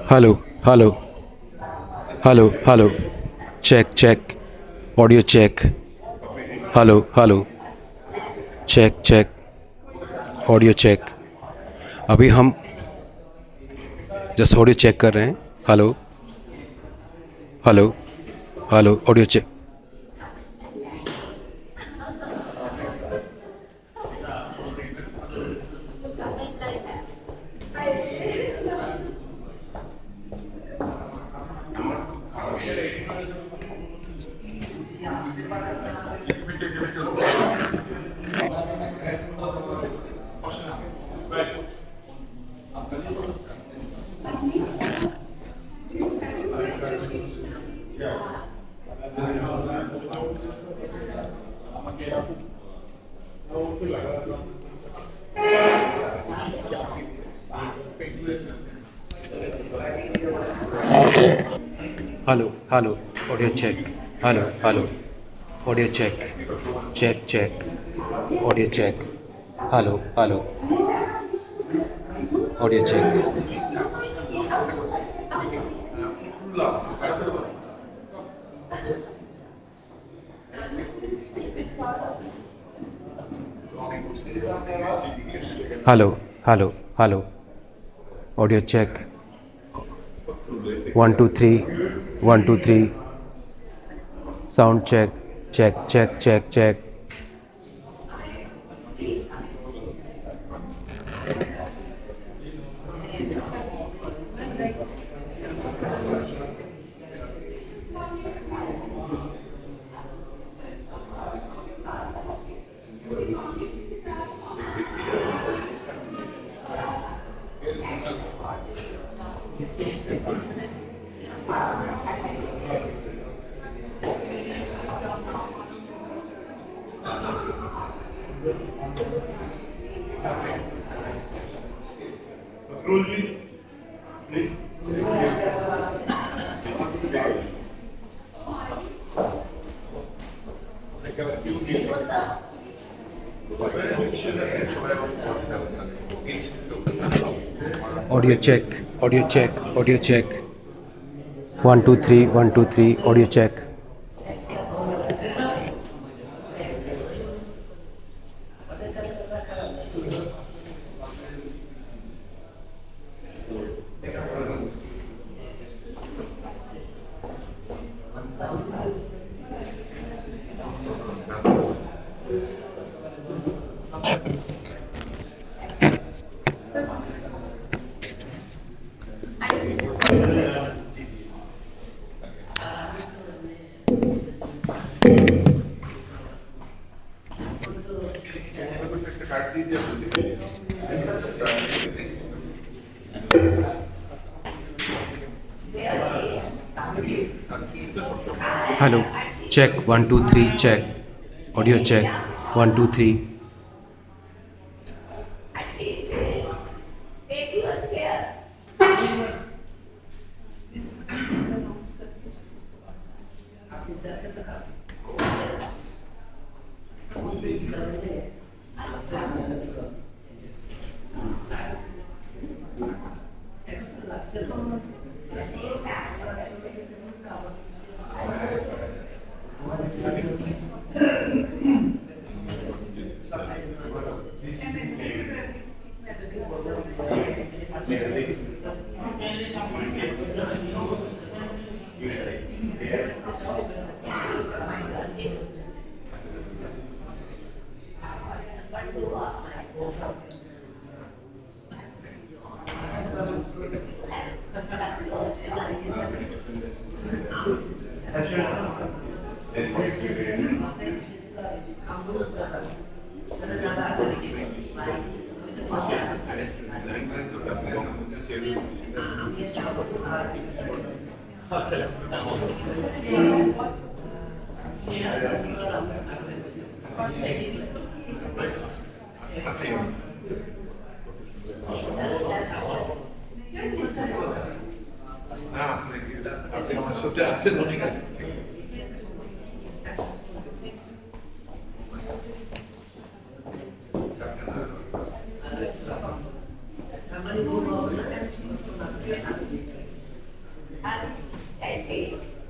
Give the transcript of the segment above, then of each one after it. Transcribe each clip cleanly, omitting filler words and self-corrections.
Hello, hello, hello, hello. Check, check. Audio check. Hello, hello. Check, check. Audio check. अभी हम just audio check कर रहे हैं. Hello hello hello. Audio check. Hello hello. Audio check. Hello hello. Audio check. Check check. Audio check. Hello hello. Audio check. Hello hello hello. Audio check. 1 2 3 1 2 3. Sound check. Check check check check. Audio check, audio check, audio check. 1 2 3 1 2 3 audio check. Hello, check 1 2 3 check. Audio check 1 2 3.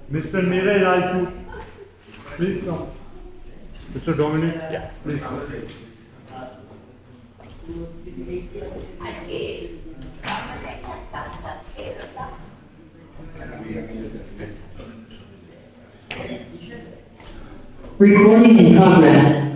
Mr. Neeraj Rajput, please come. Mr. Dominic, yeah, please come. Recording in progress.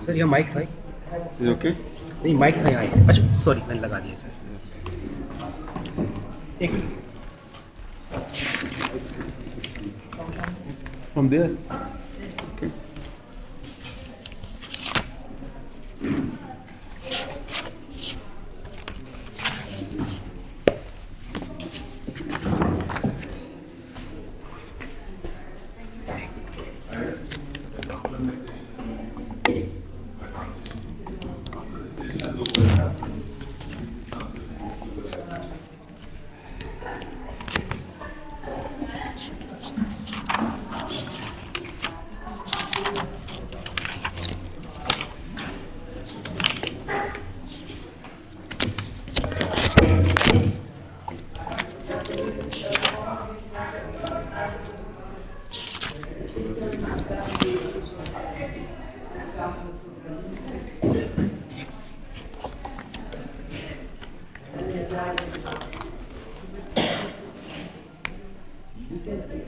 Sir यह mic था okay नहीं mic था यहाँ अच्छा sorry मैंने लगा दिया sir एक from there. Okay. ठीक है sir.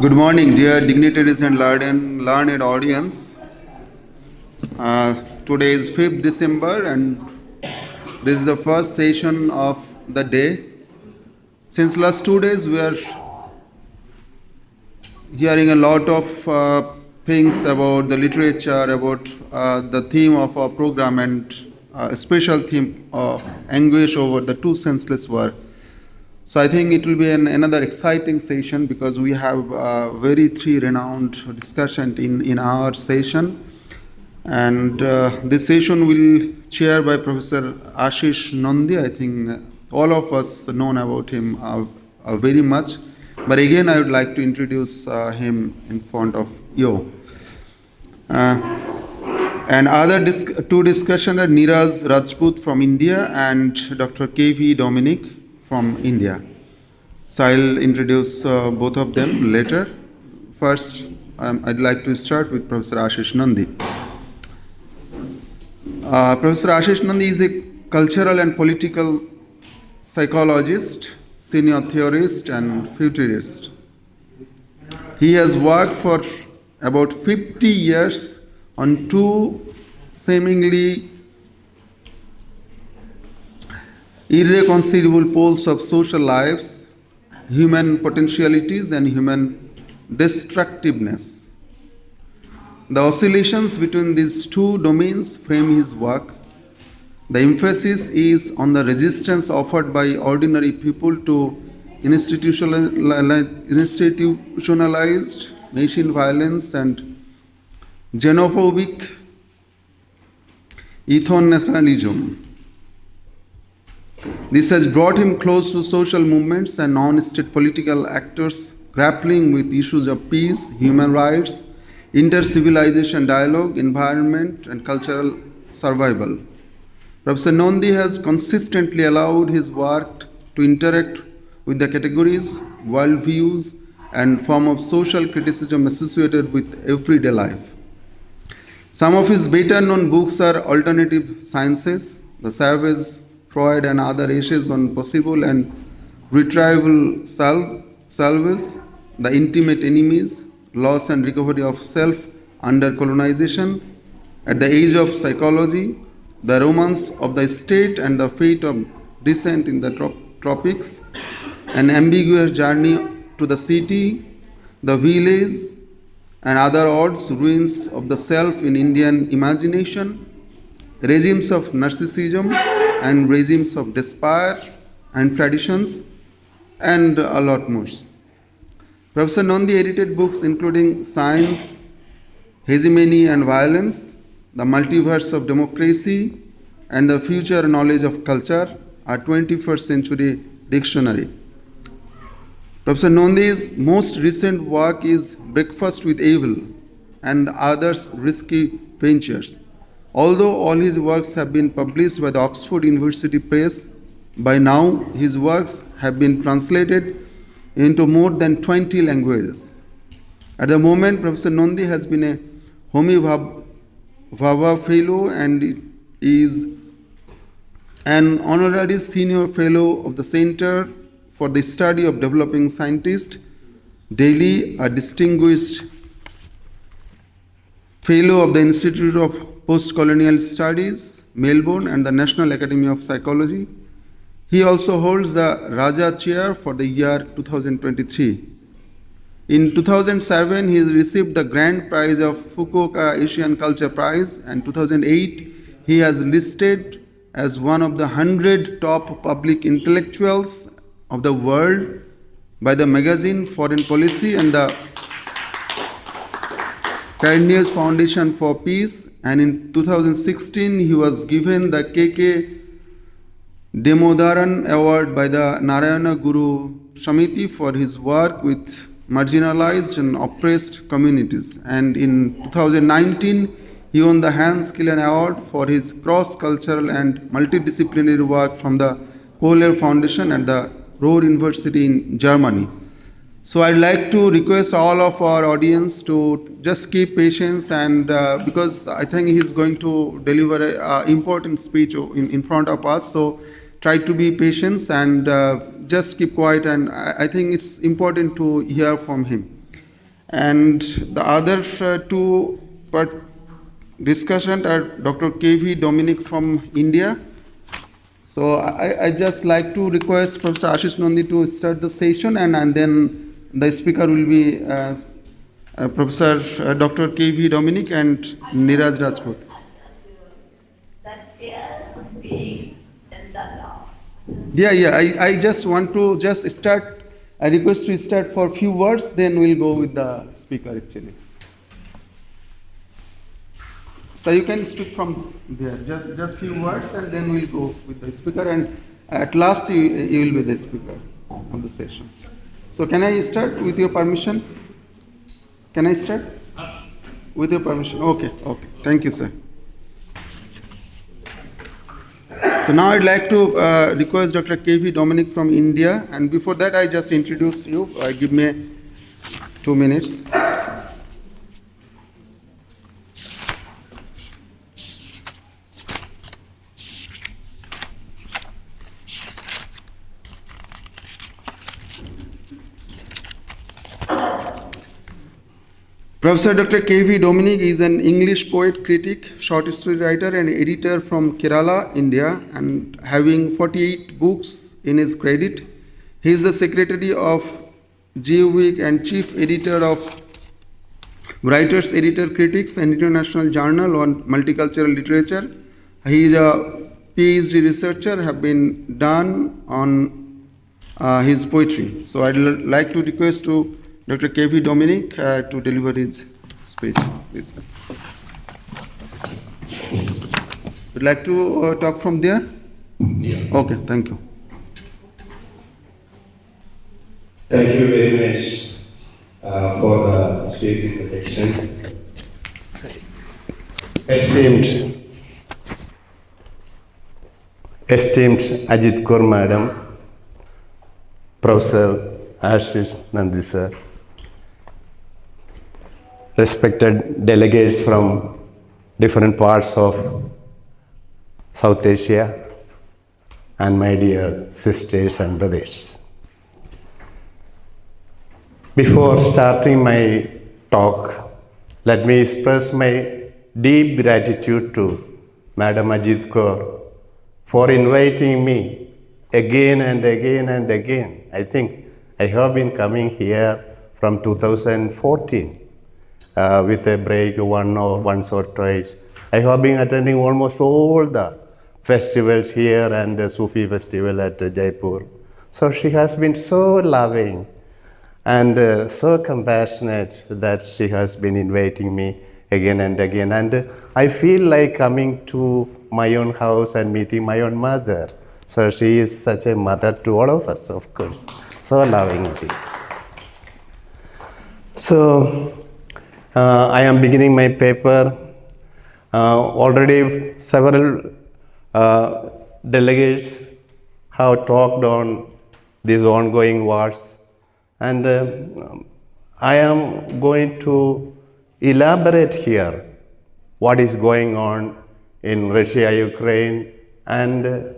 Good morning, dear dignitaries and learned audience. Today is 5th December and this is the first session of the day. Since last 2 days we are hearing a lot of things about the literature, about the theme of our program and a special theme of anguish over the two senseless war. So I think it will be another exciting session because we have very three renowned discussion in our session. And this session will chair by Professor Ashish Nandi. I think all of us known about him very much. But again, I would like to introduce him in front of you. And other two discussion are Neeraj Rajput from India and Dr. K.V. Dominic from India. So I'll introduce both of them later. First, I'd like to start with Professor Ashish Nandi. Professor Ashish Nandi is a cultural and political psychologist, senior theorist and futurist. He has worked for about 50 years on two seemingly irreconcilable poles of social lives, human potentialities and human destructiveness. The oscillations between these two domains frame his work. The emphasis is on the resistance offered by ordinary people to institutionalized machine violence and xenophobic ethno-nationalism. This has brought him close to social movements and non-state political actors grappling with issues of peace, human rights, inter-civilization dialogue, environment, and cultural survival. Professor Nandi has consistently allowed his work to interact with the categories, worldviews, and form of social criticism associated with everyday life. Some of his better-known books are Alternative Sciences, The Savage, Freud and Other Essays on Possible and Retrieval Selves, The Intimate Enemies, Loss and Recovery of Self Under Colonization, At the Age of Psychology, The Romance of the State and the Fate of Descent in the Tropics, An Ambiguous Journey to the City, The Village, and Other Odds, Ruins of the Self in Indian Imagination, Regimes of Narcissism and Regimes of Despair and Traditions, and a lot more. Professor Nandi edited books including Science, Hegemony and Violence, The Multiverse of Democracy, and The Future Knowledge of Culture, a 21st century dictionary. Professor Nandi's most recent work is Breakfast with Evil and Other Risky Ventures. Although all his works have been published by the Oxford University Press, by now his works have been translated into more than 20 languages. At the moment, Professor Nandi has been a Homi Bhabha Fellow and is an honorary senior fellow of the Center for the Study of Developing Scientists, Delhi, a distinguished Fellow of the Institute of Post-Colonial Studies, Melbourne, and the National Academy of Psychology. He also holds the Raja Chair for the year 2023. In 2007, he received the Grand Prize of Fukuoka Asian Culture Prize, and 2008, he has listed as one of the 100 top public intellectuals of the world by the magazine Foreign Policy and the Pioneers Foundation for Peace, and in 2016 he was given the KK Demodaran Award by the Narayana Guru Samiti for his work with marginalized and oppressed communities, and in 2019 he won the Hans Killen Award for his cross-cultural and multidisciplinary work from the Kohler Foundation at the Ruhr University in Germany. So I'd like to request all of our audience to just keep patience, and because I think he's going to deliver an important speech in front of us, so try to be patient and just keep quiet, and I think it's important to hear from him. And the other two discussion are Dr. K.V. Dominic from India. So I just like to request Professor Ashish Nandi to start the session, and then the speaker will be Professor Dr. K.V. Dominic and Niraj Rajput. I just want to start. I request to start for a few words, then we'll go with the speaker actually. So you can speak from there, just few words, and then we'll go with the speaker, and at last you will be the speaker of the session. So can I start with your permission? Can I start? With your permission? Okay. Thank you, sir. So now I'd like to request Dr. K.V. Dominic from India, and before that I just introduce you. Give me 2 minutes. Professor Dr. K.V. Dominic is an English poet, critic, short story writer, and editor from Kerala, India, and having 48 books in his credit. He is the secretary of GeoWeek and chief editor of Writers, Editor, Critics, and International Journal on Multicultural Literature. He is a PhD researcher, have been done on his poetry. So I'd like to request to Dr. K.V. Dominic to deliver his speech. Please. Would like to talk from there? Yeah. Okay, thank you. Thank you very much for the sweet introduction. Esteemed Ajit Kaur Madam, Professor Ashish Nandi sir, respected delegates from different parts of South Asia, and my dear sisters and brothers. Before starting my talk, let me express my deep gratitude to Madam Ajit Kaur for inviting me again and again and again. I think I have been coming here from 2014 with a break once or twice. I have been attending almost all the festivals here and the Sufi festival at Jaipur. So she has been so loving and so compassionate that she has been inviting me again and again. And I feel like coming to my own house and meeting my own mother. So she is such a mother to all of us, of course. So loving indeed. So I am beginning my paper. Already several delegates have talked on these ongoing wars, and I am going to elaborate here what is going on in Russia, Ukraine, and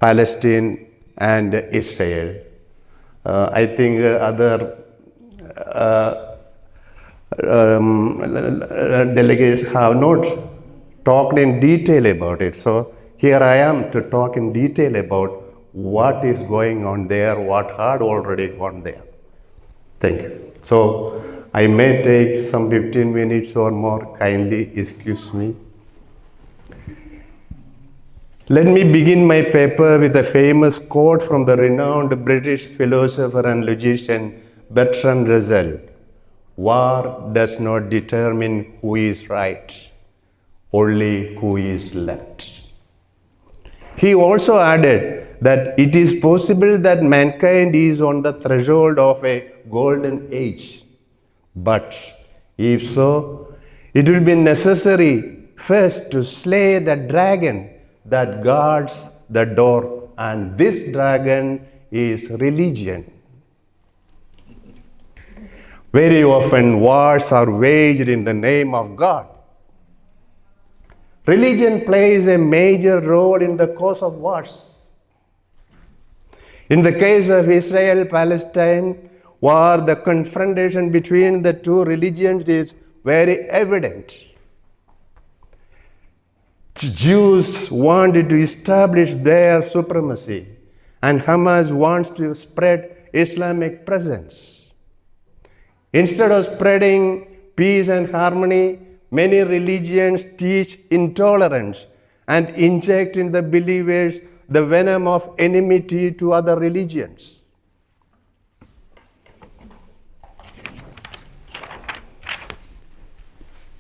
Palestine and Israel. I think other delegates have not talked in detail about it. So here I am to talk in detail about what is going on there, what had already gone there. Thank you. So I may take some 15 minutes or more. Kindly excuse me. Let me begin my paper with a famous quote from the renowned British philosopher and logician Bertrand Russell. War does not determine who is right, only who is left. He also added that it is possible that mankind is on the threshold of a golden age. But if so, it will be necessary first to slay the dragon that guards the door, and this dragon is religion. Very often wars are waged in the name of God. Religion plays a major role in the cause of wars. In the case of Israel-Palestine war, the confrontation between the two religions is very evident. Jews wanted to establish their supremacy, and Hamas wants to spread Islamic presence. Instead of spreading peace and harmony, many religions teach intolerance and inject in the believers the venom of enmity to other religions.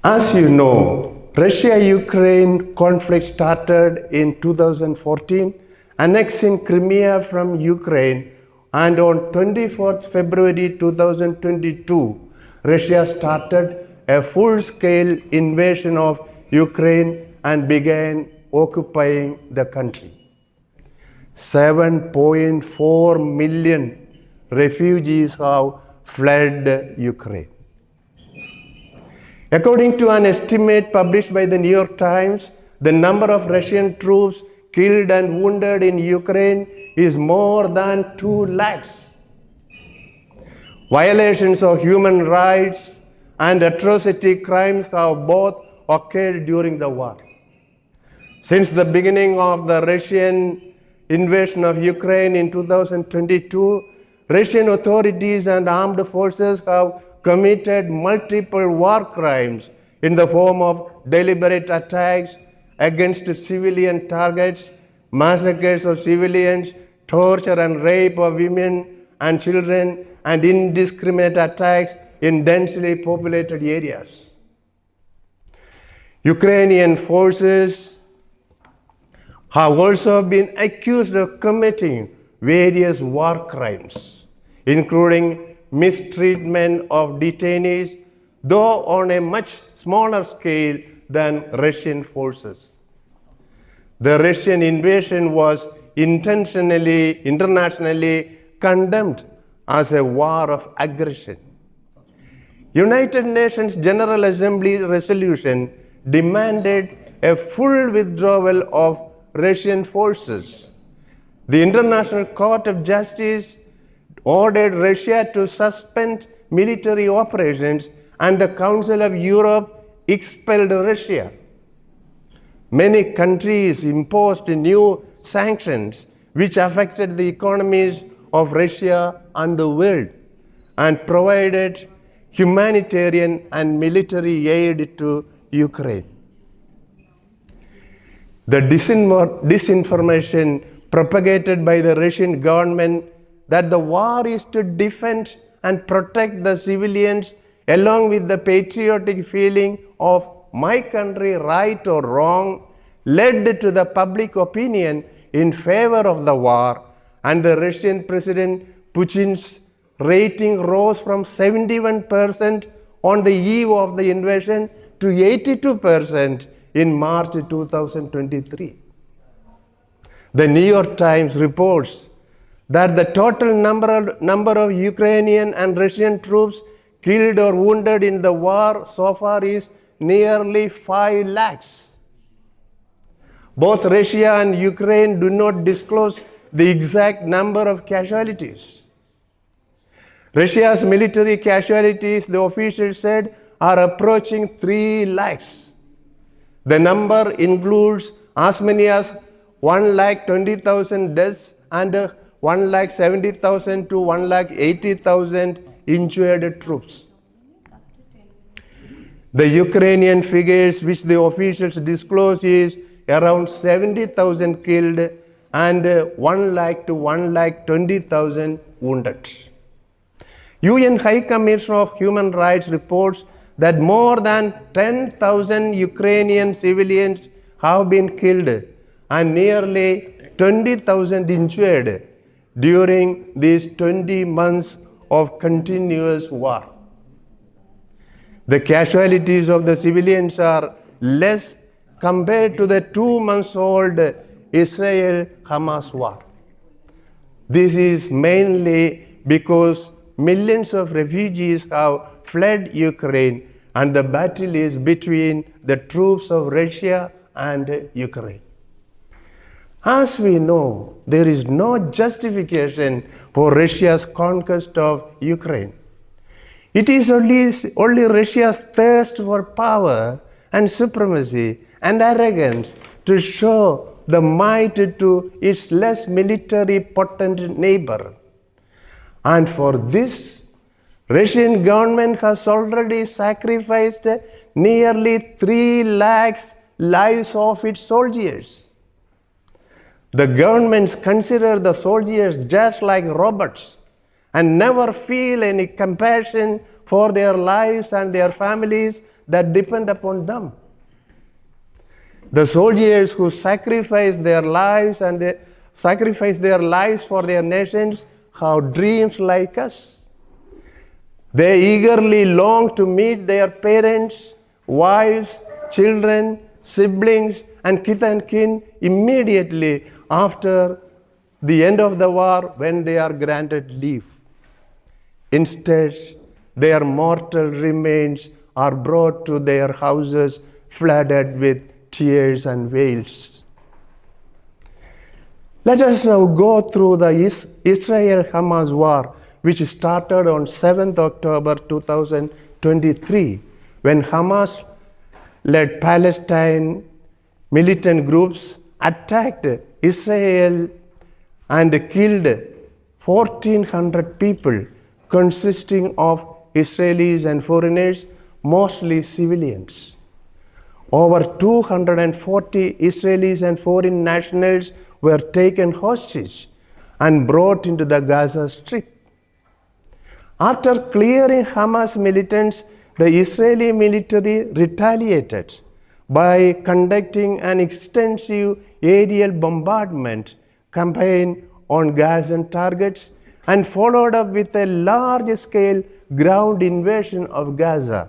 As you know, Russia-Ukraine conflict started in 2014, annexing Crimea from Ukraine, and on 24th February 2022, Russia started a full-scale invasion of Ukraine and began occupying the country. 7.4 million refugees have fled Ukraine. According to an estimate published by the New York Times, the number of Russian troops killed and wounded in Ukraine is more than 2 lakhs. Violations of human rights and atrocity crimes have both occurred during the war. Since the beginning of the Russian invasion of Ukraine in 2022, Russian authorities and armed forces have committed multiple war crimes in the form of deliberate attacks against civilian targets, massacres of civilians, torture and rape of women and children, and indiscriminate attacks in densely populated areas. Ukrainian forces have also been accused of committing various war crimes, including mistreatment of detainees, though on a much smaller scale than Russian forces. The Russian invasion was internationally condemned as a war of aggression. United Nations General Assembly resolution demanded a full withdrawal of Russian forces. The International Court of Justice ordered Russia to suspend military operations, and the Council of Europe expelled Russia. Many countries imposed new sanctions which affected the economies of Russia and the world, and provided humanitarian and military aid to Ukraine. The disinformation propagated by the Russian government that the war is to defend and protect the civilians, along with the patriotic feeling of my country right or wrong, led to the public opinion in favor of the war, and the Russian President Putin's rating rose from 71% on the eve of the invasion to 82% in March 2023. The New York Times reports that the total number of Ukrainian and Russian troops killed or wounded in the war so far is nearly 5 lakhs. Both Russia and Ukraine do not disclose the exact number of casualties. Russia's military casualties, the officials said, are approaching 3 lakhs. The number includes as many as 1,20,000 deaths and 1,70,000 to 1,80,000 injured troops. The Ukrainian figures which the officials disclose is around 70,000 killed and 1 lakh to 1,20,000 wounded. UN High Commissioner of Human Rights reports that more than 10,000 Ukrainian civilians have been killed and nearly 20,000 injured during these 20 months of continuous war. The casualties of the civilians are less compared to the 2-month-old Israel-Hamas war. This is mainly because millions of refugees have fled Ukraine and the battle is between the troops of Russia and Ukraine. As we know, there is no justification for Russia's conquest of Ukraine. It is only Russia's thirst for power and supremacy and arrogance to show the might to its less military potent neighbor. And for this, Russian government has already sacrificed nearly 3 lakhs lives of its soldiers. The governments consider the soldiers just like robots and never feel any compassion for their lives and their families that depend upon them. The soldiers who sacrifice their lives for their nations have dreams like us. They eagerly long to meet their parents, wives, children, siblings, and kith and kin immediately after the end of the war when they are granted leave. Instead, their mortal remains are brought to their houses flooded with tears and wails. Let us now go through the Israel-Hamas war, which started on 7th October 2023, when Hamas-led Palestine militant groups attacked Israel and killed 1,400 people, consisting of Israelis and foreigners, mostly civilians. Over 240 Israelis and foreign nationals were taken hostage and brought into the Gaza Strip. After clearing Hamas militants, the Israeli military retaliated by conducting an extensive aerial bombardment campaign on Gazan targets and followed up with a large-scale ground invasion of Gaza.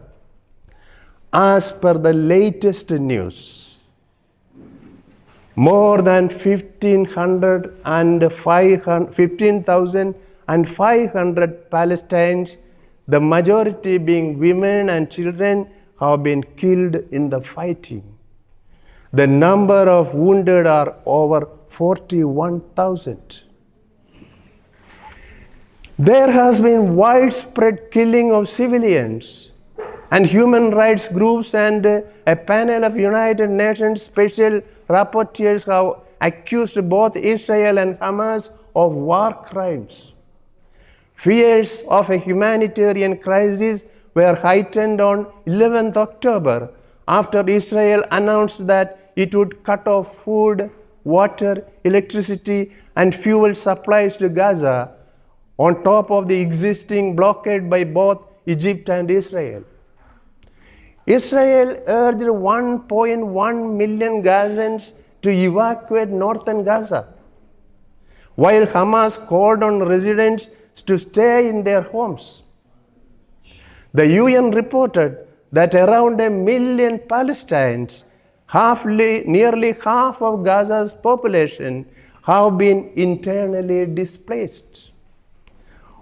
As per the latest news, more than 15,500 Palestinians, the majority being women and children, have been killed in the fighting. The number of wounded are over 41,000. There has been widespread killing of civilians, and human rights groups and a panel of United Nations special rapporteurs have accused both Israel and Hamas of war crimes. Fears of a humanitarian crisis were heightened on 11th October after Israel announced that it would cut off food, water, electricity, and fuel supplies to Gaza, on top of the existing blockade by both Egypt and Israel. Israel urged 1.1 million Gazans to evacuate northern Gaza, while Hamas called on residents to stay in their homes. The UN reported that around 1 million Palestinians, nearly half of Gaza's population, have been internally displaced.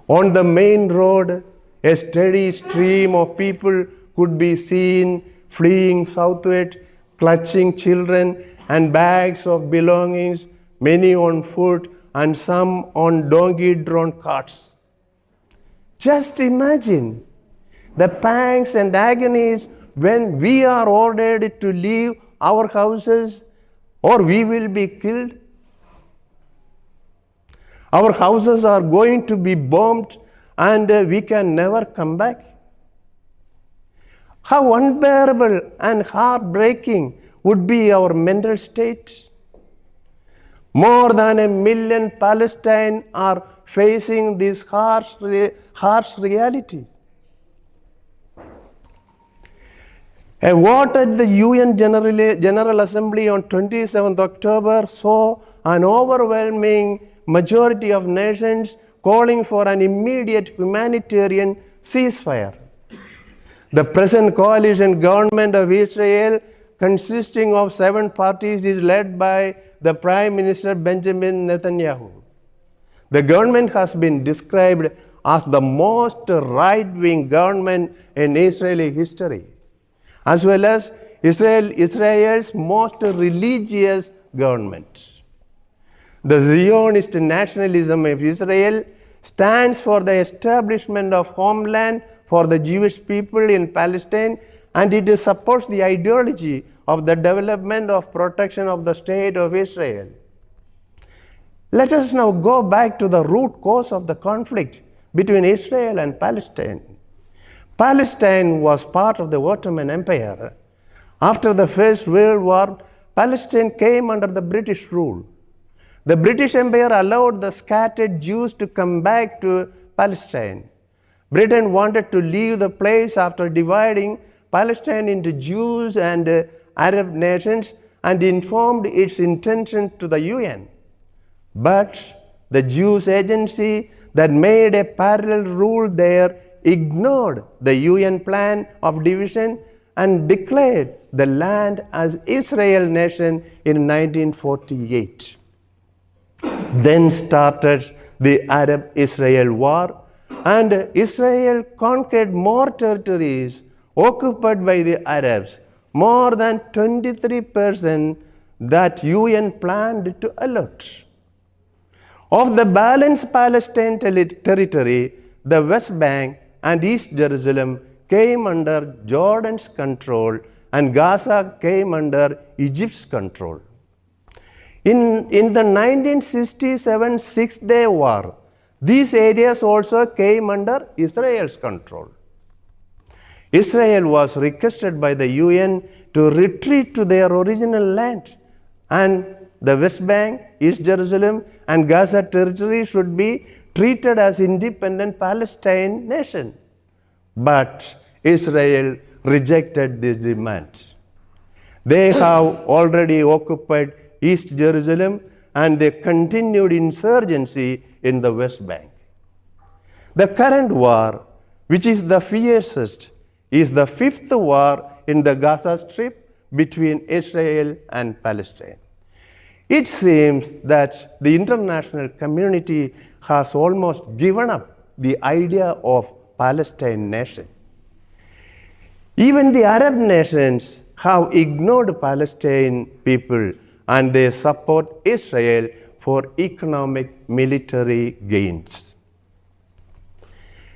On the main road, a steady stream of people could be seen fleeing southward, clutching children and bags of belongings, many on foot and some on donkey-drawn carts. Just imagine the pangs and agonies when we are ordered to leave our houses or we will be killed. Our houses are going to be bombed and we can never come back. How unbearable and heartbreaking would be our mental state. More than 1 million Palestinians are facing this harsh reality. A vote at the UN General Assembly on 27th October saw an overwhelming majority of nations calling for an immediate humanitarian ceasefire. The present coalition government of Israel, consisting of 7 parties, is led by the Prime Minister Benjamin Netanyahu. The government has been described as the most right-wing government in Israeli history, as well as Israel's most religious government. The Zionist nationalism of Israel stands for the establishment of homeland for the Jewish people in Palestine, and it supports the ideology of the development of protection of the state of Israel. Let us now go back to the root cause of the conflict between Israel and Palestine. Palestine was part of the Ottoman Empire. After the First World War, Palestine came under the British rule. The British Empire allowed the scattered Jews to come back to Palestine. Britain wanted to leave the place after dividing Palestine into Jews and Arab nations and informed its intention to the UN. But the Jews agency that made a parallel rule there ignored the UN plan of division and declared the land as Israel nation in 1948. Then started the Arab-Israel War, and Israel conquered more territories occupied by the Arabs, more than 23% that UN planned to allot. Of the balanced Palestine territory, the West Bank and East Jerusalem came under Jordan's control, and Gaza came under Egypt's control. In the 1967 Six-Day War, these areas also came under Israel's control. Israel was requested by the UN to retreat to their original land, and the West Bank, East Jerusalem, and Gaza territory should be treated as independent Palestine nation. But Israel rejected this demand. They have already occupied East Jerusalem, and they continued insurgency in the West Bank. The current war, which is the fiercest, is the 5th war in the Gaza Strip between Israel and Palestine. It seems that the international community has almost given up the idea of Palestine nation. Even the Arab nations have ignored Palestine people, and they support Israel for economic military gains.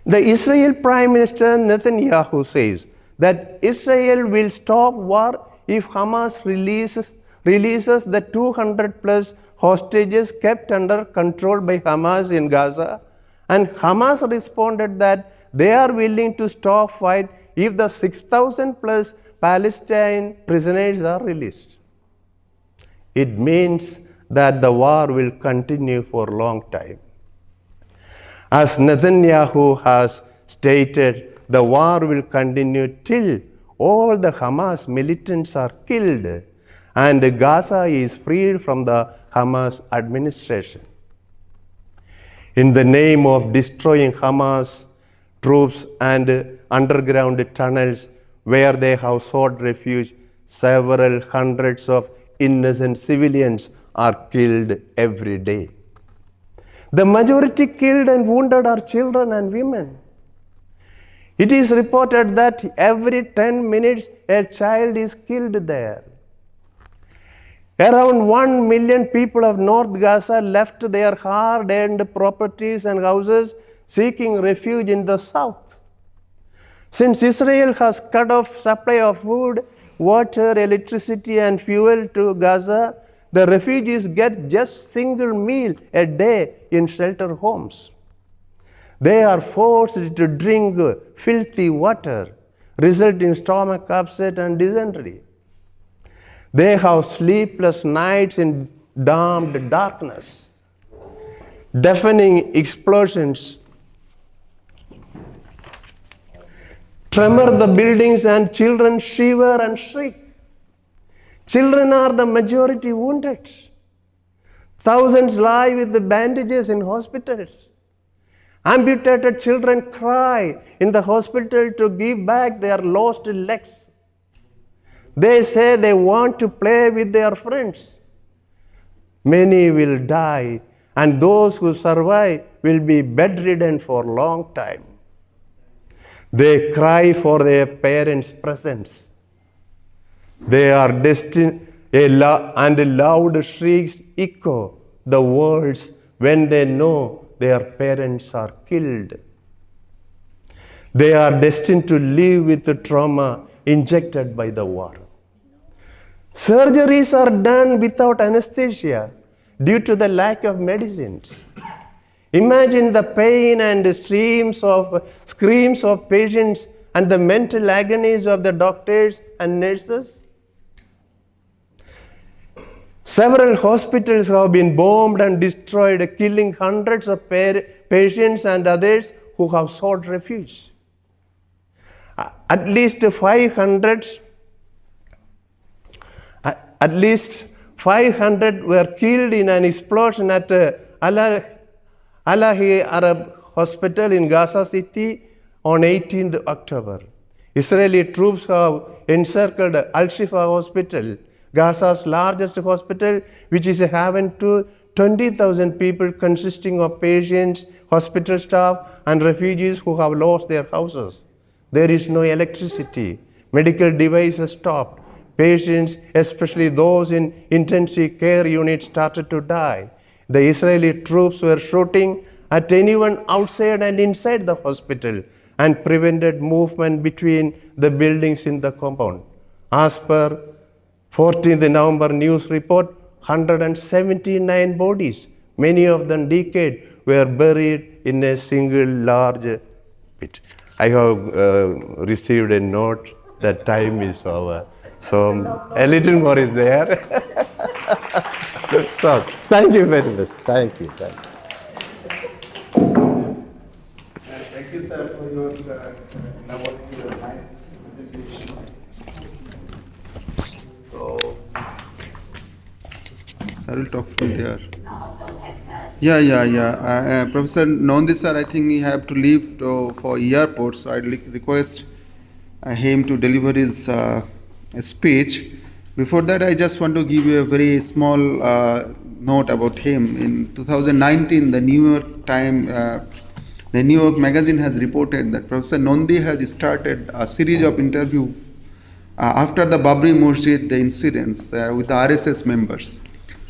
The Israel Prime Minister Netanyahu says that Israel will stop war if Hamas releases the 200 plus hostages kept under control by Hamas in Gaza, and Hamas responded that they are willing to stop fight if the 6,000 plus Palestine prisoners are released. It means that the war will continue for a long time. As Netanyahu has stated, the war will continue till all the Hamas militants are killed and Gaza is freed from the Hamas administration. In the name of destroying Hamas troops and underground tunnels where they have sought refuge, several hundreds of innocent civilians are killed every day. The majority killed and wounded are children and women. It is reported that every 10 minutes a child is killed there. Around 1 million people of North Gaza left their hard-earned properties and houses seeking refuge in the south. Since Israel has cut off supply of food, water, electricity, and fuel to Gaza, the refugees get just single meal a day in shelter homes. They are forced to drink filthy water, result in stomach upset and dysentery. They have sleepless nights in damned darkness, deafening explosions tremor the buildings, and children shiver and shriek. Children are the majority wounded. Thousands lie with the bandages in hospitals. Amputated children cry in the hospital to give back their lost legs. They say they want to play with their friends. Many will die, and those who survive will be bedridden for a long time. They cry for their parents' presence. They are destined, and loud shrieks echo the words when they know their parents are killed. They are destined to live with the trauma injected by the war. Surgeries are done without anesthesia due to the lack of medicines. Imagine the pain and screams of patients and the mental agonies of the doctors and nurses. Several hospitals have been bombed and destroyed, killing hundreds of patients and others who have sought refuge. At least 500 were killed in an explosion at Al-Ahli Arab Hospital in Gaza City on 18th October. Israeli troops have encircled Al-Shifa Hospital, Gaza's largest hospital, which is a haven to 20,000 people consisting of patients, hospital staff, and refugees who have lost their houses. There is no electricity. Medical devices stopped. Patients, especially those in intensive care units, started to die. The Israeli troops were shooting at anyone outside and inside the hospital and prevented movement between the buildings in the compound. As per 14th November news report, 179 bodies, many of them decayed, were buried in a single large pit. I have received a note that time is over. So a little more is there. So thank you very much. Thank you. Thank you, sir, for your nice presentation. So I will talk from there. Yeah. Professor Nandi, sir, I think he have to leave for airport, so I'd request him to deliver his speech. Before that, I just want to give you a very small note about him. In 2019, the New York Magazine has reported that Professor Nandi has started a series of interviews after the Babri Masjid, the incidents with the RSS members.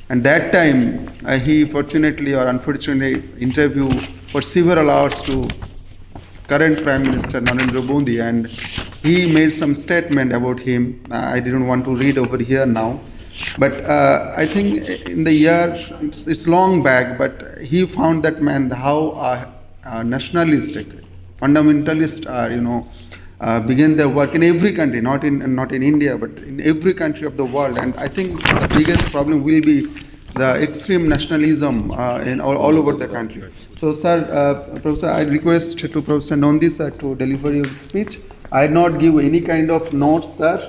And that time, he fortunately or unfortunately interviewed for several hours to current Prime Minister Narendra Modi, and he made some statement about him. I didn't want to read over here now, but I think in the year, it's long back, but he found that man how nationalistic, fundamentalist are, began their work in every country, not in India, but in every country of the world. And I think the biggest problem will be the extreme nationalism in all over the country. So, sir, Professor, I request to Professor Nandi, sir, to deliver your speech. I not give any kind of notes, sir.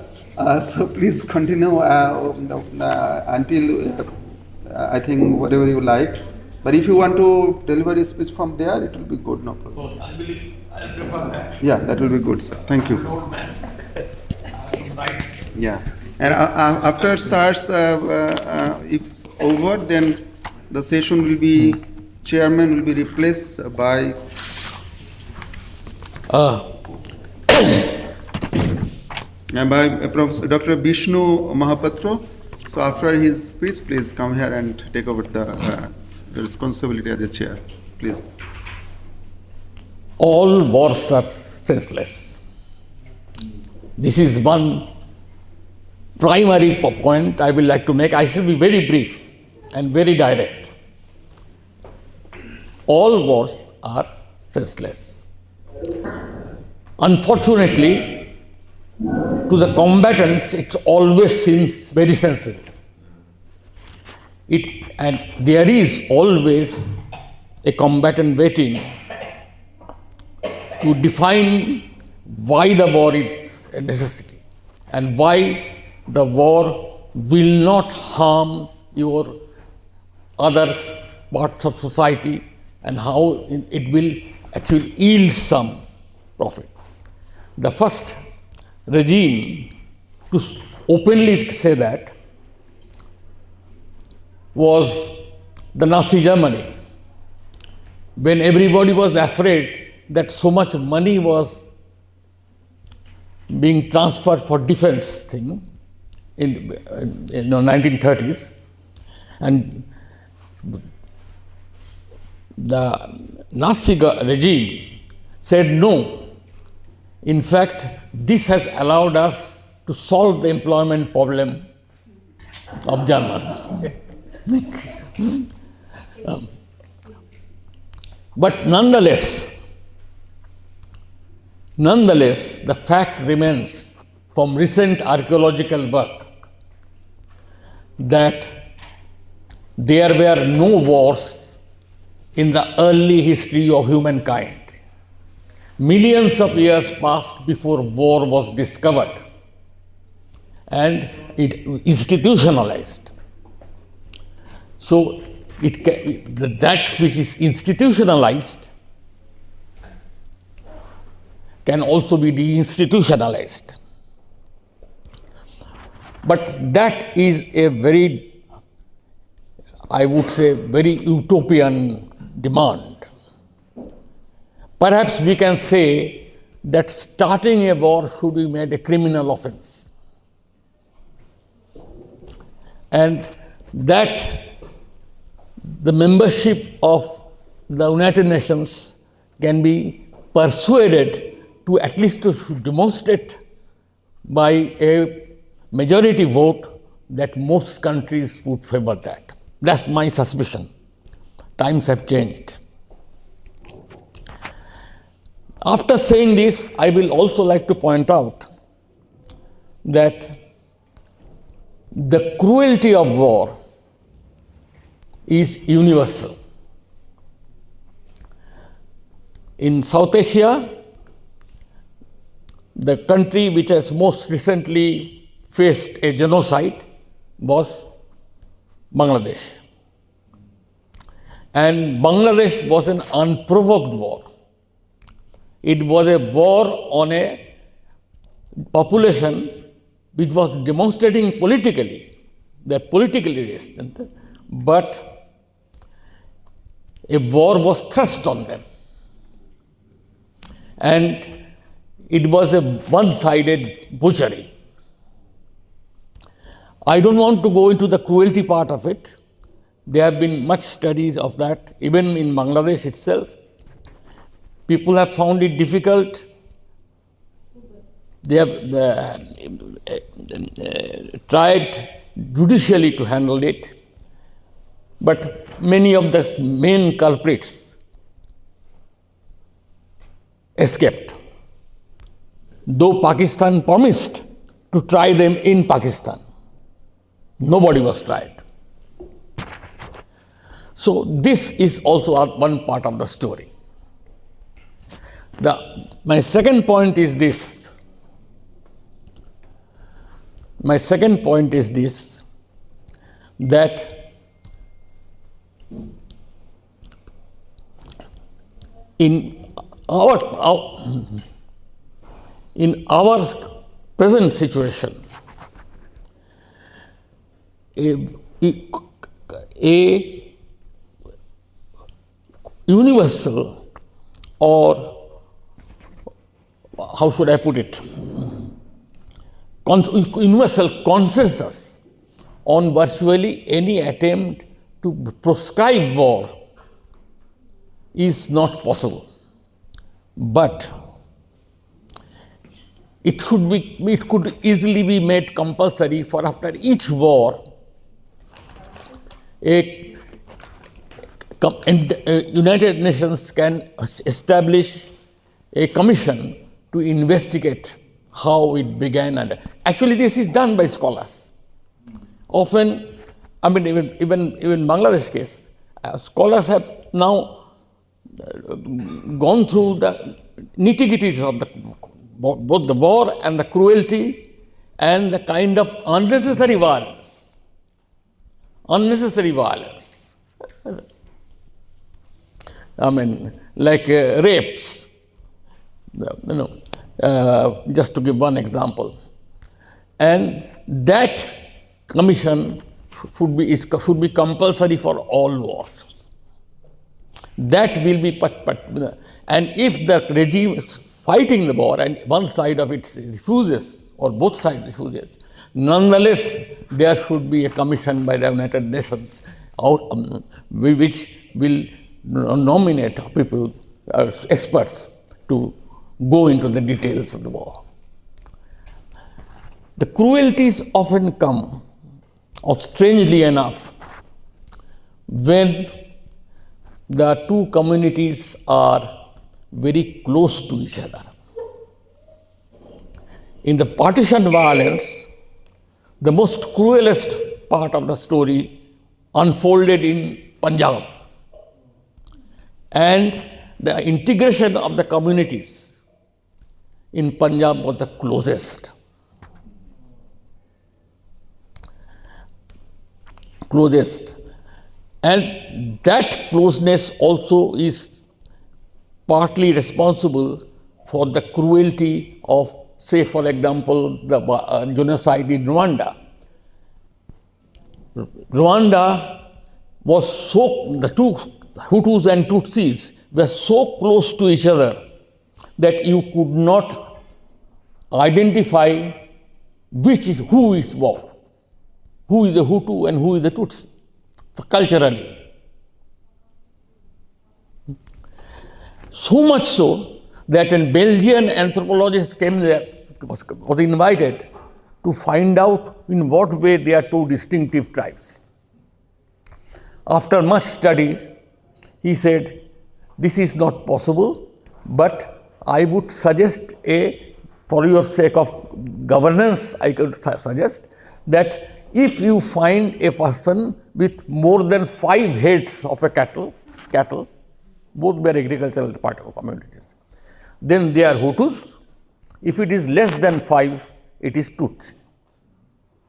So please continue until I think whatever you like. But if you want to deliver your speech from there, it will be good, no problem. I prefer that. Yeah, that will be good, sir. Thank you. Old man. Yeah. And after SAARC, if over, then the session will be, chairman will be replaced by Professor Dr. Vishnu Mahapatra. So after his speech, please come here and take over the responsibility as the chair, please. all wars are senseless. This is one primary point I will like to make. I shall be very brief and very direct. All wars are senseless. Unfortunately, to the combatants, it always seems very sensible. And there is always a combatant waiting to define why the war is a necessity and why the war will not harm your other parts of society and how it will actually yield some profit. The first regime to openly say that was the Nazi Germany, when everybody was afraid that so much money was being transferred for defense thing in the 1930s, and the Nazi regime said no. In fact, this has allowed us to solve the employment problem of Germany. But nonetheless, the fact remains from recent archaeological work that there were no wars in the early history of humankind. Millions of years passed before war was discovered and it institutionalized. So that which is institutionalized can also be deinstitutionalized. But that is a very, I would say, very utopian demand. Perhaps we can say that starting a war should be made a criminal offense. And that the membership of the United Nations can be persuaded to at least to demonstrate by a majority vote that most countries would favor that. That's my suspicion. Times have changed. After saying this, I will also like to point out that the cruelty of war is universal. In South Asia, the country which has most recently faced a genocide was Bangladesh. And Bangladesh was an unprovoked war. It was a war on a population which was demonstrating politically, they're politically resistant, but a war was thrust on them. And it was a one-sided butchery. I don't want to go into the cruelty part of it. There have been much studies of that, even in Bangladesh itself. People have found it difficult. They have tried judicially to handle it, but many of the main culprits escaped. Though Pakistan promised to try them in Pakistan, nobody was tried. So this is also one part of the story. My second point is this. That in our present situation, a universal, or how should I put it, universal consensus on virtually any attempt to prescribe war is not possible. but it could easily be made compulsory for after each war United Nations can establish a commission to investigate how it began. And actually this is done by scholars. Often, I mean, even Bangladesh case, scholars have now gone through the nitty-gritties of both the war and the cruelty and the kind of unnecessary violence. I mean, like rapes, just to give one example. And that commission should be compulsory for all wars. That will be, and if the regime is fighting the war and one side of it refuses, or both sides refuses, nonetheless, there should be a commission by the United Nations which will nominate people, experts, to go into the details of the war. The cruelties often come, or strangely enough, when the two communities are very close to each other. In the partition violence, the most cruelest part of the story unfolded in Punjab, and the integration of the communities in Punjab was the closest. And that closeness also is partly responsible for the cruelty of, say, for example, the genocide in Rwanda. Rwanda was the two Hutus and Tutsis were so close to each other that you could not identify who is what, who is a Hutu and who is a Tutsi, culturally. So much so that a Belgian anthropologist came there, was invited to find out in what way they are two distinctive tribes. After much study, he said, this is not possible, but I would suggest for your sake of governance, I could suggest that if you find a person with more than 5 heads of a cattle, both were agricultural part of communities, then they are Hutus. If it is less than 5, it is Tutsi.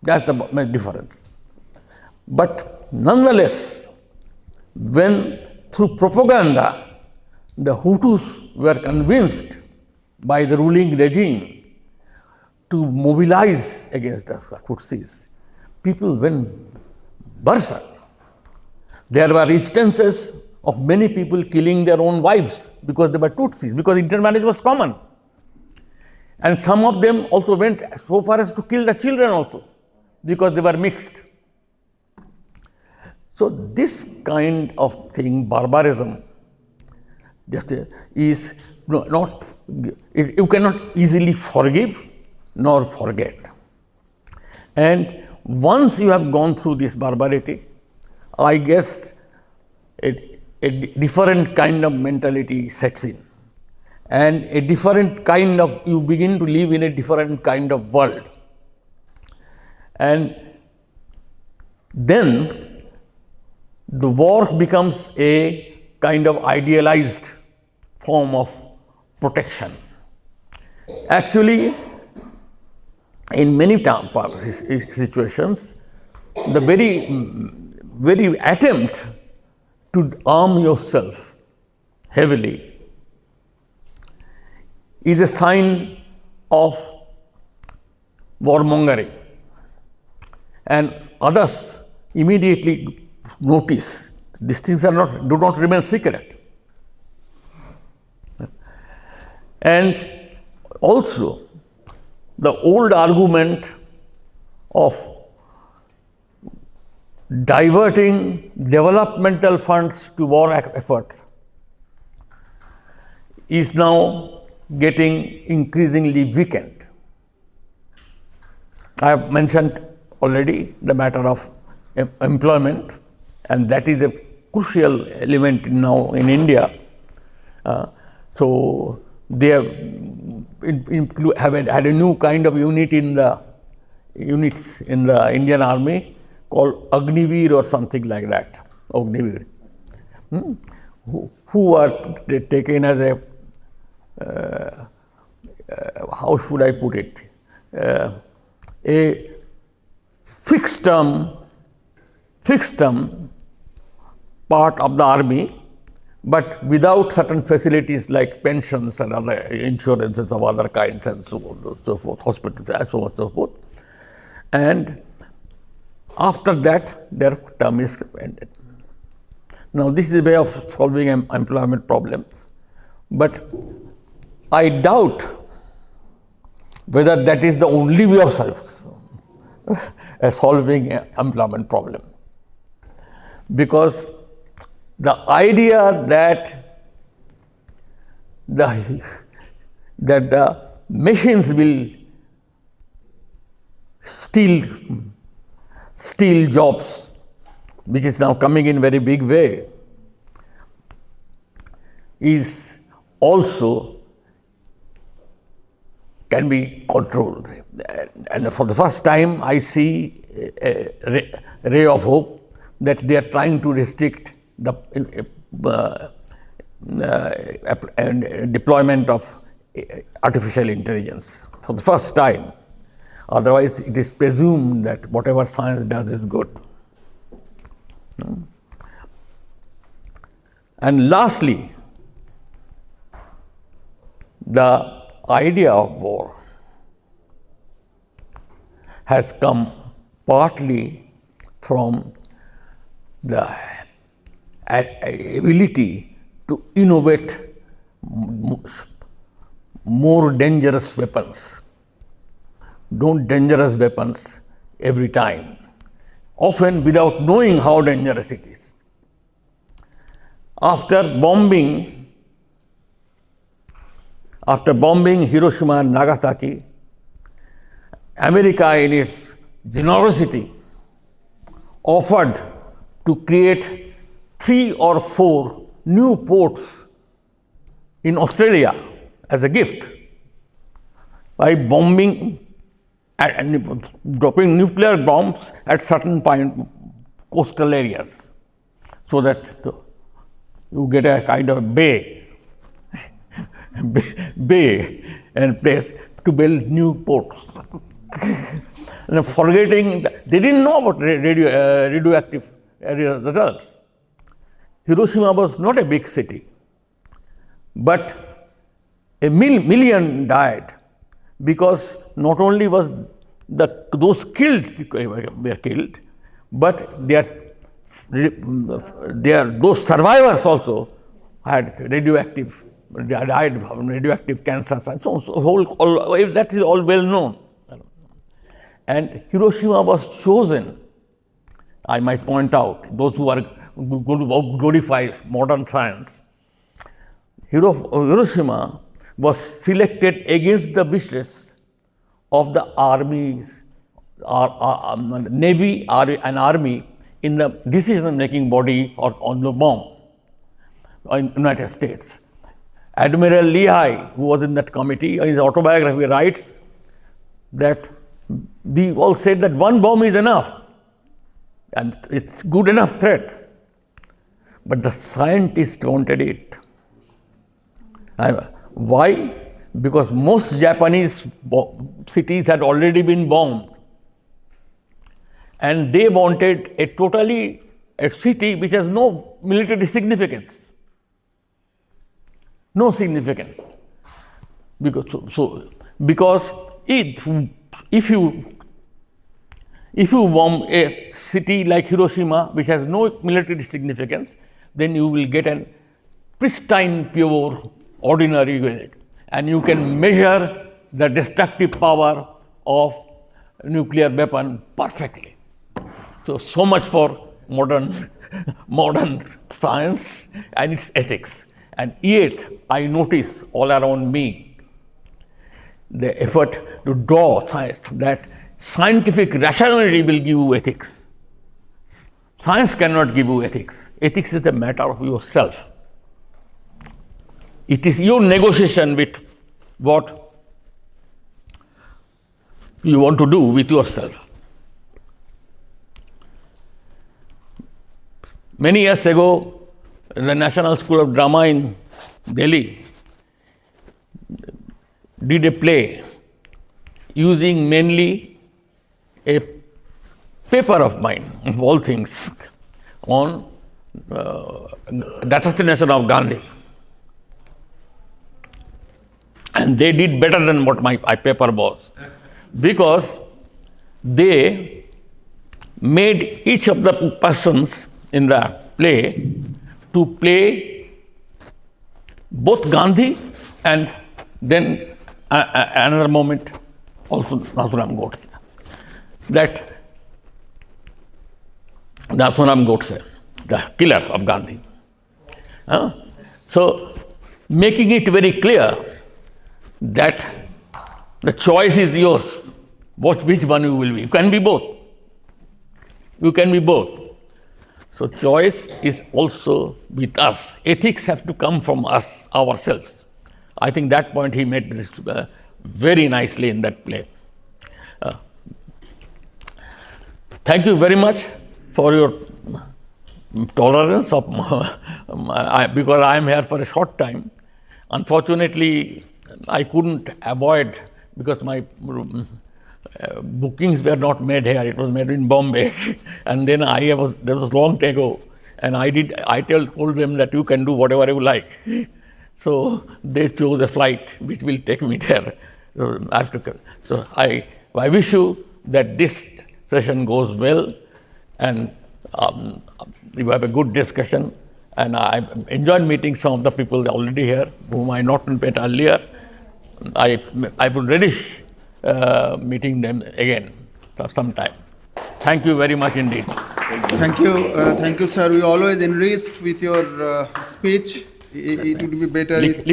That's the difference. But nonetheless, when through propaganda, the Hutus were convinced by the ruling regime to mobilize against the Tutsis, people went berserk. There were instances of many people killing their own wives because they were Tutsis, because intermarriage was common. And some of them also went so far as to kill the children also, because they were mixed. So this kind of thing, barbarism, is not, you cannot easily forgive nor forget. And once you have gone through this barbarity, I guess a different kind of mentality sets in, and a different kind of, you begin to live in a different kind of world. And then the war becomes a kind of idealized form of protection. Actually, in many situations, the very attempt to arm yourself heavily is a sign of warmongering, and others immediately notice these things do not remain secret. And also, the old argument of diverting developmental funds to war efforts is now getting increasingly weakened. I have mentioned already the matter of employment, and that is a crucial element now in India. So they have had a new kind of units in the Indian Army called Agniveer or something like that. Agniveer, who are taken as a how should I put it? A fixed term part of the army, but without certain facilities like pensions and other insurances of other kinds and so on and so forth, hospitals and so on and so forth. And after that, their term is ended. Now, this is a way of solving employment problems, but I doubt whether that is the only way of solving an employment problem. Because the idea that the machines will steal jobs, which is now coming in very big way, is also can be controlled. And for the first time, I see a ray of hope that they are trying to restrict the deployment of artificial intelligence for the first time. Otherwise, it is presumed that whatever science does is good. And lastly, the idea of war has come partly from the ability to innovate more dangerous weapons, dangerous weapons every time, often without knowing how dangerous it is. After bombing Hiroshima and Nagasaki, America in its generosity offered to create 3 or 4 new ports in Australia as a gift by bombing and dropping nuclear bombs at certain coastal areas, so that you get a kind of bay and place to build new ports. And forgetting that they didn't know about radioactive results. Hiroshima was not a big city, but a million died because not only was those killed were killed, but those survivors also had died from radioactive cancers and so on. So that is all well known. And Hiroshima was chosen, I might point out, those who are going to glorify modern science. Hiroshima was selected against the wishes of the armies, navy and army in the decision-making body on the bomb in the United States. Admiral Lehigh, who was in that committee, in his autobiography writes that we all said that one bomb is enough and it's good enough threat, but the scientists wanted it. And why? Because most Japanese cities had already been bombed, and they wanted a city which has no military significance. No significance. Because if you bomb a city like Hiroshima, which has no military significance, then you will get a pristine, pure, ordinary unit, and you can measure the destructive power of nuclear weapon perfectly. So much for modern science and its ethics. And yet, I notice all around me the effort to draw science, that scientific rationality will give you ethics. Science cannot give you ethics. Ethics is a matter of yourself. It is your negotiation with what you want to do with yourself. Many years ago, the National School of Drama in Delhi did a play using mainly a paper of mine, of all things, on the assassination of Gandhi. And they did better than what my paper was, because they made each of the persons in the play to play both Gandhi and then another moment also Nathuram Godse. That Nathuram Godse, the killer of Gandhi. So, making it very clear that the choice is yours, which one you will be. You can be both. You can be both. So, choice is also with us. Ethics have to come from us, ourselves. I think that point he made this, very nicely in that play. Thank you very much for your tolerance of because I am here for a short time. Unfortunately, I couldn't avoid, because my bookings were not made here, it was made in Bombay. And then there was a long time ago, and I told them that you can do whatever you like. So they chose a flight which will take me there. So I wish you that this session goes well, and you have a good discussion. And I enjoyed meeting some of the people already here, whom I not met earlier. I would relish meeting them again sometime. Thank you very much indeed. Thank you, sir. We always enriched with your speech. It would be better if...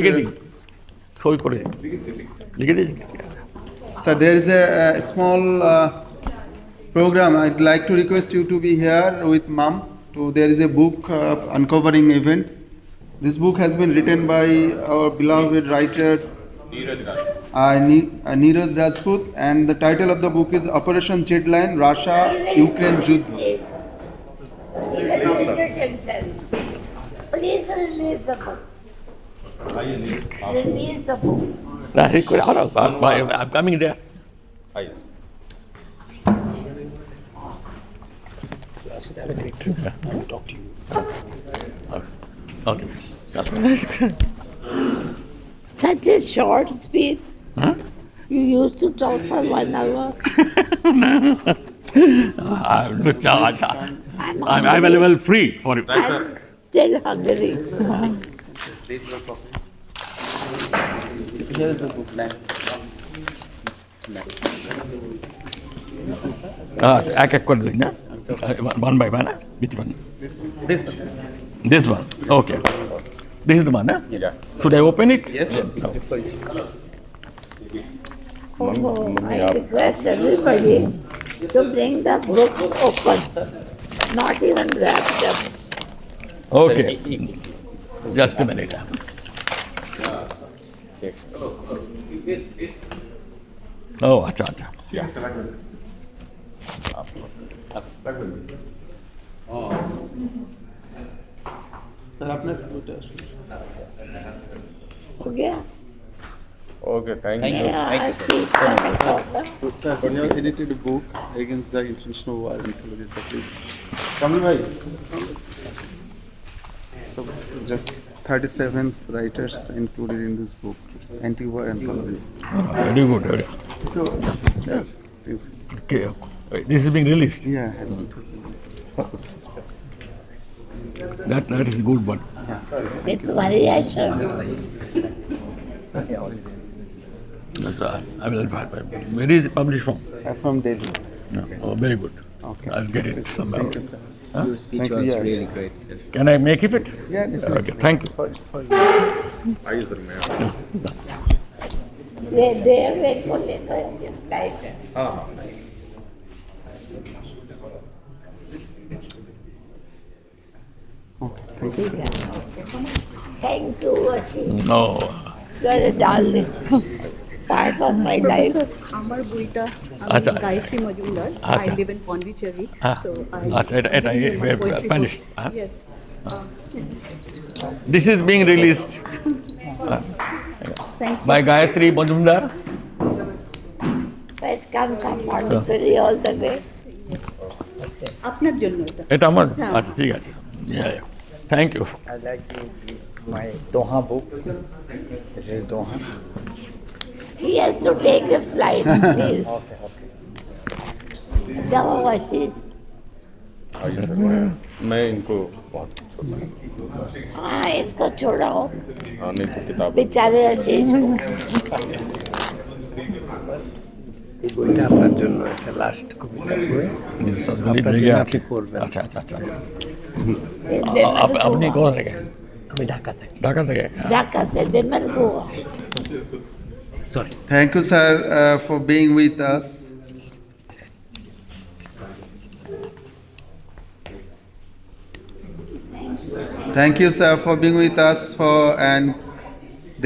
Sir, there is a small program. I'd like to request you to be here with Mom. There is a book uncovering event. This book has been written by our beloved writer Neeraj Rajput, and the title of the book is Operation Chedline, Russia-Ukraine Juddha. Please release the book. Release the book. I'm coming there. Talk to you. Okay. Such a short speech. Huh? You used to talk for 1 hour. I'm available free for you. I'm still hungry. Here is the book. One by one. Which one? This one. Okay. This is the one, Yeah. Should I open it? Yes. No. I request everybody to bring the book open, not even wrapped up. Okay. Just a minute. Oh, acha. Yeah. Sir, आपने हो गया? Okay, thank you. Sir, you have edited a book against the international war in philosophy. Kamil bhai. So, just 37 writers included in this book. It's anti-war anthology. Very good. Very good. Sir, please. Okay. This is being released. Yeah. That is a good one. It's variation. That's I will. Where is it published from? From Delhi. No. Oh, very good. Okay. I'll get it somehow. Thank you, sir. Your speech Thank you. was Yeah, really yeah. great, sir. Can I make it? Yeah, definitely. Okay, thank you. They wait for later. Like, thank you, Ashish. No. You are a darling. Part of my life. আমার বইটা আচ্ছা। আমি Gayatri Majumdar I আচ্ছা। live in Pondicherry Ah, so I আচ্ছা, এটা poetry finished, book. huh? Yes. This is being released Thank you. by Gayatri Majumdar. Has come from Pondicherry all the way. আপনার জন্য এটা এটা আমার হ্যাঁ। আচ্ছা ঠিক আছে thank you I'd like to read my Doha book. This is Doha. He has to take the flight, please. Okay, okay. Jawa Ashish. मैं इनको बहुत हाँ इसको छोड़ो आने की किताब बेचारे आशीष को এই বইটা আপনার জন্য একটা লাস্ট কবিতা বই আপনার জন্য আপনি পড়বেন আচ্ছা আচ্ছা আচ্ছা इसमें আপনি কোথা থেকে আমি ঢাকা থাকি ঢাকা থেকে ढाका से दिमन को sorry Thank you, sir, for being with us. Thank you, sir, for being with us and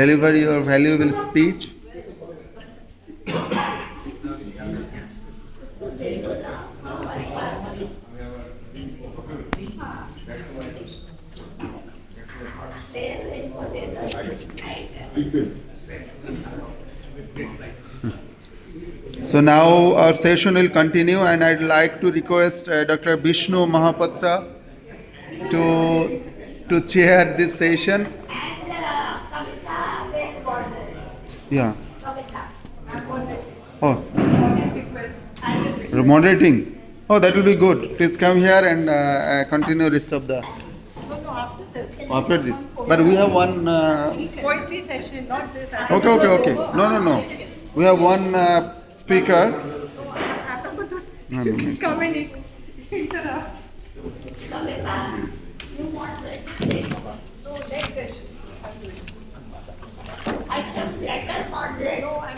deliver your valuable speech. So now our session will continue, and I'd like to request Dr. Vishnu Mahapatra to chair this session. Yeah. Oh. Moderating. Oh, that will be good. Please come here and continue rest of the. After this. But we have one. poetry session not this Okay. No. We have one speaker. No. come and interrupt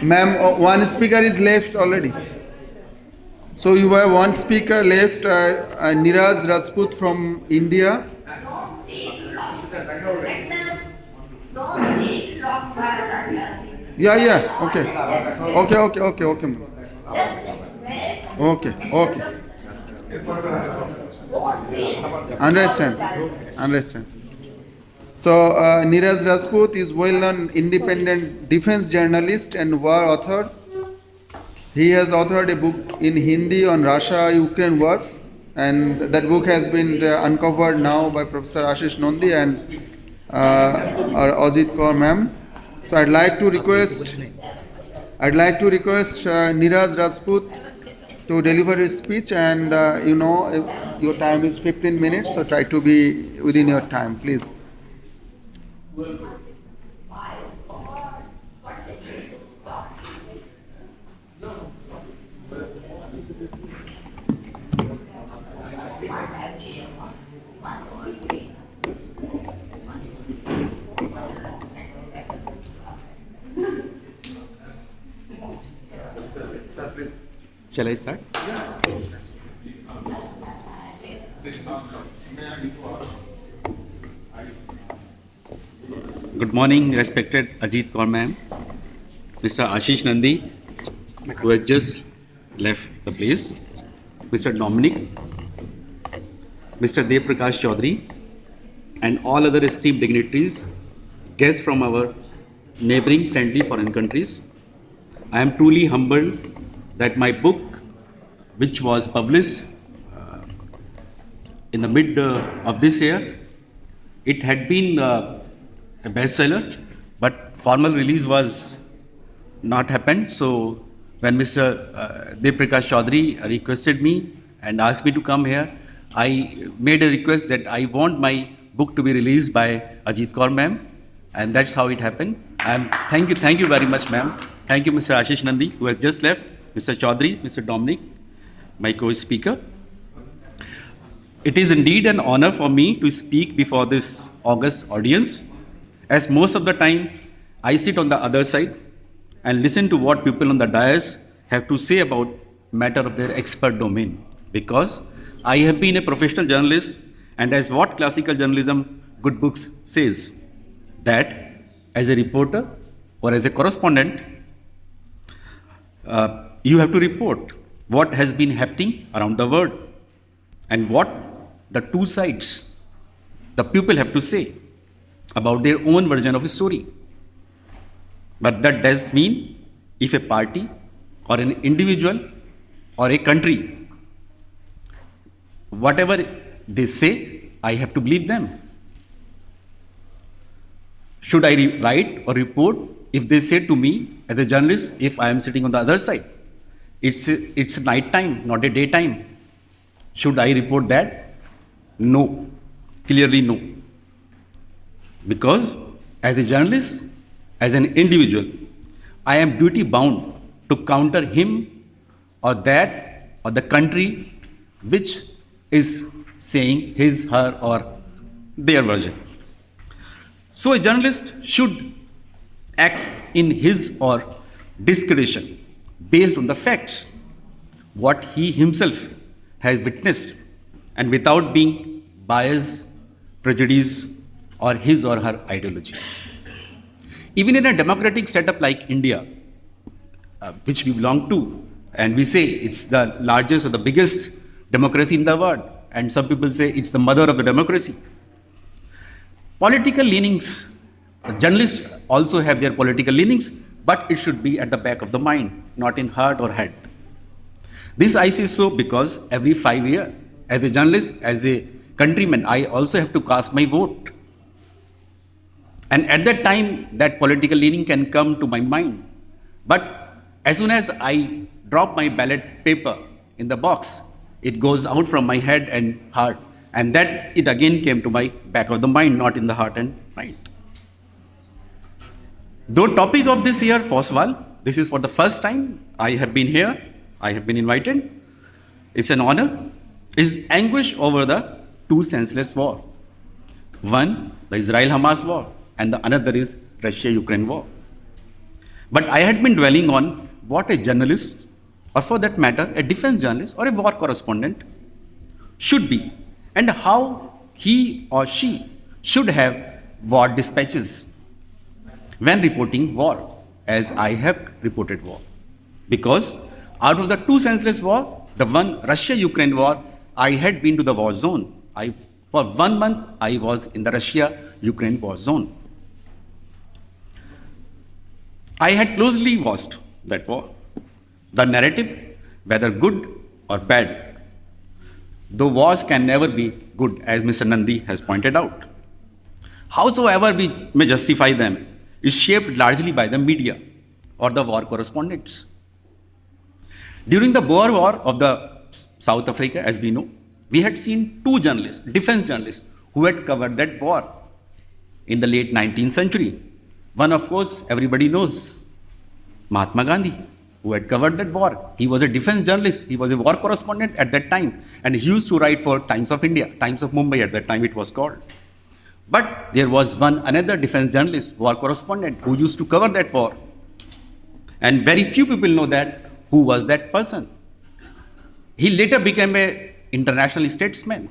Ma'am, one speaker is left already. So you have one speaker left, Niraj Rajput from India. Yeah. Okay. Ma'am. Okay. Understand. So Niraj Rajput is well-known independent defense journalist and war author. He has authored a book in Hindi on Russia-Ukraine war, and that book has been uncovered now by Professor Ashish Nandi and our Ajit Kaur ma'am. So I'd like to request Niraj Rajput to deliver his speech, and your time is 15 minutes, so try to be within your time, please. Shall I start? Good morning, respected Ajit Kaur ma'am, Mr. Ashish Nandi, who has just left the place, Mr. Dominic, Mr. Dev Prakash Chaudhary, and all other esteemed dignitaries, guests from our neighboring friendly foreign countries. I am truly humbled that my book, which was published in the mid of this year, it had been a bestseller, but formal release was not happened. So when Mr. Dev Prakash Chaudhary requested me and asked me to come here, I made a request that I want my book to be released by Ajit Kaur ma'am, and that's how it happened. Thank you very much, ma'am. Thank you, Mr. Ashish Nandi, who has just left, Mr. Chaudhary, Mr. Dominic, my co-speaker. It is indeed an honor for me to speak before this august audience, as most of the time I sit on the other side and listen to what people on the dais have to say about matter of their expert domain. Because I have been a professional journalist, and as what classical journalism good books says, that as a reporter or as a correspondent, you have to report what has been happening around the world and what the two sides, the people have to say about their own version of a story. But that does mean if a party or an individual or a country, whatever they say, I have to believe them. Should I write or report if they say to me as a journalist, if I am sitting on the other side, it's night time, not a daytime? Should I report that? No, clearly no. Because as a journalist, as an individual, I am duty bound to counter him or that or the country which is saying his, her, or their version. So a journalist should act in his or discretion based on the facts, what he himself has witnessed, and without being biased, prejudiced, or his or her ideology. Even in a democratic setup like India, which we belong to, and we say it's the largest or the biggest democracy in the world, and some people say it's the mother of the democracy. Political leanings, journalists also have their political leanings, but it should be at the back of the mind, not in heart or head. This I say so because every 5 years, as a journalist, as a countryman, I also have to cast my vote. And at that time, that political leaning can come to my mind. But as soon as I drop my ballot paper in the box, it goes out from my head and heart. And that it again came to my back of the mind, not in the heart and mind. Though topic of this year, Foswal, this is for the first time I have been here, I have been invited. It's an honor. Is anguish over the two senseless war. One, the Israel-Hamas war, and the another is Russia-Ukraine war. But I had been dwelling on what a journalist, or for that matter, a defense journalist or a war correspondent should be, and how he or she should have war dispatches when reporting war, as I have reported war. Because out of the two senseless war, the one Russia-Ukraine war, I had been to the war zone. For 1 month, I was in the Russia-Ukraine war zone. I had closely watched that war. The narrative, whether good or bad, though wars can never be good, as Mr. Nandi has pointed out. Howsoever we may justify them, is shaped largely by the media or the war correspondents. During the Boer War of the South Africa, as we know, we had seen two journalists, defense journalists, who had covered that war in the late 19th century. One, of course, everybody knows, Mahatma Gandhi, who had covered that war. He was a defense journalist. He was a war correspondent at that time. And he used to write for Times of India, Times of Mumbai at that time it was called. But there was another defense journalist, war correspondent, who used to cover that war. And very few people know that, who was that person. He later became an international statesman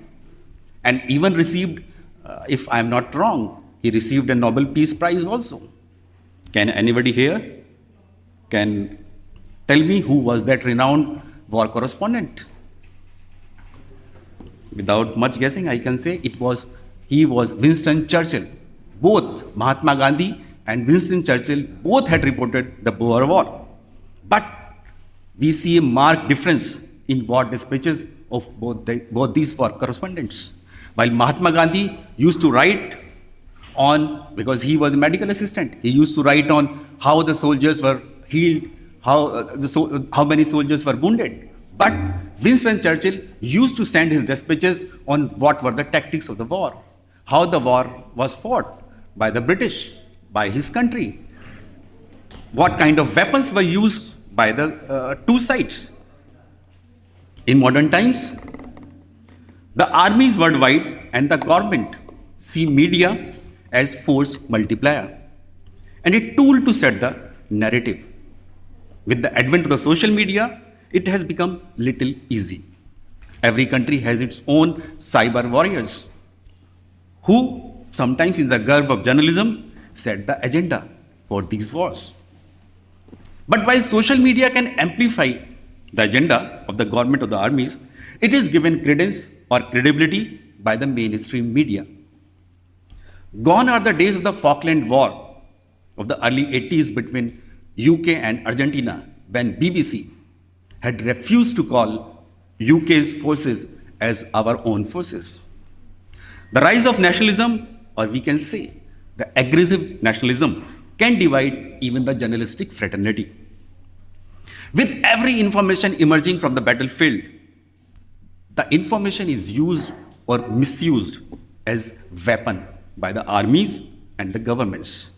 and even received, if I'm not wrong, he received a Nobel Peace Prize also. Can anybody here can tell me who was that renowned war correspondent? Without much guessing, I can say he was Winston Churchill. Both Mahatma Gandhi and Winston Churchill both had reported the Boer War. But we see a marked difference in war dispatches of both these war correspondents. While Mahatma Gandhi used to write on, because he was a medical assistant, he used to write on how the soldiers were healed, how many soldiers were wounded. But Winston Churchill used to send his dispatches on what were the tactics of the war, how the war was fought by the British, by his country, what kind of weapons were used by the two sides. In modern times, The armies worldwide and the government see media as force multiplier and a tool to set the narrative. With the advent of the social media, it has become little easy. Every country has its own cyber warriors who, sometimes in the garb of journalism, set the agenda for these wars. But while social media can amplify the agenda of the government or the armies, it is given credence or credibility by the mainstream media. Gone are the days of the Falkland War of the early 80s between UK and Argentina, when BBC had refused to call UK's forces as our own forces. The rise of nationalism, or we can say the aggressive nationalism, can divide even the journalistic fraternity. With every information emerging from the battlefield, the information is used or misused as weapon by the armies and the governments.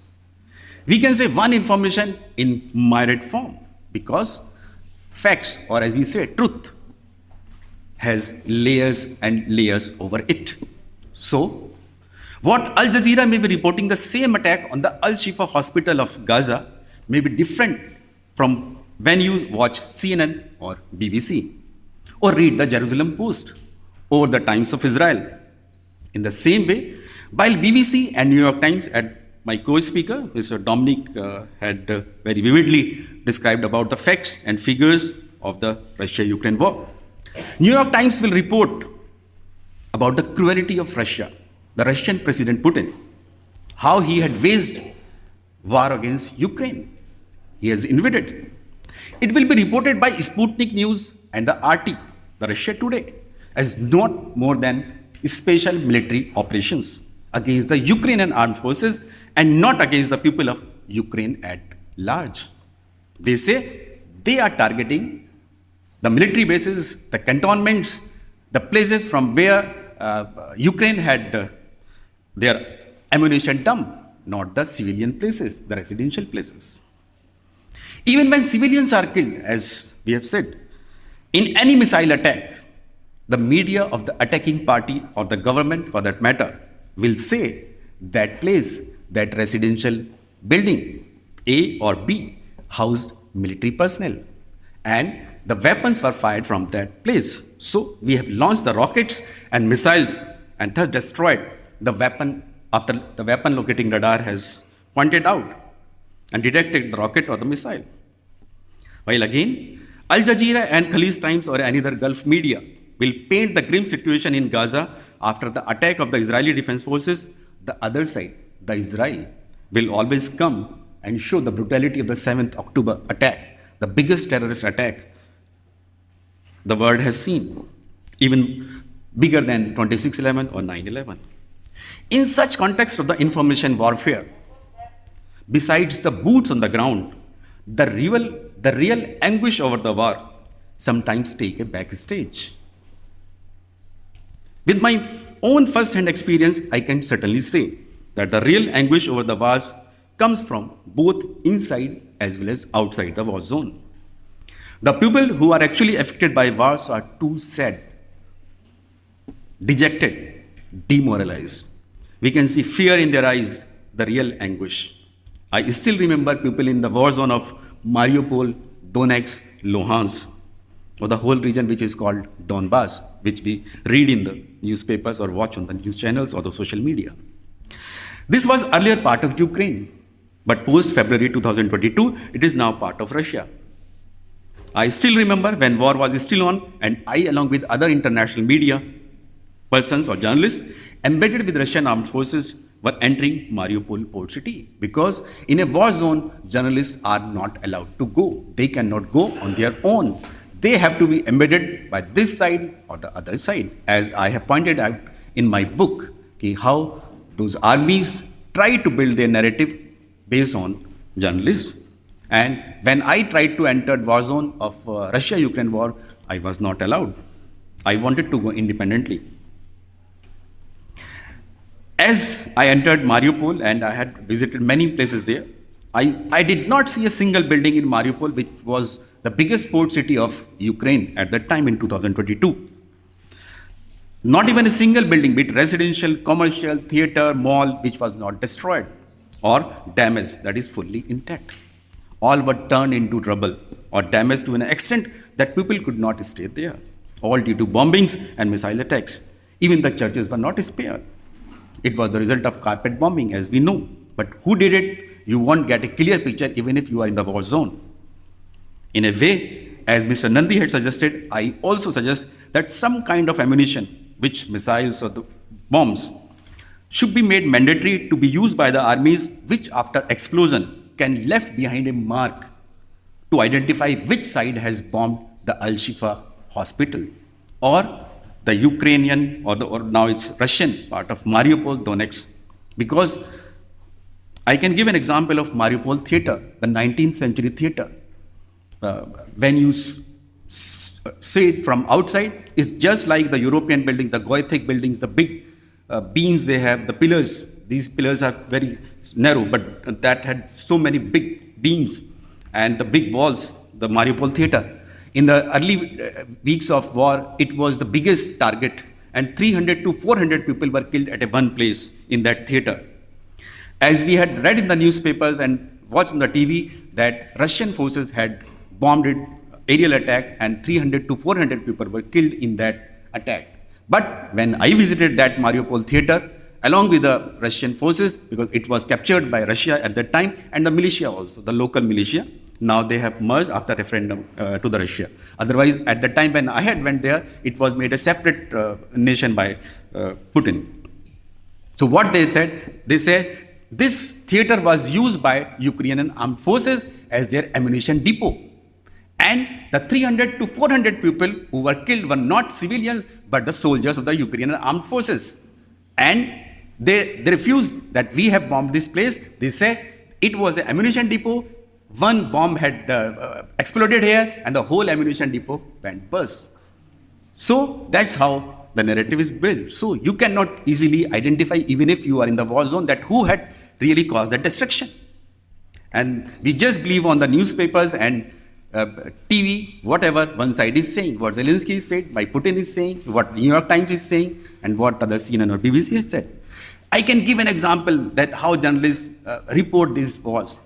We can say one information in myriad form because facts, or as we say, truth, has layers and layers over it. So, what Al Jazeera may be reporting the same attack on the Al Shifa hospital of Gaza may be different from when you watch CNN or BBC or read the Jerusalem Post or the Times of Israel. In the same way, while BBC and New York Times had my co-speaker, Mr. Dominic, had very vividly described about the facts and figures of the Russia-Ukraine war. New York Times will report about the cruelty of Russia, the Russian President Putin, how he had waged war against Ukraine. He has invaded. It will be reported by Sputnik News and the RT, the Russia Today, as not more than special military operations against the Ukrainian armed forces and not against the people of Ukraine at large. They say they are targeting the military bases, the cantonments, the places from where Ukraine had their ammunition dump, not the civilian places, the residential places. Even when civilians are killed, as we have said, in any missile attack, the media of the attacking party or the government, for that matter, will say that place, that residential building, A or B, housed military personnel. And the weapons were fired from that place. So we have launched the rockets and missiles and thus destroyed the weapon after the weapon locating radar has pointed out and detected the rocket or the missile. While again, Al Jazeera and Khalij Times or any other Gulf media will paint the grim situation in Gaza after the attack of the Israeli Defense Forces, the other side, the Israel, will always come and show the brutality of the 7th October attack, the biggest terrorist attack the world has seen, even bigger than 26/11 or 9/11. In such context of the information warfare, besides the boots on the ground, the real anguish over the war sometimes take a backstage. With my own first-hand experience, I can certainly say that the real anguish over the wars comes from both inside as well as outside the war zone. The people who are actually affected by wars are too sad, dejected, demoralized. We can see fear in their eyes, the real anguish. I still remember people in the war zone of Mariupol, Donetsk, Luhansk, or the whole region which is called Donbass, which we read in the newspapers or watch on the news channels or the social media. This was earlier part of Ukraine, but post-February 2022, it is now part of Russia. I still remember when war was still on, and I, along with other international media persons or journalists embedded with Russian armed forces, were entering Mariupol port city, because in a war zone, journalists are not allowed to go. They cannot go on their own. They have to be embedded by this side or the other side, as I have pointed out in my book, how those armies try to build their narrative based on journalists. And when I tried to enter the war zone of Russia-Ukraine war, I was not allowed. I wanted to go independently. As I entered Mariupol and I had visited many places there, I did not see a single building in Mariupol, which was the biggest port city of Ukraine at that time in 2022. Not even a single building, be it residential, commercial, theatre, mall, which was not destroyed or damaged, that is fully intact. All were turned into rubble or damaged to an extent that people could not stay there, all due to bombings and missile attacks. Even the churches were not spared. It was the result of carpet bombing, as we know. But who did it? You won't get a clear picture even if you are in the war zone. In a way, as Mr. Nandi had suggested, I also suggest that some kind of ammunition, which missiles or the bombs, should be made mandatory to be used by the armies, which after explosion can left behind a mark to identify which side has bombed the Al-Shifa hospital or the Ukrainian or now it's Russian part of Mariupol, Donetsk. Because I can give an example of Mariupol theater, the 19th century theater. When you see it from outside, it's just like the European buildings, the Gothic buildings, the big beams they have, the pillars. These pillars are very narrow, but that had so many big beams and the big walls, the Mariupol theater. In the early weeks of war, it was the biggest target, and 300 to 400 people were killed at one place in that theater. As we had read in the newspapers and watched on the TV that Russian forces had bombed it, aerial attack, and 300 to 400 people were killed in that attack. But when I visited that Mariupol theater, along with the Russian forces, because it was captured by Russia at that time, and the militia also, the local militia, now they have merged after referendum to the Russia. Otherwise, at the time when I had went there, it was made a separate nation by Putin. So what they said this theater was used by Ukrainian armed forces as their ammunition depot. And the 300 to 400 people who were killed were not civilians, but the soldiers of the Ukrainian armed forces. And they refused that we have bombed this place. They say it was an ammunition depot. One bomb had exploded here and the whole ammunition depot went burst. So that's how the narrative is built. So you cannot easily identify, even if you are in the war zone, that who had really caused the destruction. And we just believe on the newspapers and TV, whatever one side is saying, what Zelensky is saying, what Putin is saying, what New York Times is saying, and what other CNN or BBC has said. I can give an example that how journalists report these wars.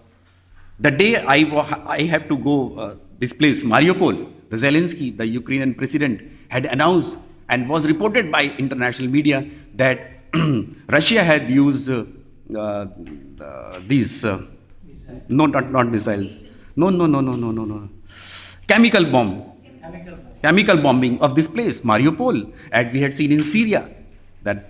The day I have to go this place, Mariupol, the Zelensky, the Ukrainian president, had announced and was reported by international media that Russia had used these, not missiles, no, chemical bombing of this place, Mariupol, and we had seen in Syria that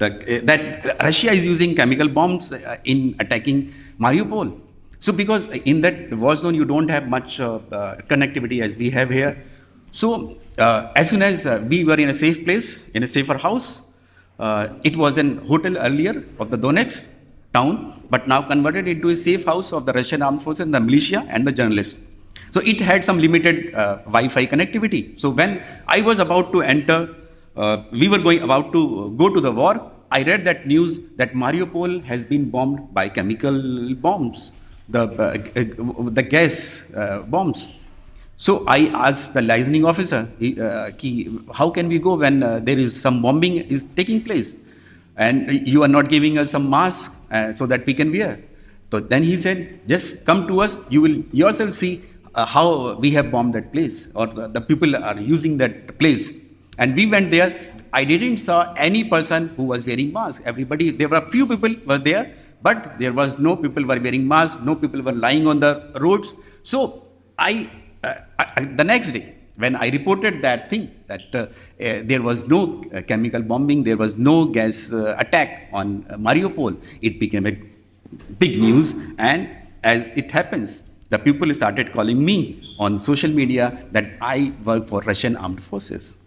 Russia is using chemical bombs in attacking Mariupol. So because in that war zone you don't have much connectivity as we have here. So as soon as we were in a safe place, in a safer house, it was an hotel earlier of the Donetsk town, but now converted into a safe house of the Russian armed forces and the militia and the journalists. So it had some limited Wi-Fi connectivity. So when I was about to enter, we were about to go to the war, I read that news that Mariupol has been bombed by chemical bombs, the gas bombs. So I asked the licensing officer, how can we go when there is some bombing is taking place? And you are not giving us some mask so that we can wear. So then he said, just come to us, you will yourself see how we have bombed that place, or the people are using that place. And we went there. I didn't saw any person who was wearing mask. Everybody, there were a few people were there, but there was no people were wearing masks, no people were lying on the roads. So the next day, when I reported that thing, that there was no chemical bombing, there was no gas attack on Mariupol, it became a big news. And as it happens, the people started calling me on social media that I work for Russian armed forces.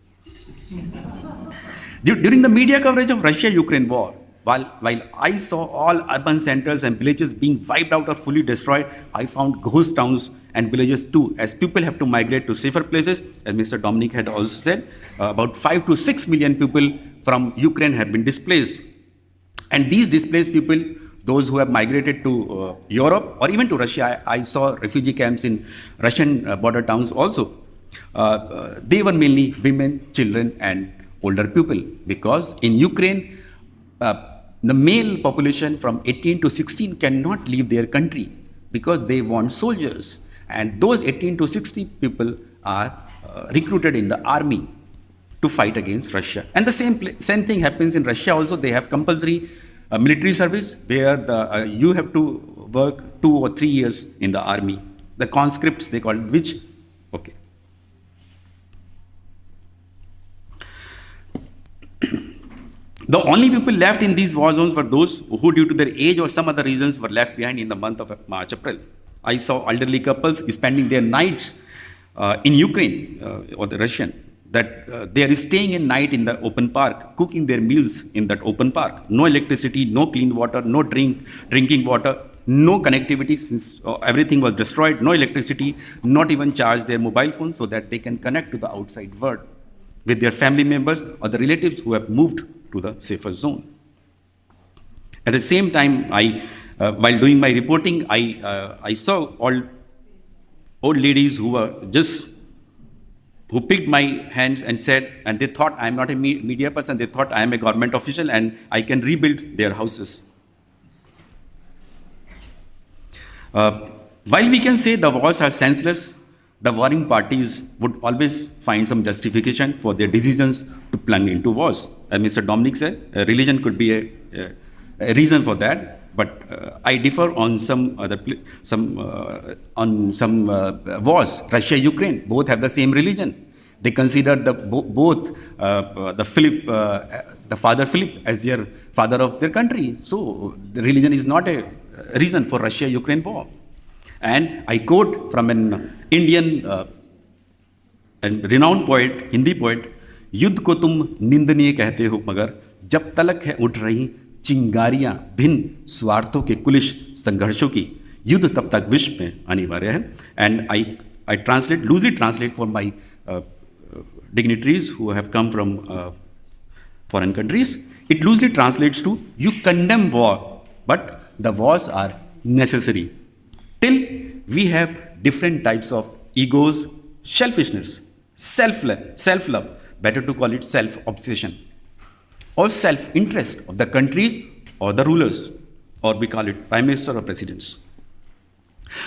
During the media coverage of Russia-Ukraine war, while I saw all urban centers and villages being wiped out or fully destroyed, I found ghost towns and villages too, as people have to migrate to safer places. As Mr. Dominic had also said, about 5 to 6 million people from Ukraine have been displaced. And these displaced people, those who have migrated to Europe or even to Russia, I saw refugee camps in Russian border towns also. They were mainly women, children, and older people, because in Ukraine, the male population from 18 to 16 cannot leave their country because they want soldiers. And those 18 to 60 people are recruited in the army to fight against Russia. And the same thing happens in Russia also. They have compulsory military service where you have to work 2 or 3 years in the army. The conscripts, they call it, which, okay. The only people left in these war zones were those who, due to their age or some other reasons, were left behind in the month of March, April. I saw elderly couples spending their nights in Ukraine or the Russian, that they are staying in night in the open park, cooking their meals in that open park. No electricity, no clean water, no drinking water, no connectivity since everything was destroyed, no electricity, not even charge their mobile phones so that they can connect to the outside world with their family members or the relatives who have moved to the safer zone. At the same time, while doing my reporting, I saw all old ladies who picked my hands and said, and they thought I'm not a media person, they thought I am a government official and I can rebuild their houses. While we can say the wars are senseless, the warring parties would always find some justification for their decisions to plunge into wars. As Mr. Dominic said, religion could be a reason for that, but I differ on some wars. Russia, Ukraine, both have the same religion. They consider both the father Philip as their father of their country. So the religion is not a reason for Russia-Ukraine war. And I quote from an Indian and renowned poet, Hindi poet, युद्ध को तुम निंदनीय कहते हो मगर जब तलक है उठ रही चिंगारियां भिन्न स्वार्थों के कुलिश संघर्षों की युद्ध तब तक विश्व में अनिवार्य है. And I loosely translate for my dignitaries who have come from foreign countries. It loosely translates to, you condemn war, but the wars are necessary. Till we have different types of egos, selfishness, self-love, better to call it self-obsession, or self-interest of the countries or the rulers, or we call it prime minister or presidents.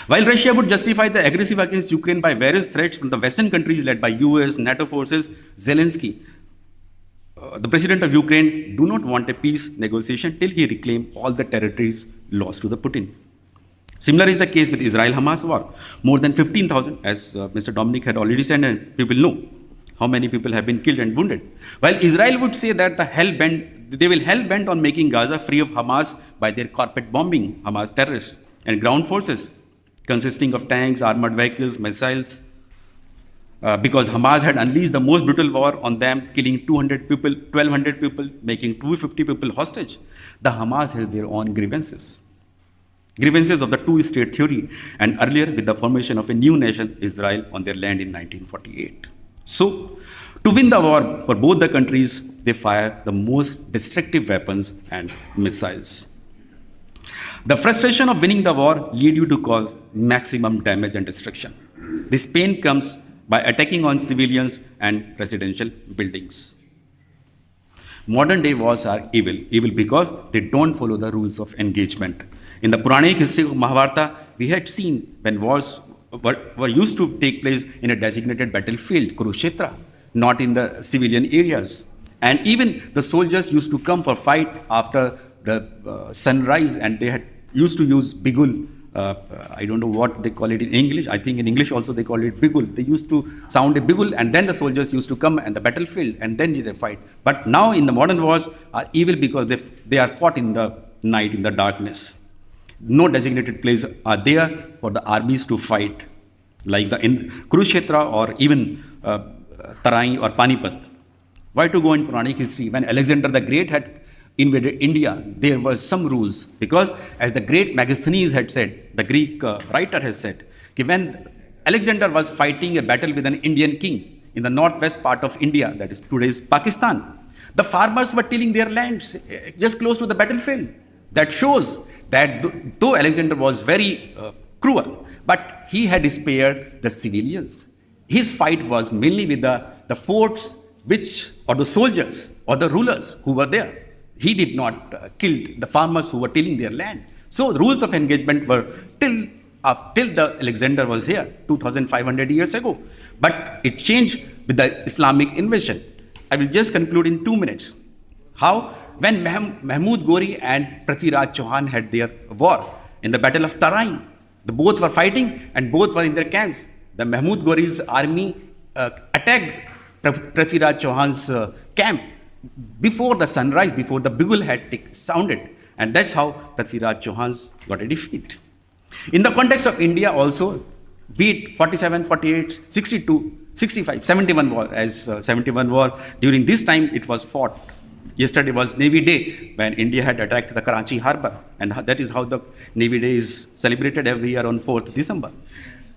While Russia would justify the aggressive against Ukraine by various threats from the Western countries led by US, NATO forces, Zelensky, the president of Ukraine, do not want a peace negotiation till he reclaims all the territories lost to the Putin. Similar is the case with Israel-Hamas war. More than 15,000, as Mr. Dominic had already said, and people know how many people have been killed and wounded. While Israel would say that they will hell-bent on making Gaza free of Hamas by their carpet bombing Hamas terrorists and ground forces consisting of tanks, armored vehicles, missiles, because Hamas had unleashed the most brutal war on them, killing 200 people, 1,200 people, making 250 people hostage. The Hamas has their own grievances of the two-state theory, and earlier with the formation of a new nation, Israel, on their land in 1948. So, to win the war for both the countries, they fire the most destructive weapons and missiles. The frustration of winning the war leads you to cause maximum damage and destruction. This pain comes by attacking on civilians and residential buildings. Modern day wars are evil because they don't follow the rules of engagement. In the Puranic history of Mahabharata, we had seen when wars were used to take place in a designated battlefield, Kurukshetra, not in the civilian areas. And even the soldiers used to come for fight after the sunrise, and they had used to use bigul. I don't know what they call it in English. I think in English also they call it bigul. They used to sound a bigul, and then the soldiers used to come and the battlefield, and then they fight. But now in the modern wars are evil because they are fought in the night, in the darkness. No designated place are there for the armies to fight, like in Kurukshetra or even Tarai or Panipat. Why to go in Puranic history? When Alexander the Great had invaded India, there were some rules, because as the great Megasthenes had said, the Greek writer has said, when Alexander was fighting a battle with an Indian king in the northwest part of India, that is today's Pakistan, the farmers were tilling their lands just close to the battlefield. That shows that though Alexander was very cruel, but he had spared the civilians. His fight was mainly with the forts or the soldiers or the rulers who were there. He did not kill the farmers who were tilling their land. So the rules of engagement were till the Alexander was here 2,500 years ago. But it changed with the Islamic invasion. I will just conclude in 2 minutes. How? When Mahmud Ghori and Prithviraj Chauhan had their war in the Battle of Tarain, the both were fighting and both were in their camps. The Mahmud Ghori's army attacked Prithviraj Chauhan's camp before the sunrise, before the bugle had sounded. And that's how Prithviraj Chauhan got a defeat. In the context of India also, be it 47, 48, 62, 65, 71 war, as 71 war, during this time it was fought. Yesterday was Navy Day when India had attacked the Karachi harbour, and that is how the Navy Day is celebrated every year on 4th December.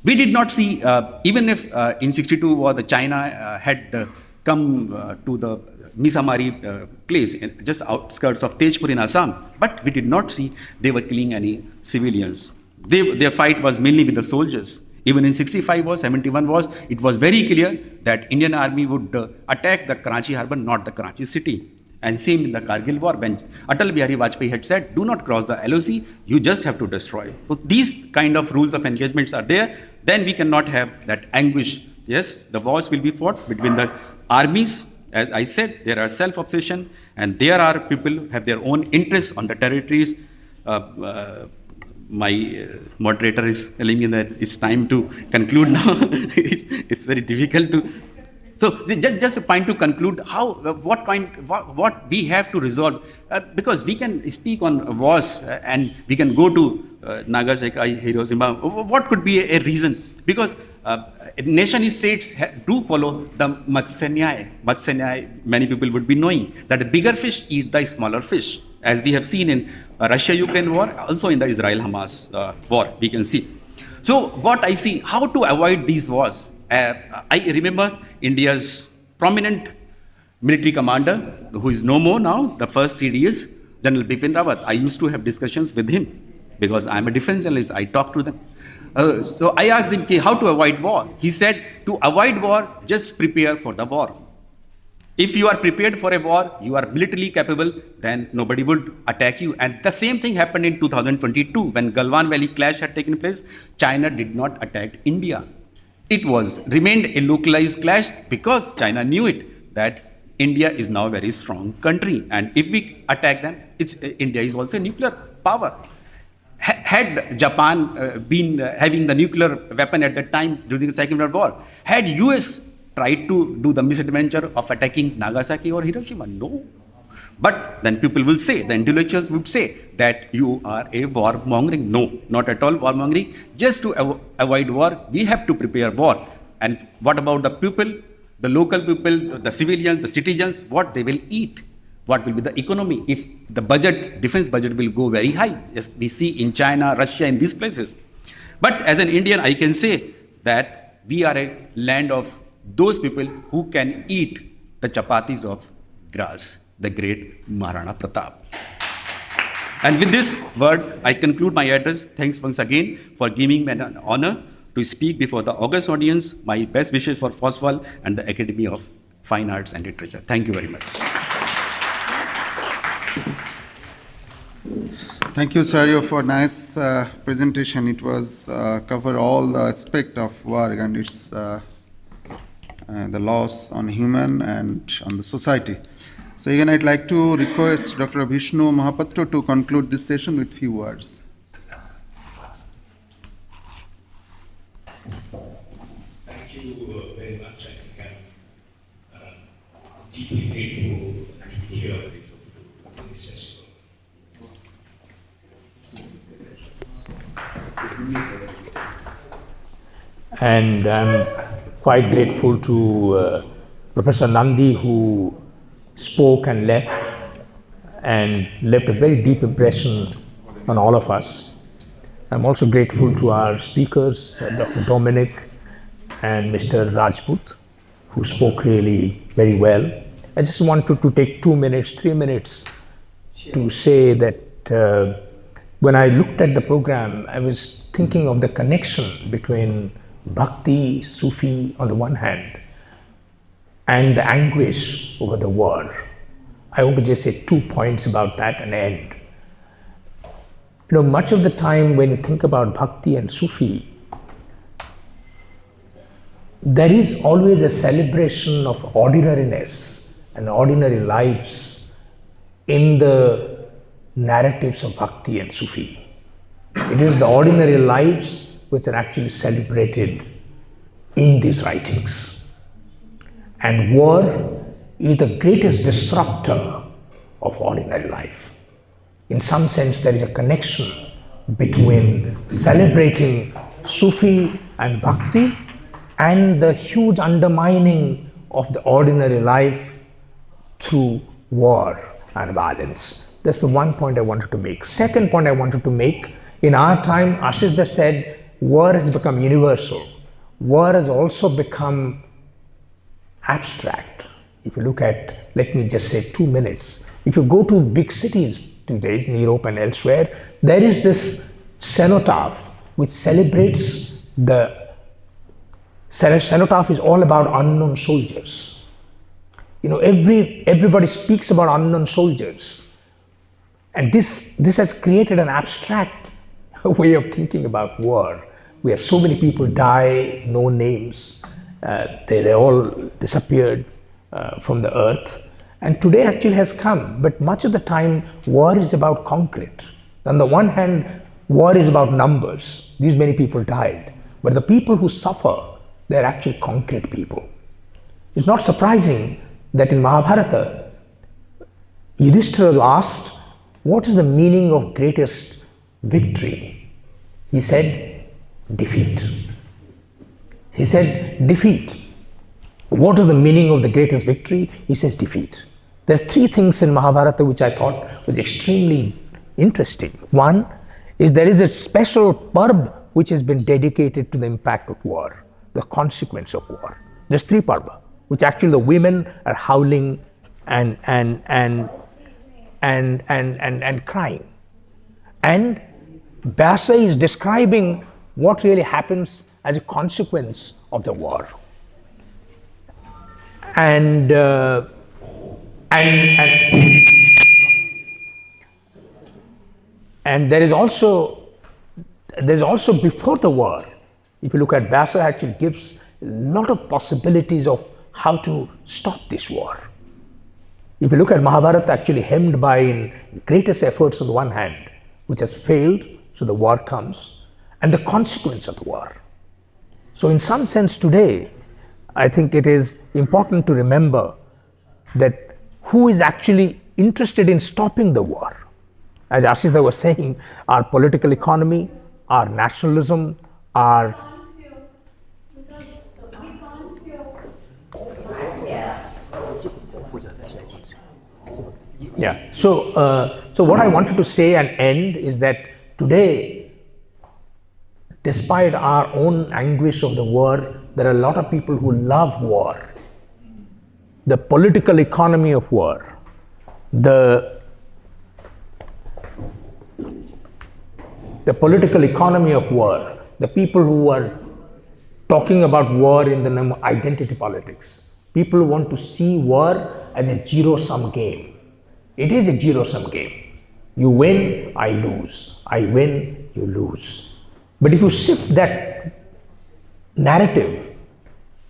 We did not see, even if in 62 war the China had come to the Misamari place, just outskirts of Tejpur in Assam, but we did not see they were killing any civilians. Their fight was mainly with the soldiers. Even in 65 wars, 71 wars, it was very clear that Indian army would attack the Karachi harbour, not the Karachi city. And same in the Kargil war, when Atal Bihari Vajpayee had said, do not cross the LOC, you just have to destroy. So these kind of rules of engagements are there, then we cannot have that anguish. Yes, the wars will be fought between the armies. As I said, there are self-obsession, and there are people who have their own interests on the territories. My moderator is telling me that it's time to conclude now. It's very difficult to. So just a point to conclude, what we have to resolve, because we can speak on wars and we can go to Nagasaki, Hiroshima. What could be a reason? Because nation states do follow the Matsya Nyaya. Matsya Nyaya, many people would be knowing that the bigger fish eat the smaller fish, as we have seen in Russia-Ukraine war, also in the Israel-Hamas war, we can see. So what I see, how to avoid these wars? I remember India's prominent military commander, who is no more now, the first CDS, General Bipin Rawat. I used to have discussions with him because I'm a defense journalist. I talk to them. So I asked him, how to avoid war? He said, to avoid war, just prepare for the war. If you are prepared for a war, you are militarily capable, then nobody would attack you. And the same thing happened in 2022 when Galwan Valley clash had taken place. China did not attack India. It remained a localized clash because China knew it, that India is now a very strong country. And if we attack them, India is also a nuclear power. Had Japan been having the nuclear weapon at that time during the Second World War, had US tried to do the misadventure of attacking Nagasaki or Hiroshima? No. But then people will say, the intellectuals would say that you are a warmongering. No, not at all warmongering. Just to avoid war, we have to prepare war. And what about the people, the local people, the civilians, the citizens, what they will eat? What will be the economy? If the budget, defense budget will go very high, as we see in China, Russia, in these places. But as an Indian, I can say that we are a land of those people who can eat the chapatis of grass, the great Maharana Pratap. And with this word, I conclude my address. Thanks once again for giving me an honor to speak before the august audience. My best wishes for Foswal and the Academy of Fine Arts and Literature. Thank you very much. Thank you, Sario, for nice presentation. It was cover all the aspect of war and its the loss on human and on the society. So again, I'd like to request Dr. Vishnu Mahapatra to conclude this session with few words. Thank you very much. I think I'm deeply grateful to be here in this festival. And I'm quite grateful to Professor Nandi, who spoke and left a very deep impression on all of us. I'm also grateful to our speakers, Dr. Dominic and Mr. Rajput, who spoke really very well. I just wanted to take 2 minutes, 3 minutes to say that when I looked at the program, I was thinking of the connection between Bhakti, Sufi on the one hand, and the anguish over the war. I want to just say 2 points about that and end. You know, much of the time when you think about Bhakti and Sufi, there is always a celebration of ordinariness and ordinary lives in the narratives of Bhakti and Sufi. It is the ordinary lives which are actually celebrated in these writings. And war is the greatest disruptor of ordinary life. In some sense, there is a connection between celebrating Sufi and Bhakti and the huge undermining of the ordinary life through war and violence. That's the one point I wanted to make. Second point I wanted to make, in our time, Ashishda said, war has become universal. War has also become abstract. If you look at, let me just say 2 minutes, if you go to big cities today, in Europe and elsewhere, there is this cenotaph which celebrates the cenotaph is all about unknown soldiers. You know, everybody speaks about unknown soldiers. And this has created an abstract way of thinking about war, where so many people die, no names, they all disappeared from the earth. And today actually has come, but much of the time war is about concrete. On the one hand, war is about numbers. These many people died, but the people who suffer, they're actually concrete people. It's not surprising that in Mahabharata, Yudhishthira was asked, what is the meaning of greatest victory? He said, defeat. He said, defeat. What is the meaning of the greatest victory? He says, defeat. There are 3 things in Mahabharata which I thought was extremely interesting. One is there is a special parb which has been dedicated to the impact of war, the consequence of war. There's 3 parba, which actually the women are howling and crying. And Vyasa is describing what really happens as a consequence of the war. And there is also before the war, if you look at Vyasa, actually gives a lot of possibilities of how to stop this war. If you look at Mahabharata, actually hemmed by greatest efforts on the one hand, which has failed, so the war comes, and the consequence of the war. So in some sense today, I think it is important to remember that who is actually interested in stopping the war. As Ashishda was saying, our political economy, our nationalism, our yeah. So what I wanted to say and end is that today, despite our own anguish of the war, there are a lot of people who love war. The political economy of war, the political economy of war, the people who are talking about war in the name of identity politics, people who want to see war as a zero-sum game. It is a zero-sum game. You win, I lose. I win, you lose. But if you shift that narrative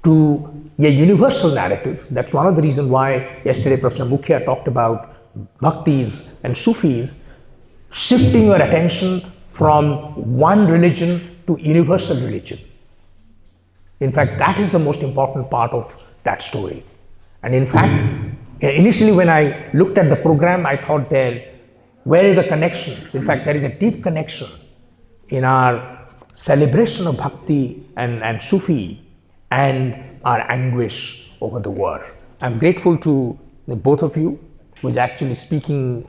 to a universal narrative, that's one of the reasons why yesterday Professor Mukhya talked about Bhaktis and Sufis, shifting your attention from one religion to universal religion. In fact, that is the most important part of that story. And in fact, initially when I looked at the program, I thought where are the connections? In fact, there is a deep connection in our celebration of Bhakti and Sufi and our anguish over the war. I'm grateful to both of you who is actually speaking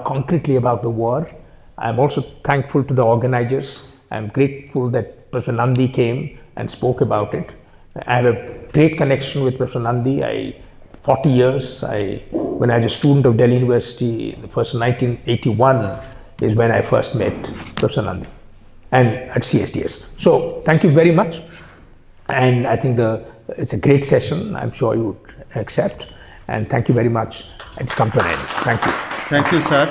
concretely about the war. I'm also thankful to the organizers. I'm grateful that Professor Nandi came and spoke about it. I have a great connection with Professor Nandi. 40 years, when I was a student of Delhi University, the first 1981 is when I first met Professor Nandi and at CSDS. So thank you very much. And I think the It's a great session. I'm sure you would accept. And thank you very much. It's come to an end. Thank you. Thank you, sir.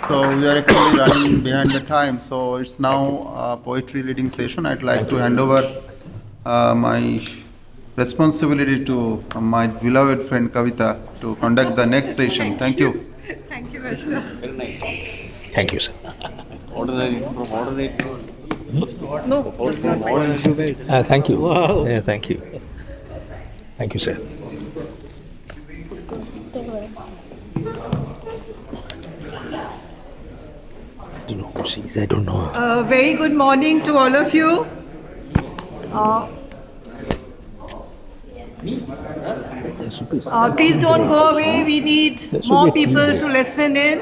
So we are actually running behind the time. So it's now a poetry reading session. I'd like to hand over my responsibility to my beloved friend Kavita to conduct the next session. Thank you. Thank you, Mr. Very nice. Thank you, sir. Ordinary, from ordinary to No, that's not right. Thank you. Wow. Yeah, thank you. Thank you, sir. I don't know who she is. I don't know her. Very good morning to all of you. Please don't go away. We need more people to listen in.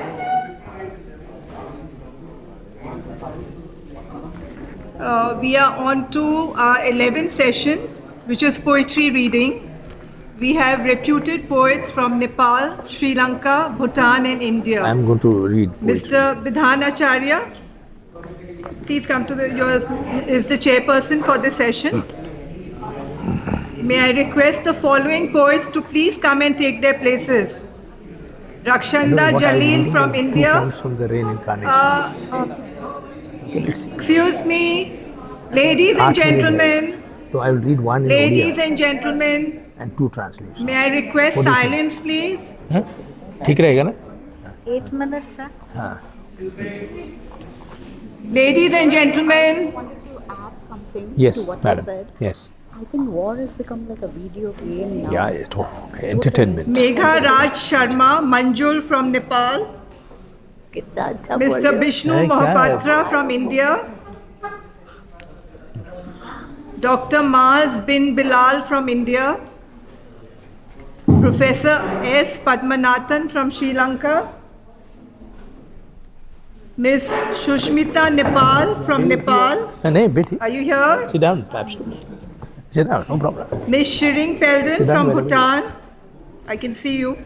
We are on to our 11th session, which is poetry reading. We have reputed poets from Nepal, Sri Lanka, Bhutan and India. I'm going to read poetry. Mr. Bidhan Acharya, please come to is the chairperson for this session. May I request the following poets to please come and take their places. Rakshanda Jalil from India. From the rain incarnation. Excuse me, ladies and gentlemen. So I will read one in Ladies Odia and gentlemen, and two translations. may I request What do you think? silence, please? ठीक रहेगा ना? 8 minutes, sir. हाँ. Ladies and gentlemen, Wanted to add something Yes, to what madam. you said. Yes. I think war has become like a video game now. Yeah, it's entertainment. Megha Raj Sharma, Manjul from Nepal. कितना अच्छा Mr. बोल रहे Vishnu Hey, Mohapatra from India. Dr. Maaz bin Bilal from India. Professor S. Padmanathan from Sri Lanka. Miss Shushmita Nepal from Nepal. नहीं बेटी. Are you here? Sit down. Absolutely. Sit down. No problem. Miss Shiring Pelden Sit down, from madam. Bhutan. I can see you.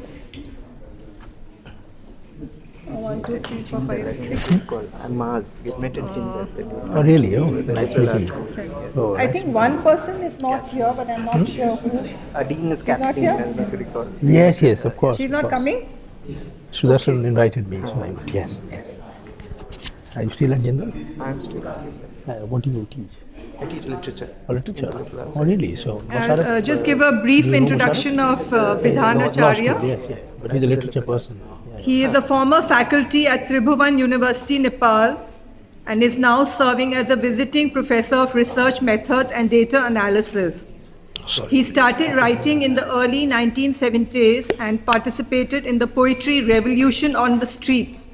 1, 2, 3, 4, 5, 6. I'm Maz. You've met at Ginger. Oh really? Oh, nice meeting you. Oh, I think one person is not here, but I'm not sure who. Dean is not Kathleen, here? if you recall. Yes, yes, of course. She's of not course. coming? Sudarshan invited me, so I went. Yes, yes. Are you still at Jindal? I'm still at Ginger. What do you teach? I teach literature. Oh, literature. Oh, really? So, I'll just give a brief introduction of Bidhan Acharya. Yes, yes. But he's a literature person. He is a former faculty at Tribhuvan University, Nepal, and is now serving as a visiting professor of research methods and data analysis. He started writing in the early 1970s and participated in the poetry revolution on the streets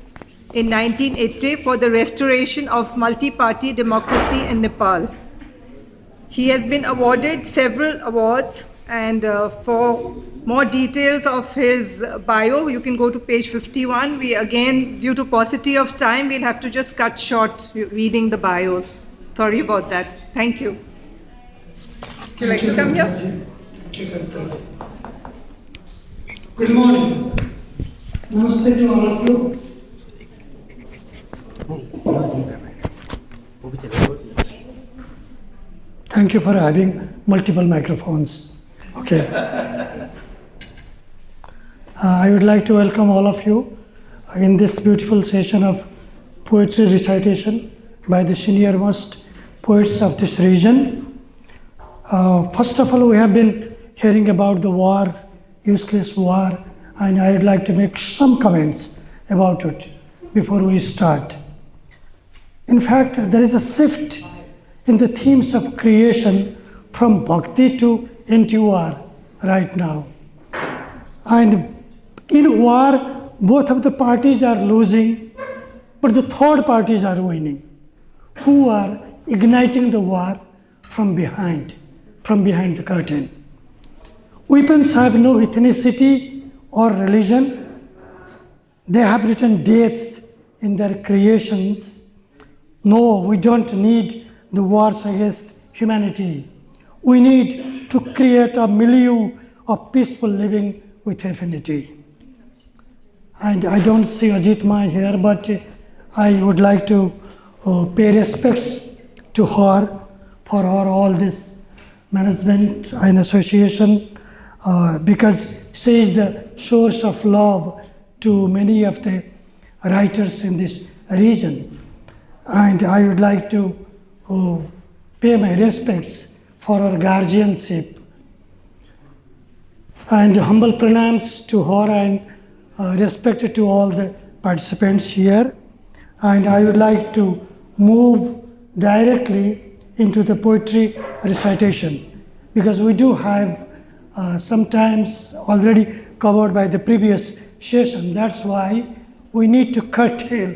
in 1980 for the restoration of multi-party democracy in Nepal. He has been awarded several awards, and for more details of his bio, you can go to page 51. We again, due to paucity of time, we'll have to just cut short reading the bios. Sorry about that. Thank you. Would you like to come here? Good morning. Namaste to all of you. Thank you for having multiple microphones. Okay. I would like to welcome all of you in this beautiful session of poetry recitation by the senior most poets of this region. First of all, we have been hearing about the war, useless war, and I would like to make some comments about it before we start. In fact, there is a shift in the themes of creation from bhakti to anti-war right now. And in war, both of the parties are losing, but the third parties are winning, who are igniting the war from behind the curtain. Weapons have no ethnicity or religion. They have written dates in their creations. No, we don't need the wars against humanity. We need to create a milieu of peaceful living with affinity. And I don't see Ajit Mai here, but I would like to pay respects to her for her all this management and association because she is the source of love to many of the writers in this region. And I would like to pay my respects for her guardianship and humble pranams to her and respect to all the participants here. And I would like to move directly into the poetry recitation because we do have sometimes already covered by the previous session. That's why we need to curtail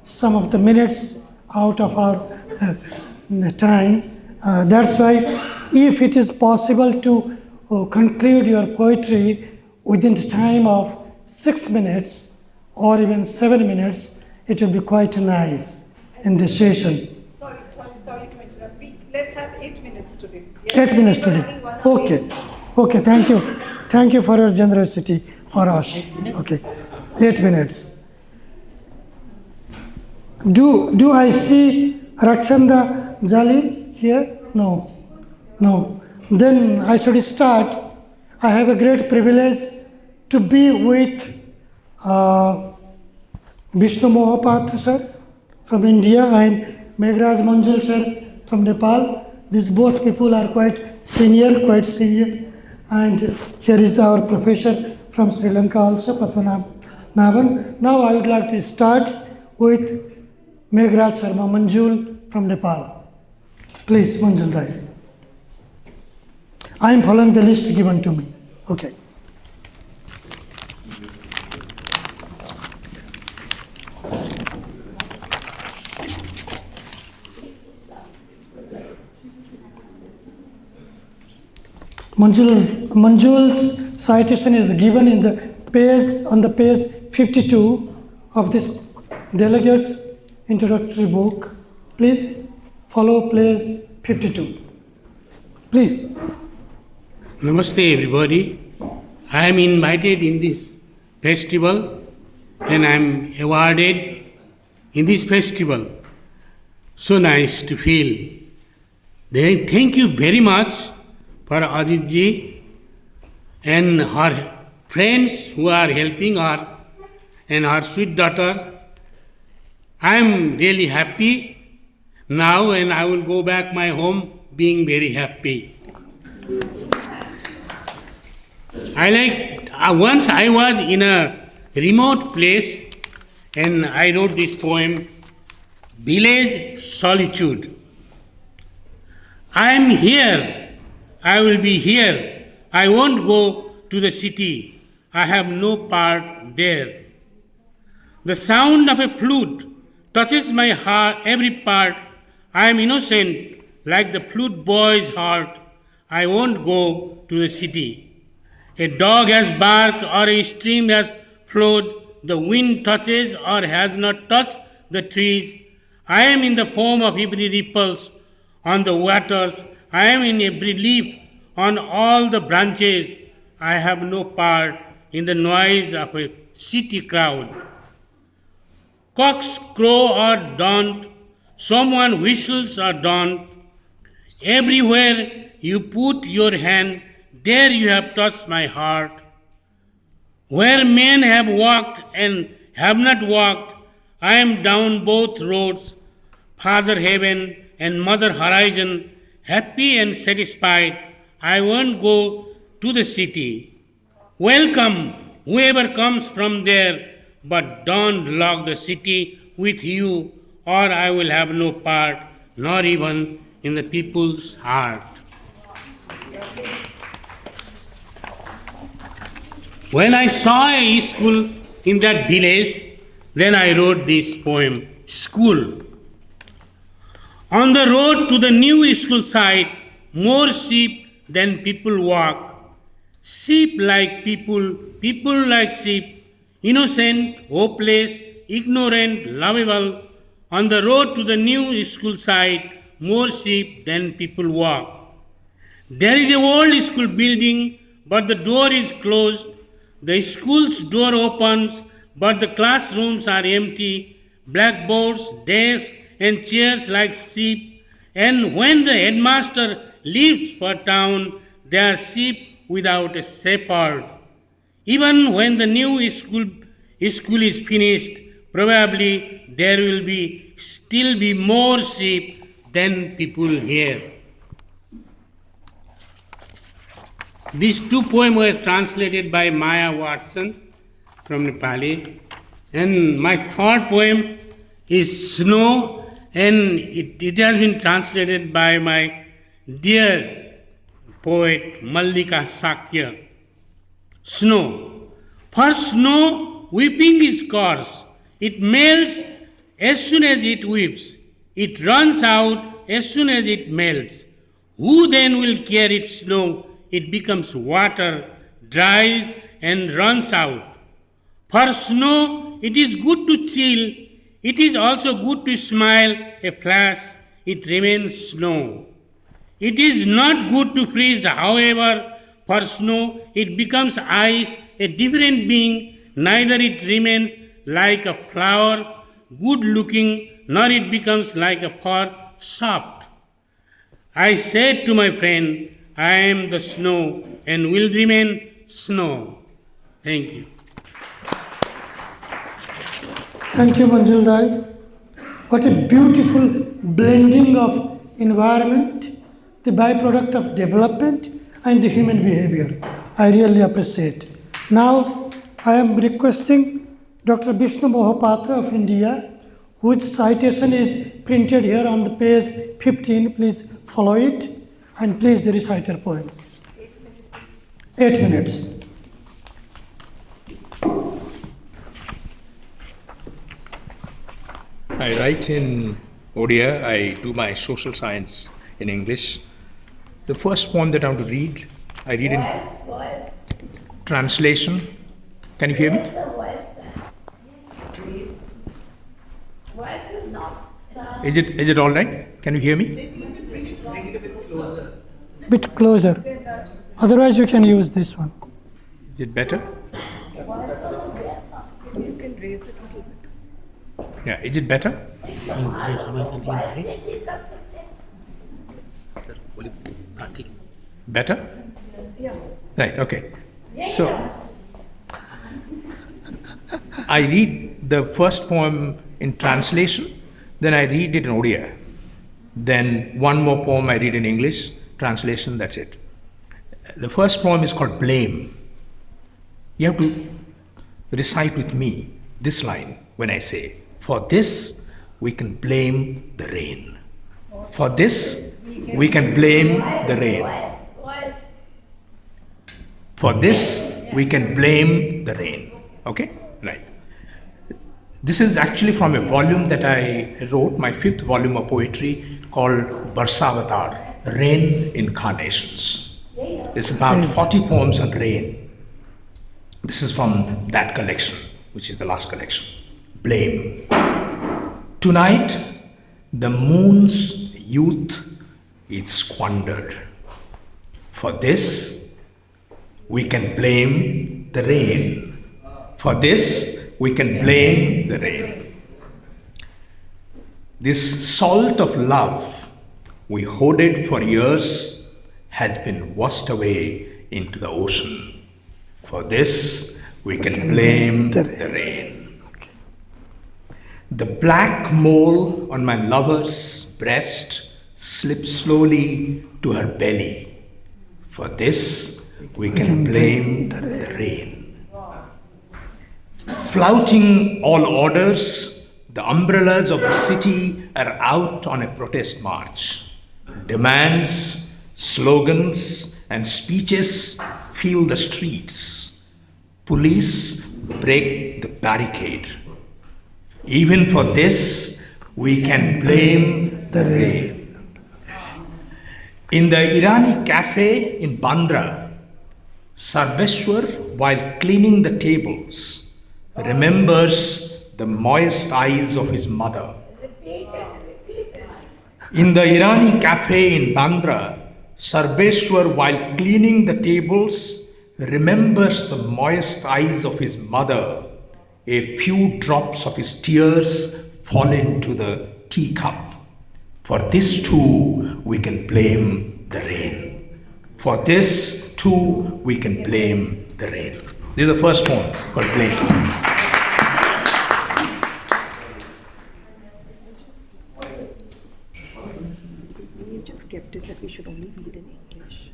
some of the minutes out of our time. That's why if it is possible to conclude your poetry within the time of 6 minutes or even 7 minutes, it will be quite nice in this session. Sorry to interrupt. Let's have 8 minutes today. 8 minutes today. Okay, thank you. Thank you for your generosity for us. Okay, 8 minutes. Do I see Rakshanda Jalil here? No. Then I should start. I have a great privilege to be with Vishnu Mohapatra sir from India and Meghraj Manjul sir from Nepal. These both people are quite senior. And here is our professor from Sri Lanka also, Padmanabhan. Now I would like to start with Meghraj Sharma Manjul from Nepal. Please, Manjul Dai. I am following the list given to me. Okay. Manjul's citation is given in the page, on the page 52 of this delegate's introductory book. Please follow page 52. Please. Namaste everybody. I am invited in this festival and I am awarded in this festival. So nice to feel. Thank you very much for Ajit ji and her friends who are helping her and her sweet daughter. I am really happy now and I will go back my home being very happy. Once I was in a remote place and I wrote this poem, Village Solitude. I am here, I will be here, I won't go to the city, I have no part there. The sound of a flute touches my heart, every part, I am innocent like the flute boy's heart, I won't go to the city. A dog has barked or a stream has flowed, the wind touches or has not touched the trees. I am in the foam of every ripples on the waters, I am in every leaf on all the branches. I have no part in the noise of a city crowd. Cocks crow or don't, someone whistles or don't. Everywhere you put your hand, there you have touched my heart. Where men have walked and have not walked, I am down both roads, Father Heaven and Mother Horizon, happy and satisfied. I won't go to the city. Welcome, whoever comes from there, but don't lock the city with you, or I will have no part, nor even in the people's heart. When I saw a school in that village, then I wrote this poem, School. On the road to the new school site, more sheep than people walk. Sheep like people, people like sheep, innocent, hopeless, ignorant, lovable. On the road to the new school site, more sheep than people walk. There is a old school building, but the door is closed. The school's door opens, but the classrooms are empty. Blackboards, desks, and chairs like sheep. And when the headmaster leaves for town, they are sheep without a shepherd. Even when the new school is finished, probably there will still be more sheep than people here. These two poems were translated by Maya Watson from Nepali. And my third poem is Snow, and it has been translated by my dear poet Mallika Sakya. Snow. For snow, weeping is coarse. It melts as soon as it weeps. It runs out as soon as it melts. Who then will care its snow? It becomes water, dries and runs out. For snow, it is good to chill. It is also good to smile a flash. It remains snow. It is not good to freeze, however. For snow, it becomes ice, a different being. Neither it remains like a flower, good looking, nor it becomes like a fur, soft. I said to my friend, I am the snow and will remain snow. Thank you. Thank you, Manjul Dai. What a beautiful blending of environment, the byproduct of development, and the human behavior. I really appreciate. Now, I am requesting Dr. Vishnu Mohapatra of India, whose citation is printed here on the page 15. Please follow it and please recite your poems. 8 minutes. I write in Odia, I do my social science in English. The first poem that I want to read, I read in translation. Can you hear me? Is it all right? Can you hear me? Bit closer. Otherwise, you can use this one. Is it better? You can raise it a little bit. Yeah, is it better? Better? Yeah. Right, okay. So, I read the first poem in translation, then I read it in Odia. Then one more poem I read in English, translation, that's it. The first poem is called Blame. You have to recite with me this line when I say, for this we can blame the rain. For this we can blame the rain. For this we can blame the rain. Okay? Right. This is actually from a volume that I wrote, my 5th volume of poetry called Barsavatar, Rain Incarnations. It's about 40 poems on rain. This is from that collection, which is the last collection. Blame. Tonight, the moon's youth is squandered. For this, we can blame the rain. For this, we can blame the rain. This salt of love we hoarded for years has been washed away into the ocean. For this, we can blame the rain. The black mole on my lover's breast slips slowly to her belly. For this, we can blame the rain. Flouting all orders, the umbrellas of the city are out on a protest march. Demands, slogans, and speeches fill the streets. Police break the barricade. Even for this, we can blame the rain. In the Irani cafe in Bandra, Sarveshwar, while cleaning the tables, remembers the moist eyes of his mother. In the Irani cafe in Bandra, Sarveshwar, while cleaning the tables, remembers the moist eyes of his mother. A few drops of his tears fall into the teacup. For this too we can blame the rain. For this too we can blame the rain. This is the first poem called Blame. You just kept it that we should only read in English.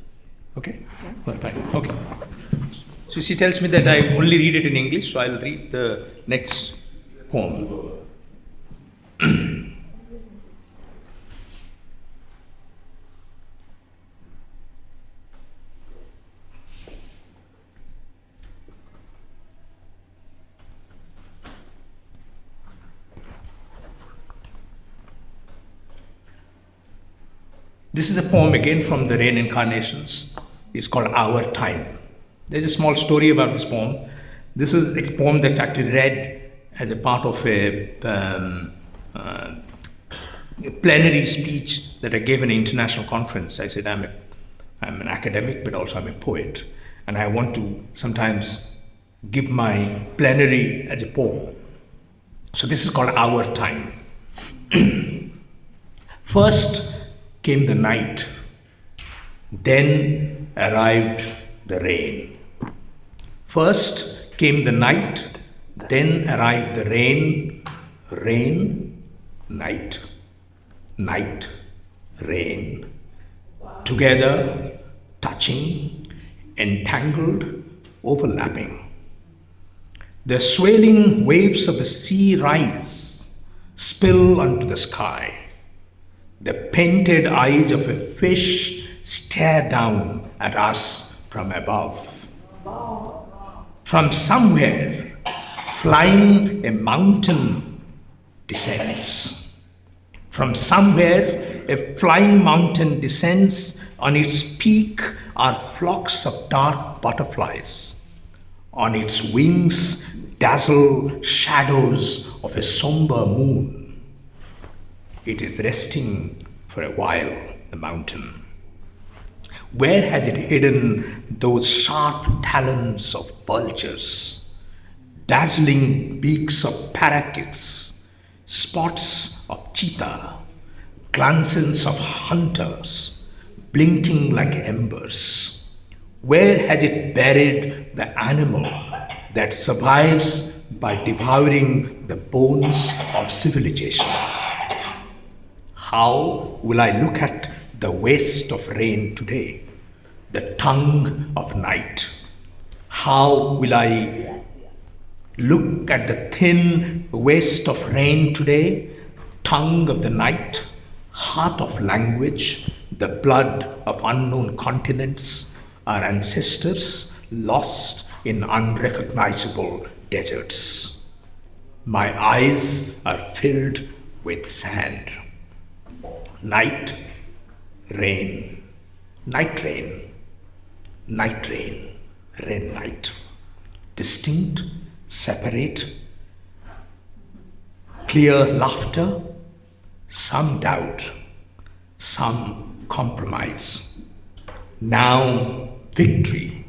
Okay? Yeah. Well, fine. Okay. So she tells me that I only read it in English, so I'll read the next poem. This is a poem again from the Rain Incarnations. It's called Our Time. There's a small story about this poem. This is a poem that I actually read as a part of a plenary speech that I gave in an international conference. I said I'm an academic, but also I'm a poet. And I want to sometimes give my plenary as a poem. So this is called Our Time. First came the night, then arrived the rain. First came the night, then arrived the rain, rain, night, night, rain. Together, touching, entangled, overlapping. The swelling waves of the sea rise, spill onto the sky. The painted eyes of a fish stare down at us from above. From somewhere, flying a mountain descends. From somewhere, a flying mountain descends. On its peak are flocks of dark butterflies. On its wings dazzle shadows of a somber moon. It is resting for a while, the mountain. Where has it hidden those sharp talons of vultures, dazzling beaks of parakeets, spots of cheetah, glances of hunters, blinking like embers? Where has it buried the animal that survives by devouring the bones of civilization? How will I look at the waste of rain today, the tongue of night? How will I look at the thin waste of rain today, tongue of the night, heart of language, the blood of unknown continents, our ancestors lost in unrecognizable deserts? My eyes are filled with sand. Night, rain, night rain, night rain, rain night. Distinct, separate, clear laughter, some doubt, some compromise. Now victory,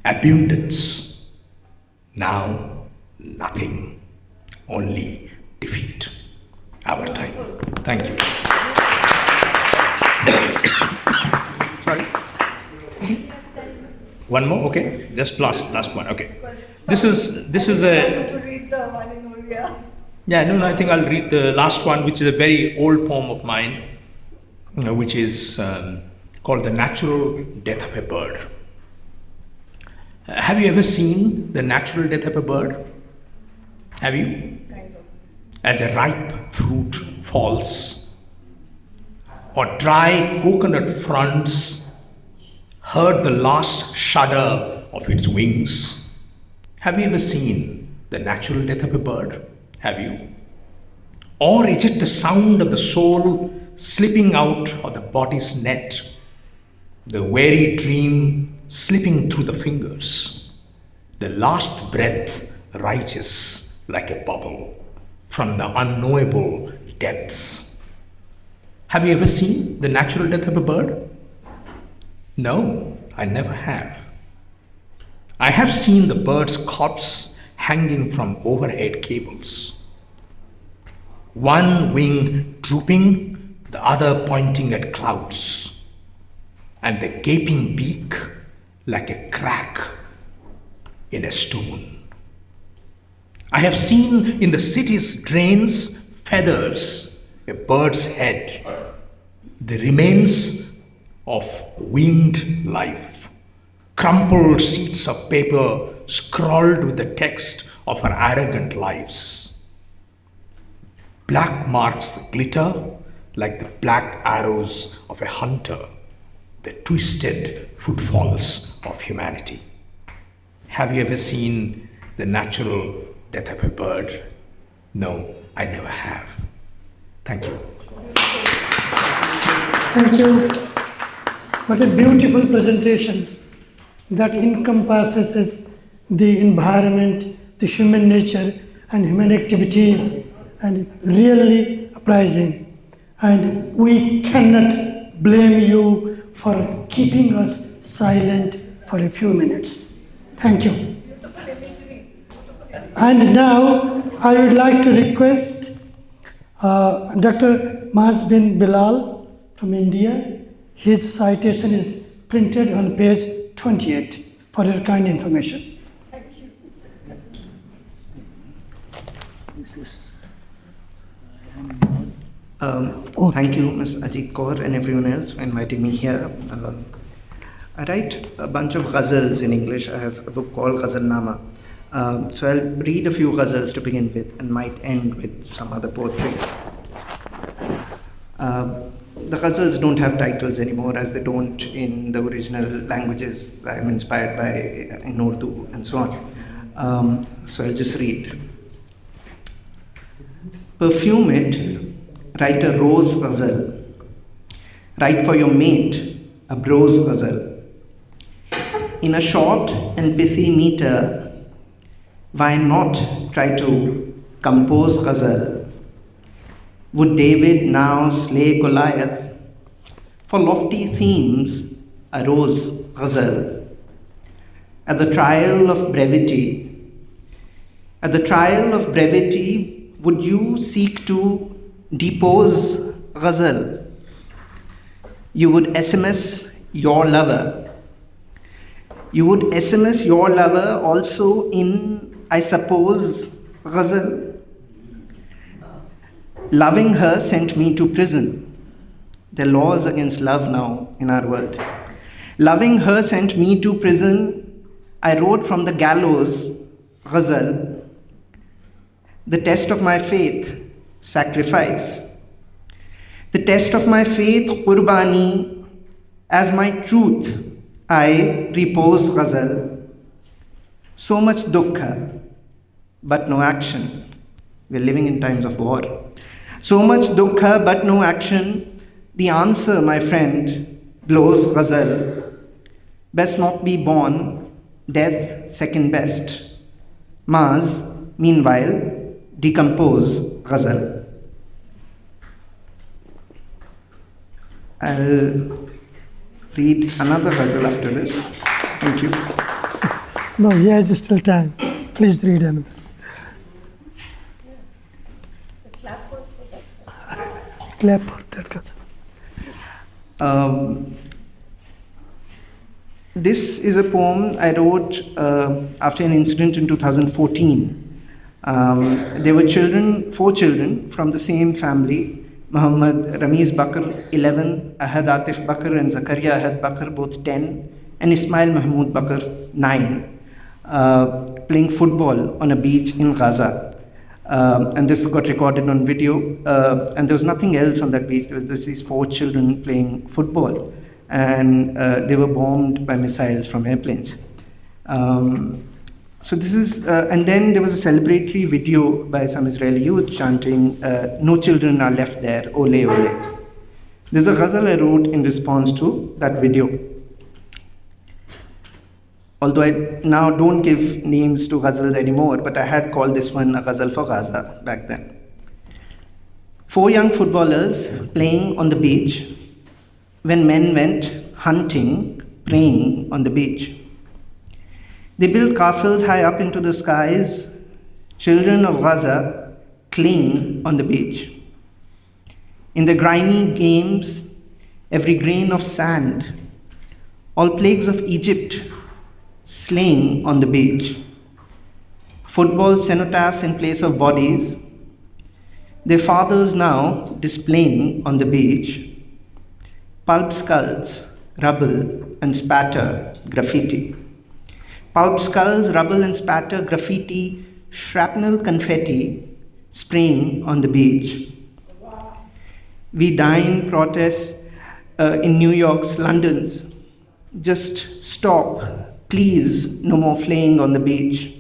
abundance. Now nothing, only defeat. Our time. Thank you. Sorry. One more, okay. Just last one, okay. This is a. To read the one in Oriya. Yeah, no, I think I'll read the last one, which is a very old poem of mine, which is called "The Natural Death of a Bird." Have you ever seen the natural death of a bird? Have you? As a ripe fruit falls, or dry coconut fronds, heard the last shudder of its wings. Have you ever seen the natural death of a bird? Have you? Or is it the sound of the soul slipping out of the body's net, the weary dream slipping through the fingers? The last breath rises like a bubble from the unknowable depths. Have you ever seen the natural death of a bird? No, I never have. I have seen the bird's corpse hanging from overhead cables. One wing drooping, the other pointing at clouds, and the gaping beak like a crack in a stone. I have seen in the city's drains feathers, a bird's head, the remains of winged life, crumpled sheets of paper scrawled with the text of our arrogant lives. Black marks glitter like the black arrows of a hunter, the twisted footfalls of humanity. Have you ever seen the natural death of a bird? No, I never have. Thank you. Thank you. What a beautiful presentation that encompasses the environment, the human nature, and human activities, and really uprising. And we cannot blame you for keeping us silent for a few minutes. Thank you. And now I would like to request Dr. Maz bin Bilal from India. His citation is printed on page 28 for your kind information. Thank you, Ms. Ajit Kaur and everyone else for inviting me here. I write a bunch of ghazals in English. I have a book called Ghazal Nama. So I'll read a few ghazals to begin with and might end with some other poetry. The ghazals don't have titles anymore, as they don't in the original languages I'm inspired by in Urdu and so on. So I'll just read. Perfume it, write a rose ghazal. Write for your mate a bros ghazal. In a short and pithy meter, why not try to compose ghazal? Would David now slay Goliath? For lofty themes arose ghazal. At the trial of brevity, would you seek to depose ghazal? You would SMS your lover. You would SMS your lover also in, I suppose, ghazal. Loving her sent me to prison. There are laws against love now in our world. Loving her sent me to prison. I wrote from the gallows, ghazal. The test of my faith, sacrifice. The test of my faith, qurbani. As my truth, I repose ghazal. So much dukkha, but no action. We're living in times of war. So much dukkha, but no action. The answer, my friend, blows ghazal. Best not be born, death second best. Maz, meanwhile, decompose ghazal. I'll read another ghazal after this. Thank you. No, he has still time. Please read another. Clap for that ghazal. This is a poem I wrote after an incident in 2014. There were 4 children from the same family. Muhammad Ramiz Bakr, 11, Ahad Atif Bakr and Zakaria Ahad Bakr, both 10, and Ismail Mahmoud Bakr, 9, playing football on a beach in Gaza. And this got recorded on video. And there was nothing else on that beach. There was just these 4 children playing football. And they were bombed by missiles from airplanes. So this is, and then there was a celebratory video by some Israeli youth chanting, "No children are left there, ole ole." There's a ghazal I wrote in response to that video. Although I now don't give names to ghazals anymore, but I had called this one a ghazal for Gaza back then. 4 young footballers playing on the beach when men went hunting, praying on the beach. They built castles high up into the skies. Children of Gaza cling on the beach. In the grimy games, every grain of sand, all plagues of Egypt slain on the beach. Football cenotaphs in place of bodies, their fathers now displaying on the beach. Pulp skulls, rubble and spatter, graffiti. Pulp skulls, rubble and spatter, graffiti, shrapnel confetti spraying on the beach. We dine protests in New York's, London's. Just stop, please, no more flaying on the beach.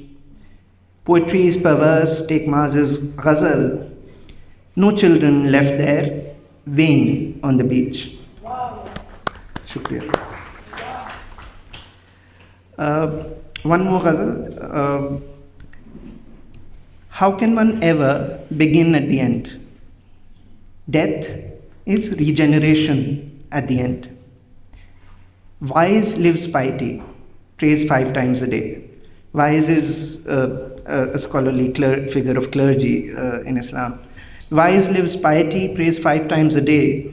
Poetry is perverse, take Maz's ghazal. No children left there, vain on the beach. Shukriya. One more ghazal. How can one ever begin at the end? Death is regeneration at the end. Wise lives piety, prays 5 times a day. Wise is a scholarly figure of clergy in Islam. Wise lives piety, prays 5 times a day.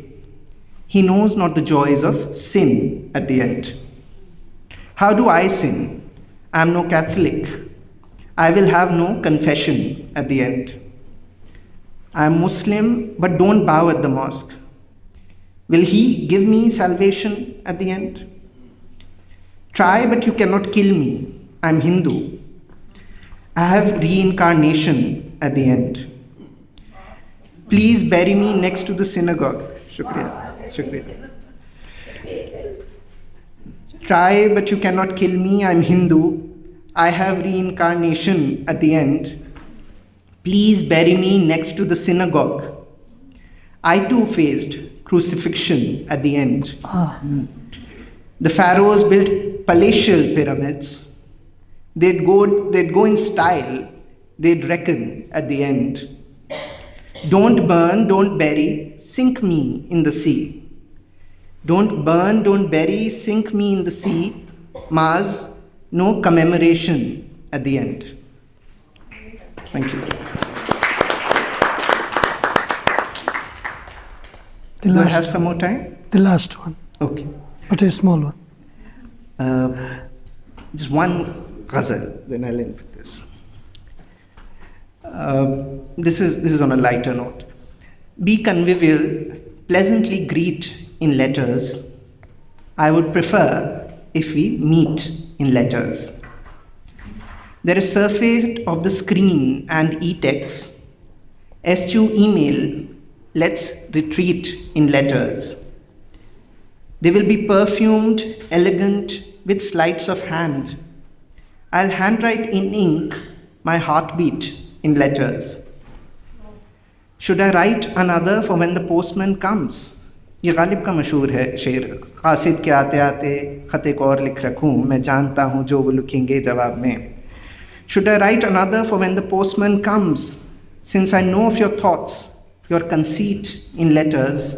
He knows not the joys of sin at the end. How do I sin? I am no Catholic. I will have no confession at the end. I am Muslim, but don't bow at the mosque. Will he give me salvation at the end? Try, but you cannot kill me. I am Hindu. I have reincarnation at the end. Please bury me next to the synagogue. Shukriya. Shukriya. Try, but you cannot kill me. I am Hindu. I have reincarnation at the end. Please bury me next to the synagogue. I too faced crucifixion at the end. The pharaohs built palatial pyramids. They'd go in style. They'd reckon at the end. Don't burn, don't bury, sink me in the sea. Don't burn, don't bury, sink me in the sea. Mars, no commemoration at the end. Thank you. Do I have some more time? The last one. Okay. But a small one. Just one ghazal, then I'll end with this. This is on a lighter note. Be convivial, pleasantly greet in letters. I would prefer if we meet in letters. There is surfaced of the screen and e-text. Eschew email, let's retreat in letters. They will be perfumed, elegant, with sleights of hand. I'll handwrite in ink my heartbeat in letters. Should I write another for when the postman comes? ये गालिब का मशहूर है शेर, कासिद के आते आते ख़त एक और लिख रखूँ, मैं जानता हूँ जो वो लिखेंगे जवाब में. Should I write another for when the postman comes, since I know of your thoughts, your conceit in letters?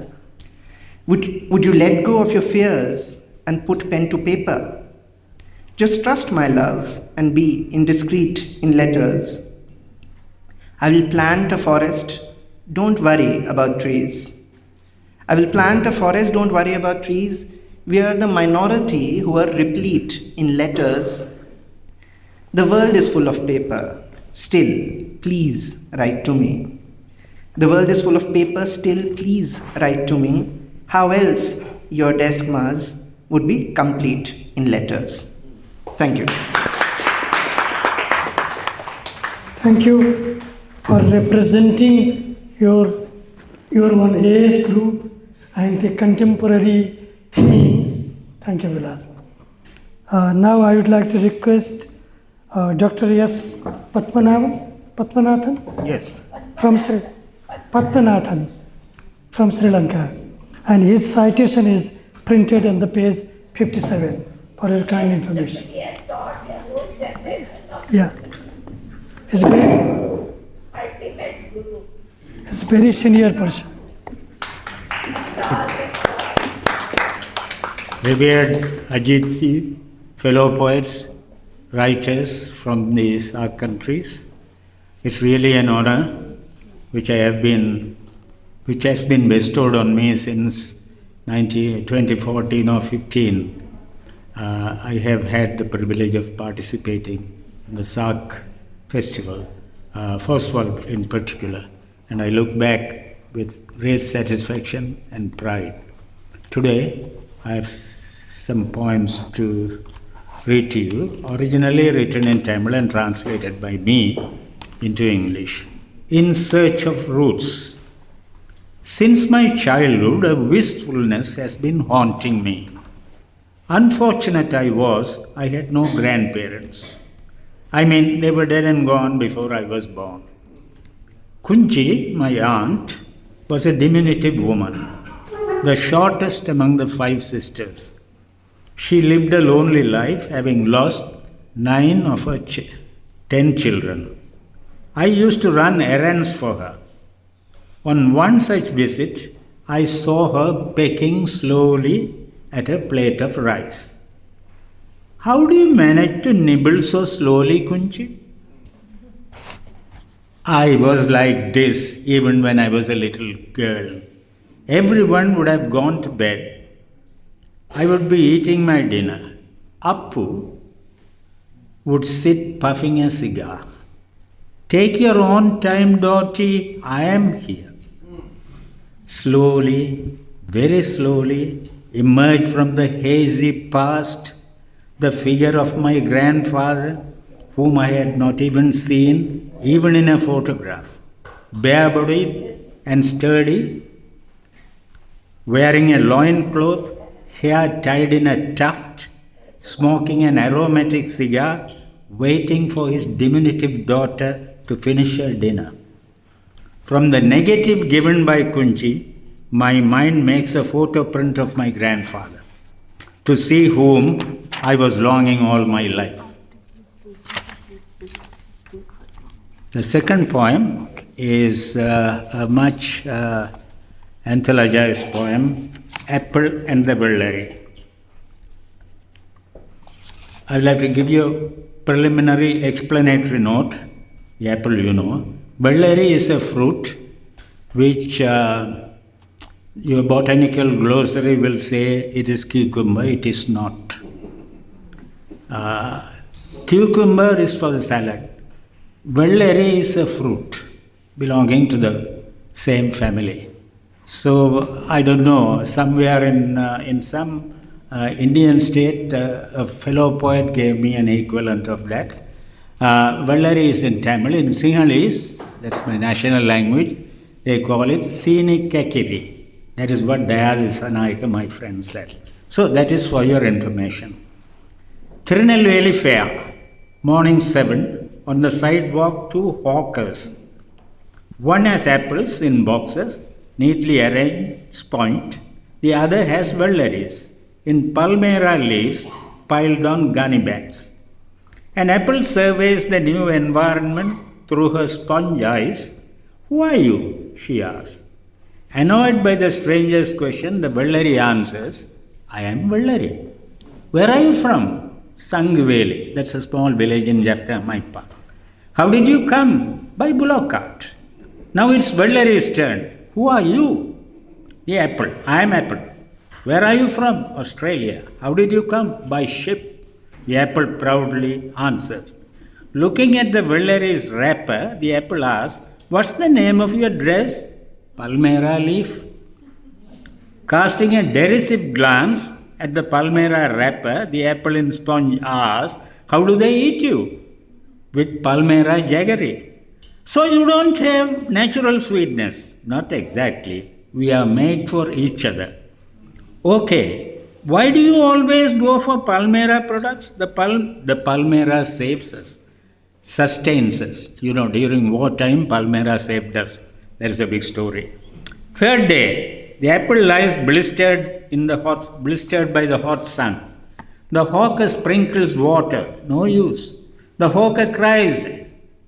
Would you let go of your fears and put pen to paper? Just trust my love and be indiscreet in letters. I will plant a forest, don't worry about trees. I will plant a forest, don't worry about trees. We are the minority who are replete in letters. The world is full of paper. Still, please write to me. The world is full of paper. Still, please write to me. How else your desk, Mars, would be complete in letters. Thank you. Thank you for representing your one age group and the contemporary themes. Thank you, Bilal. Now I would like to request Dr. S. Padmanathan? Yes. Padmanathan from Sri Lanka. And his citation is printed on the page 57 for your kind information. Yeah. He's a very senior person. Revered Ajit Ji, fellow poets, writers from the SAARC countries, it's really an honor which I have been which has been bestowed on me since 2014 or 15. I have had the privilege of participating in the SAARC festival, Foswal in particular, and I look back with great satisfaction and pride. Today, I have some poems to read to you, originally written in Tamil and translated by me into English. In search of roots. Since my childhood, a wistfulness has been haunting me. Unfortunate I was, I had no grandparents. I mean, they were dead and gone before I was born. Kunji, my aunt, was a diminutive woman, the shortest among the 5 sisters. She lived a lonely life, having lost 9 of her 10 children. I used to run errands for her. On one such visit, I saw her pecking slowly at a plate of rice. How do you manage to nibble so slowly, Kunchi? I was like this even when I was a little girl. Everyone would have gone to bed. I would be eating my dinner. Appu would sit puffing a cigar. Take your own time, Dottie, I am here. Slowly, very slowly, emerged from the hazy past the figure of my grandfather, whom I had not even seen, even in a photograph. Bare-bodied and sturdy, wearing a loincloth, hair tied in a tuft, smoking an aromatic cigar, waiting for his diminutive daughter to finish her dinner. From the negative given by Kunchi, my mind makes a photo print of my grandfather, to see whom I was longing all my life. The second poem is a much anthologized poem, Apple and the Vellary. I would like to give you a preliminary explanatory note. The apple, you know. Vellary is a fruit which your botanical glossary will say it is cucumber. It is not. Cucumber is for the salad. Vellary is a fruit belonging to the same family. So I don't know, somewhere in some Indian state, a fellow poet gave me an equivalent of that. Vellary is in Tamil. In Sinhalese, that's my national language, they call it Sini Kekiri. That is what Dayal Sanayaka, my friend, said. So that is for your information. Tirunelveli Fair, morning 7, on the sidewalk 2 hawkers. One has apples in boxes, neatly arranged, spoilt. The other has vellaries in palmyra leaves piled on gunny bags. An apple surveys the new environment through her sponge eyes. Who are you? She asks. Annoyed by the stranger's question, the vellary answers, I am Vellary. Where are you from? Sangveli. That's a small village in Jaffna, my part. How did you come? By bullock cart. Now it's Vellary's turn. Who are you? The apple. I am apple. Where are you from? Australia. How did you come? By ship. The apple proudly answers. Looking at the Vellary's wrapper, the apple asks, what's the name of your dress? Palmyra leaf. Casting a derisive glance at the palmyra wrapper, the apple in sponge asks, how do they eat you? With palmyra jaggery. So you don't have natural sweetness. Not exactly. We are made for each other. Okay. Why do you always go for palmyra products? The palmyra saves us, sustains us. You know, during wartime, palmyra saved us. That is a big story. Third day, the apple lies blistered by the hot sun. The hawker sprinkles water, no use. The hawker cries,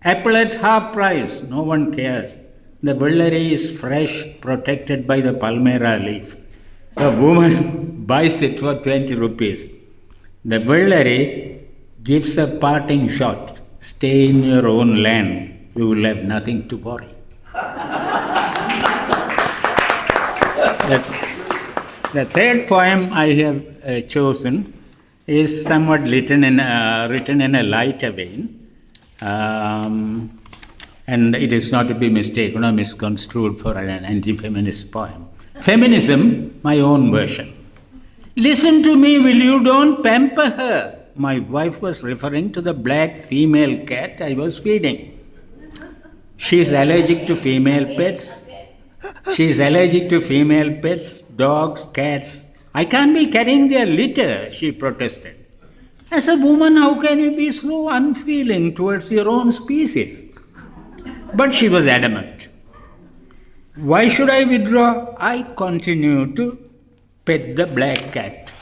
apple at half price, no one cares. The vellary is fresh, protected by the palmyra leaf. A woman buys it for 20 rupees. The vellary gives a parting shot. Stay in your own land. You will have nothing to worry. The third poem I have chosen is somewhat written in a lighter vein, and it is not to be mistaken or misconstrued for an anti-feminist poem. Feminism, my own version. Listen to me, will you? Don't pamper her. My wife was referring to the black female cat I was feeding. She's allergic to female pets. She's allergic to female pets, dogs, cats. I can't be carrying their litter, she protested. As a woman, how can you be so unfeeling towards your own species? But she was adamant. Why should I withdraw? I continue to pet the black cat.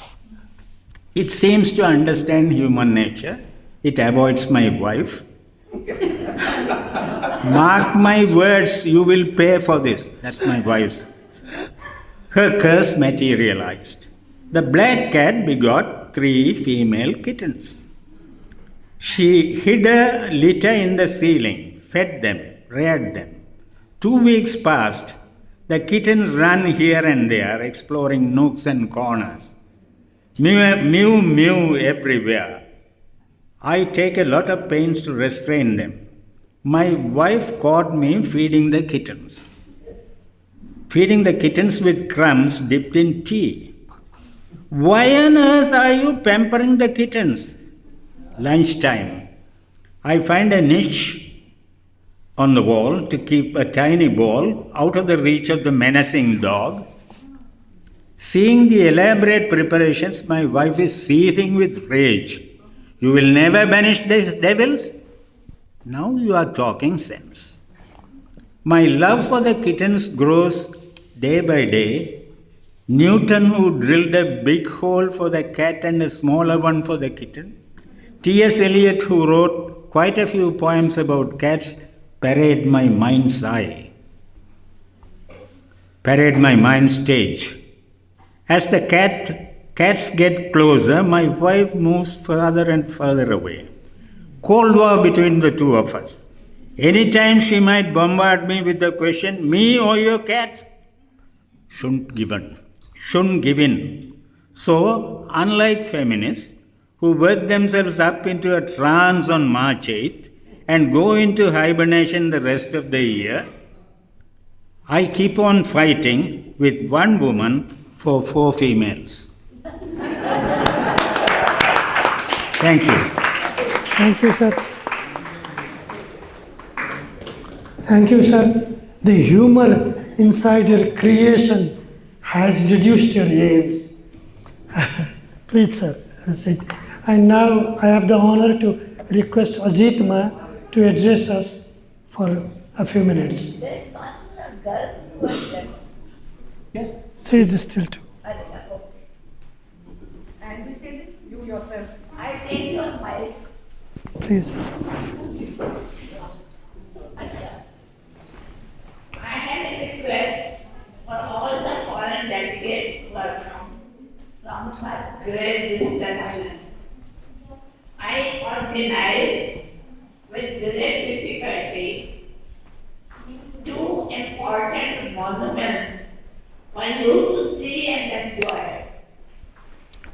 It seems to understand human nature. It avoids my wife. Mark my words, you will pay for this. That's my wife's. Her curse materialized. The black cat begot 3 female kittens. She hid a litter in the ceiling, fed them, reared them. 2 weeks passed. The kittens ran here and there, exploring nooks and corners. Mew, mew, mew everywhere. I take a lot of pains to restrain them. My wife caught me feeding the kittens. Feeding the kittens with crumbs dipped in tea. Why on earth are you pampering the kittens? Lunchtime. I find a niche on the wall to keep a tiny ball out of the reach of the menacing dog. Seeing the elaborate preparations, my wife is seething with rage. You will never banish these devils? Now you are talking sense. My love for the kittens grows day by day. Newton, who drilled a big hole for the cat and a smaller one for the kitten. T.S. Eliot, who wrote quite a few poems about cats, parade my mind's eye. Parade my mind stage. As the cats get closer, my wife moves further and further away. Cold war between the two of us. Anytime she might bombard me with the question, me or your cat? Shouldn't give in. So, unlike feminists who work themselves up into a trance on March 8th and go into hibernation the rest of the year, I keep on fighting with one woman for 4 females. Thank you. Thank you, sir. Thank you, sir. The humor inside your creation has reduced your age. Please, sir, sit. And now I have the honor to request Ajit Ma to address us for a few minutes. Yes. She is still too. And you yourself. I take your mic. Please. I have a request for all the foreign delegates who are from such great distinction. I organized with great difficulty 2 important monuments for you to see and enjoy.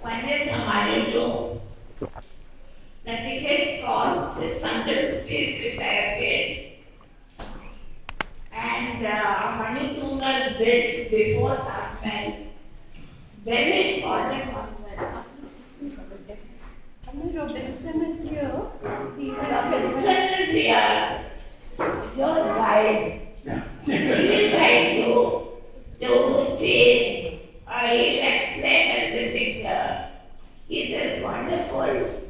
One is Hamari Tomb. The tickets cost 600 rupees which I have paid. And Mani Sungar built before Taj Mahal. Very important monument. Robinson is here. Robinson is here. Your guide. He will guide you to see. He will explain everything here. He is a wonderful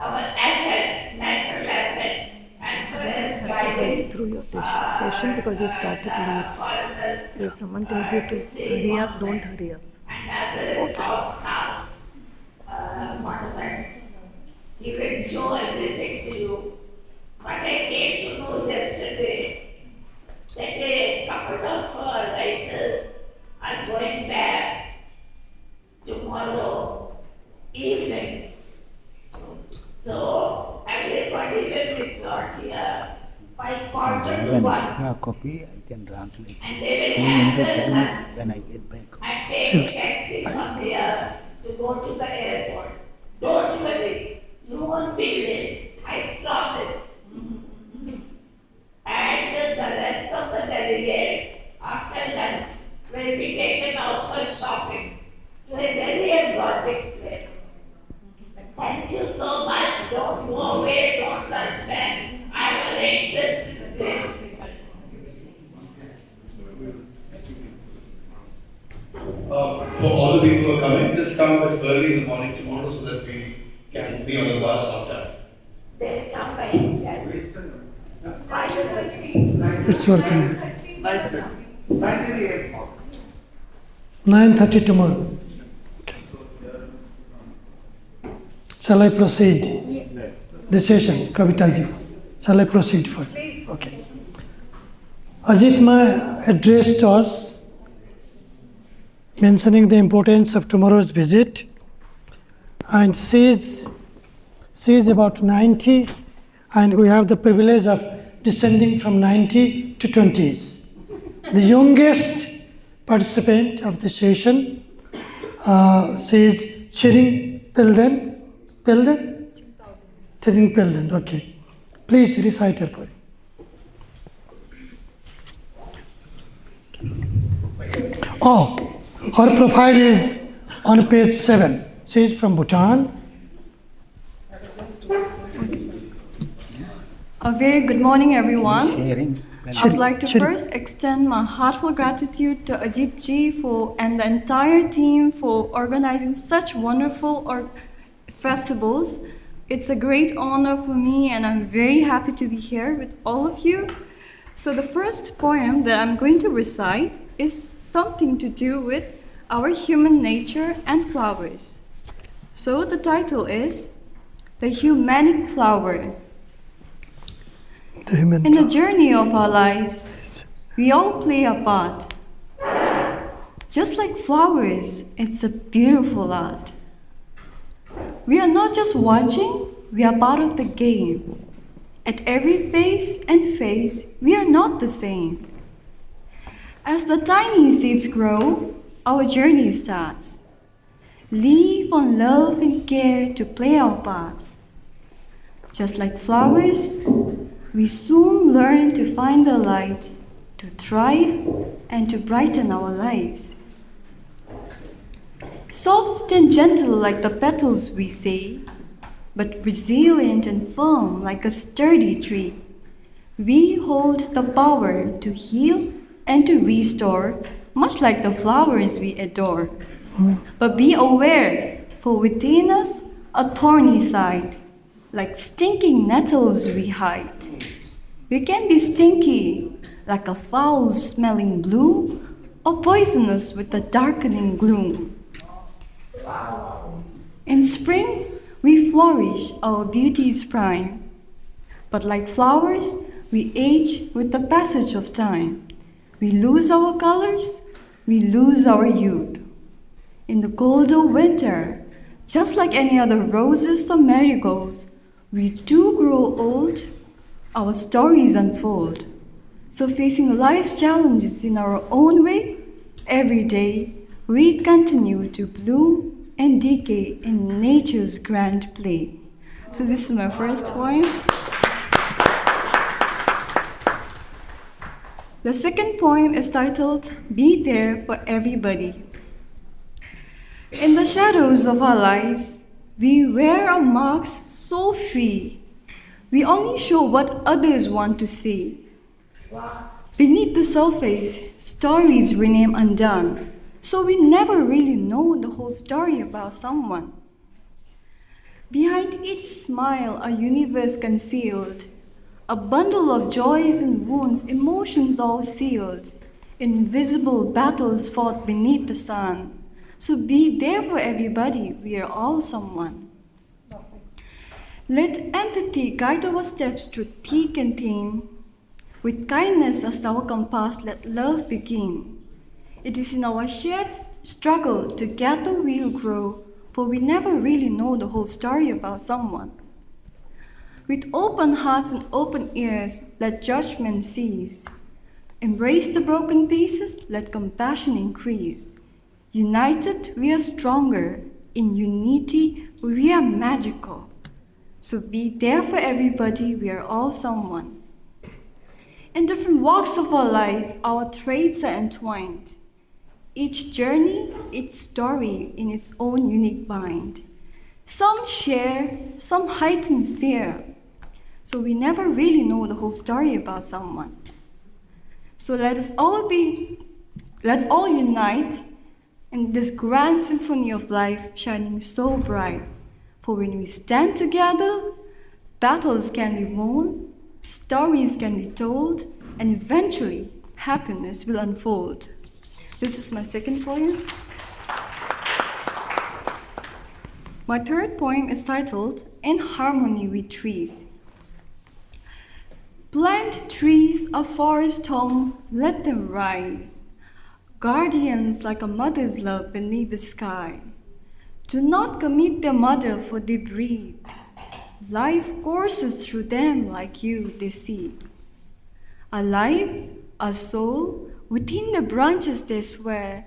our asset, national asset, and so then guiding through your session because you started late. If someone tells you to hurry up, don't hurry up. and other monuments. He will show everything to you. But I came to know yesterday that a couple of writers are going back tomorrow evening. So everybody will be brought here by quarter have an extra copy, I can translate. 300 times when I get back. Sure. From here to go to the airport. Don't worry, you won't feel it. I promise. And the rest of the delegates, after lunch, will be taken out for shopping to a very exotic place. Thank you so much. Don't go away. Don't let back. I will hate this place. For all the people who are coming, just come a bit early in the morning tomorrow so that we can be on the bus after. There is somebody that is It's working. 9:30 tomorrow. Shall I proceed? The session, Kavitaji. Shall I proceed for? Okay. Ajit addressed us mentioning the importance of tomorrow's visit, and she is about 90, and we have the privilege of descending from 90 to 20s. The youngest participant of the session, she is Chiring Pelden. Chiring Pelden, okay. Please recite her poem. Oh, her profile is on page 7. She is from Bhutan. A very good morning, everyone. I would like to first extend my heartfelt gratitude to Ajit ji and the entire team for organizing such wonderful festivals. It's a great honor for me, and I'm very happy to be here with all of you. So the first poem that I'm going to recite is something to do with our human nature and flowers. So the title is The Humanic Flower. In the journey of our lives, we all play a part. Just like flowers, it's a beautiful art. We are not just watching, we are part of the game. At every pace and phase, we are not the same. As the tiny seeds grow, our journey starts. Leave on love and care to play our parts. Just like flowers, we soon learn to find the light, to thrive, and to brighten our lives. Soft and gentle like the petals we say, but resilient and firm like a sturdy tree. We hold the power to heal and to restore, much like the flowers we adore. But be aware, for within us a thorny side, like stinking nettles we hide. We can be stinky, like a foul-smelling bloom, or poisonous with the darkening gloom. In spring, we flourish our beauty's prime. But like flowers, we age with the passage of time. We lose our colors, we lose our youth. In the cold of winter, just like any other roses or marigolds, we too grow old, our stories unfold. So facing life's challenges in our own way, every day we continue to bloom and decay in nature's grand play. So this is my first poem. The second poem is titled, Be There for Everybody. In the shadows of our lives, we wear our masks so free. We only show what others want to see. Beneath the surface, stories remain undone, so we never really know the whole story about someone. Behind each smile, a universe concealed, a bundle of joys and wounds, emotions all sealed, invisible battles fought beneath the sun. So be there for everybody, we are all someone. Let empathy guide our steps through thick and thin. With kindness as our compass, let love begin. It is in our shared struggle together we'll grow, for we never really know the whole story about someone. With open hearts and open ears, let judgment cease. Embrace the broken pieces, let compassion increase. United, we are stronger. In unity, we are magical. So be there for everybody, we are all someone. In different walks of our life, our traits are entwined. Each journey, each story in its own unique bind. Some share, some heighten fear. So we never really know the whole story about someone. So let's all unite in this grand symphony of life shining so bright. For when we stand together, battles can be won, stories can be told, and eventually happiness will unfold. This is my second poem. My third poem is titled In Harmony with Trees. Plant trees a forest home, let them rise, guardians like a mother's love beneath the sky. Do not commit their mother, for they breathe. Life courses through them like you, they see. A life, a soul, within the branches they swear.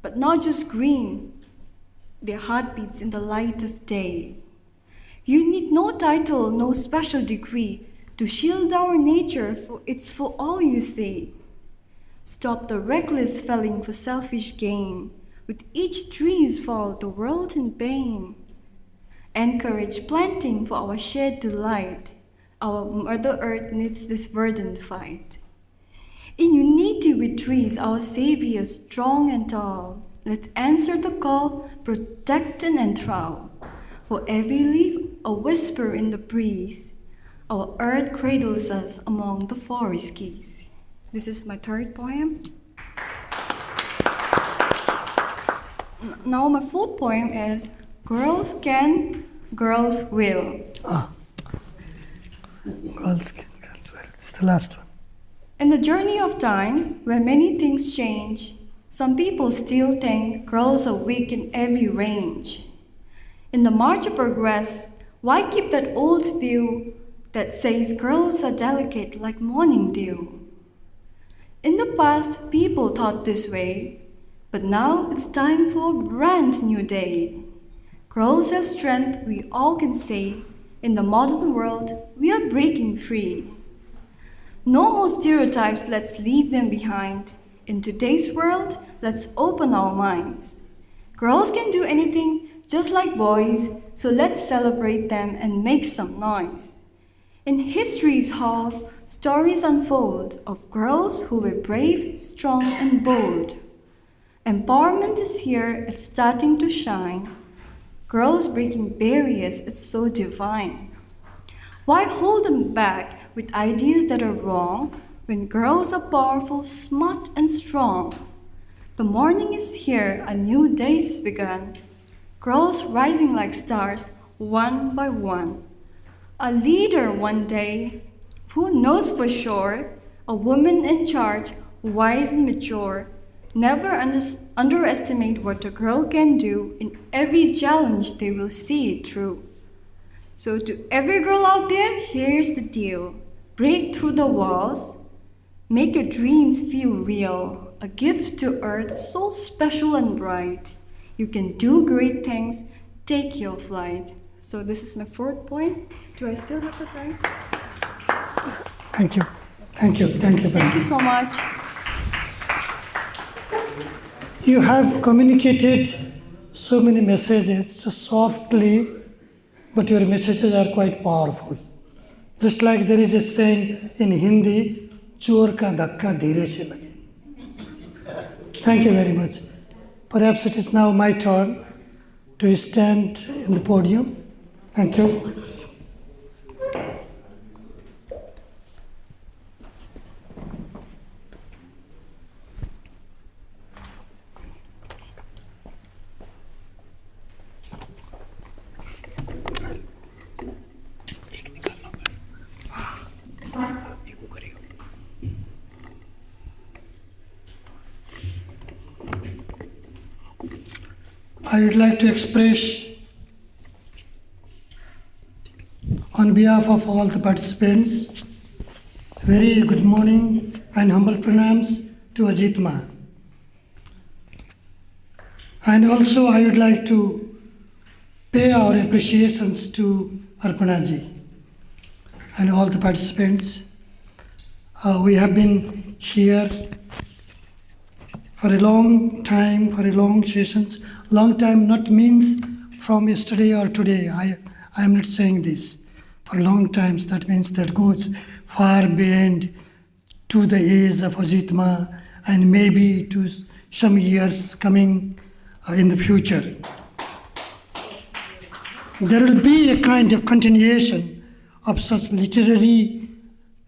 But not just green, their heartbeats in the light of day. You need no title, no special degree to shield our nature, for it's for all you say. Stop the reckless felling for selfish gain. With each tree's fall, the world in pain. Encourage planting for our shared delight. Our Mother Earth needs this verdant fight. In unity with trees, our Savior strong and tall, let's answer the call, protect and enthrall. For every leaf, a whisper in the breeze, our earth cradles us among the forest keys. This is my third poem. Now my fourth poem is Girls Can, Girls Will. Girls can, girls will. It's the last one. In the journey of time, where many things change, some people still think girls are weak in every range. In the march of progress, why keep that old view that says girls are delicate like morning dew? In the past, people thought this way, but now it's time for a brand new day. Girls have strength, we all can say. In the modern world, we are breaking free. No more stereotypes, let's leave them behind. In today's world, let's open our minds. Girls can do anything just like boys, so let's celebrate them and make some noise. In history's halls, stories unfold of girls who were brave, strong, and bold. Empowerment is here, it's starting to shine. Girls breaking barriers, it's so divine. Why hold them back with ideas that are wrong when girls are powerful, smart, and strong? The morning is here, a new day's begun. Girls rising like stars, one by one. A leader one day, who knows for sure? A woman in charge, wise and mature. Never underestimate what a girl can do. In every challenge, they will see it through. So to every girl out there, here's the deal. Break through the walls. Make your dreams feel real. A gift to earth so special and bright. You can do great things. Take your flight. So this is my fourth point. Do I still have the time? Thank you. Thank you. Thank you. Thank you so much. You have communicated so many messages so softly, but your messages are quite powerful. Just like there is a saying in Hindi, "Chor ka dhakka dheere se lage." Thank you very much. Perhaps it is now my turn to stand in the podium. Thank you. I would like to express On behalf of all the participants, very good morning and humble pranams to Ajit Ma. And also I would like to pay our appreciations to Arpana ji and all the participants. We have been here for a long time, for a long sessions. Long time not means from yesterday or today. I am not saying this. For long times, that means that goes far beyond to the age of Ajit Ma and maybe to some years coming in the future. There will be a kind of continuation of such literary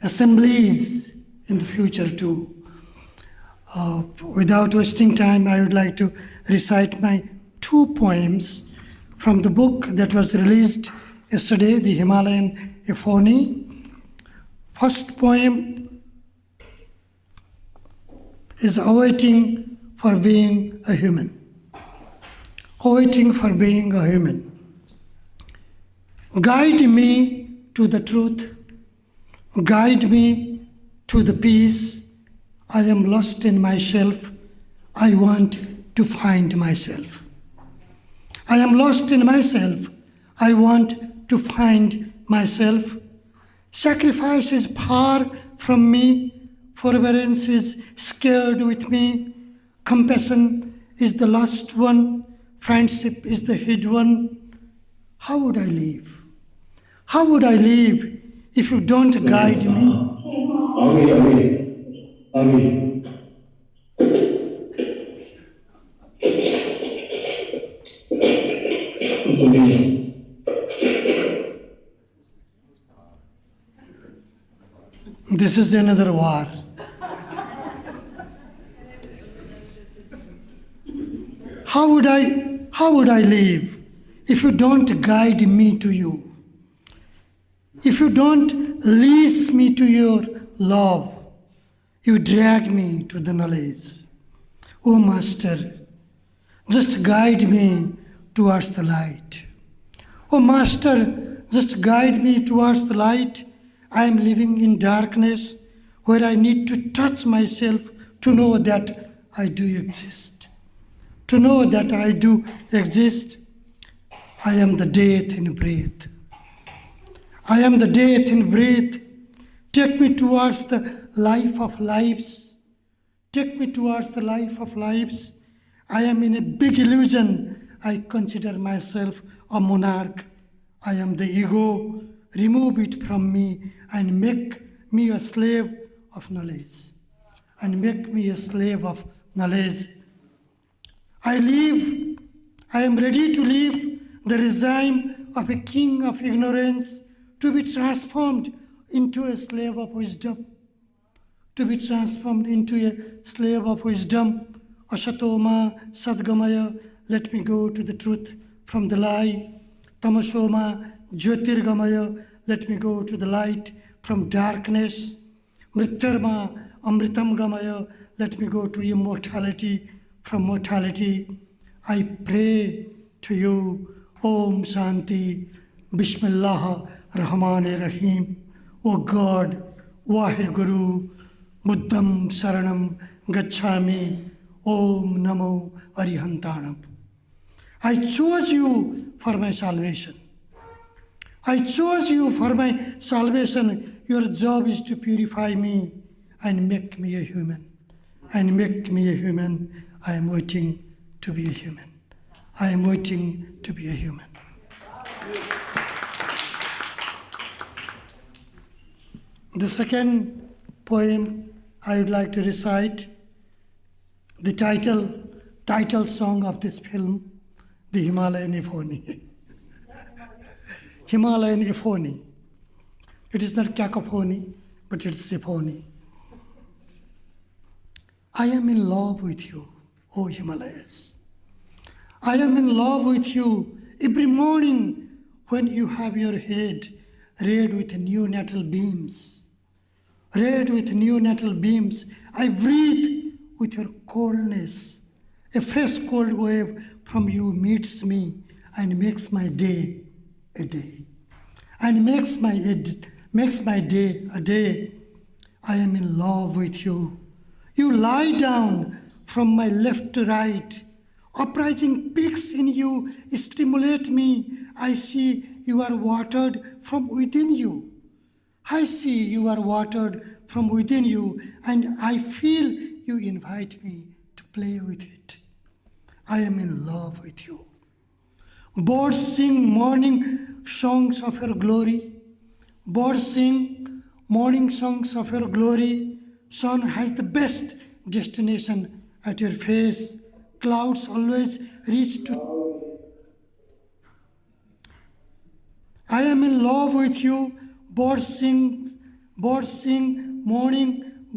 assemblies in the future too. Without wasting time, I would like to recite my 2 poems from the book that was released yesterday, the Himalayan Euphony. First poem is Awaiting for Being a Human. Awaiting for being a human. Guide me to the truth. Guide me to the peace. I am lost in myself. I want to find myself. I am lost in myself. I want to find myself. Sacrifice is far from me. Forbearance is scared with me. Compassion is the lost one. Friendship is the hid one. How would I live? How would I live if you don't guide me? This is another war. How would I live if you don't guide me to you? If you don't lease me to your love, you drag me to the knowledge. Oh Master, just guide me towards the light. Oh Master, just guide me towards the light. I am living in darkness where I need to touch myself to know that I do exist. To know that I do exist. I am the death in breath. I am the death in breath. Take me towards the life of lives. Take me towards the life of lives. I am in a big illusion. I consider myself a monarch. I am the ego. Remove it from me and make me a slave of knowledge. And make me a slave of knowledge. I am ready to leave the regime of a king of ignorance to be transformed into a slave of wisdom. To be transformed into a slave of wisdom. Ashatoma Sadgamaya, let me go to the truth from the lie. Tamasoma Jyotirgamaya, let me go to the light from darkness. Mrityarma Amritam Gamaya, let me go to immortality from mortality. I pray to you, Om Shanti, Bismillah Rahman Rahim. O God, Vaheguru, Buddham Saranam Gacchami, Om Namo Arihantanam. I chose you for my salvation. I chose you for my salvation. Your job is to purify me and make me a human. And make me a human. I am waiting to be a human. I am waiting to be a human. The second poem I would like to recite, the title song of this film, the Himalayan Euphony. Himalayan Euphony. It is not cacophony, but it's symphony. I am in love with you, O Himalayas. I am in love with you every morning when you have your head red with new natal beams. Red with new natal beams, I breathe with your coldness. A fresh cold wave from you meets me and makes my day a day. and makes my day a day. I am in love with you. You lie down from my left to right. Uprising peaks in you stimulate me. I see you are watered from within you. I see you are watered from within you, and I feel you invite me to play with it. I am in love with you. Birds sing morning songs of your glory. Birds sing morning songs of your glory. Sun has the best destination at your face. Clouds always reach to. I am in love with you. Birds sing morning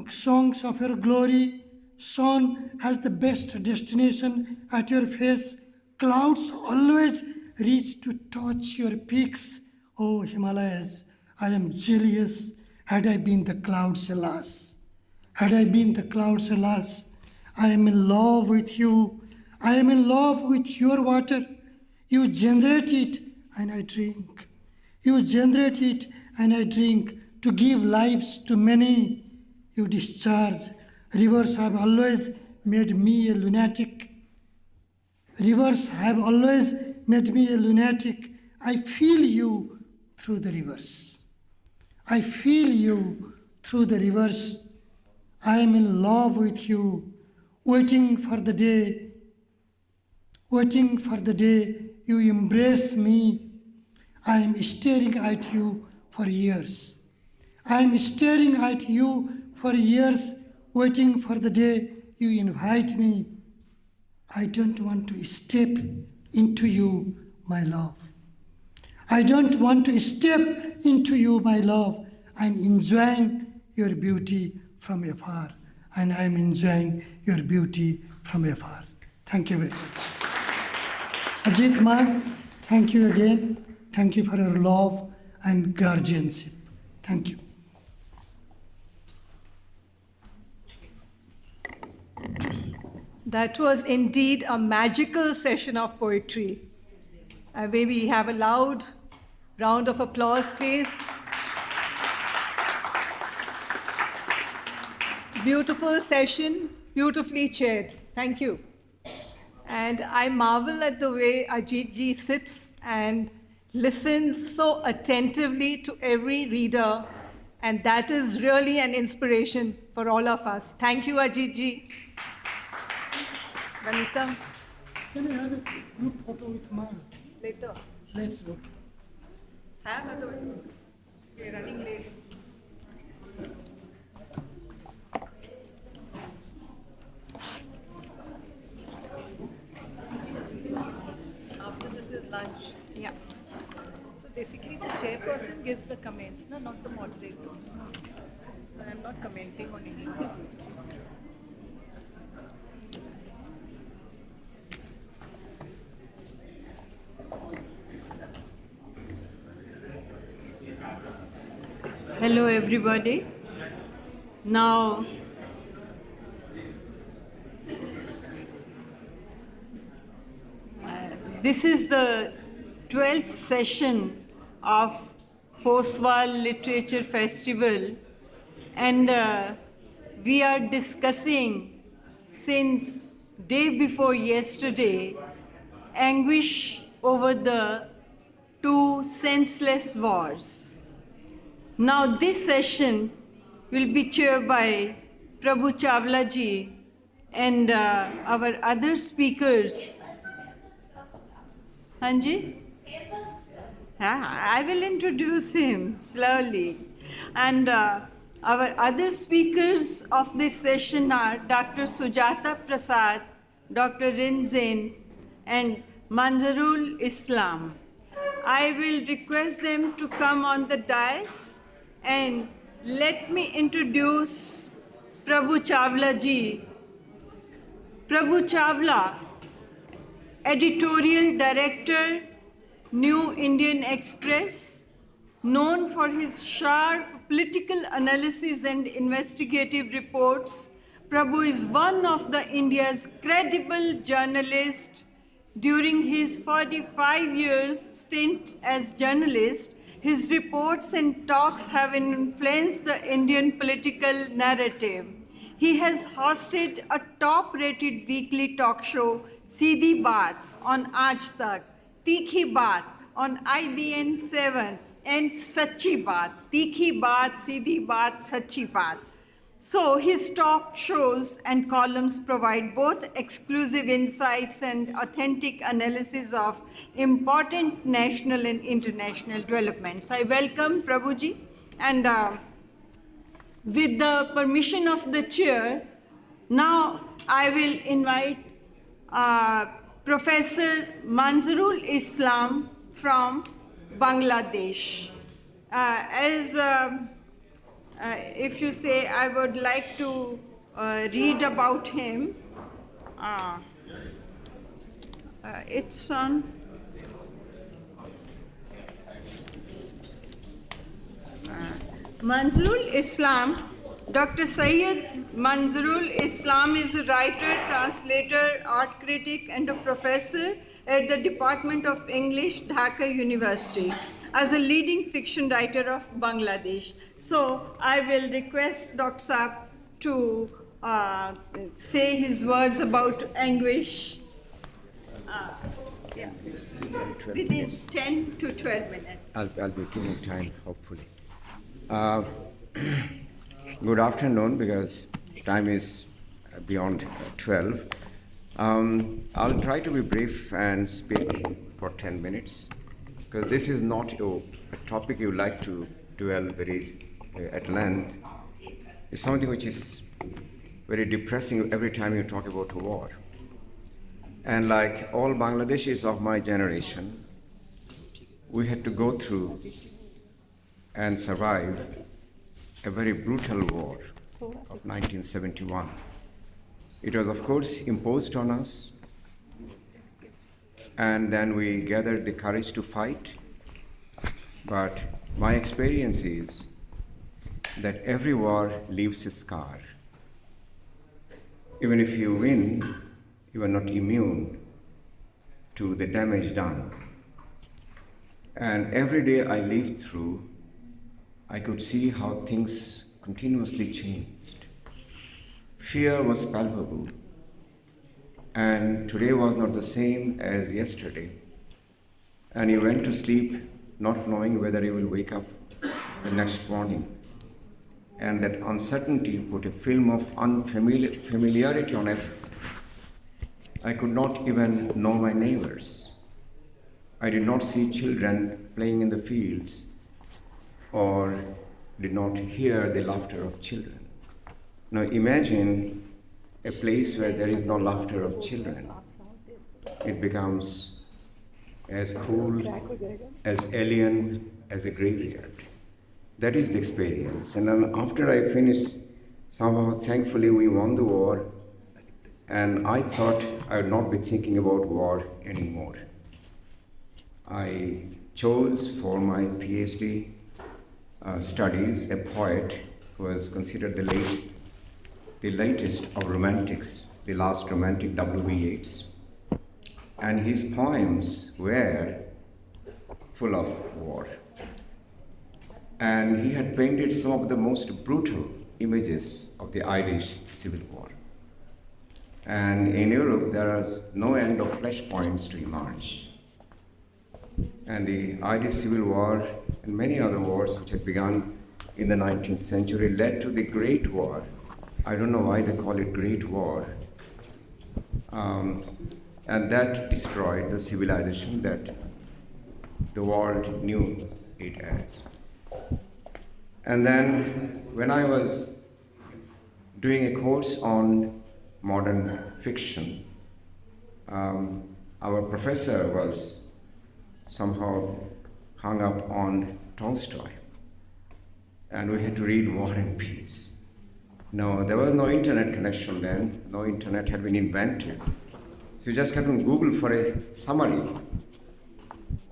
songs of your glory. Sun has the best destination at your face. Clouds always reach to touch your peaks. Oh Himalayas, I am jealous. Had I been the clouds, alas. Had I been the clouds, alas. I am in love with you. I am in love with your water. You generate it and I drink. You generate it and I drink to give lives to many. You discharge. Rivers have always made me a lunatic. Rivers have always made me a lunatic. I feel you through the rivers. I feel you through the rivers. I am in love with you, waiting for the day you embrace me. I am staring at you for years. I am staring at you for years, waiting for the day you invite me. I don't want to step into you, my love. I don't want to step into you, my love. I'm enjoying your beauty from afar, and I'm enjoying your beauty from afar. Thank you very much. Ajit Ma, thank you again. Thank you for your love and guardianship. Thank you. That was indeed a magical session of poetry. Maybe have a loud round of applause, please. Beautiful session, beautifully chaired. Thank you. And I marvel at the way Ajit ji sits and listens so attentively to every reader, and that is really an inspiration for all of us. Thank you, Ajit ji. Vanita? Can I have a group photo with Ma? Later. Let's go. Have otherwise. We are running late. After this is lunch. Yeah. So basically the chairperson gives the comments, no, not the moderator. So I'm not commenting on anything. Hello everybody. Now, this is the 12th session of Foswal Literature Festival, and we are discussing since day before yesterday anguish over the two senseless wars. Now this session will be chaired by Prabhu Chawla ji, and our other speakers. Hanji? I will introduce him slowly. And our other speakers of this session are Dr. Sujata Prasad, Dr. Rinzen, and Manzarul Islam. I will request them to come on the dais, and let me introduce Prabhu Chawla ji. Prabhu Chawla, Editorial Director, New Indian Express, known for his sharp political analysis and investigative reports. Prabhu is one of the India's credible journalists. During his 45 years stint as journalist, His reports and talks have influenced the Indian political narrative. He has hosted a top-rated weekly talk show, Seedhi Baat, on Aaj Tak, Tikhi Baat on IBN 7, and Sachi Baat, Tikhi Baat, Seedhi Baat, Sachi Baat. So his talk shows and columns provide both exclusive insights and authentic analysis of important national and international developments. I welcome Prabhuji, and with the permission of the chair, now I will invite Professor Manzarul Islam from Bangladesh. If you say, I would like to read about him. It's on. Manzarul Islam. Dr. Syed Manzarul Islam is a writer, translator, art critic, and a professor at the Department of English, Dhaka University, as a leading fiction writer of Bangladesh. So I will request Dr. Saab to say his words about anguish. Within 10 to 12 minutes. I'll be giving time, hopefully. Good afternoon, because time is beyond 12. I'll try to be brief and speak for 10 minutes, because this is not a topic you like to dwell very at length. It's something which is very depressing every time you talk about war. And like all Bangladeshis of my generation, we had to go through and survive a very brutal war of 1971. It was, of course, imposed on us, and then we gathered the courage to fight. But my experience is that every war leaves a scar. Even if you win, you are not immune to the damage done. And every day I lived through, I could see how things continuously changed. Fear was palpable, and today was not the same as yesterday. And you went to sleep not knowing whether you will wake up the next morning. And that uncertainty put a film of unfamiliarity on everything. I could not even know my neighbors. I did not see children playing in the fields, or did not hear the laughter of children. Now imagine a place where there is no laughter of children. It becomes as cool, as alien as a graveyard. That is the experience. And then after I finished, somehow thankfully we won the war, and I thought I would not be thinking about war anymore. I chose for my PhD studies a poet who was considered the latest of romantics, the last romantic, W.B. Yeats. And his poems were full of war. And he had painted some of the most brutal images of the Irish Civil War. And in Europe, there was no end of flashpoints to emerge. And the Irish Civil War and many other wars which had begun in the 19th century led to the Great War. I don't know why they call it Great War. And that destroyed the civilization that the world knew it as. And then when I was doing a course on modern fiction, our professor was somehow hung up on Tolstoy, and we had to read War and Peace. No, there was no internet connection then, no internet had been invented. So you just had to Google for a summary.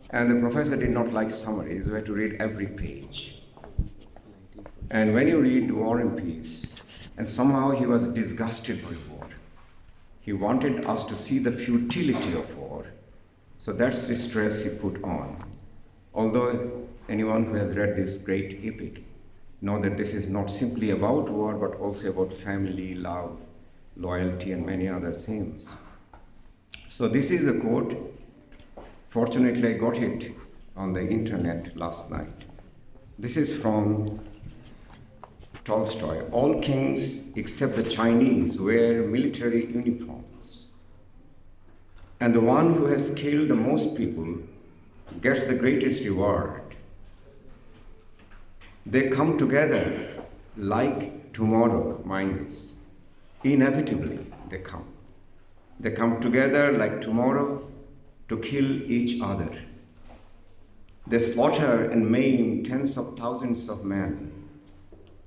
And the professor did not like summaries, we had to read every page. And when you read War and Peace, and somehow he was disgusted by war. He wanted us to see the futility of war. So that's the stress he put on. Although anyone who has read this great epic know that this is not simply about war, but also about family, love, loyalty, and many other themes. So this is a quote. Fortunately, I got it on the internet last night. This is from Tolstoy. All kings except the Chinese wear military uniforms, and the one who has killed the most people gets the greatest reward. They come together like tomorrow, mind this. Inevitably, they come. They come together like tomorrow to kill each other. They slaughter and maim tens of thousands of men,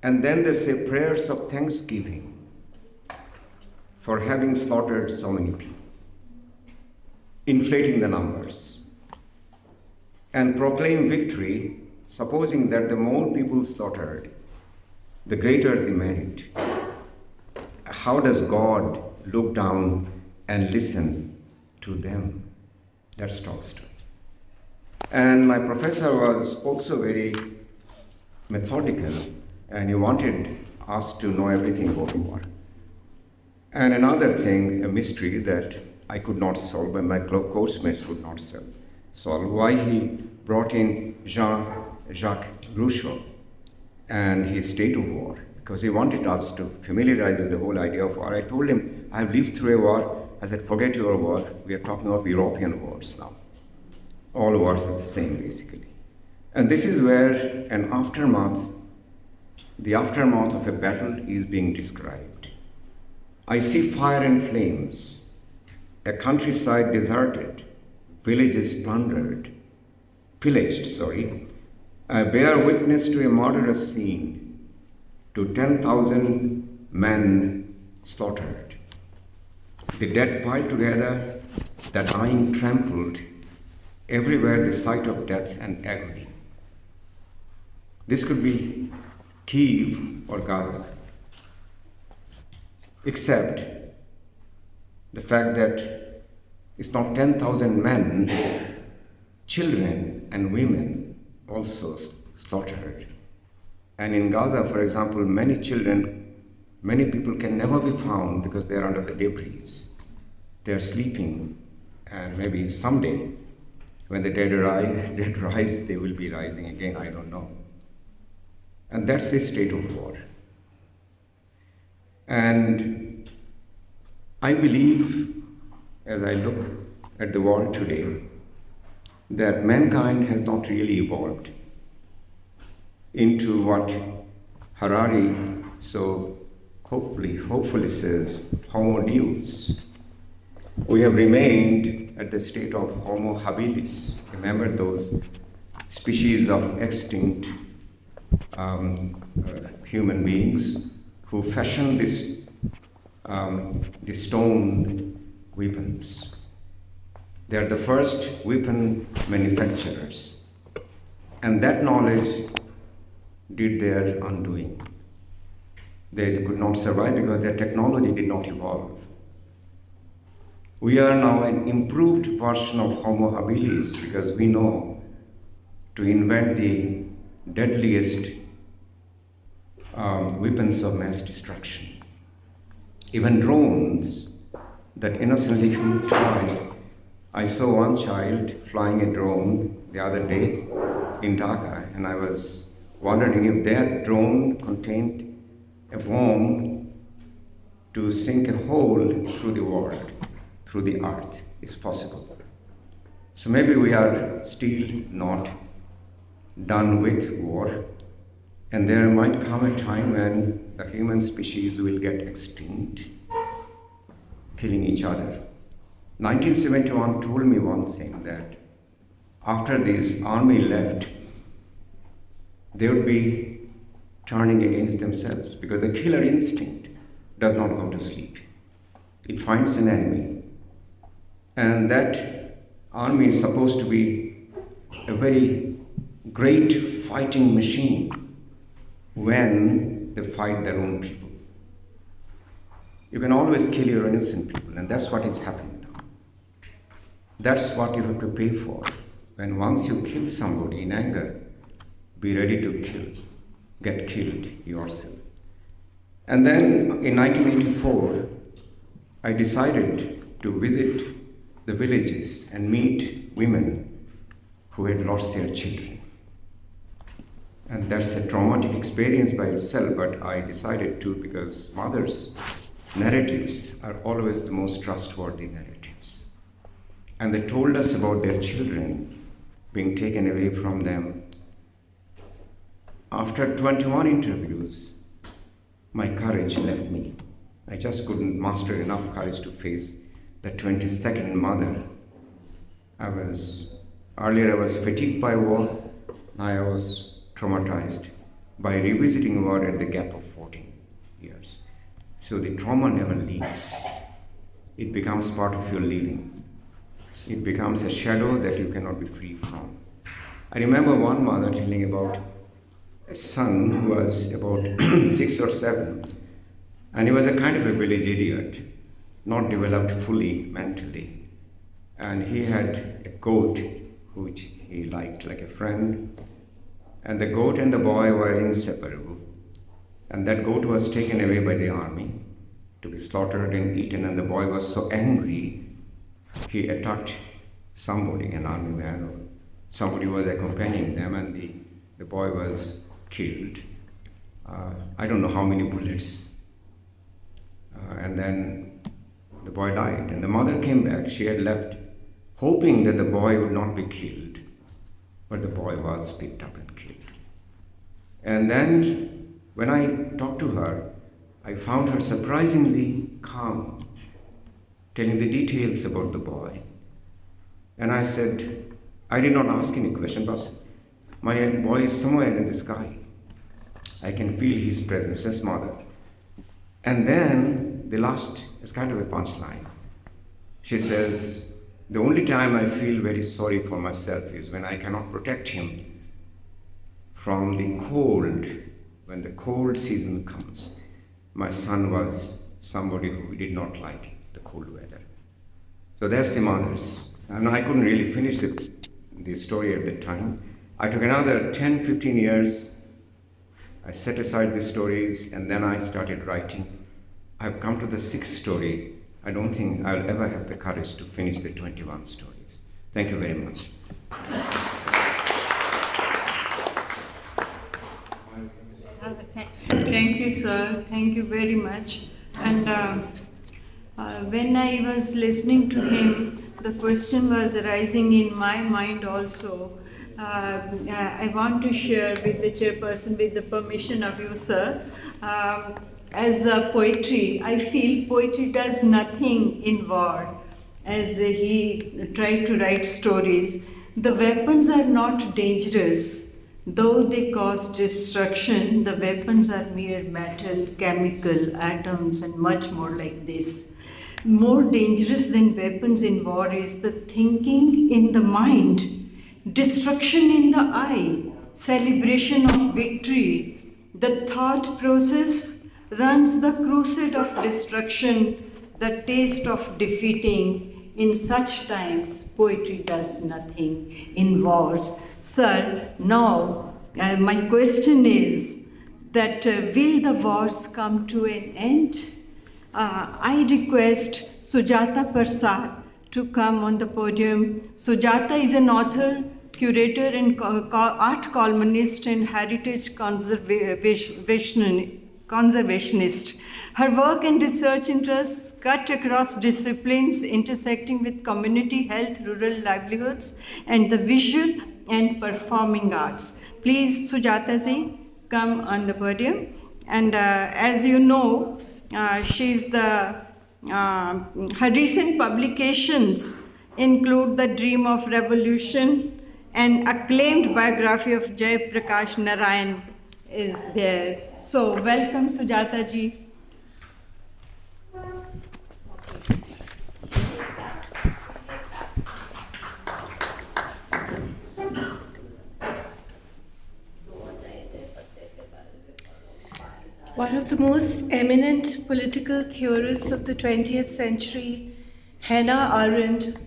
and then they say prayers of thanksgiving for having slaughtered so many people, inflating the numbers, and proclaim victory, supposing that the more people slaughtered, the greater the merit. How does God look down and listen to them? That's Tolstoy. And my professor was also very methodical, and he wanted us to know everything about war. And another thing, a mystery that I could not solve and my course mates could not solve, why he brought in Jean-Jacques Rousseau and his State of War, because he wanted us to familiarize with the whole idea of war. I told him, I've lived through a war. I said, forget your war. We are talking of European wars now. All wars are the same, basically. And this is where the aftermath of a battle is being described. I see fire and flames, a countryside deserted, villages pillaged. I bear witness to a murderous scene, to 10,000 men slaughtered. The dead piled together, the dying trampled, everywhere the sight of death and agony. This could be Kiev or Gaza, except the fact that it's not 10,000 men, children and women also slaughtered. And in Gaza, for example, many people can never be found because they are under the debris. They are sleeping, and maybe someday, when the dead rise, they will be rising again, I don't know. And that's the state of war. And I believe, as I look at the world today, that mankind has not really evolved into what Harari so hopefully says, Homo Deus. We have remained at the state of Homo habilis. Remember those species of extinct human beings who fashioned these stone weapons. They are the first weapon manufacturers. And that knowledge did their undoing. They could not survive because their technology did not evolve. We are now an improved version of Homo habilis because we know to invent the deadliest weapons of mass destruction. Even drones that innocently fly. I saw one child flying a drone the other day in Dhaka, and I was wondering if that drone contained a bomb to sink a hole through the world, through the earth. It's possible. So maybe we are still not done with war, and there might come a time when the human species will get extinct, killing each other. 1971 told me one thing, that after this army left, they would be turning against themselves because the killer instinct does not go to sleep. It finds an enemy. And that army is supposed to be a very great fighting machine when they fight their own people. You can always kill your innocent people, and that's what is happening now. That's what you have to pay for. When once you kill somebody in anger, be ready to get killed yourself. And then in 1984, I decided to visit the villages and meet women who had lost their children. And that's a traumatic experience by itself, but I decided to because mothers' narratives are always the most trustworthy narratives. And they told us about their children being taken away from them. After 21 interviews, my courage left me. I just couldn't muster enough courage to face the 22nd mother. Earlier I was fatigued by war, now I was traumatized by revisiting war at the gap of 14 years. So the trauma never leaves. It becomes part of your living. It becomes a shadow that you cannot be free from. I remember one mother telling about a son who was about 6 or 7, and he was a kind of a village idiot, not developed fully mentally. And he had a goat which he liked like a friend, and the goat and the boy were inseparable. And that goat was taken away by the army to be slaughtered and eaten, and the boy was so angry, he attacked somebody, an army man, or somebody was accompanying them, and the boy was killed. I don't know how many bullets. And then the boy died, and the mother came back. She had left hoping that the boy would not be killed, but the boy was picked up and killed. And then when I talked to her, I found her surprisingly calm, telling the details about the boy. And I said, I did not ask any question, but my boy is somewhere in the sky. I can feel his presence, yes, mother. And then the last is kind of a punchline. She says, the only time I feel very sorry for myself is when I cannot protect him from the cold. When the cold season comes, my son was somebody who did not like the cold weather. So that's the mothers. And I couldn't really finish the story at the time. I took another 10, 15 years. I set aside the stories, and then I started writing. I've come to the 6th story. I don't think I'll ever have the courage to finish the 21 stories. Thank you very much. Thank you, sir. Thank you very much. And when I was listening to him, the question was arising in my mind also. I want to share with the chairperson, with the permission of you, sir. As poetry, I feel poetry does nothing in war. As he tried to write stories, the weapons are not dangerous. Though they cause destruction, the weapons are mere metal, chemical, atoms, and much more like this. More dangerous than weapons in war is the thinking in the mind, destruction in the eye, celebration of victory. The thought process runs the crusade of destruction, the taste of defeating. In such times, poetry does nothing in wars. Sir, now my question is that will the wars come to an end? I request Sujata Prasad to come on the podium. Sujata is an author, curator, and art columnist and heritage conservationist. Her work and research interests cut across disciplines, intersecting with community health, rural livelihoods, and the visual and performing arts. Please, Sujata ji, come on the podium. And as you know, she's her recent publications include The Dream of Revolution, and acclaimed biography of Jai Prakash Narayan is there. So welcome, Sujata ji. One of the most eminent political theorists of the 20th century, Hannah Arendt,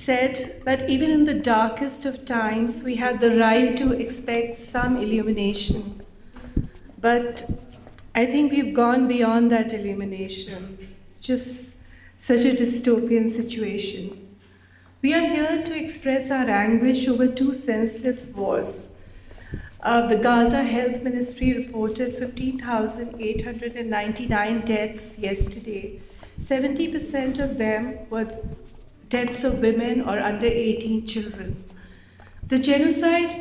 said that even in the darkest of times, we have the right to expect some illumination. But I think we've gone beyond that illumination. It's just such a dystopian situation. We are here to express our anguish over two senseless wars. The Gaza Health Ministry reported 15,899 deaths yesterday. 70% of them were deaths of women or under 18 children. The genocide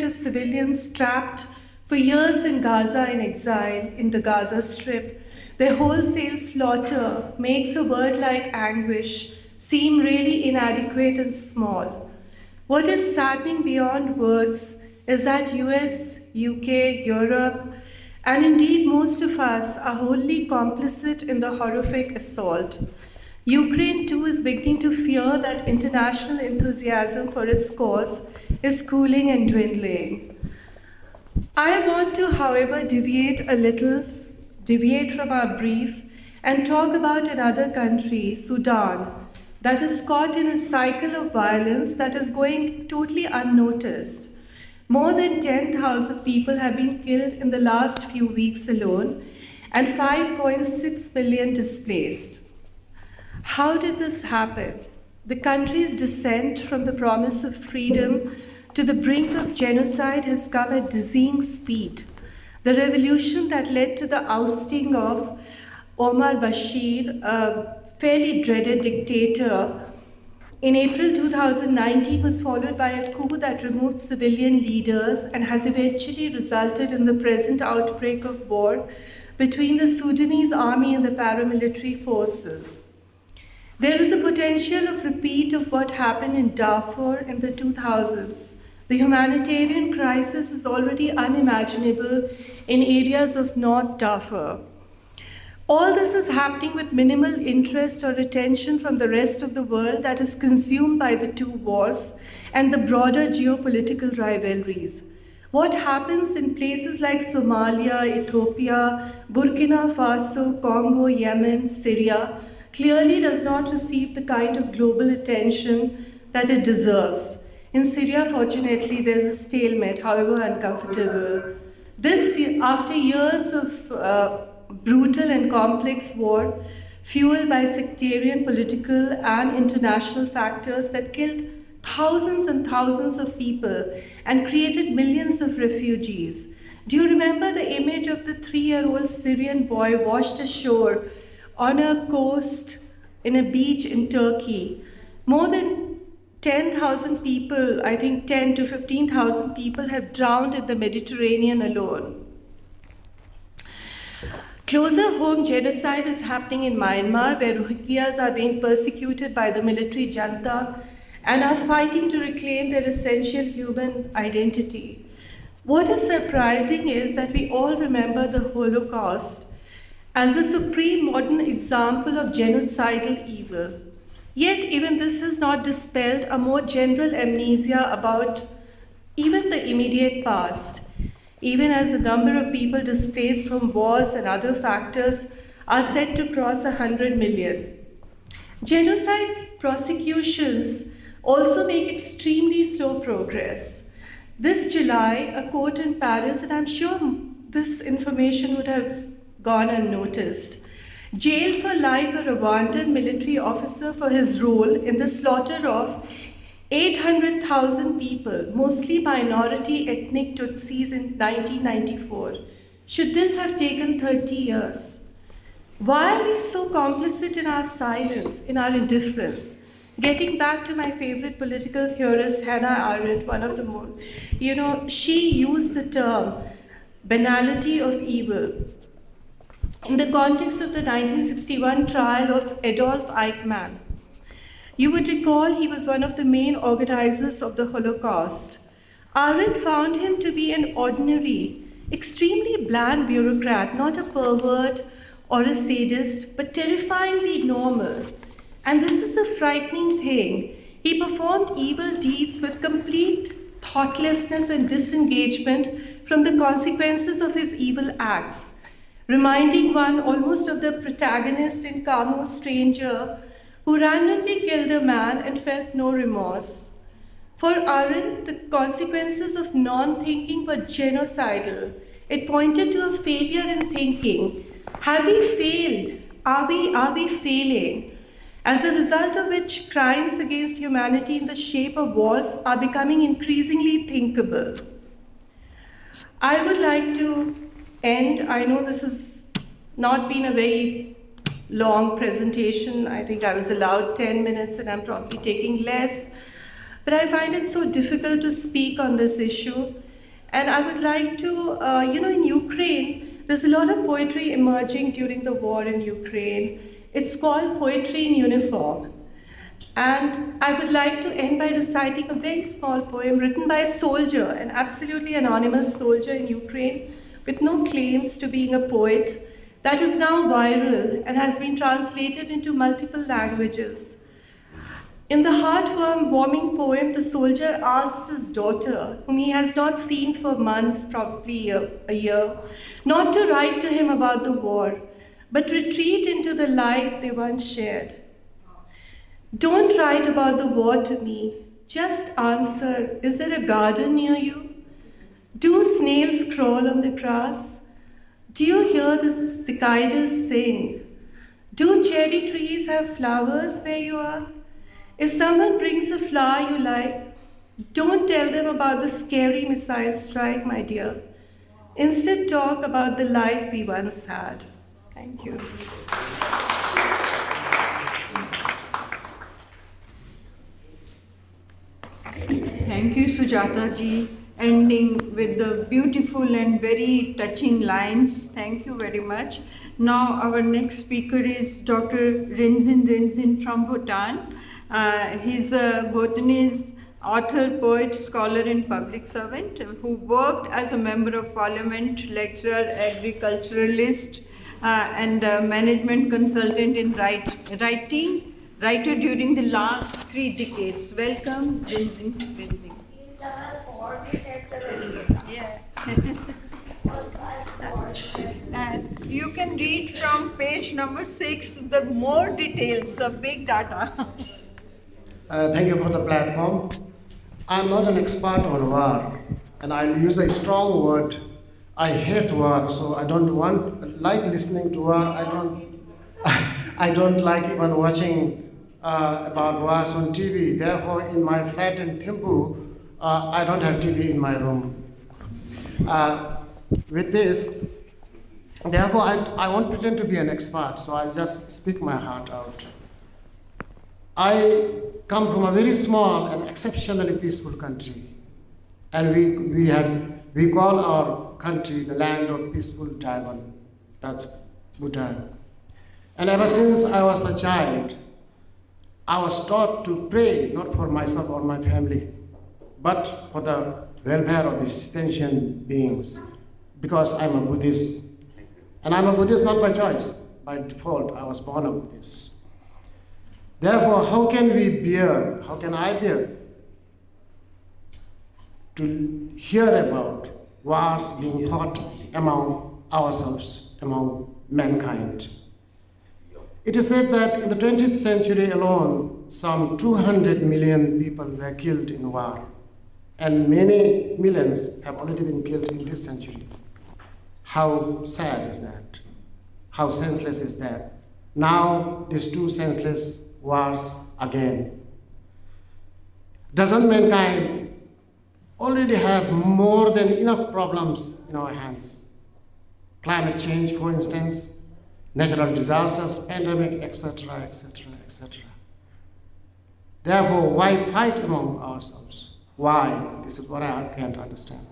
of civilians trapped for years in Gaza in exile in the Gaza Strip, their wholesale slaughter makes a word like anguish seem really inadequate and small. What is saddening beyond words is that US, UK, Europe, and indeed most of us are wholly complicit in the horrific assault. Ukraine too is beginning to fear that international enthusiasm for its cause is cooling and dwindling. I want to, however, deviate from our brief and talk about another country, Sudan, that is caught in a cycle of violence that is going totally unnoticed. More than 10,000 people have been killed in the last few weeks alone, and 5.6 million displaced. How did this happen? The country's descent from the promise of freedom to the brink of genocide has come at dizzying speed. The revolution that led to the ousting of Omar Bashir, a fairly dreaded dictator, in April 2019 was followed by a coup that removed civilian leaders and has eventually resulted in the present outbreak of war between the Sudanese army and the paramilitary forces. There is a potential of repeat of what happened in Darfur in the 2000s. The humanitarian crisis is already unimaginable in areas of North Darfur. All this is happening with minimal interest or attention from the rest of the world that is consumed by the two wars and the broader geopolitical rivalries. What happens in places like Somalia, Ethiopia, Burkina Faso, Congo, Yemen, Syria clearly does not receive the kind of global attention that it deserves. In Syria, fortunately, there's a stalemate, however uncomfortable. This, after years of brutal and complex war, fueled by sectarian, political, and international factors that killed thousands and thousands of people and created millions of refugees. Do you remember the image of the 3-year-old Syrian boy washed ashore on a coast in a beach in Turkey? More than 10,000 people, I think 10 to 15,000 people have drowned in the Mediterranean alone. Closer home, genocide is happening in Myanmar, where Rohingyas are being persecuted by the military junta and are fighting to reclaim their essential human identity. What is surprising is that we all remember the Holocaust as the supreme modern example of genocidal evil. Yet even this has not dispelled a more general amnesia about even the immediate past, even as the number of people displaced from wars and other factors are set to cross 100 million. Genocide prosecutions also make extremely slow progress. This July, a court in Paris, and I'm sure this information would have gone unnoticed, jailed for life a Rwandan military officer for his role in the slaughter of 800,000 people, mostly minority ethnic Tutsis in 1994. Should this have taken 30 years? Why are we so complicit in our silence, in our indifference? Getting back to my favorite political theorist, Hannah Arendt, one of the more, she used the term banality of evil in the context of the 1961 trial of Adolf Eichmann. You would recall he was one of the main organizers of the Holocaust. Arendt found him to be an ordinary, extremely bland bureaucrat, not a pervert or a sadist, but terrifyingly normal. And this is the frightening thing. He performed evil deeds with complete thoughtlessness and disengagement from the consequences of his evil acts, reminding one almost of the protagonist in Camus' Stranger, who randomly killed a man and felt no remorse. For Arun, the consequences of non-thinking were genocidal. It pointed to a failure in thinking. Have we failed? Are we failing? As a result of which crimes against humanity in the shape of wars are becoming increasingly thinkable. I would like to end. I know this has not been a very long presentation. I think I was allowed 10 minutes and I'm probably taking less. But I find it so difficult to speak on this issue. And I would like to, in Ukraine, there's a lot of poetry emerging during the war in Ukraine. It's called Poetry in Uniform. And I would like to end by reciting a very small poem written by a soldier, an absolutely anonymous soldier in Ukraine, with no claims to being a poet, that is now viral and has been translated into multiple languages. In the heartwarming poem, the soldier asks his daughter, whom he has not seen for months, probably a year, not to write to him about the war, but retreat into the life they once shared. Don't write about the war to me. Just answer, is there a garden near you? Do snails crawl on the grass? Do you hear the cicadas sing? Do cherry trees have flowers where you are? If someone brings a flower you like, don't tell them about the scary missile strike, my dear. Instead, talk about the life we once had. Thank you. Thank you, Sujata ji, ending with the beautiful and very touching lines. Thank you very much. Now our next speaker is Dr. Rinzin from Bhutan. He's a Bhutanese author, poet, scholar, and public servant who worked as a member of parliament, lecturer, agriculturalist, and management consultant in writer during the last 3 decades. Welcome, Rinzin. Yeah. And you can read from page number 6 the more details of big data. Thank you for the platform. I'm not an expert on war, and I'll use a strong word. I hate war, so I don't like listening to war. I don't like even watching about wars on TV. Therefore, in my flat in Thimphu, I don't have TV in my room. With this, therefore, I won't pretend to be an expert, so I'll just speak my heart out. I come from a very small and exceptionally peaceful country, and we call our country the land of peaceful dragon. That's Bhutan. And ever since I was a child, I was taught to pray not for myself or my family, but for the welfare of the sentient beings, because I'm a Buddhist. And I'm a Buddhist not by choice, by default. I was born a Buddhist. Therefore, how can I bear to hear about wars being fought among ourselves, among mankind? It is said that in the 20th century alone, some 200 million people were killed in war, and many millions have already been killed in this century. How sad is that? How senseless is that? Now, these 2 senseless wars again. Doesn't mankind already have more than enough problems in our hands? Climate change, for instance, natural disasters, pandemic, etc., etc., etc. Therefore, why fight among ourselves? Why? This is what I can't understand.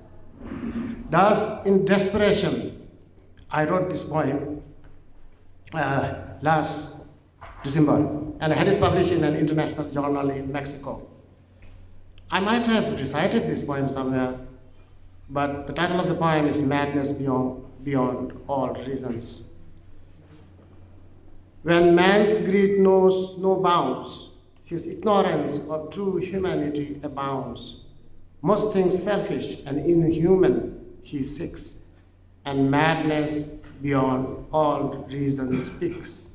Thus, in desperation, I wrote this poem last December, and I had it published in an international journal in Mexico. I might have recited this poem somewhere, but the title of the poem is Madness Beyond All Reasons. When man's greed knows no bounds, his ignorance of true humanity abounds. Most things selfish and inhuman he seeks, and madness beyond all reason speaks.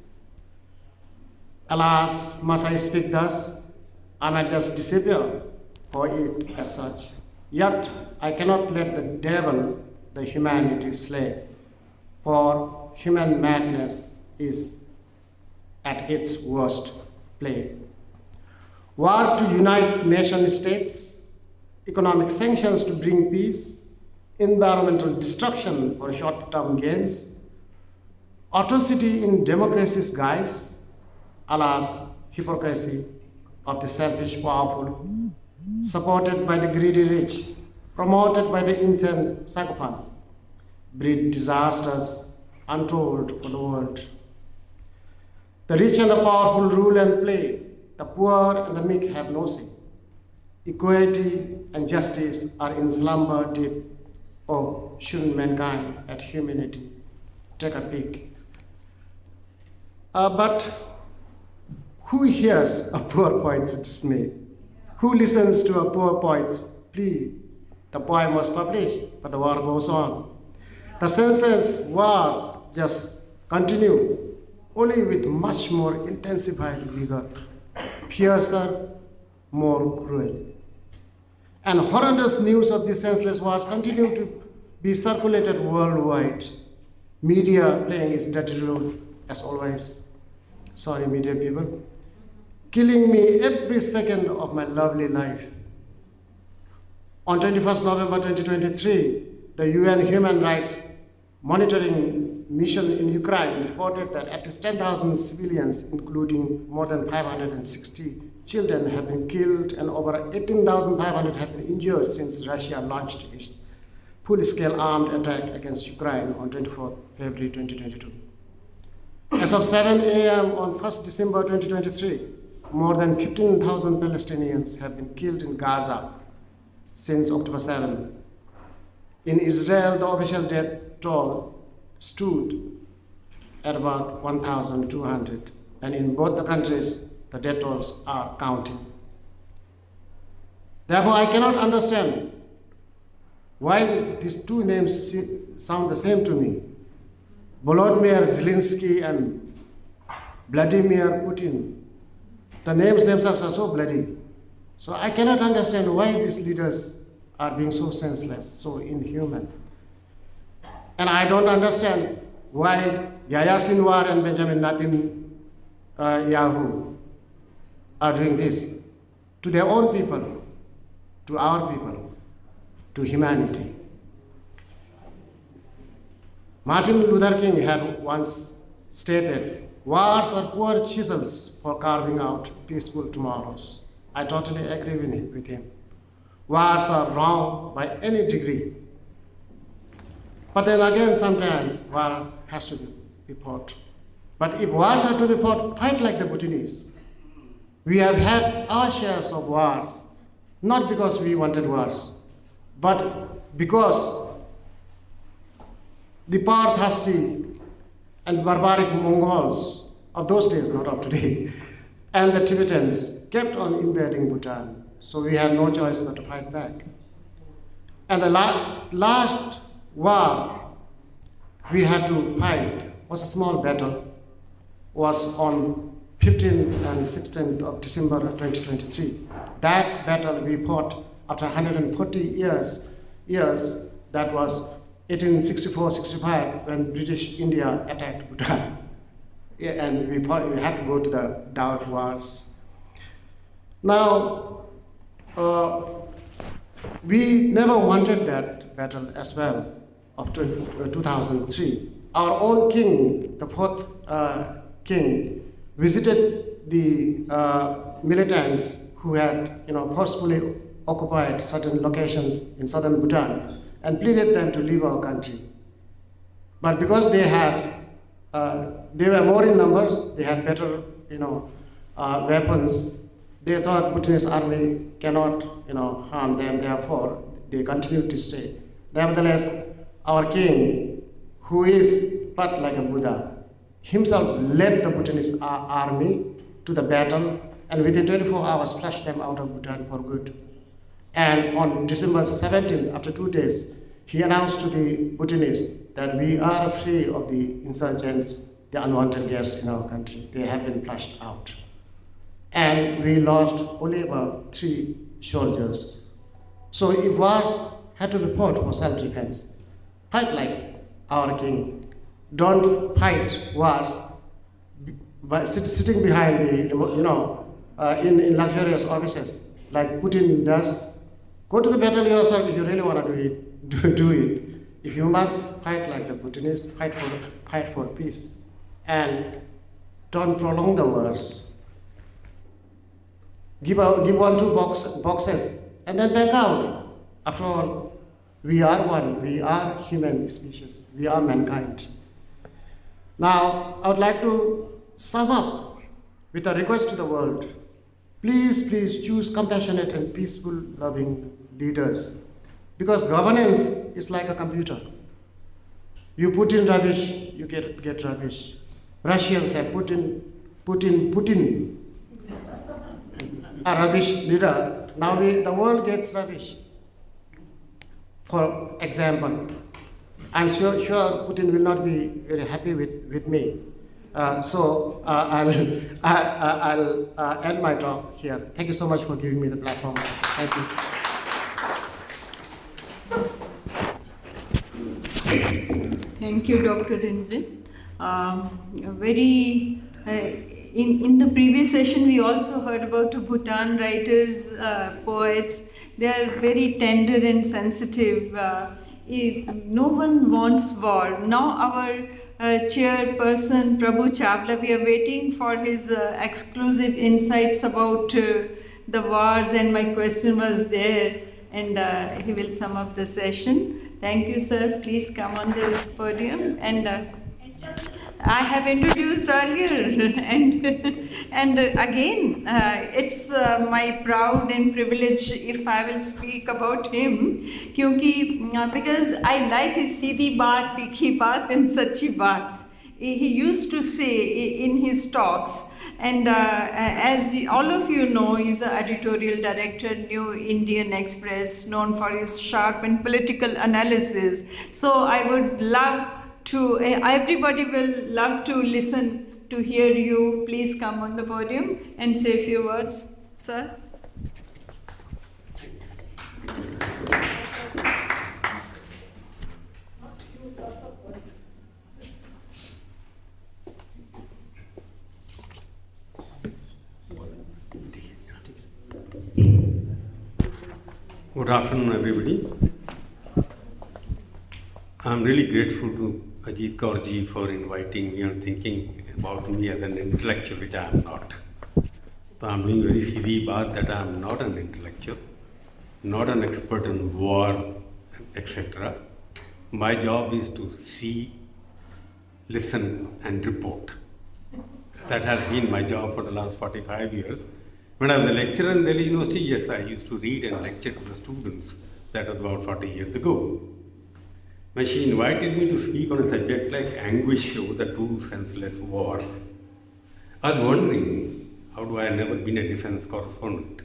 Alas, must I speak thus? I might just disappear for it as such. Yet I cannot let the devil the humanity slay, for human madness is at its worst play. War to unite nation states, economic sanctions to bring peace, environmental destruction for short-term gains, atrocity in democracy's guise, alas, hypocrisy of the selfish powerful, supported by the greedy rich, promoted by the insane psychopath, breed disasters untold for the world. The rich and the powerful rule and play, the poor and the meek have no say. Equality and justice are in slumber deep. Oh, shouldn't mankind at humanity take a peek? But who hears a poor poet's dismay? Who listens to a poor poet's plea? The poem was published, but the war goes on. The senseless wars just continue, only with much more intensified vigor, fiercer, more cruel. And horrendous news of these senseless wars continue to be circulated worldwide. Media playing its dirty role, as always. Sorry, media people. Killing me every second of my lovely life. On 21st November 2023, the UN Human Rights Monitoring Mission in Ukraine reported that at least 10,000 civilians, including more than 560 children, have been killed and over 18,500 have been injured since Russia launched its full-scale armed attack against Ukraine on 24 February 2022. As of 7 a.m. on 1st December 2023, more than 15,000 Palestinians have been killed in Gaza since October 7. In Israel, the official death toll stood at about 1,200, and in both the countries, the death tolls are counting. Therefore, I cannot understand why these two names sound the same to me. Volodymyr Zelensky and Vladimir Putin. The names themselves are so bloody. So I cannot understand why these leaders are being so senseless, so inhuman. And I don't understand why Yahya Sinwar and Benjamin Netanyahu are doing this to their own people, to our people, to humanity. Martin Luther King had once stated, "Wars are poor chisels for carving out peaceful tomorrows." I totally agree with him. Wars are wrong by any degree. But then again, sometimes war has to be fought. But if wars are to be fought, fight like the Bhutanese. We have had our shares of wars, not because we wanted wars, but because the power-thirsty and barbaric Mongols of those days, not of today, and the Tibetans kept on invading Bhutan. So we had no choice but to fight back. And the last war we had to fight was a small battle, was on 15th and 16th of December 2023. That battle we fought after 140 years, that was 1864-65 when British India attacked Bhutan. And we had to go to the Daur Wars. Now, we never wanted that battle as well of 2003. Our own king, the fourth king, visited the militants who had forcefully occupied certain locations in southern Bhutan and pleaded them to leave our country. But because they were more in numbers, they had better weapons, they thought Bhutanese army cannot harm them, therefore they continued to stay. Nevertheless, our king, who is but like a Buddha, himself led the Bhutanese army to the battle and within 24 hours flushed them out of Bhutan for good. And on December 17th, after 2 days, he announced to the Bhutanese that we are free of the insurgents, the unwanted guests in our country. They have been flushed out. and we lost only about 3 soldiers. So if wars had to be fought for self-defense, fight like our king. Don't fight wars by sitting behind the, in luxurious offices like Putin does. Go to the battle yourself if you really want to do it. If you must fight like the Putinists, fight for peace, and don't prolong the wars. Give 1-2 boxes and then back out. After all, we are one. We are human species. We are mankind. Now, I would like to sum up with a request to the world. Please choose compassionate and peaceful, loving leaders. Because governance is like a computer. You put in rubbish, you get rubbish. Russians have Putin, a rubbish leader. Now the world gets rubbish. For example, I'm sure Putin will not be very happy with me. So I'll end my talk here. Thank you so much for giving me the platform. Thank you. Thank you, Dr. Rinzin. In the previous session, we also heard about Bhutan writers, poets. They are very tender and sensitive. No one wants war. Now our chairperson, Prabhu Chawla, we are waiting for his exclusive insights about the wars, and my question was there, and he will sum up the session. Thank you, sir. Please come on the podium. And I have introduced earlier, and again, it's my proud and privilege if I will speak about him, because I like his Seedhi baat, tikhi baat, and sachi baat. He used to say in his talks. And as all of you know, he's an editorial director, New Indian Express, known for his sharp and political analysis. So I would love to, everybody will love to listen to hear you. Please come on the podium and say a few words, sir. Good afternoon, everybody. I'm really grateful to Ajit Kaurji for inviting me and thinking about me as an intellectual, which I am not. So I'm doing very seedhi baat that I am not an intellectual, not an expert in war, etc. My job is to see, listen, and report. That has been my job for the last 45 years. When I was a lecturer in Delhi University, yes, I used to read and lecture to the students. That was about 40 years ago. When she invited me to speak on a subject like anguish over the two senseless wars, I was wondering, how do I have never been a defense correspondent?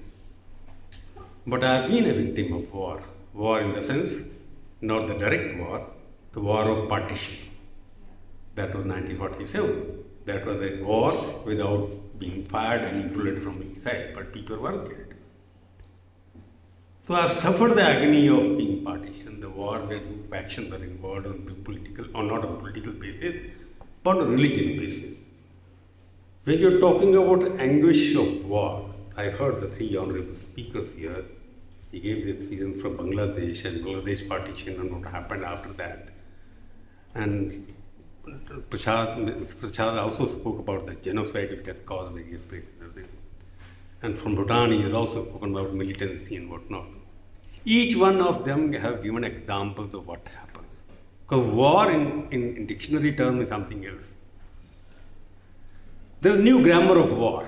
But I have been a victim of war. War in the sense, not the direct war, the war of partition. That was 1947. That was a war without being fired any bullet from each side, but people were killed. So I suffered the agony of being partitioned, the war where two factions were involved on political, or not on political basis, but on religion basis. When you're talking about anguish of war, I heard the three honorable speakers here. He gave the experience from Bangladesh and Bangladesh partition and what happened after that. And Prasad also spoke about the genocide which has caused various places. And from Bhutan, he has also spoken about militancy and whatnot. Each one of them have given examples of what happens. Because war in dictionary term is something else. There is new grammar of war.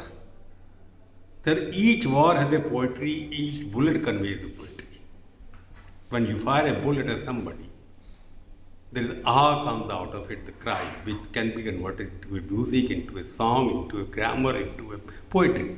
Each war has a poetry, each bullet conveys a poetry. When you fire a bullet at somebody, there is ah comes out of it, the cry, which can be converted into a music, into a song, into a grammar, into a poetry.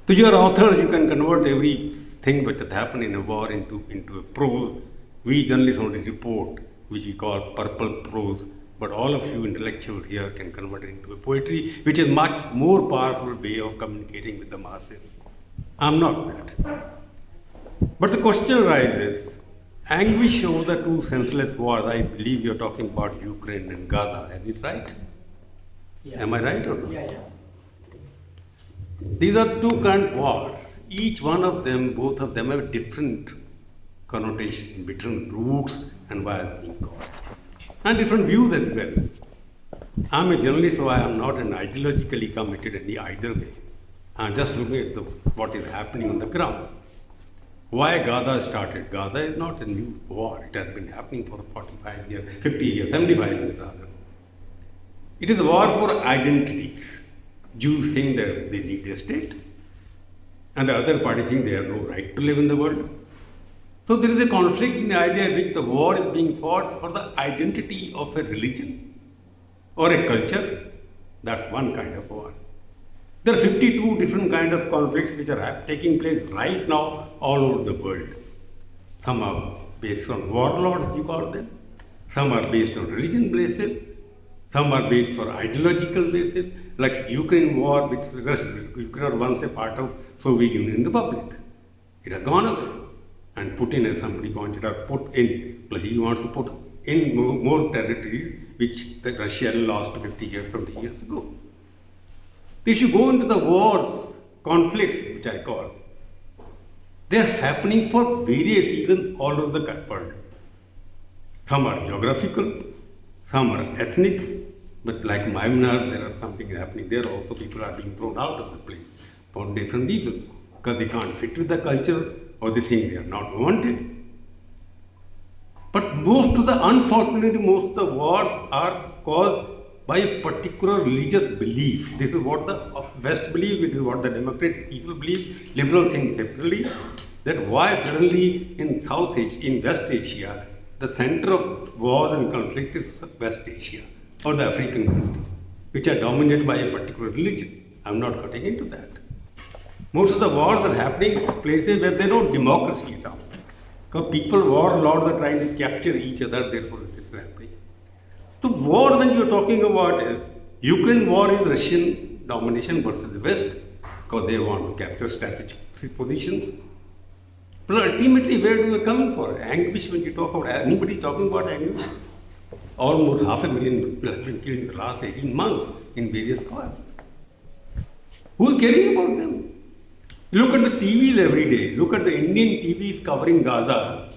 So you are authors, you can convert everything that has happened in a war into a prose. We journalists only report, which we call purple prose, but all of you intellectuals here can convert it into a poetry, which is much more powerful way of communicating with the masses. I'm not that. But the question arises, anguish over the two senseless wars, I believe you're talking about Ukraine and Gaza, is it right? Yeah. Am I right or not? Yeah. These are two current wars. Each one of them, both of them have different connotations, different roots and why it's being caused. And different views as well. I'm a journalist, so I am not an ideologically committed in either way. I'm just looking at what is happening on the ground. Why Gaza started? Gaza is not a new war. It has been happening for 45 years, 50 years, 75 years rather. It is a war for identities. Jews think that they need a state, and the other party think they have no right to live in the world. So there is a conflict in the idea which the war is being fought for the identity of a religion or a culture. That's one kind of war. There are 52 different kinds of conflicts which are taking place right now all over the world. Some are based on warlords, you call them. Some are based on religion basis. Some are based for ideological basis, like Ukraine war, which Ukraine was once a part of Soviet Union Republic. It has gone away. And Putin, as somebody pointed out, he wants to put in more territories which Russia lost 50 years, 20 years ago. If you go into the wars, conflicts, which I call, they are happening for various reasons all over the world. Some are geographical, some are ethnic, but like Myanmar, there are something happening there. Also, people are being thrown out of the place for different reasons, because they can't fit with the culture or they think they are not wanted. But unfortunately, most of the wars are caused by a particular religious belief. This is what the West believes, it is what the democratic people believe, liberals think separately, that why suddenly in West Asia, the center of wars and conflict is West Asia or the African country, which are dominated by a particular religion. I'm not getting into that. Most of the wars are happening in places where there is no democracy at all. Because warlords are trying to capture each other, therefore this is happening. The war when you're talking about Ukraine war is Russian domination versus the West, because they want to capture strategic positions. But ultimately, where do you come for? Anguish, when you talk about anybody talking about anguish? Almost 500,000 people have been killed in the last 18 months in various wars. Who's caring about them? Look at the TVs every day. Look at the Indian TVs covering Gaza.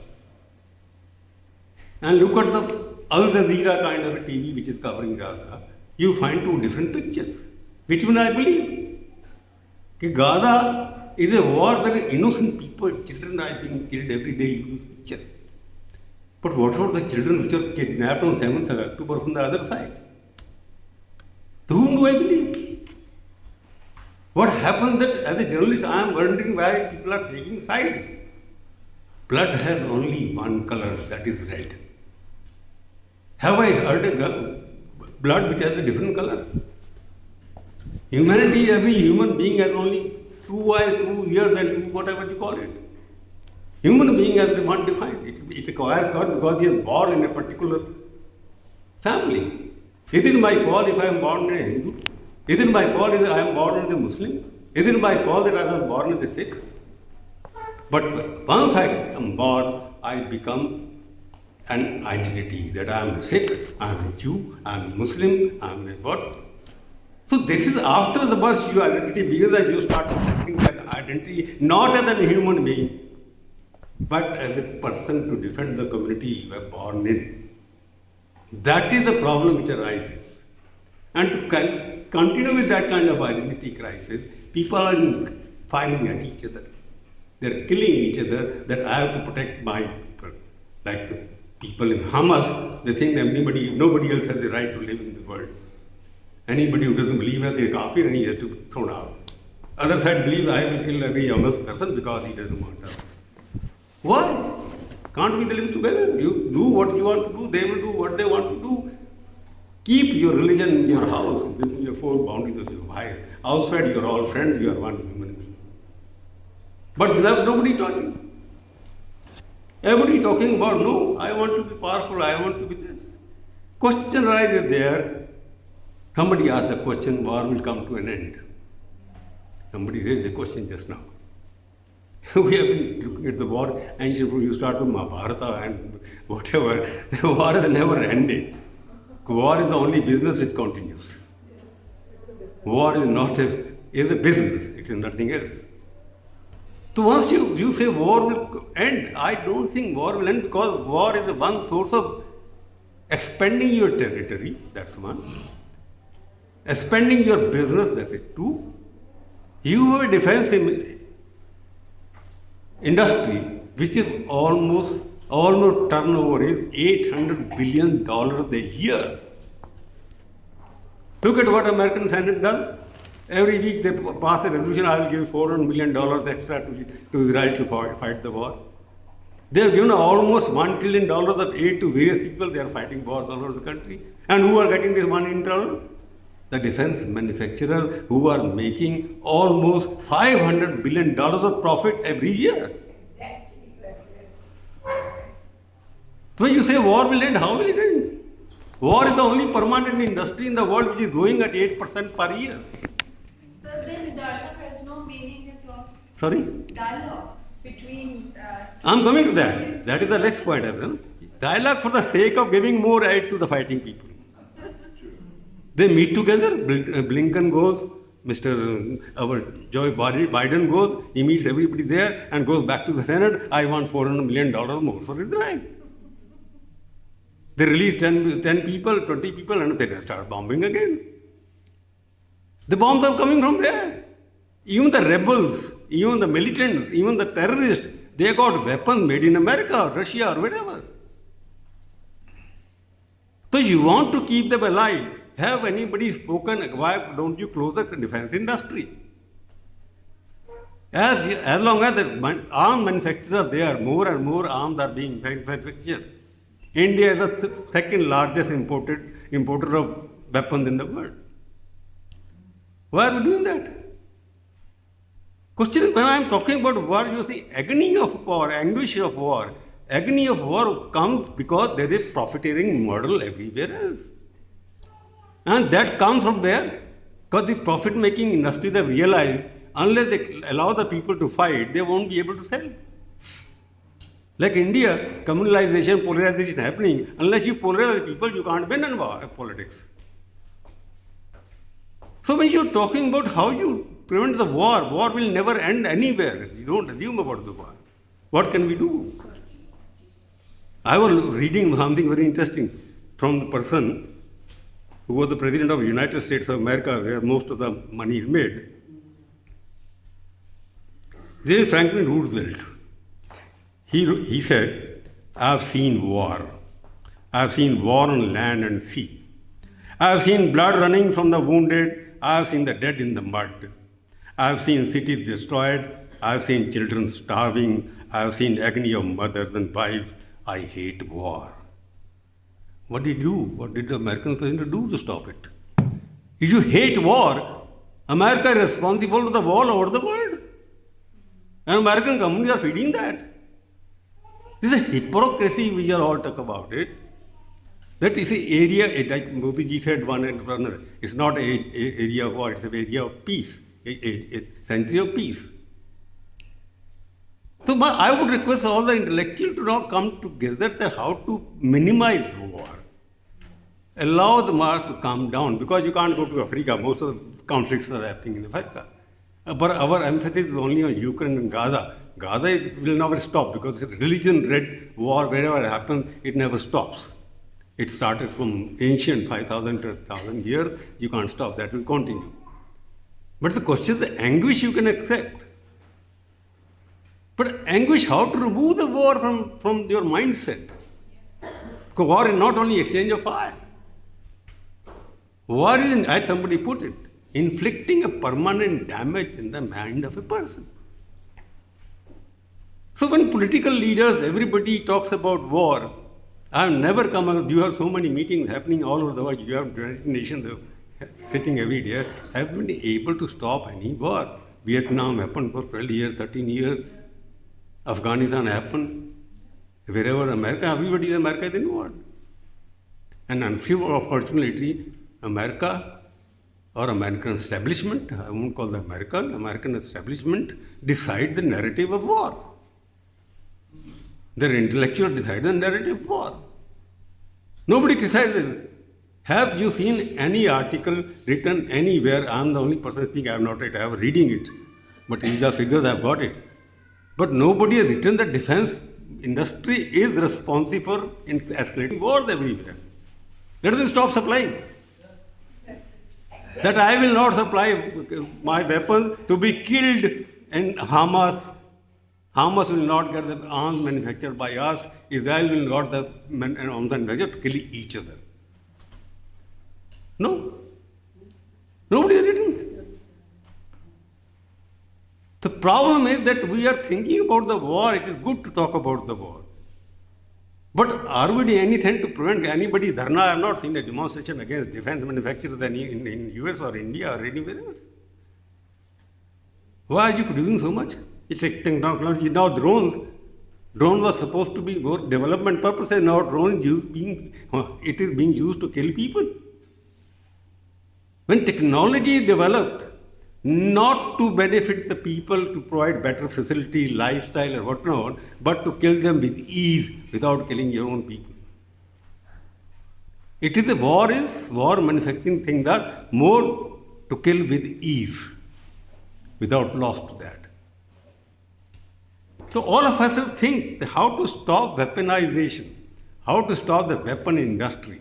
And look at the Al Jazeera kind of a TV which is covering Gaza. You find two different pictures. Which one I believe? Gaza is a war where innocent people, children are being killed every day in this picture. But what about the children which are kidnapped on 7th October from the other side? To whom do I believe? What happened that as a journalist I am wondering why people are taking sides. Blood has only one color, that is red. Have I heard a blood which has a different color? Humanity, every human being has only 2 eyes, 2 ears and 2 whatever you call it. Human being has one defined. It requires God because he is born in a particular family. Is it my fault if I am born a Hindu? Is it my fault if I am born as a Muslim? Is it my fault that I was born as a Sikh? But once I am born, I become an identity that I am a Sikh, I am a Jew, I am a Muslim, I am a what? So this is after the birth your identity, because you start accepting that identity not as a human being, but as a person to defend the community you are born in. That is the problem which arises. And to continue with that kind of identity crisis, people are firing at each other. They are killing each other that I have to protect my people. Like the people in Hamas, they think that nobody else has the right to live in the world. Anybody who doesn't believe as a kafir and he has to be thrown out. Other side believes I will kill every Hamas person because he doesn't want us. Why? Can't we live together? You do what you want to do, they will do what they want to do. Keep your religion in your house, within your 4 boundaries of your life. Outside, you are all friends, you are one human being. But nobody talking. Everybody talking about, no, I want to be powerful, I want to be this. Question arises there. Somebody asked a question, war will come to an end. Somebody raised a question just now. We have been looking at the war, ancient, you start with Mahabharata and whatever, the war has never ended. War is the only business which continues. War is not is a business, it is nothing else. So once you say war will end, I don't think war will end, because war is the one source of expanding your territory, that's one. Expanding your business, that's it. Two, you have a defense industry which is almost turnover is $800 billion a year. Look at what American Senate does. Every week they pass a resolution, I will give $400 million extra to Israel to fight the war. They have given almost $1 trillion of aid to various people. They are fighting wars all over the country. And who are getting this money in turn? The defense manufacturers who are making almost $500 billion of profit every year. So when you say war will end, how will it end? War is the only permanent industry in the world which is growing at 8% per year. So then dialogue has no meaning at all. Sorry? Dialogue between... I'm coming to that. That is the next point. Dialogue for the sake of giving more aid to the fighting people. They meet together, Blinken goes, our Joe Biden goes, he meets everybody there and goes back to the Senate, I want $400 million more for Israel. They release 10 people, 20 people, and they start bombing again. The bombs are coming from where? Even the rebels, even the militants, even the terrorists, they got weapons made in America or Russia or whatever. So you want to keep them alive. Have anybody spoken, why don't you close the defense industry? As long as the arms manufacturers are there, more and more arms are being manufactured. India is the second largest importer of weapons in the world. Why are we doing that? Question is, when I am talking about war, you see agony of war, anguish of war. Agony of war comes because there is a profiteering model everywhere else. And that comes from where? Because the profit-making industries have realized unless they allow the people to fight, they won't be able to sell. Like India, communalization, polarization happening. Unless you polarize people, you can't win in politics. So when you're talking about how you prevent the war, war will never end anywhere. You don't assume about the war. What can we do? I was reading something very interesting from the person who was the President of the United States of America, where most of the money is made. There is Franklin Roosevelt. He said, I have seen war. I have seen war on land and sea. I have seen blood running from the wounded. I have seen the dead in the mud. I have seen cities destroyed. I have seen children starving. I have seen agony of mothers and wives. I hate war. What did he do? What did the American president do to stop it? If you hate war, America is responsible for the war all over the world. And American companies are feeding that. This is a hypocrisy we are all talk about it. That is an area, like Modi ji said one and another, it's not an area of war, it's an area of peace, a century of peace. So I would request all the intellectuals to now come together that how to minimize the war. Allow the war to calm down, because you can't go to Africa. Most of the conflicts are happening in Africa. But our emphasis is only on Ukraine and Gaza. Gaza will never stop, because religion-led war, wherever it happens, it never stops. It started from ancient 5,000 to 1,000 years. You can't stop. That will continue. But the question is the anguish you can accept. But anguish, how to remove the war from your mindset? Because war is not only exchange of fire. War is, as somebody put it, inflicting a permanent damage in the mind of a person. So when political leaders, everybody talks about war, I have never come out, you have so many meetings happening all over the world, you have 20 nations sitting every day, have been able to stop any war. Vietnam happened for 12 years, 13 years. Afghanistan happened. Wherever America, everybody in America is involved. And unfortunately, America or American establishment, I won't call the American establishment, decide the narrative of war. Their intellectuals decide the narrative of war. Nobody criticizes. Have you seen any article written anywhere? I'm the only person speaking, I have not read, I have reading it. But these are figures, I have got it. But nobody has written that defense industry is responsible for escalating wars everywhere. Let them stop supplying. That I will not supply my weapons to be killed in Hamas. Hamas will not get the arms manufactured by us. Israel will not get the arms manufactured to kill each other. No. Nobody has written it. The problem is that we are thinking about the war. It is good to talk about the war. But are we doing anything to prevent anybody? Dharna, I have not seen a demonstration against defense manufacturers in US or India or anywhere else. Why are you producing so much? It's a technology. Now drones. Drone was supposed to be for development purposes. Now drone it is being used to kill people. When technology is developed, not to benefit the people, to provide better facility, lifestyle or whatnot, but to kill them with ease without killing your own people. It is war manufacturing things are more to kill with ease, without loss to that. So all of us will think how to stop weaponization, how to stop the weapon industry.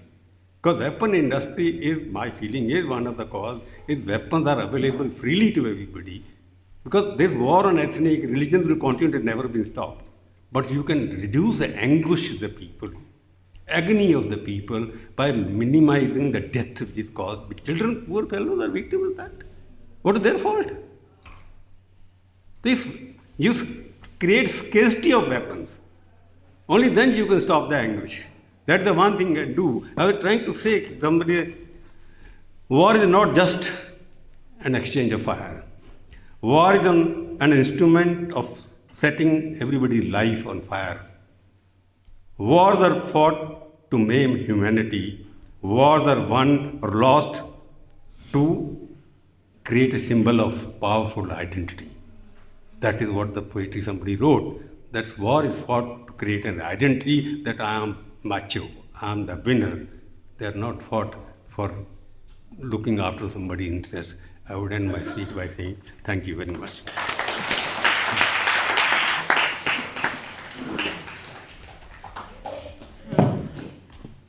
Because weapon industry is, my feeling is, one of the cause is weapons are available freely to everybody. Because this war on ethnic religions will continue, it has never been stopped. But you can reduce the anguish of the people, agony of the people by minimizing the death which is caused. Children, poor fellows, are victims of that. What is their fault? You create scarcity of weapons. Only then you can stop the anguish. That's the one thing I do. I was trying to say somebody, war is not just an exchange of fire. War is an instrument of setting everybody's life on fire. Wars are fought to maim humanity. Wars are won or lost to create a symbol of powerful identity. That is what the poetry somebody wrote. That war is fought to create an identity that I am macho, I am the winner. They are not fought for looking after somebody's interest. I would end my speech by saying thank you very much.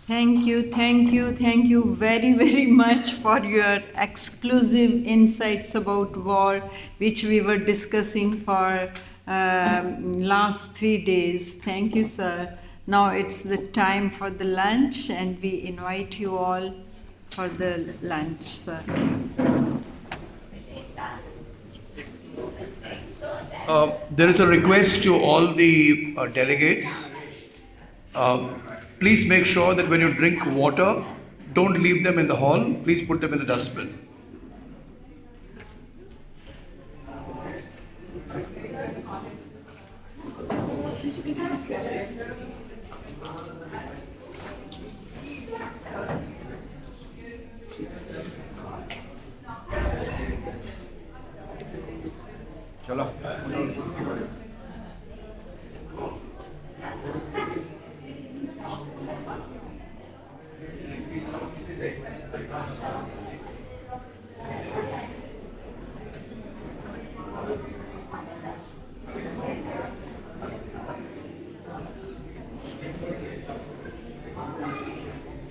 Thank you very, very much for your exclusive insights about war, which we were discussing for last 3 days. Thank you, sir. Now it's the time for the lunch, and we invite you all for the lunch, sir. There is a request to all the delegates. Please make sure that when you drink water, don't leave them in the hall. Please put them in the dustbin.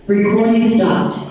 Recording stopped.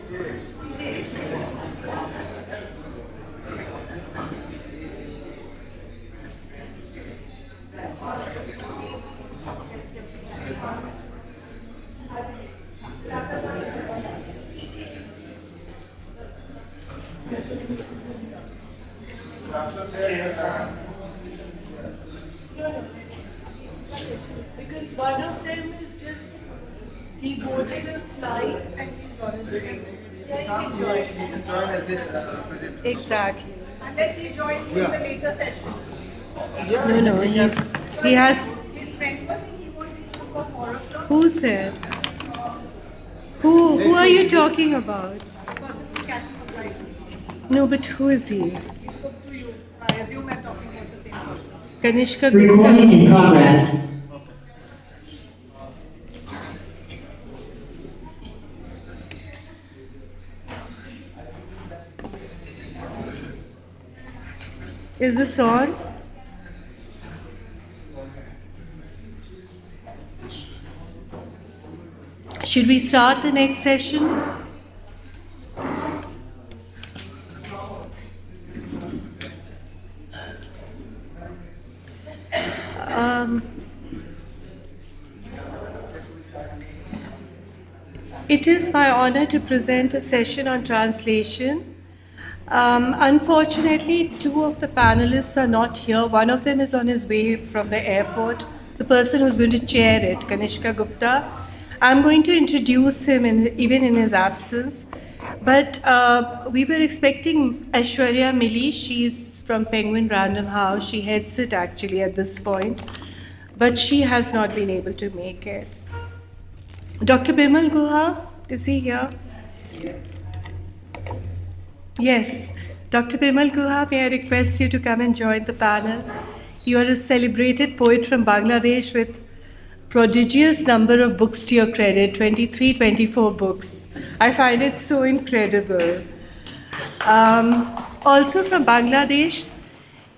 Because one of them is just deboarded a flight and he's on his way. Yeah, you can join. Exactly. Unless he joins in the later session. No, he has. His friend was saying he won't be for 4 o'clock. Who said? Who are you talking about? No, but who is he? Kanishka Recording in Gupta. progress. Is this on? Should we start the next session? It is my honor to present a session on translation. Unfortunately, 2 of the panelists are not here. One of them is on his way from the airport. The person who's going to chair it, Kanishka Gupta. I'm going to introduce him even in his absence. But we were expecting Aishwarya Mili. She's from Penguin Random House. She heads it actually at this point. But she has not been able to make it. Dr. Bimal Guha, is he here? Yes. Dr. Bimal Guha, may I request you to come and join the panel? You are a celebrated poet from Bangladesh with prodigious number of books to your credit, 23, 24 books. I find it so incredible. Also from Bangladesh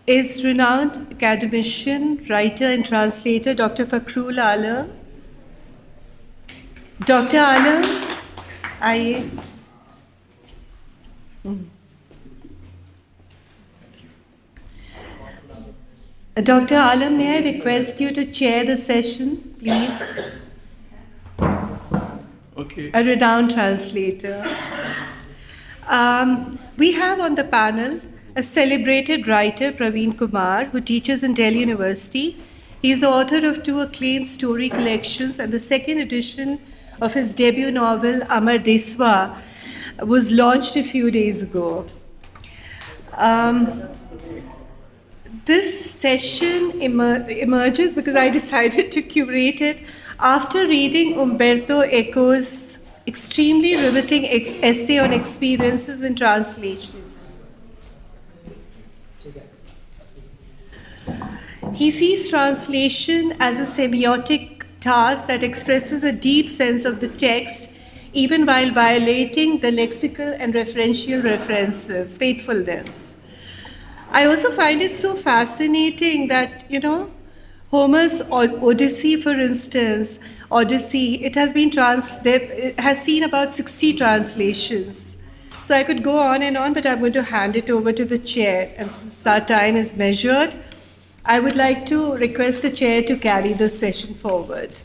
is renowned academician, writer and translator, Dr. Fakhrul Alam. Dr. Alam, आइए. Dr. Alam, may I request you to chair the session, please? Okay. A renowned translator. We have on the panel a celebrated writer, Praveen Kumar, who teaches in Delhi University. He is the author of 2 acclaimed story collections, and the 2nd edition of his debut novel, Amar Deswa, was launched a few days ago. This session emerges because I decided to curate it after reading Umberto Eco's extremely riveting essay on experiences in translation. He sees translation as a semiotic task that expresses a deep sense of the text, even while violating the lexical and referential references, faithfulness. I also find it so fascinating that, Homer's Odyssey, for instance, it has been it has seen about 60 translations. So I could go on and on, but I'm going to hand it over to the chair. And since our time is measured, I would like to request the chair to carry the session forward.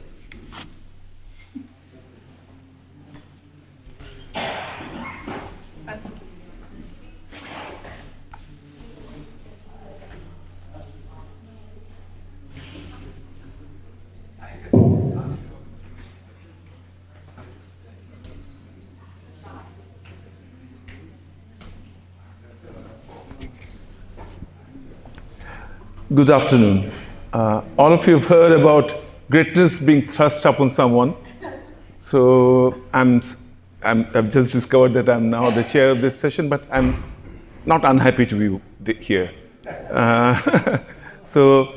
Good afternoon. All of you have heard about greatness being thrust upon someone. So I've just discovered that I'm now the chair of this session, but I'm not unhappy to be here. So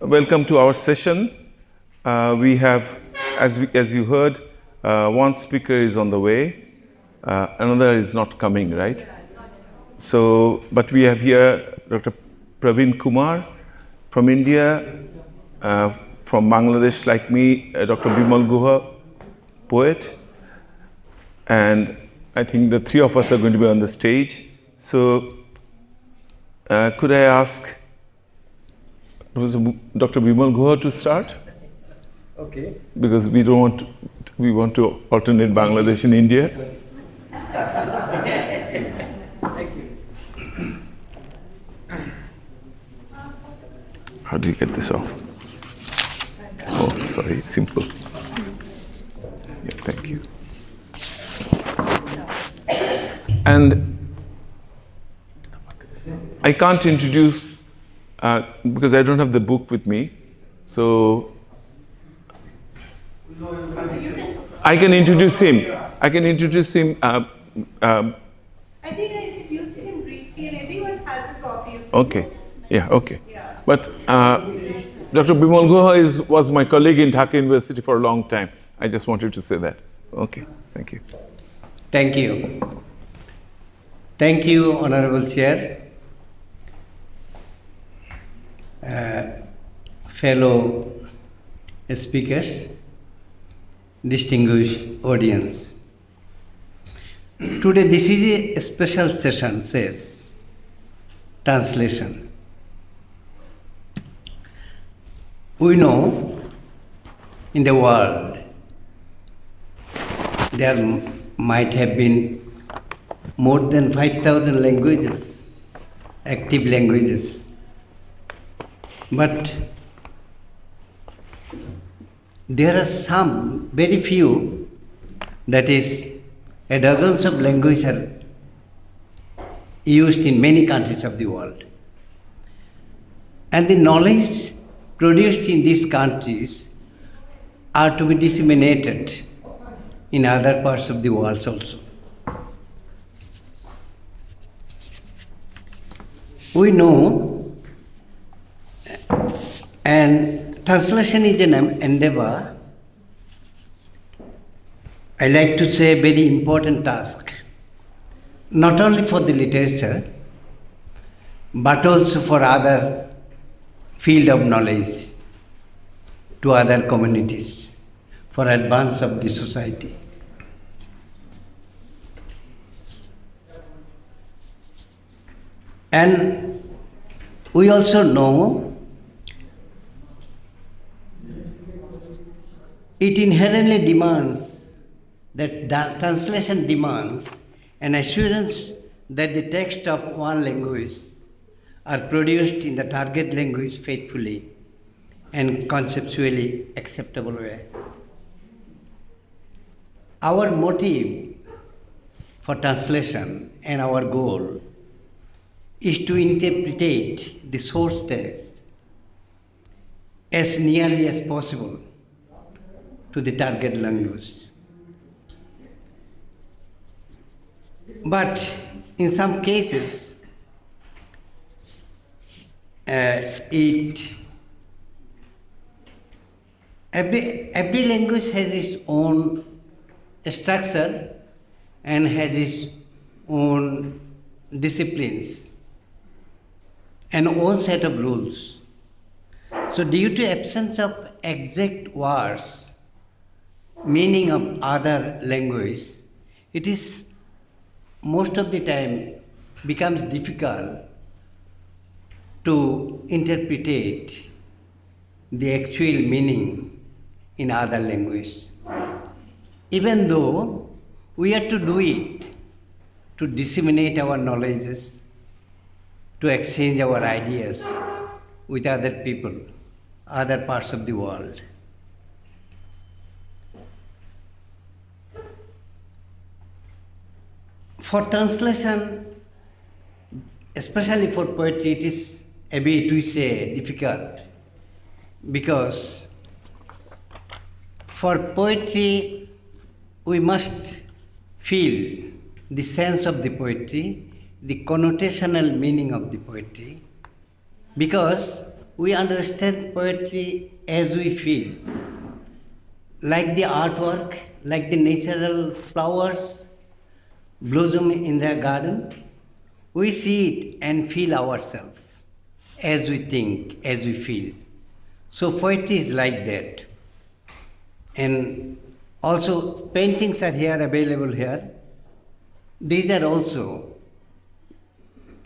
welcome to our session. We have, as you heard, one speaker is on the way, another is not coming, right? So, but we have here Dr. Praveen Kumar from India, from Bangladesh like me, Dr. Bimal Guha, poet, and I think the three of us are going to be on the stage. So, could I ask Dr. Bimal Guha to start? Okay. Because we want to alternate Bangladesh and India. Thank you. How do you get this off? Oh, sorry, simple. Yeah, thank you. And I can't introduce, because I don't have the book with me, so I can introduce him. I can introduce him. I think I introduced him briefly, and everyone has a copy of it. Okay, yeah, okay. But Dr. Bimal Guha was my colleague in Dhaka University for a long time. I just wanted to say that. Okay, thank you. Thank you. Thank you, Honorable Chair, fellow speakers, distinguished audience. Today, this is a special session, says translation. We know in the world there might have been more than 5,000 languages, active languages. But there are some, very few, that is, a dozens of languages are used in many countries of the world. And the knowledge produced in these countries are to be disseminated in other parts of the world also. We know, and translation is an endeavor, I like to say a very important task, not only for the literature, but also for other field of knowledge, to other communities, for advance of the society. And we also know it inherently demands, that translation demands an assurance that the text of one language are produced in the target language faithfully and conceptually acceptable way. Our motive for translation and our goal is to interpret the source text as nearly as possible to the target language. But in some cases, every language has its own structure and has its own disciplines and own set of rules. So due to absence of exact words, meaning of other language, it is most of the time becomes difficult to interpret the actual meaning in other language. Even though we have to do it to disseminate our knowledges, to exchange our ideas with other people, other parts of the world. For translation, especially for poetry, it is a bit, we say, difficult, because for poetry, we must feel the sense of the poetry, the connotational meaning of the poetry, because we understand poetry as we feel, like the artwork, like the natural flowers blossom in their garden. We see it and feel ourselves as we think, as we feel. So poetry is like that. And also paintings are here, available here. these are also,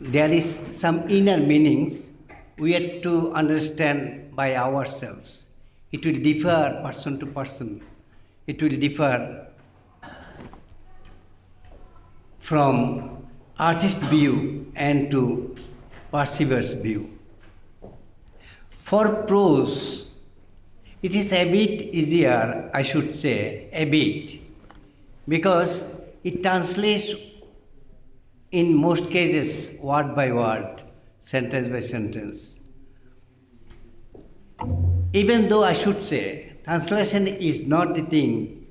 there is some inner meanings we have to understand by ourselves. It will differ person to person. It will differ from artist view and to perceiver's view. For prose, it is a bit easier, I should say, a bit, because it translates in most cases word by word, sentence by sentence. Even though I should say, translation is not the thing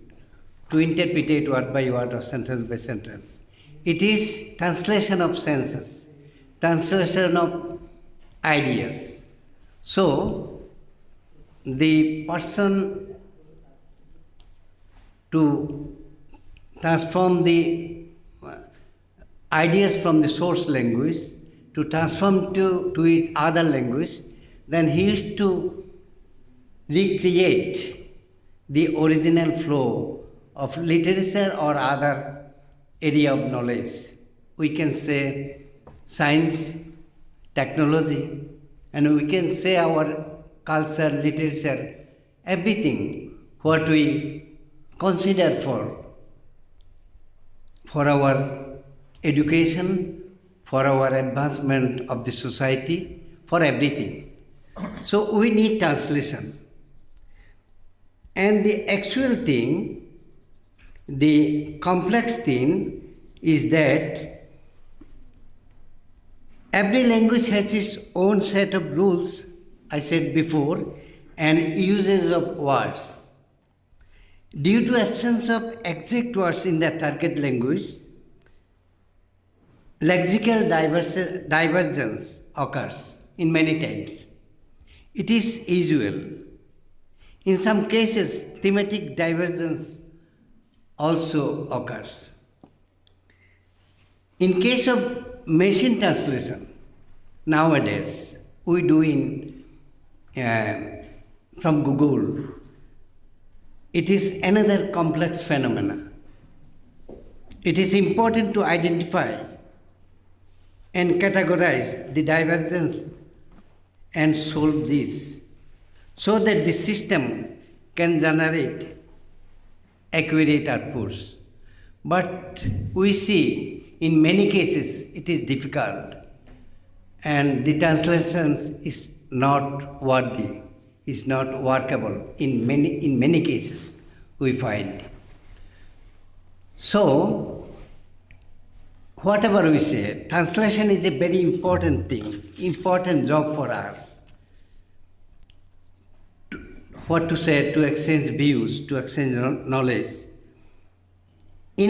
to interpret it word by word or sentence by sentence. It is translation of senses, translation of ideas. So, the person to transform the ideas from the source language to transform to other language, then he used to recreate the original flow of literature or other area of knowledge. We can say science, technology, and we can say our culture, literature, everything what we consider for our education, for our advancement of the society, for everything. So we need translation. And the actual thing, the complex thing is that every language has its own set of rules, I said before, and uses of words. Due to absence of exact words in the target language, lexical divergence occurs in many times. It is usual. In some cases, thematic divergence also occurs. In case of machine translation, nowadays, we do from Google, it is another complex phenomenon. It is important to identify and categorize the divergence and solve this so that the system can generate accurate outputs. But we see in many cases it is difficult and the translations is not worthy, is not workable in many cases we find. So, whatever we say, translation is a very important thing, important job for us. What to say, to exchange views, to exchange knowledge. In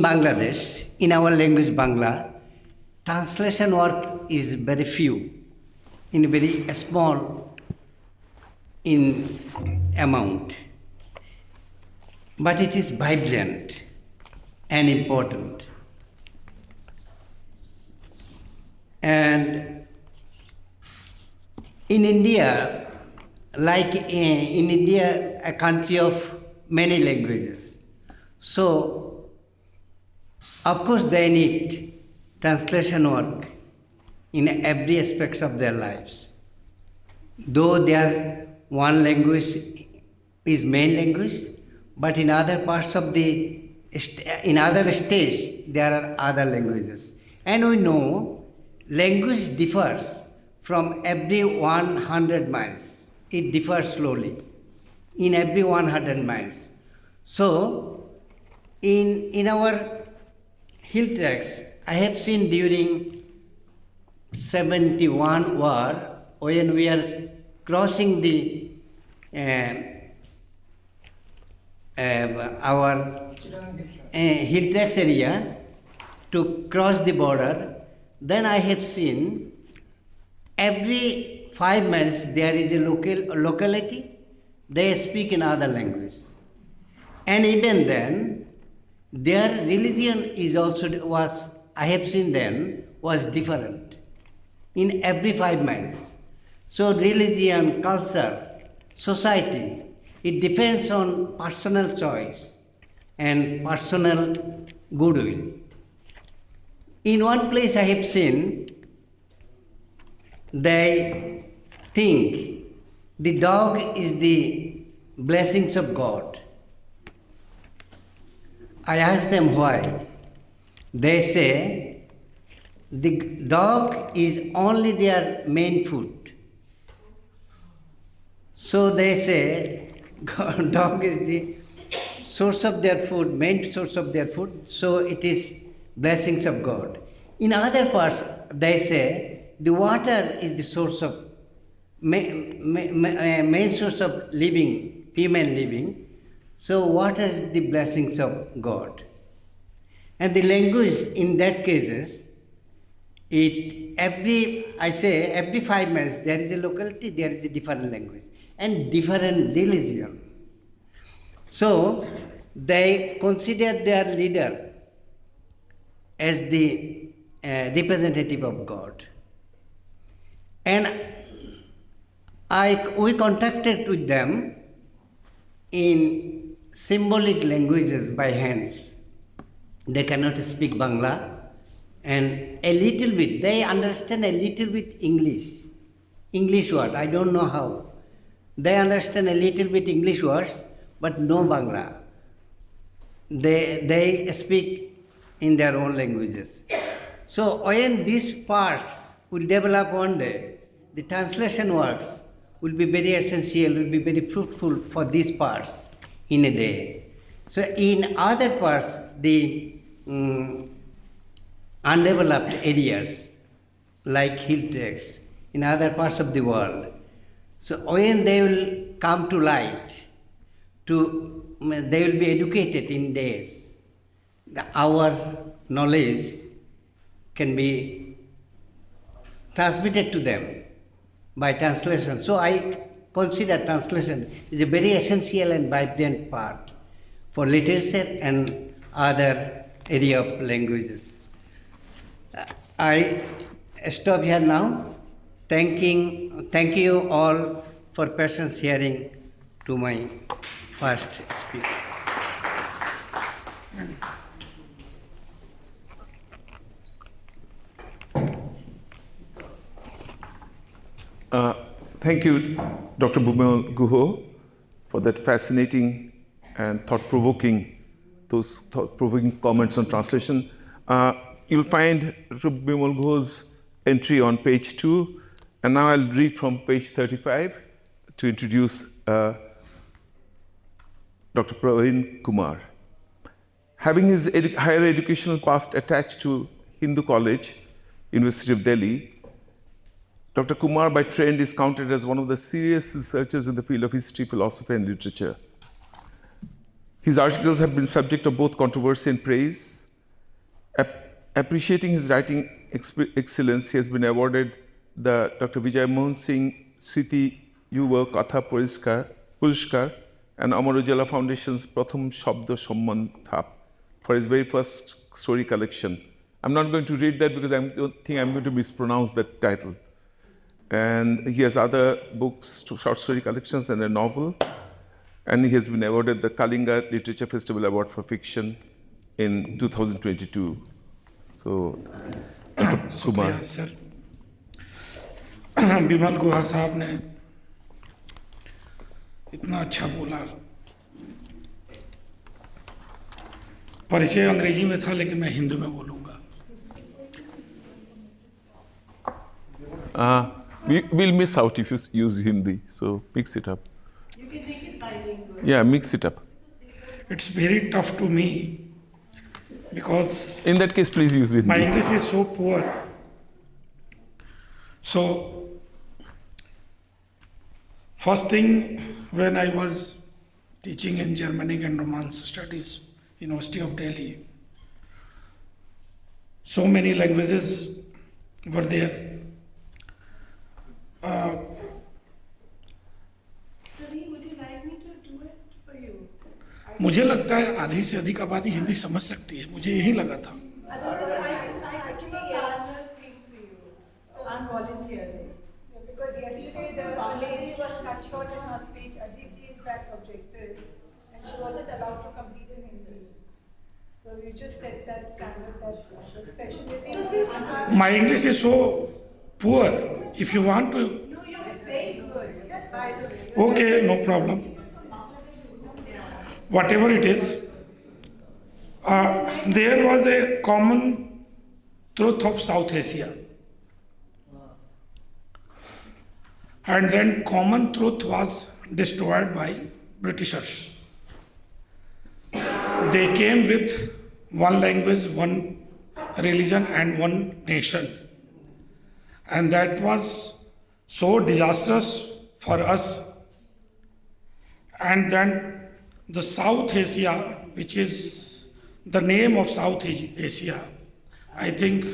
Bangladesh, in our language Bangla, translation work is very few, in very small in amount. But it is vibrant and important. And in India, like in India, a country of many languages, so of course they need translation work in every aspect of their lives. Though their one language is main language, but in other parts of in other states there are other languages. And we know language differs from every 100 miles. It differs slowly in every 100 miles. So, in our hill tracks, I have seen during 71 war, when we are crossing the our hill tracks area to cross the border, then I have seen every 5 miles there is a locality, they speak in other language. And even then, their religion is also I have seen then, was different in every 5 miles. So religion, culture, society, it depends on personal choice and personal goodwill. In one place I have seen, they think the dog is the blessings of God. I asked them why. They say the dog is only their main food. So they say dog is the source of their food, main source of their food, so it is blessings of God. In other parts, they say the water is the source of main source of living, human living. So water is the blessings of God. And the language in that cases, every 5 miles there is a locality, there is a different language and different religion. So they consider their leader as the representative of God. And we contacted with them in symbolic languages by hands. They cannot speak Bangla, and a little bit, they understand a little bit English word, I don't know how. They understand a little bit English words, but no Bangla. They speak in their own languages. So when these parts will develop one day, the translation works will be very essential, will be very fruitful for these parts in a day. So in other parts, the undeveloped areas like hill tracts, in other parts of the world, so when they will come to light, they will be educated in days, our knowledge can be transmitted to them by translation. So I consider translation is a very essential and vibrant part for literature and other area of languages. I stop here now. Thank you all for patience hearing to my first speech. Thank you, Dr. Bimal Guha, for that fascinating and thought-provoking comments on translation. You'll find Dr. Bimal Guha's entry on page 2, and now I'll read from page 35 to introduce Dr. Praveen Kumar. Having his higher educational past attached to Hindu College, University of Delhi, Dr. Kumar by trend is counted as one of the serious researchers in the field of history, philosophy, and literature. His articles have been subject of both controversy and praise. Appreciating his writing excellence, he has been awarded the Dr. Vijay Mohan Singh Sriti Yuva Katha Puriskar and Amar Ujala Foundation's Pratham Shabda Samman Thap for his very first story collection. I'm not going to read that because I think I'm going to mispronounce that title. And he has other books, short story collections, and a novel. And he has been awarded the Kalinga Literature Festival Award for Fiction in 2022. So, Dr. Kumar. Sir Bimal Guha साहब ने इतना अच्छा बोला। परिचय अंग्रेजी में था लेकिन मैं हिंदी में बोलूँगा। We'll miss out if you use Hindi, so mix it up. You can make it bilingual. Yeah, mix it up. It's very tough to me because in that case, please use Hindi. My English is so poor. So, first thing, when I was teaching in Germanic and Romance Studies, University of Delhi, so many languages were there. Would you like me to do it for you? मुझे लगता है आधी से अधिक आबादी हिंदी समझ सकती है, मुझे यही लगा था। I'm volunteering. Because yesterday the lady was cut short in her speech. Ajit ji in fact objected and she wasn't allowed to complete in Hindi. So you just set that standard that the session is. My English is so poor. If you want to. No, it's very good. By the way. Okay, no problem. Whatever it is, there was a common truth of South Asia. And then common truth was destroyed by Britishers. They came with one language, one religion and one nation. And that was so disastrous for us. And then the South Asia, which is the name of South Asia, I think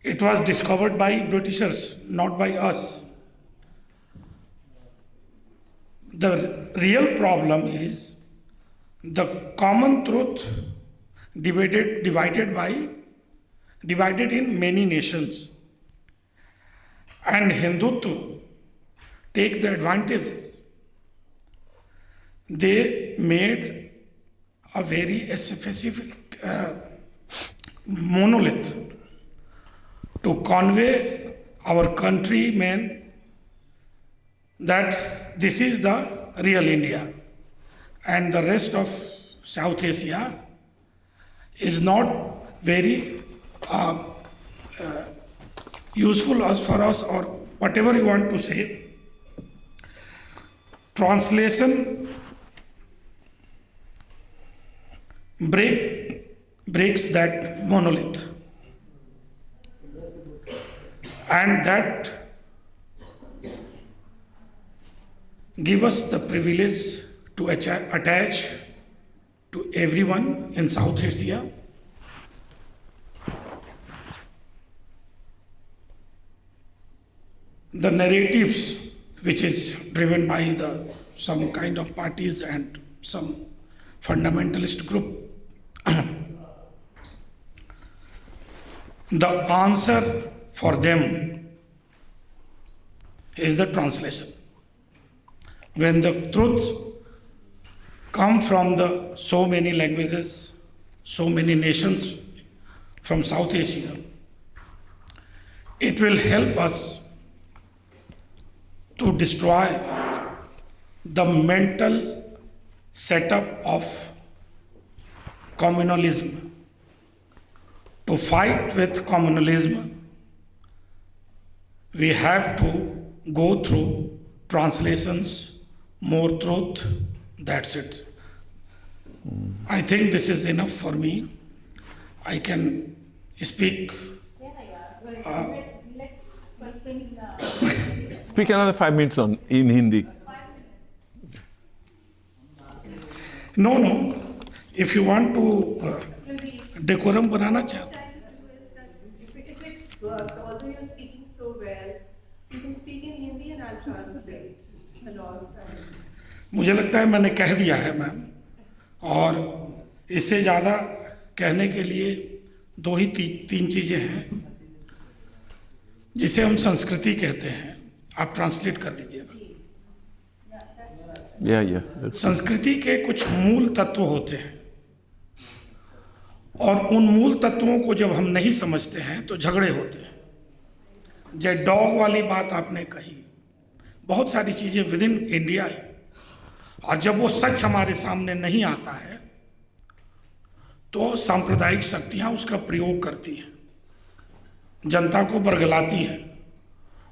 it was discovered by Britishers, not by us. The real problem is the common truth divided in many nations. And Hindutva take the advantages. They made a very specific monolith to convey our countrymen that this is the real India and the rest of South Asia is not very useful as for us, or whatever you want to say. Translation breaks that monolith, and that give us the privilege to attach to everyone in South Asia. The narratives which is driven by some kind of parties and some fundamentalist group. The answer for them is the translation. When the truth comes from so many languages, so many nations from South Asia, it will help us to destroy the mental setup of communalism. To fight with communalism, we have to go through translations, more truth, that's it. I think this is enough for me. I can speak. Speak another 5 minutes in Hindi. No. If you want to decorum banana चाहते. If it works, although you're speaking so well, you can speak in Hindi and I'll translate alongside. मुझे लगता है मैंने कह दिया है ma'am, और इससे ज़्यादा कहने के लिए तीन चीज़ें हैं जिसे हम संस्कृति कहते हैं. आप ट्रांसलेट कर दीजिएगा. संस्कृति के कुछ मूल तत्व होते हैं, और उन मूल तत्वों को जब हम नहीं समझते हैं तो झगड़े होते हैं. जय डॉग वाली बात आपने कही, बहुत सारी चीज़ें विद इन इंडिया है, और जब वो सच हमारे सामने नहीं आता है तो सांप्रदायिक शक्तियां उसका प्रयोग करती हैं, जनता को बरगलाती हैं.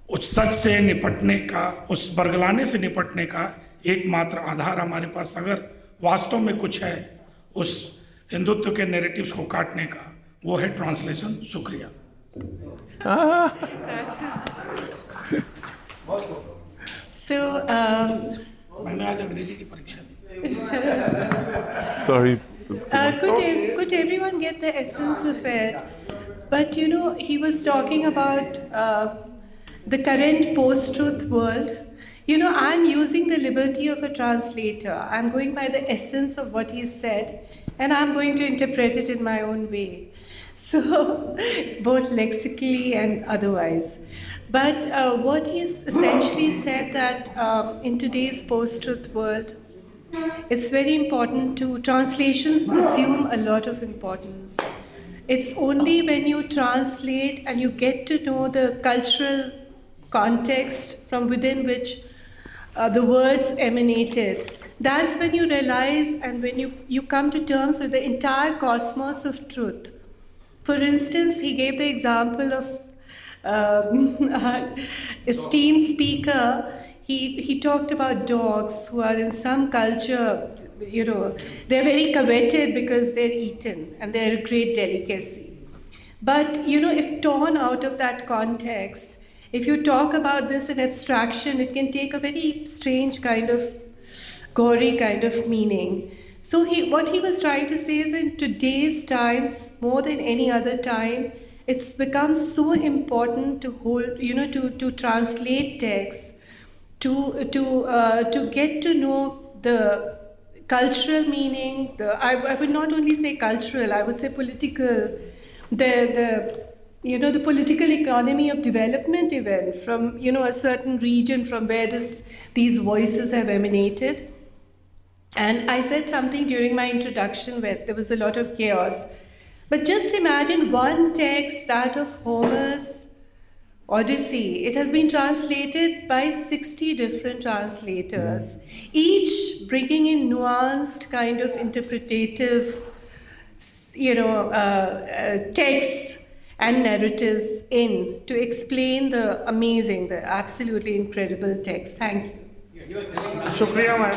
उस सच से निपटने का, उस बरगलाने से निपटने का एकमात्र आधार हमारे पास अगर वास्तव में कुछ है उस हिंदुत्व के नैरेटिव्स को काटने का, वो है ट्रांसलेशन. शुक्रिया. मैंने आज अंग्रेजी की परीक्षा दी. Sorry. Could everyone get the essence of it? But he was talking about the current post-truth world. I'm using the liberty of a translator. I'm going by the essence of what he said, and I'm going to interpret it in my own way. So, both lexically and otherwise. But what he's essentially said that in today's post-truth world, It's very important to, translations assume a lot of importance. It's only when you translate and you get to know the cultural context from within which the words emanated, that's when you realize and when you come to terms with the entire cosmos of truth. For instance, he gave the example of our esteemed speaker. He talked about dogs who are in some culture, they're very coveted because they're eaten and they're a great delicacy. But, if torn out of that context, if you talk about this in abstraction, it can take a very strange kind of gory kind of meaning. So what he was trying to say is in today's times, more than any other time, it's become so important to hold, to translate texts, to get to know the cultural meaning. I would not only say cultural, I would say political. The political economy of development even from a certain region from where these voices have emanated. And I said something during my introduction where there was a lot of chaos. But just imagine one text, that of Homer's Odyssey. It has been translated by 60 different translators, each bringing in nuanced kind of interpretative, texts and narratives in to explain the amazing, the absolutely incredible text. Thank you. Shukriya, ma'am.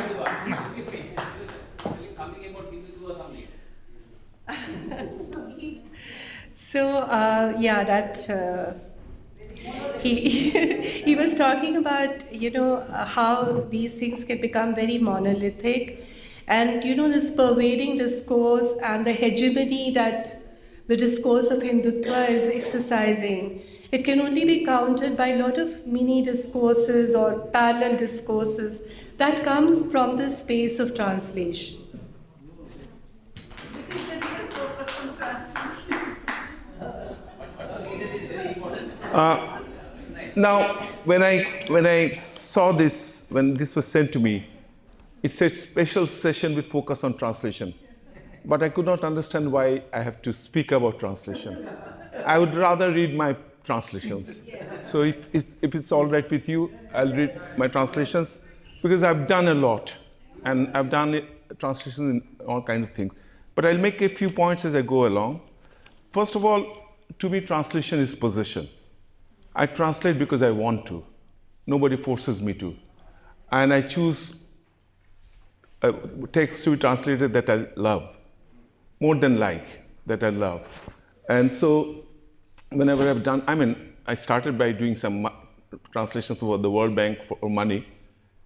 So he was talking about how these things can become very monolithic, and this pervading discourse and the hegemony that the discourse of Hindutva is exercising. It can only be countered by a lot of mini discourses or parallel discourses that comes from the space of translation. Now, when I saw this, when this was sent to me, it said special session with focus on translation. But I could not understand why I have to speak about translation. I would rather read my translations. So if it's all right with you, I'll read my translations because I've done a lot and I've done translations in all kinds of things. But I'll make a few points as I go along. First of all, to me, translation is possession. I translate because I want to. Nobody forces me to. And I choose text to be translated that I love, more than like, that I love. And so whenever I've done, I started by doing some translations for the World Bank for money,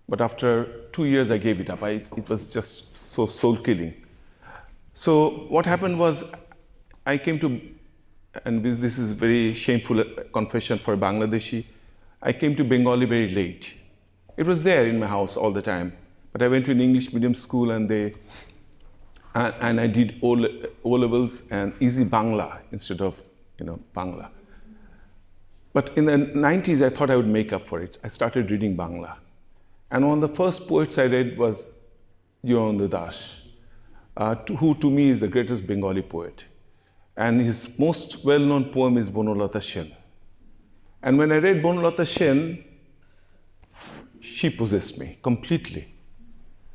but after 2 years I gave it up. It was just so soul-killing. So what happened was I came to, and this is a very shameful confession for a Bangladeshi, I came to Bengali very late. It was there in my house all the time, but I went to an English medium school and I did O-levels and easy Bangla instead of Bangla. But in the 90s, I thought I would make up for it. I started reading Bangla. And one of the first poets I read was Jyotirendra Das, who to me is the greatest Bengali poet. And his most well-known poem is Bonolata Sen. And when I read Bonolata Sen, she possessed me completely.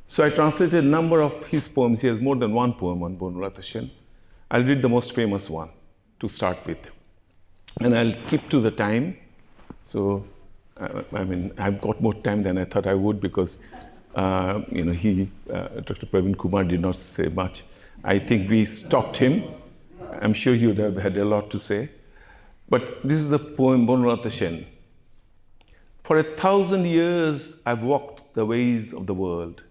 So I translated a number of his poems. He has more than one poem on Bonolata Sen. I'll read the most famous one to start with. And I'll keep to the time. So, I've got more time than I thought I would because, Dr. Praveen Kumar did not say much. I think we stopped him. I'm sure he would have had a lot to say. But this is the poem Bonolata Sen. For 1,000 years, I've walked the ways of the world.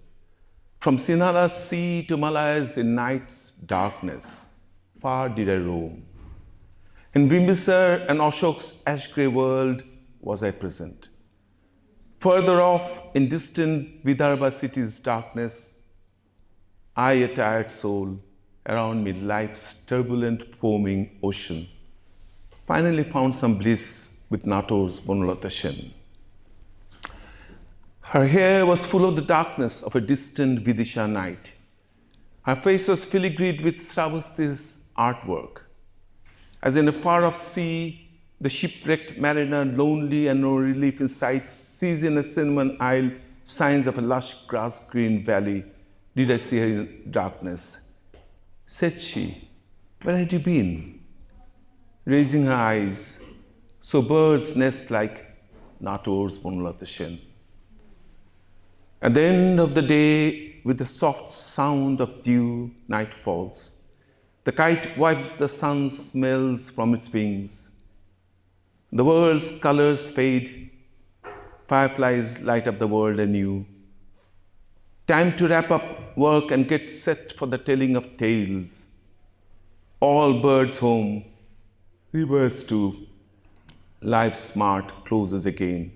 From Sinhala's sea to Malaya's in night's darkness, far did I roam. In Bimbisar and Ashok's ash-grey world was I present. Further off, in distant Vidarbha city's darkness, I, a tired soul, around me life's turbulent, foaming ocean, finally found some bliss with Nator's Bonolata Sen. Her hair was full of the darkness of a distant Vidisha night. Her face was filigreed with Sravasth's artwork. As in a far-off sea, the shipwrecked mariner, lonely and no relief in sight, sees in a cinnamon isle signs of a lush grass-green valley. Did I see her in darkness? Said she, where had you been? Raising her eyes, so birds nest like Nator's Bonulatashen. At the end of the day, with the soft sound of dew, night falls. The kite wipes the sun's smells from its wings. The world's colors fade. Fireflies light up the world anew. Time to wrap up work and get set for the telling of tales. All birds home, rivers too. Life's mart closes again.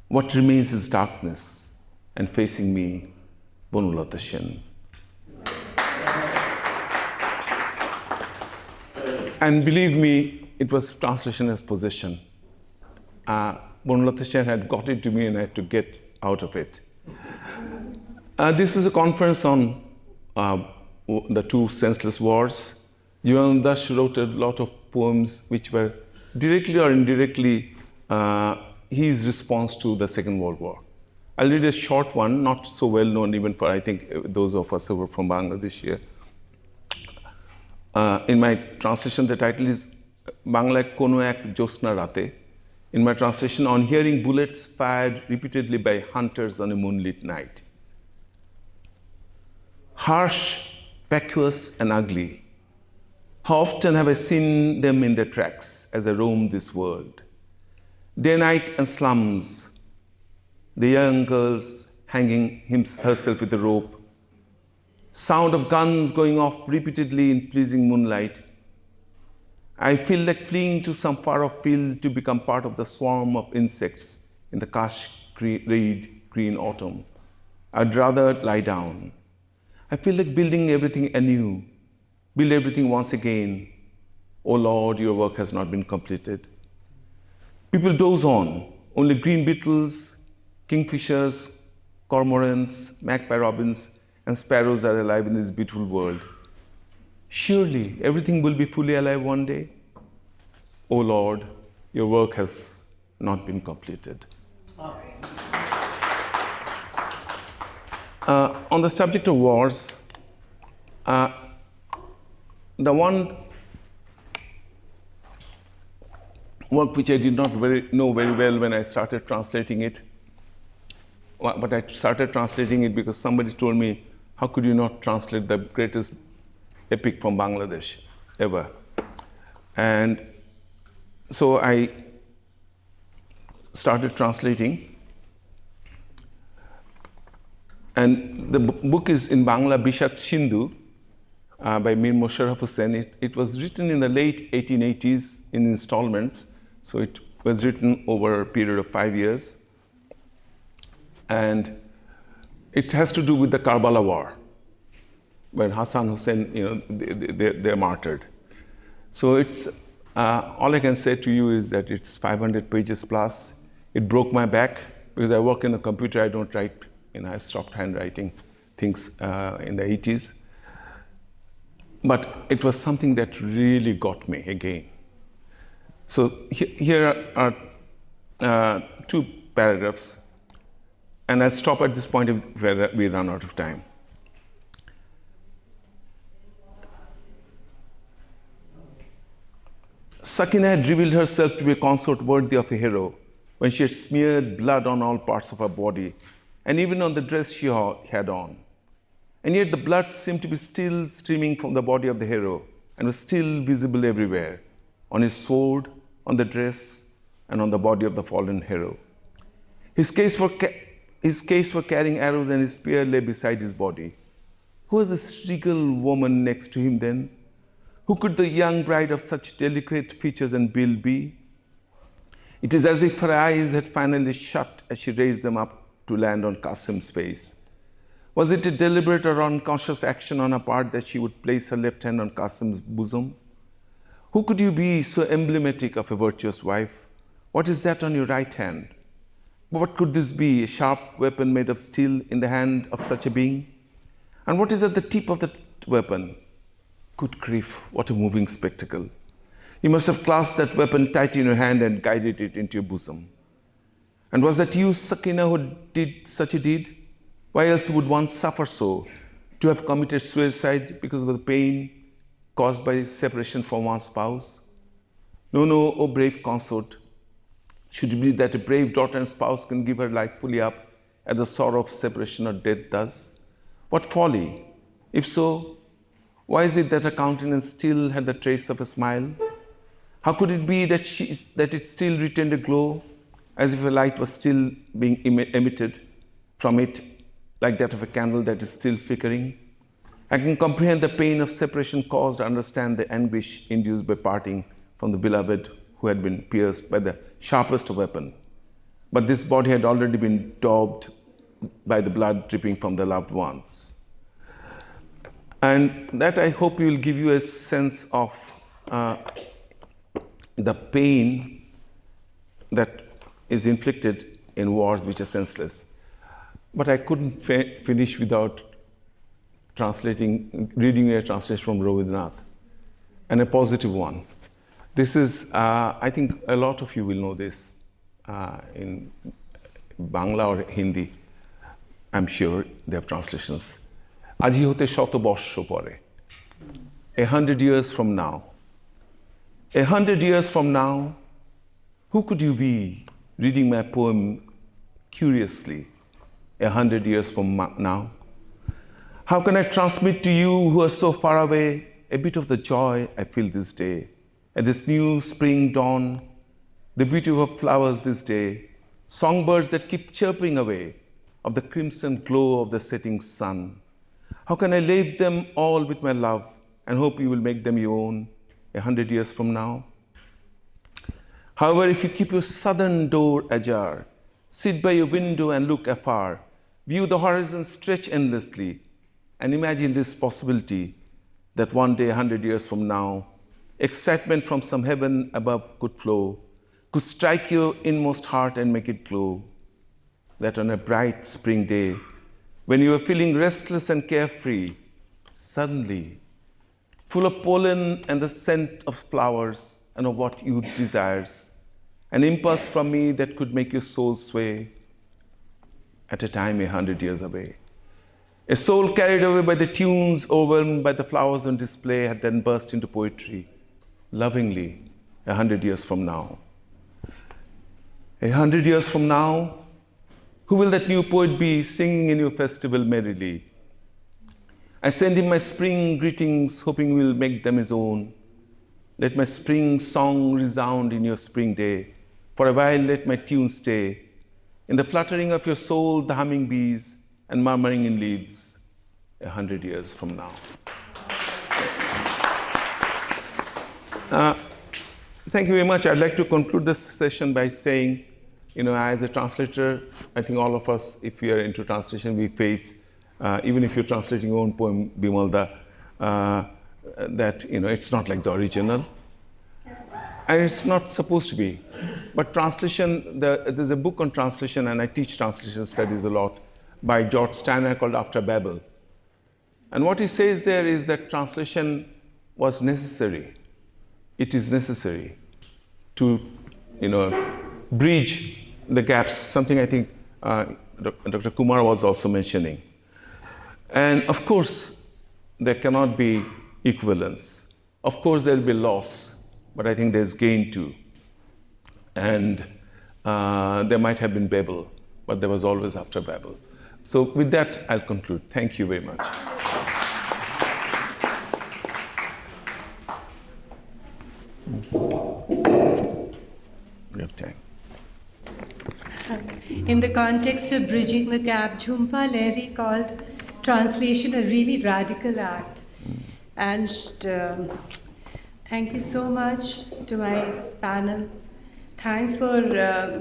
What remains is darkness, and facing me, Bonulatashen. And believe me, it was translation as possession. Bonulatashen had got it to me and I had to get out of it. This is a conference on the two senseless wars. Yuan Dash wrote a lot of poems which were directly or indirectly his response to the Second World War. I'll read a short one, not so well known even for, I think, those of us who were from Bangladesh here. In my translation, the title is Bangla Kono Ek Josna Rate. In my translation, on hearing bullets fired repeatedly by hunters on a moonlit night. Harsh, vacuous, and ugly. How often have I seen them in their tracks as I roam this world? Day, night, and slums. The young girls hanging herself with a rope. Sound of guns going off repeatedly in pleasing moonlight. I feel like fleeing to some far-off field to become part of the swarm of insects in the cash-red green autumn. I'd rather lie down. I feel like building everything anew, build everything once again. Oh Lord, your work has not been completed. People doze on, only green beetles, kingfishers, cormorants, magpie robins, and sparrows are alive in this beautiful world. Surely everything will be fully alive one day. Oh Lord, your work has not been completed. On the subject of wars, the one work which I did not know very well when I started translating it, but I started translating it because somebody told me, how could you not translate the greatest epic from Bangladesh ever? And so I started translating. And the book is in Bangla, Bishat Sindhu, by Mir Mosharraf Hussain. It was written in the late 1880s in installments. So it was written over a period of 5 years. And it has to do with the Karbala war, when Hassan Hussein, they're martyred. So it's, all I can say to you is that it's 500 pages plus. It broke my back because I work in the computer, I don't write, I've stopped handwriting things in the 80s. But it was something that really got me again. So here are two paragraphs, and I'll stop at this point if we run out of time. Sakina had revealed herself to be a consort worthy of a hero when she had smeared blood on all parts of her body and even on the dress she had on. And yet the blood seemed to be still streaming from the body of the hero and was still visible everywhere, on his sword, on the dress, and on the body of the fallen hero. His case for carrying arrows and his spear lay beside his body. Who was this regal woman next to him then? Who could the young bride of such delicate features and build be? It is as if her eyes had finally shut as she raised them up to land on Qasim's face. Was it a deliberate or unconscious action on her part that she would place her left hand on Qasim's bosom? Who could you be so emblematic of a virtuous wife? What is that on your right hand? What could this be? A sharp weapon made of steel in the hand of such a being? And what is at the tip of that weapon? Good grief, what a moving spectacle. You must have clasped that weapon tight in your hand and guided it into your bosom. And was that you, Sakina, who did such a deed? Why else would one suffer so? To have committed suicide because of the pain caused by separation from one's spouse? No, no, O brave consort. Should it be that a brave daughter and spouse can give her life fully up at the sorrow of separation or death thus? What folly! If so, why is it that her countenance still had the trace of a smile? How could it be that it still retained a glow, as if a light was still being emitted from it, like that of a candle that is still flickering? I can comprehend the pain of separation caused, understand the anguish induced by parting from the beloved who had been pierced by the sharpest weapon. But this body had already been daubed by the blood dripping from the loved ones. And that, I hope, will give you a sense of the pain that is inflicted in wars which are senseless. But I couldn't finish without reading a translation from Rabindranath, and a positive one. This is, I think a lot of you will know this in Bangla or Hindi. I'm sure they have translations. Aji hote shoto borsho pore. 100 years from now. 100 years from now, who could you be reading my poem curiously? 100 years from now. How can I transmit to you who are so far away a bit of the joy I feel this day, at this new spring dawn, the beauty of flowers this day, songbirds that keep chirping away, of the crimson glow of the setting sun? How can I lave them all with my love and hope you will make them your own 100 years from now? However, if you keep your southern door ajar, sit by your window and look afar, view the horizon stretch endlessly, and imagine this possibility that one day, 100 years from now, excitement from some heaven above could flow, could strike your inmost heart and make it glow. That on a bright spring day, when you are feeling restless and carefree, suddenly, full of pollen and the scent of flowers and of what youth desires, an impulse from me that could make your soul sway at a time 100 years away. A soul carried away by the tunes, overwhelmed by the flowers on display, had then burst into poetry, lovingly, 100 years from now. 100 years from now, who will that new poet be singing in your festival merrily? I send him my spring greetings, hoping we'll make them his own. Let my spring song resound in your spring day. For a while let my tune stay. In the fluttering of your soul, the humming bees and murmuring in leaves, 100 years from now. Thank you very much. I'd like to conclude this session by saying, as a translator, I think all of us, if we are into translation, we face, even if you're translating your own poem, Bimalda, that, it's not like the original. And it's not supposed to be. But translation, there's a book on translation, and I teach translation studies a lot, by George Steiner called After Babel. And what he says there is that translation was necessary. It is necessary to, bridge the gaps, something I think Dr. Kumar was also mentioning. And of course, there cannot be equivalence. Of course, there will be loss, but I think there's gain too. And there might have been Babel, but there was always After Babel. So with that, I'll conclude. Thank you very much. We have time. In the context of bridging the gap, Jhumpa Lahiri called translation a really radical act. And thank you so much to my panel. Thanks for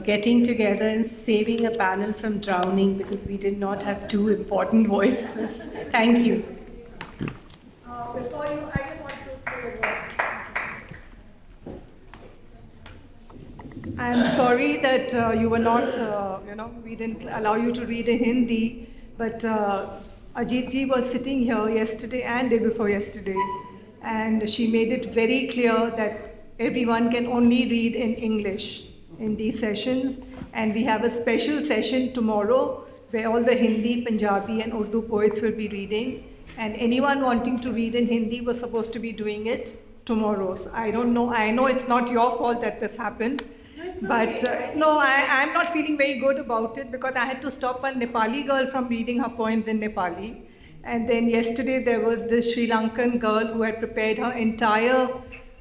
getting together and saving a panel from drowning, because we did not have two important voices. Thank you. Before you, I just want to say a word. I'm sorry that you were not, we didn't allow you to read in Hindi, but Ajit ji was sitting here yesterday and day before yesterday, and she made it very clear that everyone can only read in English in these sessions, and we have a special session tomorrow where all the Hindi, Punjabi and Urdu poets will be reading, and anyone wanting to read in Hindi was supposed to be doing it tomorrow. So I don't know, I know it's not your fault that this happened, but no, I'm not feeling very good about it because I had to stop one Nepali girl from reading her poems in Nepali. And then yesterday there was this Sri Lankan girl who had prepared her entire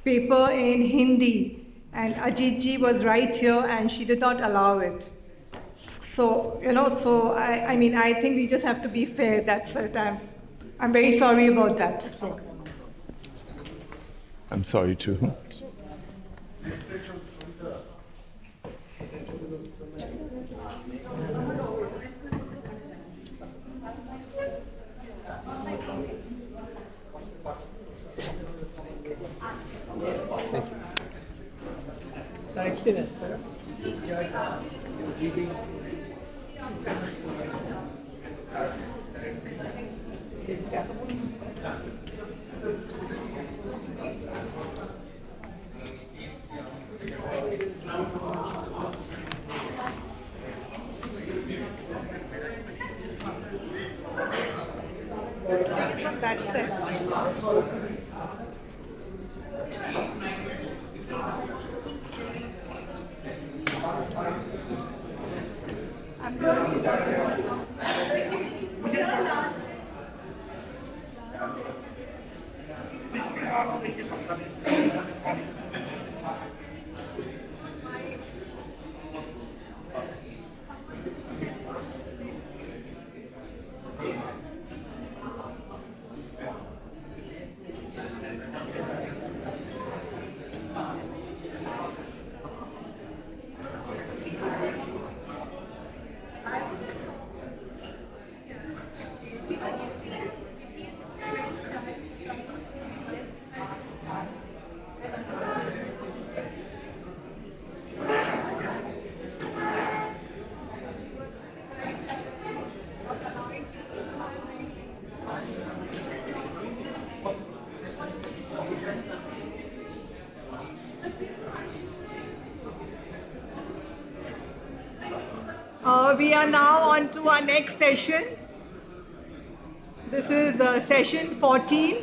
paper in Hindi, and Ajit ji was right here and she did not allow it. So, I think we just have to be fair, that's it. I'm very sorry about that. I'm sorry too. So excellent, sir. Enjoyed reading famous poems. That's it. We are now on to our next session. This is session 14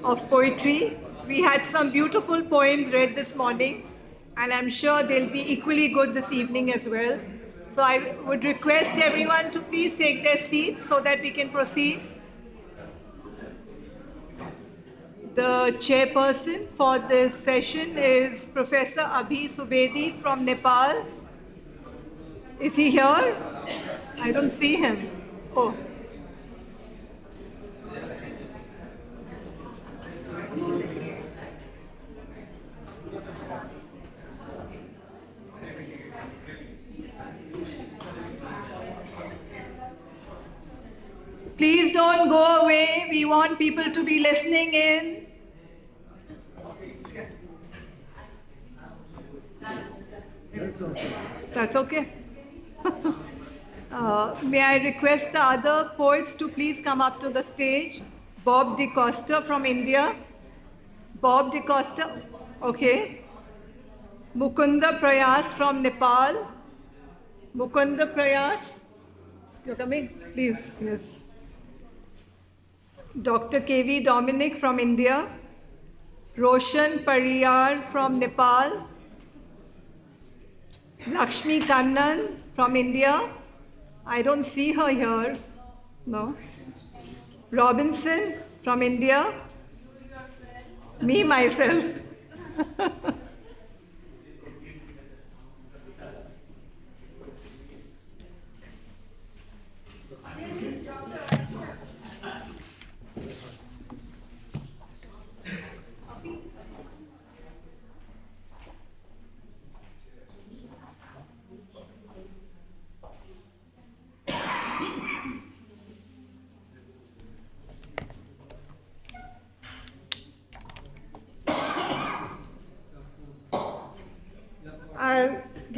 of poetry. We had some beautiful poems read this morning, and I'm sure they'll be equally good this evening as well. So I would request everyone to please take their seats so that we can proceed. The chairperson for this session is Professor Abhi Subedi from Nepal. Is he here? I don't see him. Oh. Please don't go away. We want people to be listening in. That's okay. May I request the other poets to please come up to the stage? Bob De Costa from India. Bob De Costa, okay. Mukunda Prayas from Nepal. Mukunda Prayas, you're coming? Please, yes. Dr. K.V. Dominic from India. Roshan Pariyar from Nepal. Lakshmi Kannan from India. I don't see her here. No. Robinson from India. Me, myself.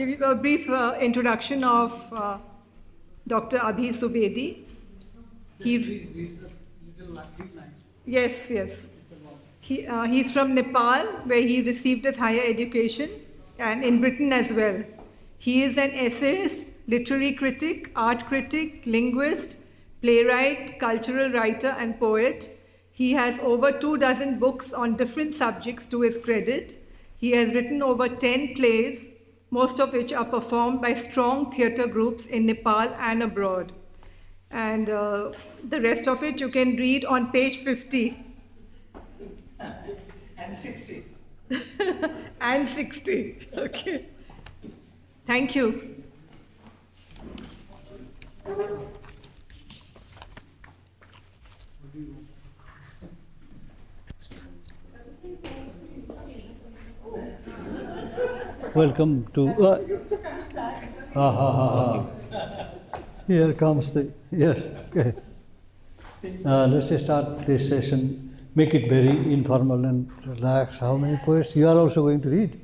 give you a brief introduction of Dr. Abhi Subedi. Yes. He's from Nepal, where he received his higher education, and in Britain as well. He is an essayist, literary critic, art critic, linguist, playwright, cultural writer, and poet. He has over 24 books on different subjects to his credit. He has written over 10 plays, most of which are performed by strong theatre groups in Nepal and abroad. And the rest of it you can read on page 50. And 60. And 60. Okay. Thank you. Welcome to. Here comes the. Yes. Okay. Let's start this session. Make it very informal and relaxed. How many poets you are also going to read?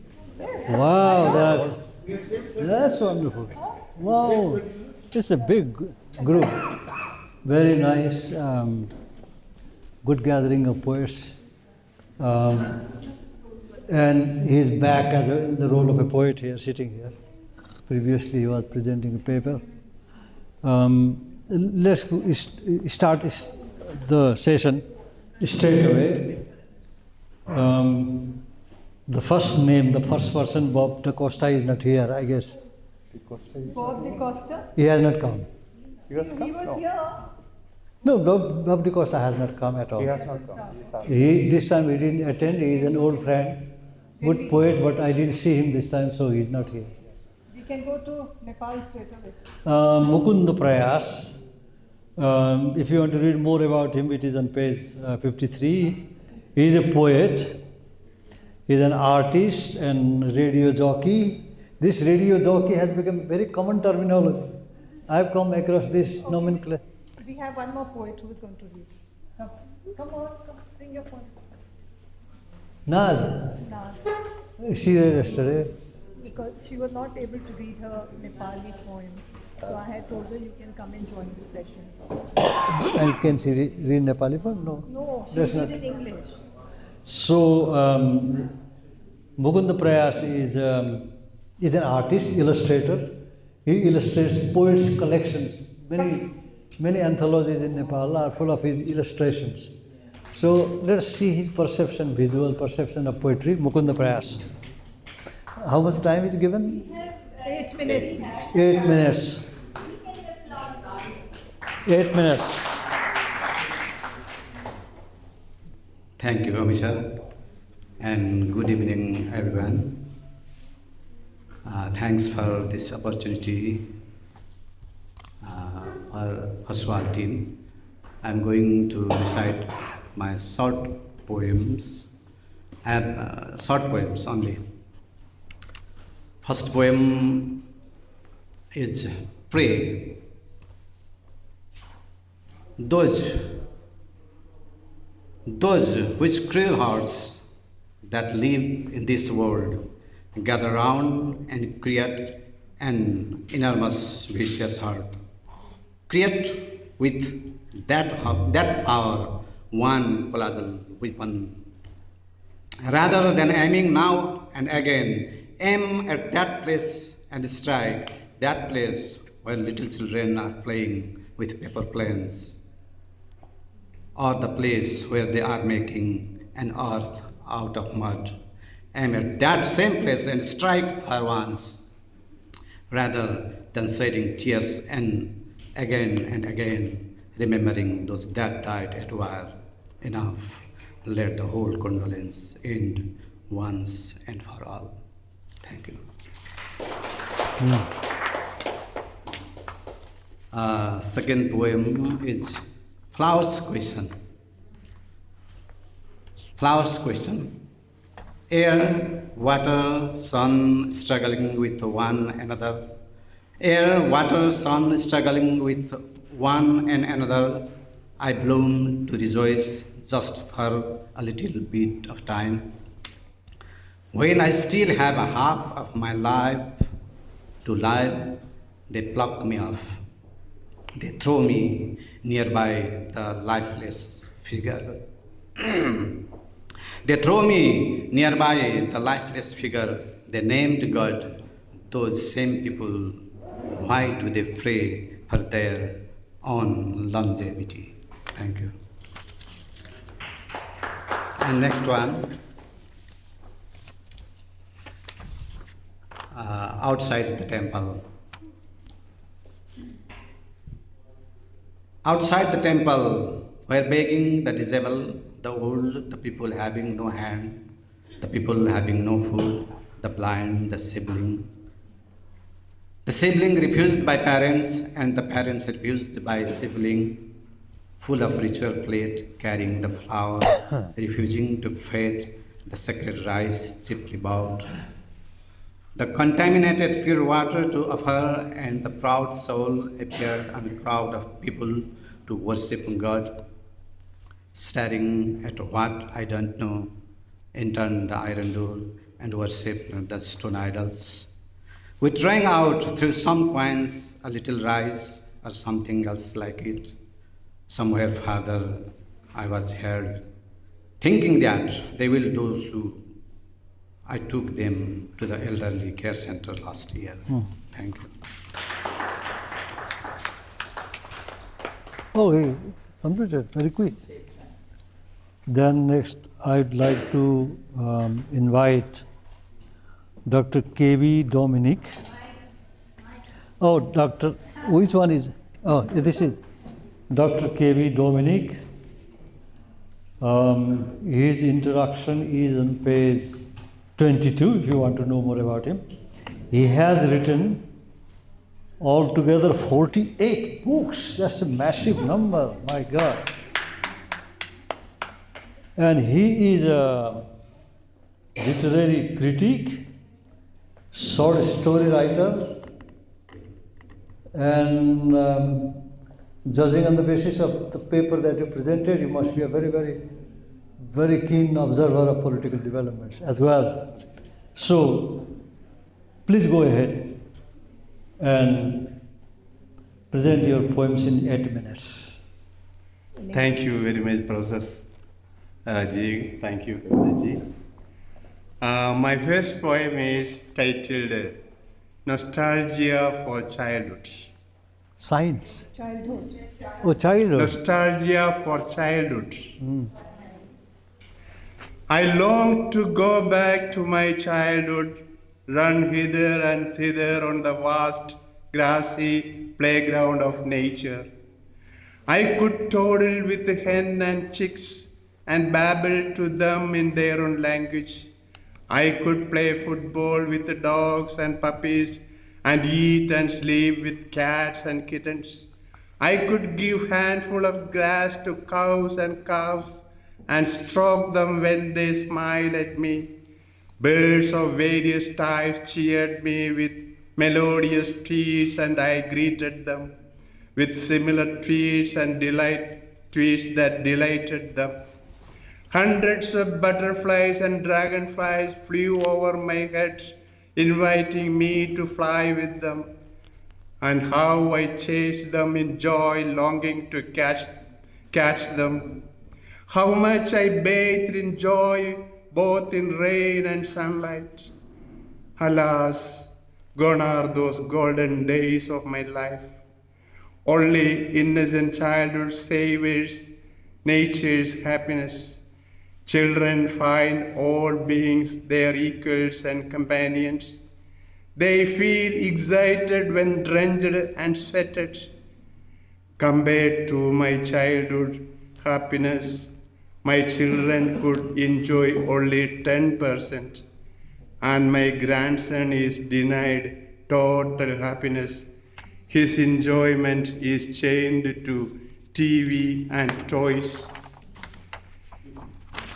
Wow, that's wonderful. Wow, it's a big group. Very nice. Good gathering of poets. And he's back as in the role of a poet here, sitting here. Previously, he was presenting a paper. Let's start the session straight away. The first name, the first person, Bob Da Costa, is not here, I guess. Bob Da Costa? He has not come. He was here. No, Bob Da Costa has not come at all. He has not come. This time he didn't attend. He is an old friend, good poet, but I didn't see him this time, so he's not here. We can go to Nepal straight away. Mukunda Prayas. If you want to read more about him, it is on page 53. He is a poet. He is an artist and radio jockey. This radio jockey has become very common terminology. I have come across this nomenclature. We have one more poet who is going to read. Come on, bring your poem. Naz. She read yesterday. Because she was not able to read her Nepali poems. So I had told her you can come and join the session. And can she read Nepali poem? No. No, she That's read not. in English. So, Mukunda Prayas is an artist, illustrator. He illustrates poets' collections. Many anthologies in Nepal are full of his illustrations. So let's see his perception, visual perception of poetry. Mukunda Prayas. How much time is given? 8 minutes. 8 minutes. 8 minutes. Thank you, Amisha, and good evening, everyone. Thanks for this opportunity for Foswal team. I'm going to recite my short poems. I have short poems only. First poem is Pray. Those which cruel hearts that live in this world gather round and create an enormous vicious heart. Create with that power one colossal weapon. Rather than aiming now and again, aim at that place and strike that place where little children are playing with paper planes, or the place where they are making an earth out of mud. Aim at that same place and strike for once, rather than shedding tears and again, remembering those that died at war. Enough, let the whole condolence end once and for all. Thank you. Second poem is Flowers Question. Flowers Question. Air, water, sun struggling with one another. Air, water, sun struggling with one and another. I bloom to rejoice just for a little bit of time. When I still have a half of my life To live, they pluck me off. They throw me nearby the lifeless figure. They throw me nearby the lifeless figure. They named God. Those same people, why do they pray for their own longevity? Thank you. And next one. Outside the temple. Outside the temple, were begging the disabled, the old, the people having no hand, the people having no food, the blind, the sibling refused by parents, and the parents refused by sibling, full of ritual plate, carrying the flower, refusing to feed the sacred rice, cheaply bought. The contaminated pure water to offer, and the proud soul appeared on a crowd of people to worship God, staring at what I don't know, entered the iron door and worshipped the stone idols. Withdrawing out through some coins a little rice or something else like it, somewhere farther I was heard, thinking that they will do so. I took them to the elderly care center last year. Thank you. Oh, he completed very quick. Then next, I'd like to invite Dr. K.V. Dominic. Oh, Dr. Which one is? Oh, this is Dr. K.V. Dominic. His introduction is on page 22, if you want to know more about him. He has written altogether 48 books. That's a massive number, my God. And he is a literary critic, short story writer, and judging on the basis of the paper that you presented, you must be a very, very, very keen observer of political developments as well. So, please go ahead and present your poems in 8 minutes. Thank you very much, Professor Ji. Thank you, Ji. My first poem is titled Nostalgia for Childhood. Science? Childhood. Oh, childhood. Nostalgia for childhood. I long to go back to my childhood, run hither and thither on the vast, grassy playground of nature. I could toddle with the hen and chicks and babble to them in their own language. I could play football with the dogs and puppies and eat and sleep with cats and kittens. I could give handful of grass to cows and calves and stroke them when they smiled at me. Birds of various types cheered me with melodious tweets, and I greeted them with similar tweets and tweets that delighted them. Hundreds of butterflies and dragonflies flew over my head, inviting me to fly with them. And how I chased them in joy, longing to catch them. How much I bathed in joy, both in rain and sunlight. Alas, gone are those golden days of my life. Only innocent childhood savors nature's happiness. Children find all beings their equals and companions. They feel excited when drenched and sweated. Compared to my childhood happiness, my children could enjoy only 10%, and my grandson is denied total happiness. His enjoyment is chained to TV and toys.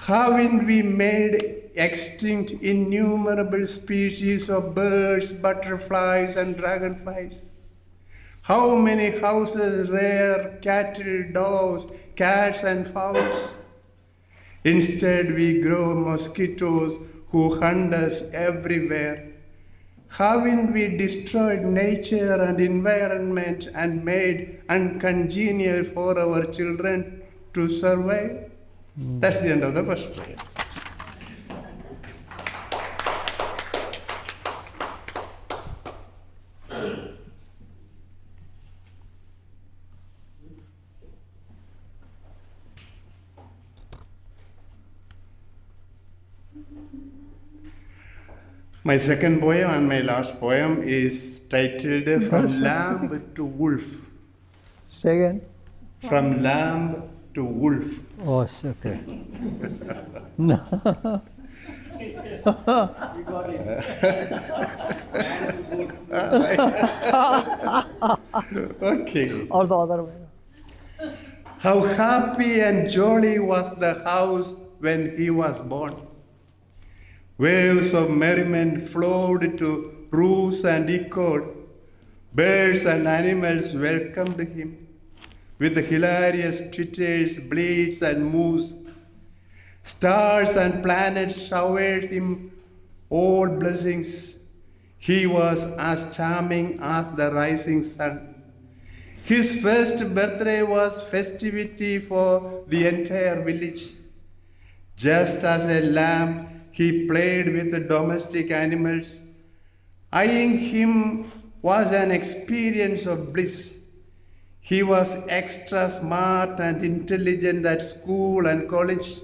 Haven't we made extinct innumerable species of birds, butterflies, and dragonflies? How many houses rear cattle, dogs, cats, and fowls? Instead, we grow mosquitoes who hunt us everywhere. Haven't we destroyed nature and environment and made uncongenial for our children to survive? That's the end of the first prayer. My second poem and my last poem is titled From Lamb to Wolf. Say again. From lamb to wolf. Oh, it's okay. No. Okay. Or the other way. How happy and jolly was the house when he was born. Waves of merriment flowed to roofs and echoed. Birds and animals welcomed him with hilarious twitters, bleats, and moos. Stars and planets showered him all blessings. He was as charming as the rising sun. His first birthday was festivity for the entire village. Just as a lamb, he played with the domestic animals. Eyeing him was an experience of bliss. He was extra smart and intelligent at school and college.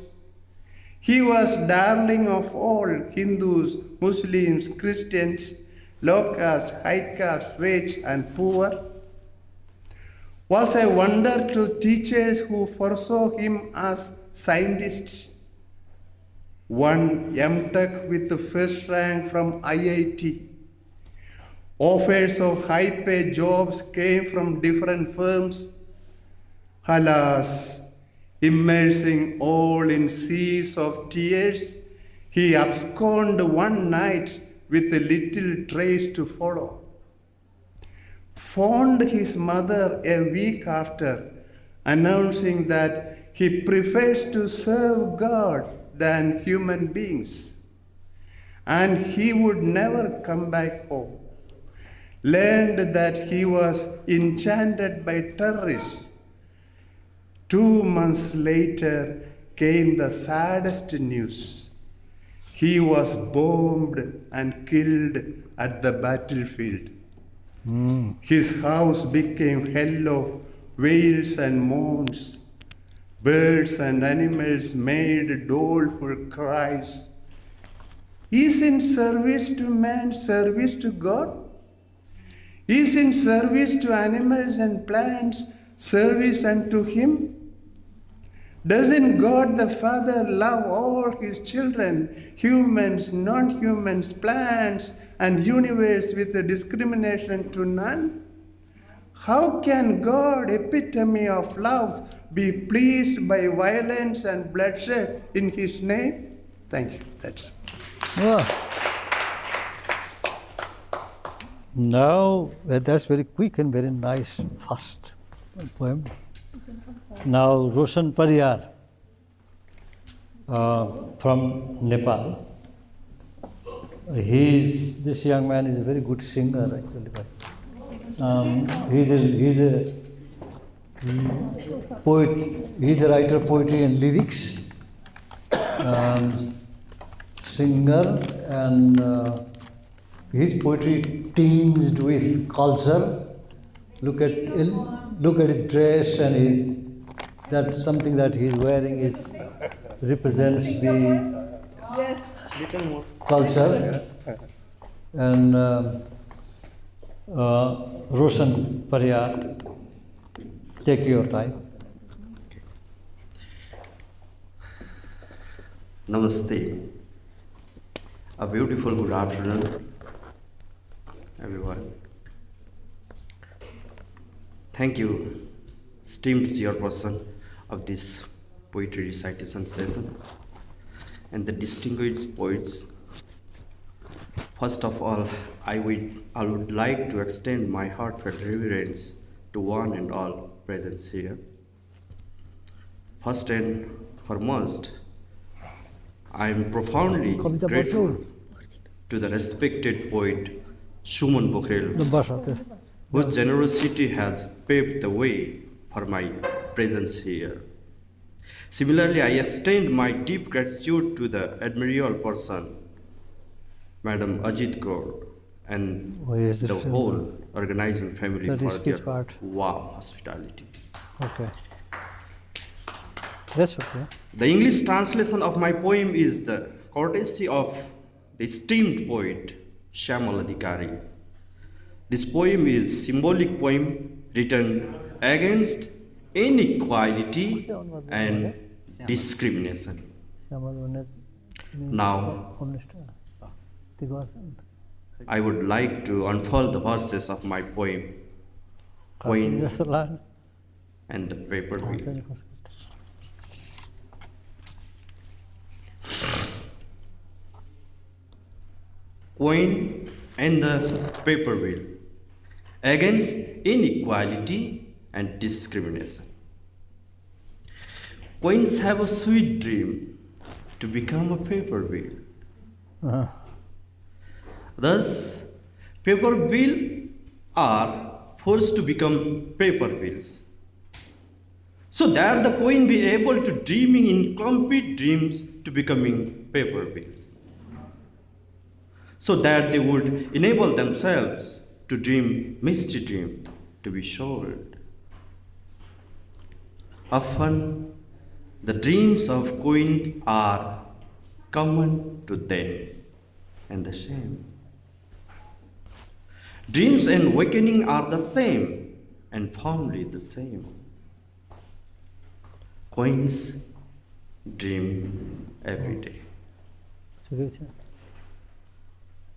He was darling of all Hindus, Muslims, Christians, low caste, high caste, rich and poor. Was a wonder to teachers who foresaw him as scientists. One M.Tech with the first rank from IIT. Offers of high-paid jobs came from different firms. Alas, immersing all in seas of tears, he absconded one night with a little trace to follow. Phoned his mother a week after, announcing that he prefers to serve God than human beings, and he would never come back home. Learned that he was enchanted by terrorists. 2 months later came the saddest news. He was bombed and killed at the battlefield. His house became hell of wails and moans. Birds and animals made doleful cries. Isn't service to man service to God? Isn't service to animals and plants service unto him? Doesn't God the Father love all his children, humans, non-humans, plants, and universe with a discrimination to none? How can God, epitome of love, be pleased by violence and bloodshed in his name? Thank you. That's Now, that's very quick and very nice, fast poem. Now, Roshan Pariyar from Nepal. This young man is a very good singer, actually. He's a poet. He's a writer of poetry and lyrics, singer, and his poetry tinged with culture. Look at his dress and something that he's wearing. It represents the culture. And Roshan Pariyar, take your time. Namaste. A beautiful good afternoon, everyone. Thank you, esteemed chairperson of this poetry recitation session and the distinguished poets. First of all, I would like to extend my heartfelt reverence to one and all present here. First and foremost, I am profoundly grateful to the respected poet Suman Pokhrel, whose generosity has paved the way for my presence here. Similarly, I extend my deep gratitude to the admirable person, Madam Ajit Kaur, and the whole organizing family for their warm hospitality. Okay. That's okay. The English translation of my poem is the courtesy of the esteemed poet Shyamal Adhikari. This poem is symbolic poem written against inequality and discrimination. Now, I would like to unfold the verses of my poem, Queen and the Paper Wheel. Coin and the paper wheel against inequality and discrimination. Coins have a sweet dream to become a paper wheel. Thus, paper wheel are forced to become paper wheels, so that the coin be able to dreaming incomplete dreams to becoming paper wheels, so that they would enable themselves to dream mystery dream to be sold. Often, the dreams of coins are common to them and the same. Dreams and awakening are the same and firmly the same. Coins dream every day.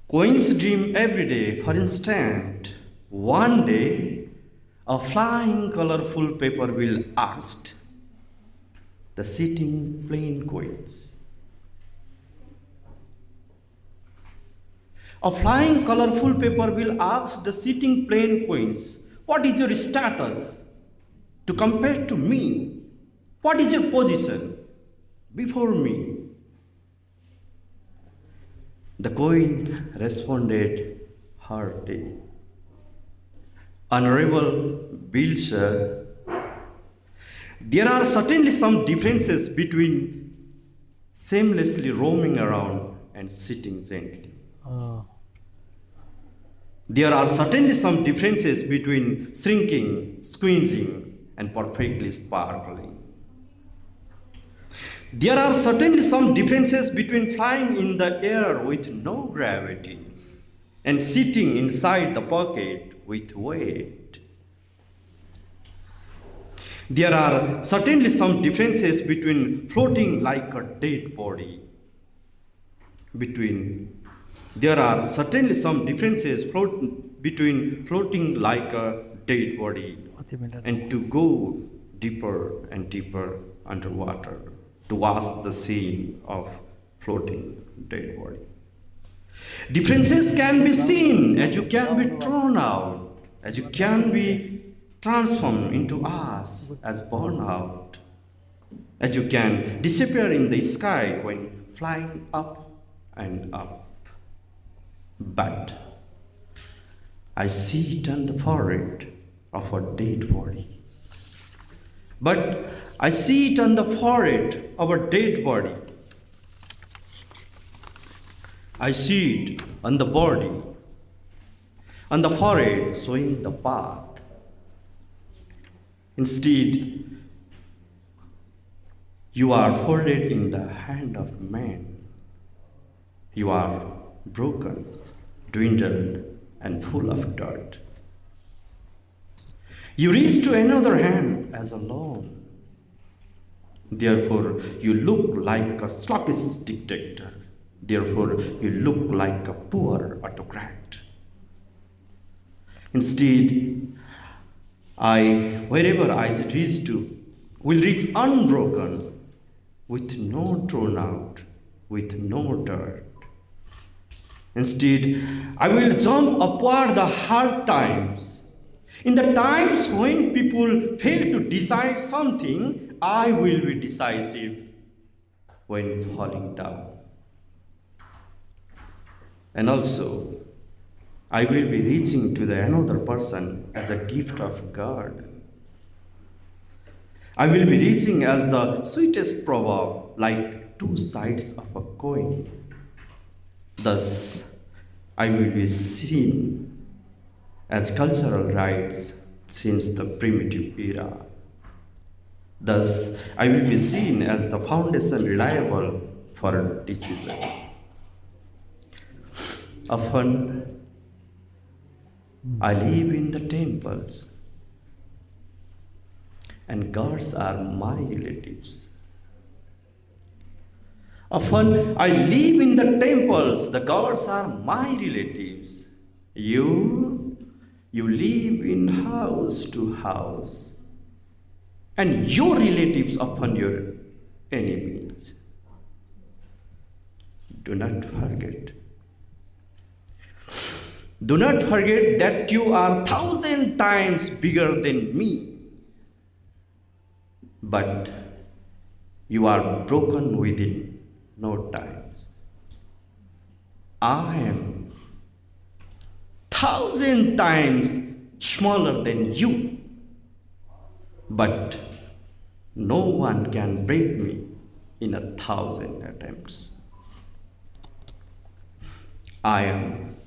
Coins dream every day. For instance, one day, a flying colorful paper wheel asked the sitting plain coins. A flying colorful paper wheel asked the sitting plain coins, "What is your status to compare to me? What is your position before me?" The coin responded hearty, "Honorable Bill, sir, there are certainly some differences between shamelessly roaming around and sitting gently. There are certainly some differences between shrinking, squeezing, and perfectly sparkling. There are certainly some differences between flying in the air with no gravity and sitting inside the pocket with weight. There are certainly some differences between floating like a dead body. There are certainly some differences between floating like a dead body and to go deeper and deeper underwater to watch the scene of floating dead body. Differences can be seen as you can be thrown out, as you can be transformed into ash as born out, as you can disappear in the sky when flying up and up. But I see it on the forehead of a dead body. But I see it on the forehead of a dead body. I see it on the body, on the forehead showing the path. Instead, you are folded in the hand of man. You are broken, dwindled, and full of dirt. You reach to another hand as alone. Therefore, you look like a sluggish dictator. Therefore, you look like a poor autocrat. Instead, wherever I reach to, will reach unbroken, with no thrown out, with no dirt. Instead, I will jump upward the hard times. In the times when people fail to decide something, I will be decisive when falling down. And also, I will be reaching to the another person as a gift of God. I will be reaching as the sweetest proverb, like two sides of a coin. Thus, I will be seen as cultural rights since the primitive era. Thus, I will be seen as the foundation reliable for decision. Often, I live in the temples, and gods are my relatives. Often, I live in the temples, the gods are my relatives. You live in house to house, and your relatives often your enemies. Do not forget. Do not forget that you are 1,000 times bigger than me. But you are broken within no time. I am 1,000 times smaller than you. But no one can break me in 1,000 attempts. I am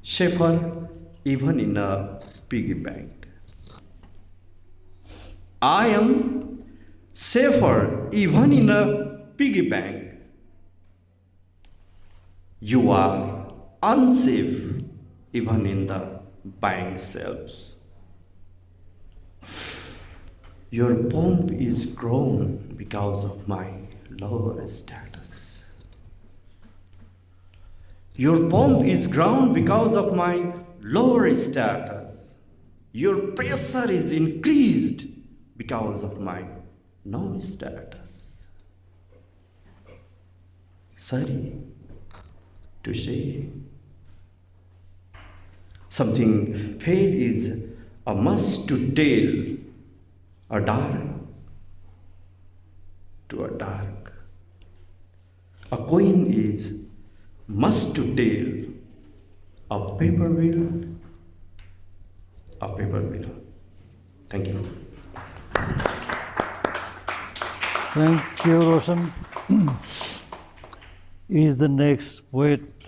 safer even in a piggy bank. I am safer even in a piggy bank. You are unsafe even in the bank shelves. Your pomp is grown because of my lower status. Your pomp is grown because of my lower status. Your pressure is increased because of my no status. Sorry to say, something fate is a must to tell, a dark to a dark. A coin is must to tell, a paper wheel, a paper wheel. Thank you. Thank you, Roshan. Is the next poet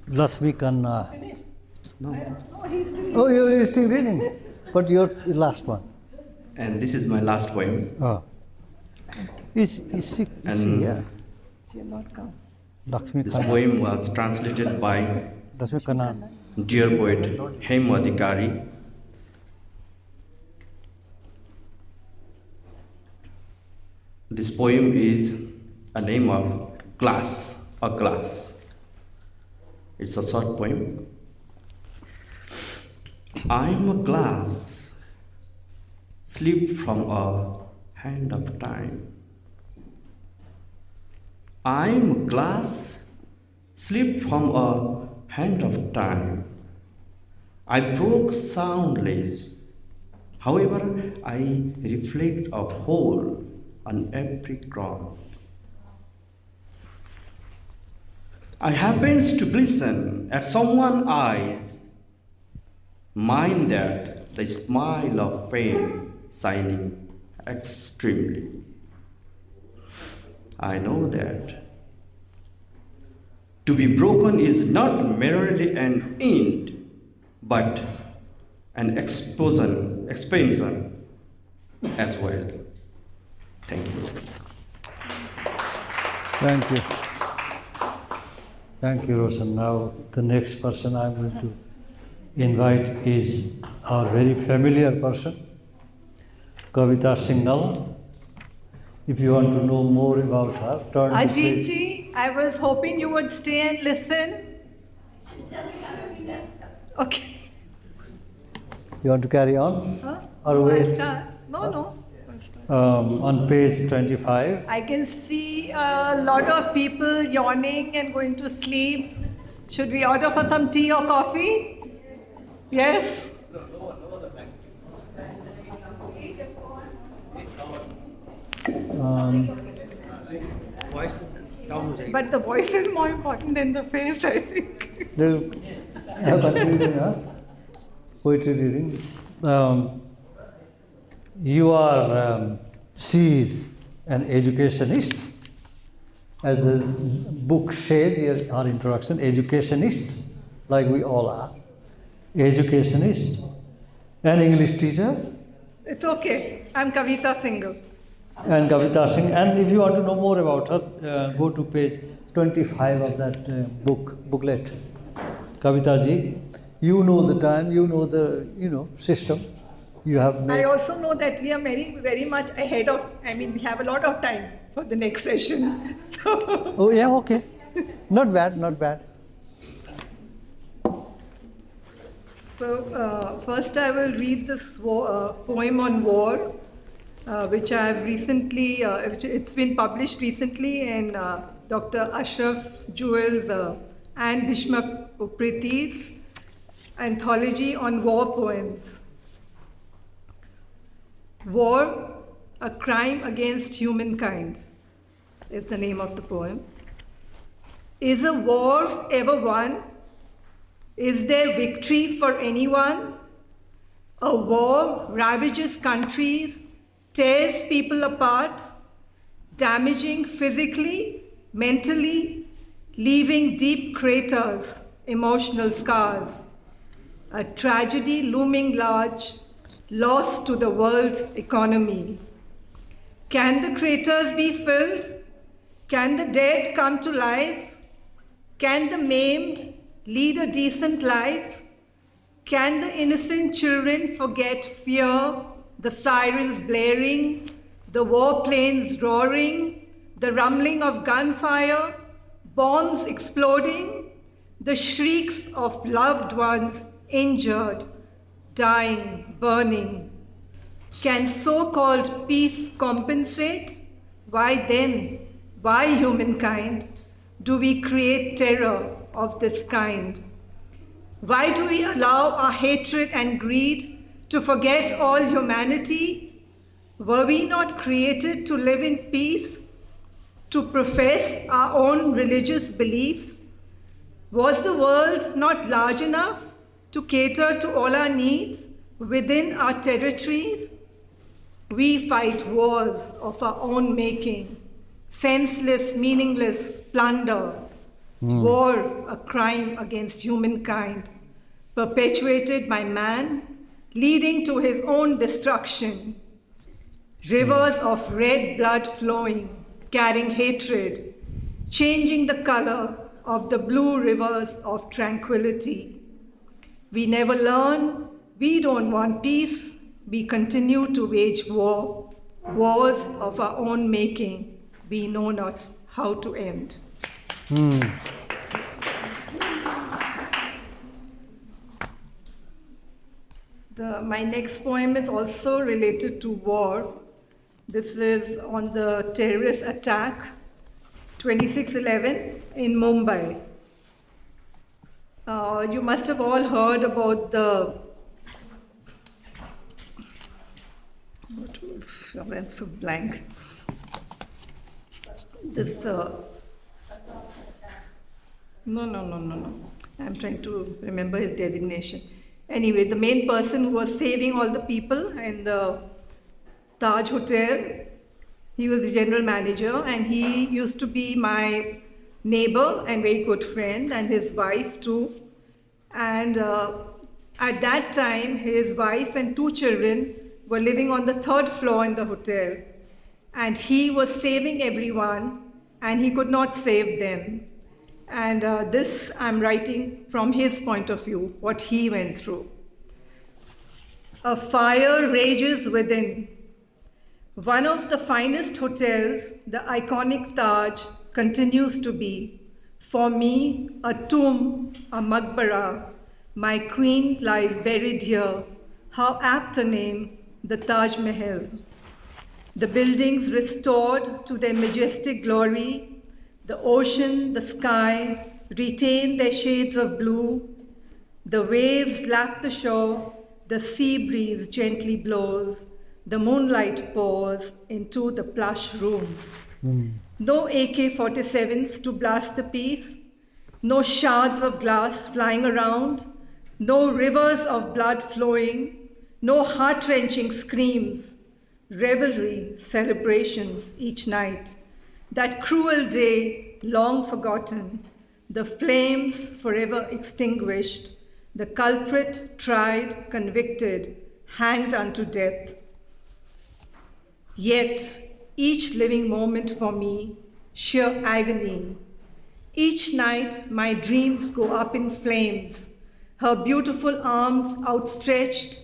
Lasmi Khanna? No. Oh, you're still reading, but your last one. And this is my last poem. Oh. Is she here? She had not come. Lakshmi This Khanna. poem was translated by Lakshmi Khanna. dear poet Hem Adhikari. This poem is a name of glass, a glass. It's a short poem. I'm a glass, slipped from a hand of time. I'm a glass, slipped from a hand of time. I broke soundless. However, I reflect a whole on every ground. I happens to glisten at someone's eyes, mine that the smile of fame shining extremely. I know that to be broken is not merely an end, but an expansion as well. Thank you. Thank you. Thank you, Roshan. Now, the next person I'm going to invite is our very familiar person, Kavita Singhal. If you want to know more about her, turn to Ajit ji, I was hoping you would stay and listen. Okay. You want to carry on? Huh? Or No, wait? I'll start. No. On page 25. I can see a lot of people yawning and going to sleep. Should we order for some tea or coffee? Yes? But the voice is more important than the face, I think. I have concluded poetry reading. You are, she is an educationist, as the book says, here, our introduction, educationist, like we all are. Educationist, an English teacher. It's okay. I'm Kavita Singhal. And Kavita Singh. And if you want to know more about her, go to page 25 of that booklet. Kavita ji, you know the time, you know the system. You have made. I also know that we are very, very much ahead of, we have a lot of time for the next session. So. Oh yeah, okay. Not bad, not bad. So first I will read this poem on war, which I have recently, it's been published recently in Dr. Ashraf Jewell's and Bhishma Priti's anthology on war poems. War, a crime against humankind, is the name of the poem. Is a war ever won? Is there victory for anyone? A war ravages countries, tears people apart, damaging physically, mentally, leaving deep craters, emotional scars. A tragedy looming large, loss to the world economy. Can the craters be filled? Can the dead come to life? Can the maimed lead a decent life? Can the innocent children forget fear, the sirens blaring, the warplanes roaring, the rumbling of gunfire, bombs exploding, the shrieks of loved ones injured, dying, burning? Can so-called peace compensate? Why then, why humankind, do we create terror of this kind? Why do we allow our hatred and greed to forget all humanity? Were we not created to live in peace, to profess our own religious beliefs? Was the world not large enough to cater to all our needs within our territories? We fight wars of our own making, senseless, meaningless plunder. War, a crime against humankind, perpetuated by man, leading to his own destruction. Rivers of red blood flowing, carrying hatred, changing the color of the blue rivers of tranquility. We never learn, we don't want peace, we continue to wage war, wars of our own making, we know not how to end. My next poem is also related to war. This is on the terrorist attack, 26/11 in Mumbai. You must have all heard about the, I'm so blank. This, no. I'm trying to remember his designation. Anyway, the main person who was saving all the people in the Taj Hotel, he was the general manager, and he used to be my neighbor and very good friend, and his wife too. And at that time, his wife and 2 children were living on the 3rd floor in the hotel. And he was saving everyone, and he could not save them. And this I'm writing from his point of view, what he went through. A fire rages within. One of the finest hotels, the iconic Taj, continues to be, for me, a tomb, a maqbara. My queen lies buried here. How apt a name, the Taj Mahal. The buildings restored to their majestic glory, the ocean, the sky, retain their shades of blue. The waves lap the shore, the sea breeze gently blows. The moonlight pours into the plush rooms. No AK-47s to blast the peace, no shards of glass flying around, no rivers of blood flowing, no heart-wrenching screams, revelry, celebrations each night. That cruel day, long forgotten, the flames forever extinguished, the culprit tried, convicted, hanged unto death. Yet, each living moment for me, sheer agony. Each night, my dreams go up in flames, her beautiful arms outstretched,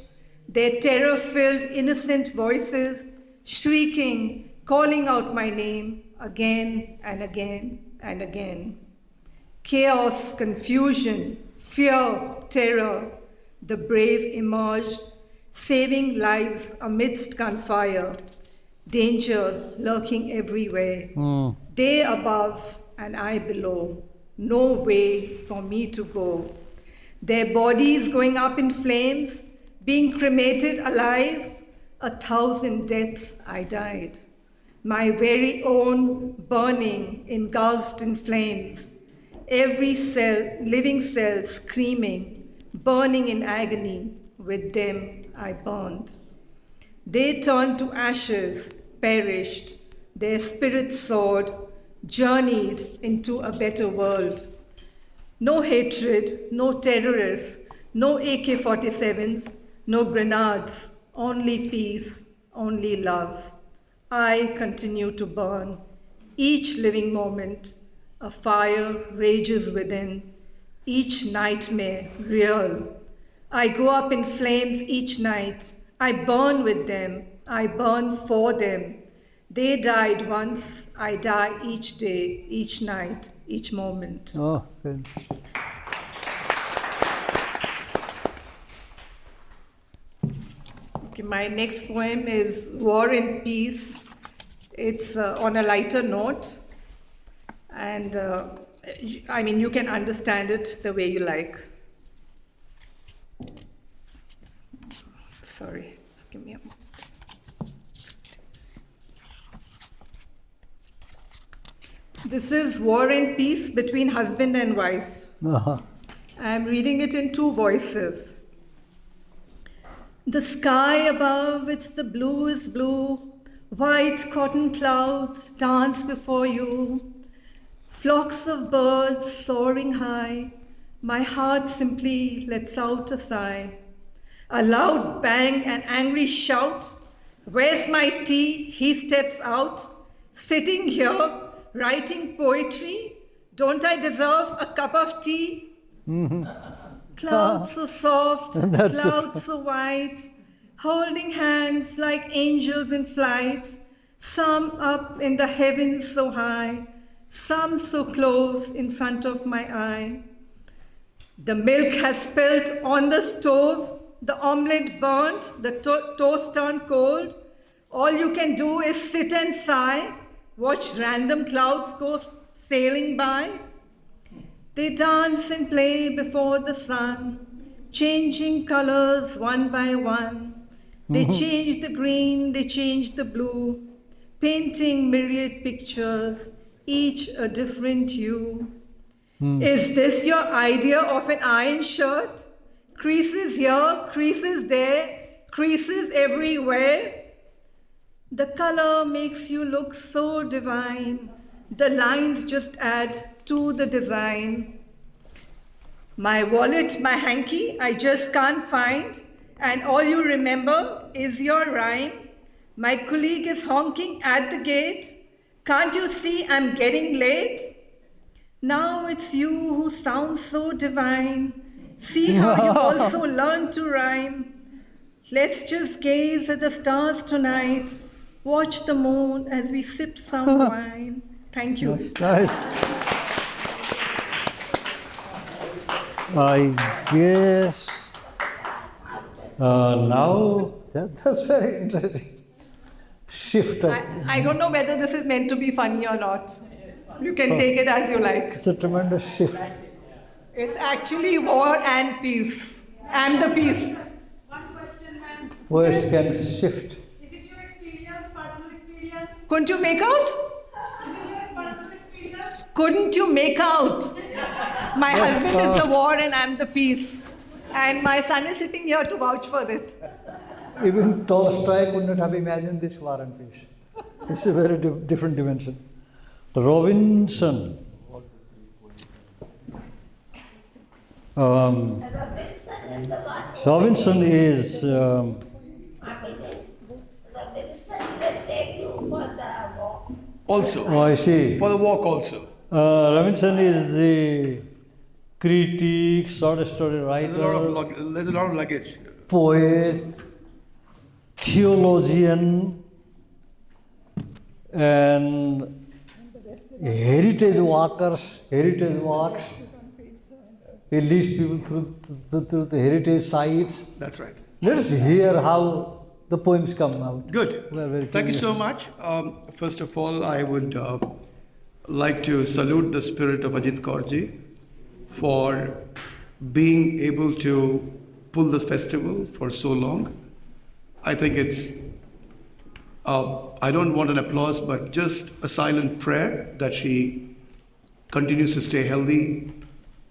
their terror-filled innocent voices shrieking, calling out my name again and again and again. Chaos, confusion, fear, terror, the brave emerged, saving lives amidst gunfire, danger lurking everywhere. They above and I below, no way for me to go. Their bodies going up in flames, being cremated alive, 1,000 deaths I died. My very own burning, engulfed in flames. Every cell, living cell screaming, burning in agony. With them I burned. They turned to ashes, perished. Their spirits soared, journeyed into a better world. No hatred, no terrorists, no AK-47s, no grenades, only peace, only love. I continue to burn. Each living moment, a fire rages within. Each nightmare real. I go up in flames each night. I burn with them. I burn for them. They died once. I die each day, each night, each moment. Oh, good. Okay, my next poem is War and Peace. It's on a lighter note. And I mean, you can understand it the way you like. Sorry, give me a moment. This is War and Peace between husband and wife. I'm reading it in two voices. The sky above, it's the bluest blue. White cotton clouds dance before you. Flocks of birds soaring high. My heart simply lets out a sigh. A loud bang, an angry shout. Where's my tea? He steps out. Sitting here, writing poetry. Don't I deserve a cup of tea? Clouds so soft, clouds so white, holding hands like angels in flight. Some up in the heavens so high, some so close in front of my eye. The milk has spilt on the stove, the omelette burnt, the toast turned cold. All you can do is sit and sigh, watch random clouds go sailing by. They dance and play before the sun, changing colors one by one. They change the green, they change the blue, painting myriad pictures, each a different hue. Is this your idea of an iron shirt? Creases here, creases there, creases everywhere. The color makes you look so divine. The lines just add to the design. My wallet, my hanky, I just can't find. And all you remember is your rhyme. My colleague is honking at the gate. Can't you see I'm getting late? Now it's you who sound so divine. See how you've also learned to rhyme. Let's just gaze at the stars tonight. Watch the moon as we sip some wine. Thank you. Nice. I guess now that's very interesting. Shift. I don't know whether this is meant to be funny or not. You can take it as you like. It's a tremendous shift. It's actually war and peace. I'm the peace. Words can shift. Is Couldn't you make out? Couldn't you make out? My husband is the war and I'm the peace. And my son is sitting here to vouch for it. Even Tolstoy could not have imagined this war and peace. It's a very different dimension. Robinson. Robinson is Also. Oh, I see. For the walk also. Robinson is the critic, short story writer. There's a lot of luggage. Poet, theologian, and heritage walks. He leads people through the heritage sites. That's right. Let's hear how the poems come out. Good. Thank you so much. First of all, I would like to salute the spirit of Ajit Kaurji for being able to pull this festival for so long. I think it's, I don't want an applause, but just a silent prayer that she continues to stay healthy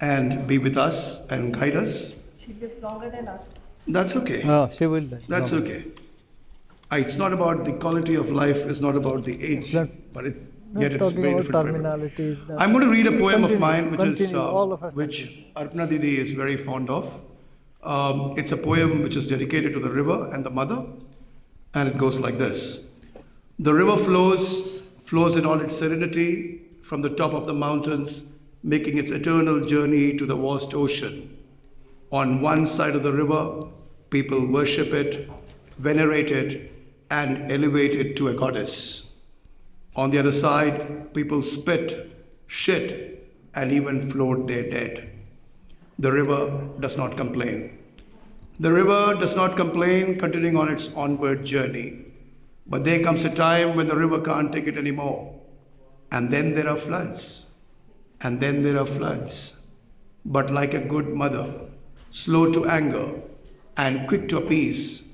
and be with us and guide us. She lived longer than us. That's okay. Oh, she will. That's okay. It's not about the quality of life, it's not about the age, but yet it's very different for everyone. I'm going to read a poem of mine which Arpana Didi is very fond of. It's a poem which is dedicated to the river and the mother, and it goes like this. The river flows in all its serenity from the top of the mountains, making its eternal journey to the vast ocean. On one side of the river, people worship it, venerate it, and elevate it to a goddess. On the other side, people spit, shit, and even float their dead. The river does not complain. The river does not complain, continuing on its onward journey. But there comes a time when the river can't take it anymore. And then there are floods. And then there are floods. But like a good mother, slow to anger and quick to appease,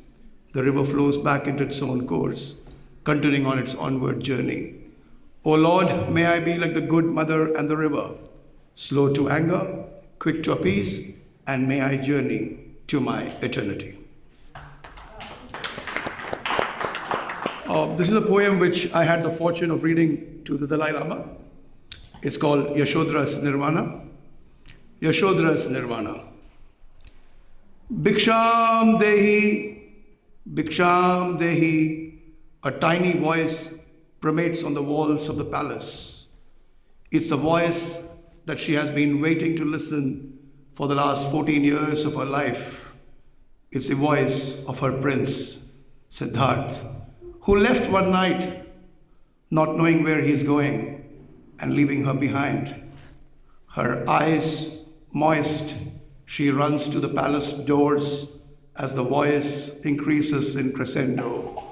the river flows back into its own course, continuing on its onward journey. O Lord, may I be like the good mother and the river, slow to anger, quick to appease, and may I journey to my eternity. This is a poem which I had the fortune of reading to the Dalai Lama. It's called Yashodra's Nirvana. Yashodra's Nirvana. Bhiksham Dehi, a tiny voice permeates on the walls of the palace. It's a voice that she has been waiting to listen for the last 14 years of her life. It's the voice of her prince, Siddharth, who left one night not knowing where he's going and leaving her behind. Her eyes moist, she runs to the palace doors as the voice increases in crescendo.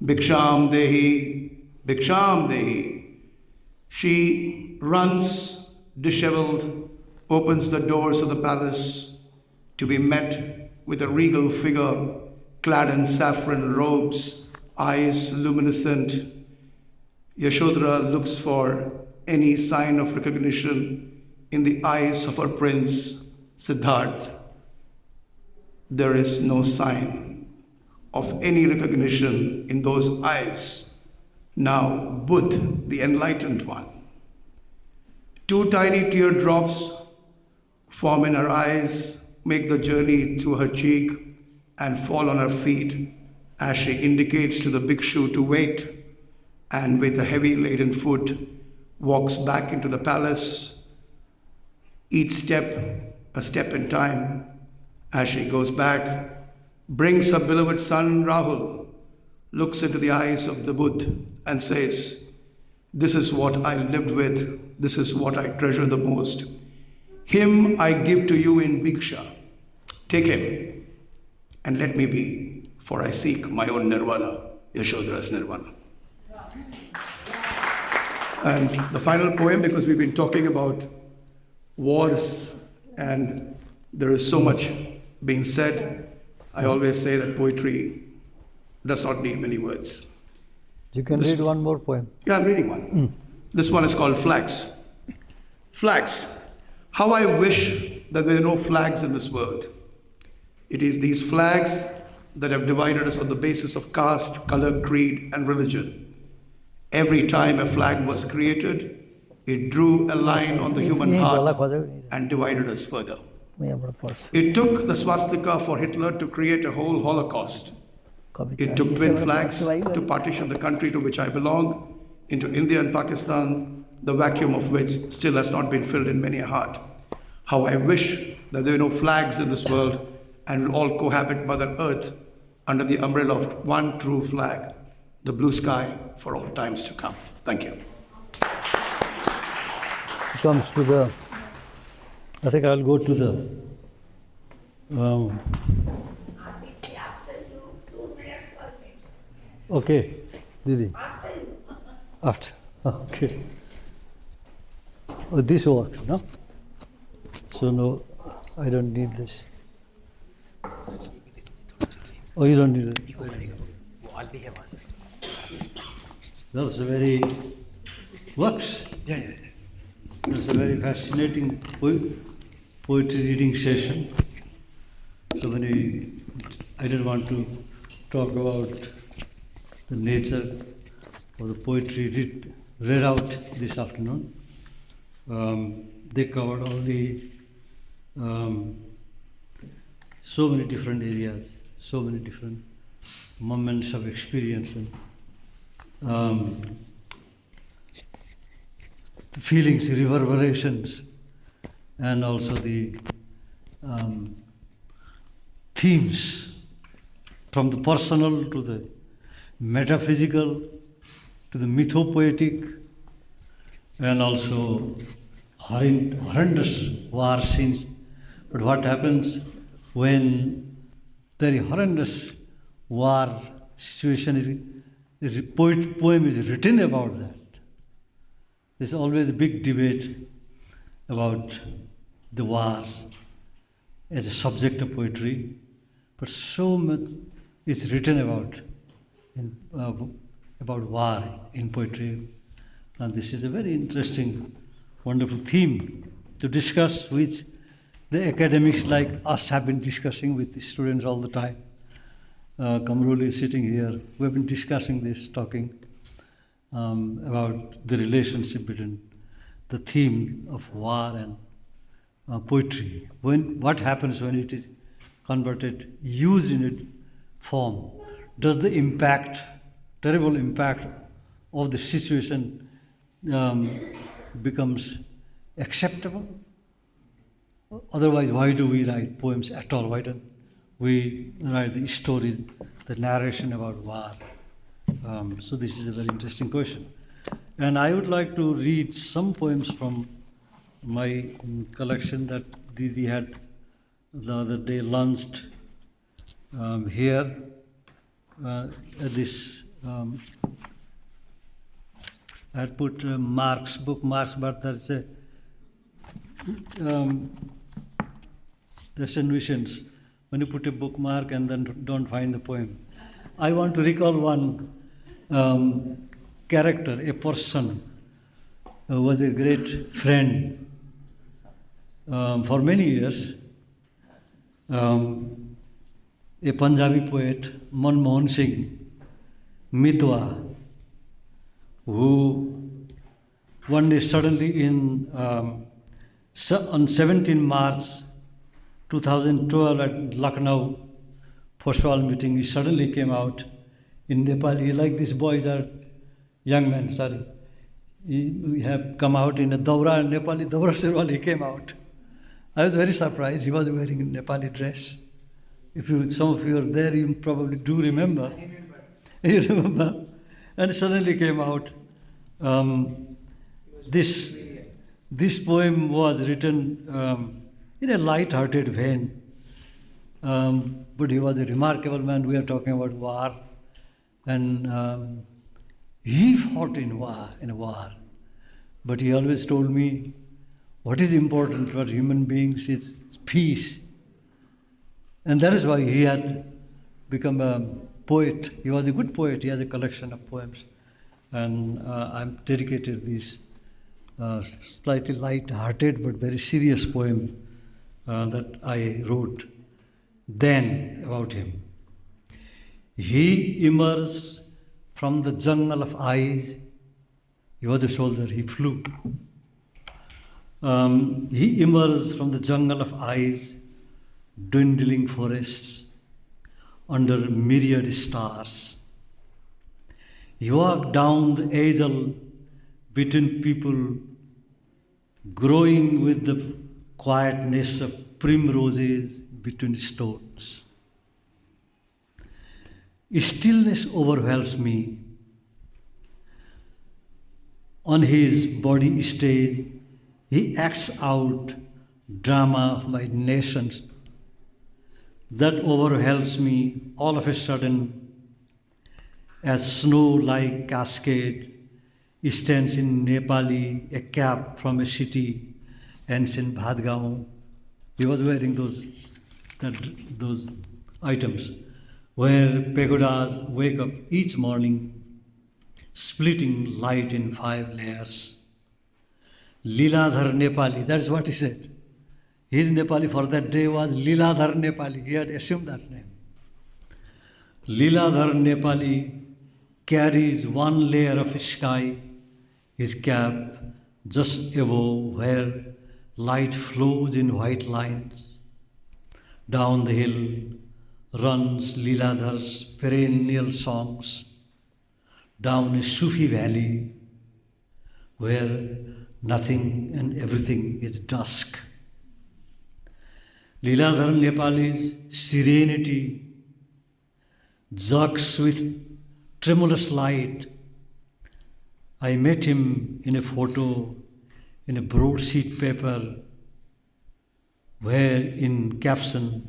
Bhiksham Dehi, Bhiksham Dehi. She runs, disheveled, opens the doors of the palace to be met with a regal figure clad in saffron robes, eyes luminescent. Yashodhara looks for any sign of recognition in the eyes of her prince, Siddharth. There is no sign of any recognition in those eyes. Now, Buddha, the enlightened one. Two tiny teardrops form in her eyes, make the journey to her cheek, and fall on her feet as she indicates to the bhikshu to wait, and with a heavy laden foot walks back into the palace, each step a step in time. As she goes back, brings her beloved son Rahul, looks into the eyes of the Buddha and says, "This is what I lived with, this is what I treasure the most. Him I give to you in Bhiksha. Take him and let me be, for I seek my own nirvana," Yashodra's nirvana. And the final poem, because we've been talking about wars and there is so much being said, I always say that poetry does not need many words. You can read one more poem. Yeah, I'm reading one. This one is called Flags. Flags. How I wish that there were no flags in this world. It is these flags that have divided us on the basis of caste, color, creed, and religion. Every time a flag was created, it drew a line on the human heart and divided us further. It took the swastika for Hitler to create a whole Holocaust. It took twin flags to partition the country to which I belong into India and Pakistan, the vacuum of which still has not been filled in many a heart. How I wish that there were no flags in this world and we'll all cohabit Mother Earth under the umbrella of one true flag, the blue sky for all times to come. Thank you. Comes to the, I think I'll go to the, okay, Didi. After, okay. Oh, this works, no? So no, I don't need this. Oh, you don't need it. That's a very, works. Yeah. It's a very fascinating poetry reading session. So I didn't want to talk about the nature of the poetry read out this afternoon. They covered all the so many different areas, so many different moments of experience and the feelings, the reverberations, and also the themes from the personal to the metaphysical to the mythopoetic, and also horrendous war scenes. But what happens when very horrendous war situation is poem is written about that? There's always a big debate about the wars as a subject of poetry, but so much is written about war in poetry, and this is a very interesting, wonderful theme to discuss, which the academics like us have been discussing with the students all the time. Kamrul is sitting here. We have been discussing this, talking about the relationship between the theme of war and poetry. What happens when it is converted, used in its form? Does the terrible impact of the situation becomes acceptable? Otherwise, why do we write poems at all? Why don't we write the stories, the narration about war? So this is a very interesting question. And I would like to read some poems from my collection that Didi had the other day launched here at this. I had put bookmarks, but there's a nuisance when you put a bookmark and then don't find the poem. I want to recall one character, a person who was a great friend for many years, a Punjabi poet, Manmohan Singh Midwa, who one day suddenly on 17 March 2012 at Lucknow Foswal meeting, he suddenly came out in Nepali, like these boys are young men, we have come out in a Daura, Nepali Daura Sirwal, he came out. I was very surprised, he was wearing a Nepali dress. Some of you are there, you probably do remember. You remember? And suddenly came out. This poem was written in a light-hearted vein. But he was a remarkable man. We are talking about war. And he fought in a war. But he always told me, what is important for human beings is peace. And that is why he had become a poet. He was a good poet. He has a collection of poems. And I'm dedicated this slightly light-hearted but very serious poem that I wrote then about him. He emerged from the jungle of eyes. He was a soldier, he flew. He emerged from the jungle of eyes, dwindling forests, under myriad stars. He walked down the aisle between people, growing with the quietness of primroses between stones. Stillness overwhelms me. On his body stage, he acts out drama of my nations that overwhelms me all of a sudden as snow-like cascade stands in Nepali, a cap from a city, ancient Bhadgaon. He was wearing those items, where pagodas wake up each morning, splitting light in 5 layers. Liladhar Nepali, that's what he said. His Nepali for that day was Liladhar Nepali. He had assumed that name. Liladhar Nepali carries 1 layer of sky, his cap just above where light flows in white lines. Down the hill runs Liladhar's perennial songs, down a Sufi valley where nothing and everything is dusk. Liladhar Nepali's serenity jugs with tremulous light. I met him in a photo in a broadsheet paper where in caption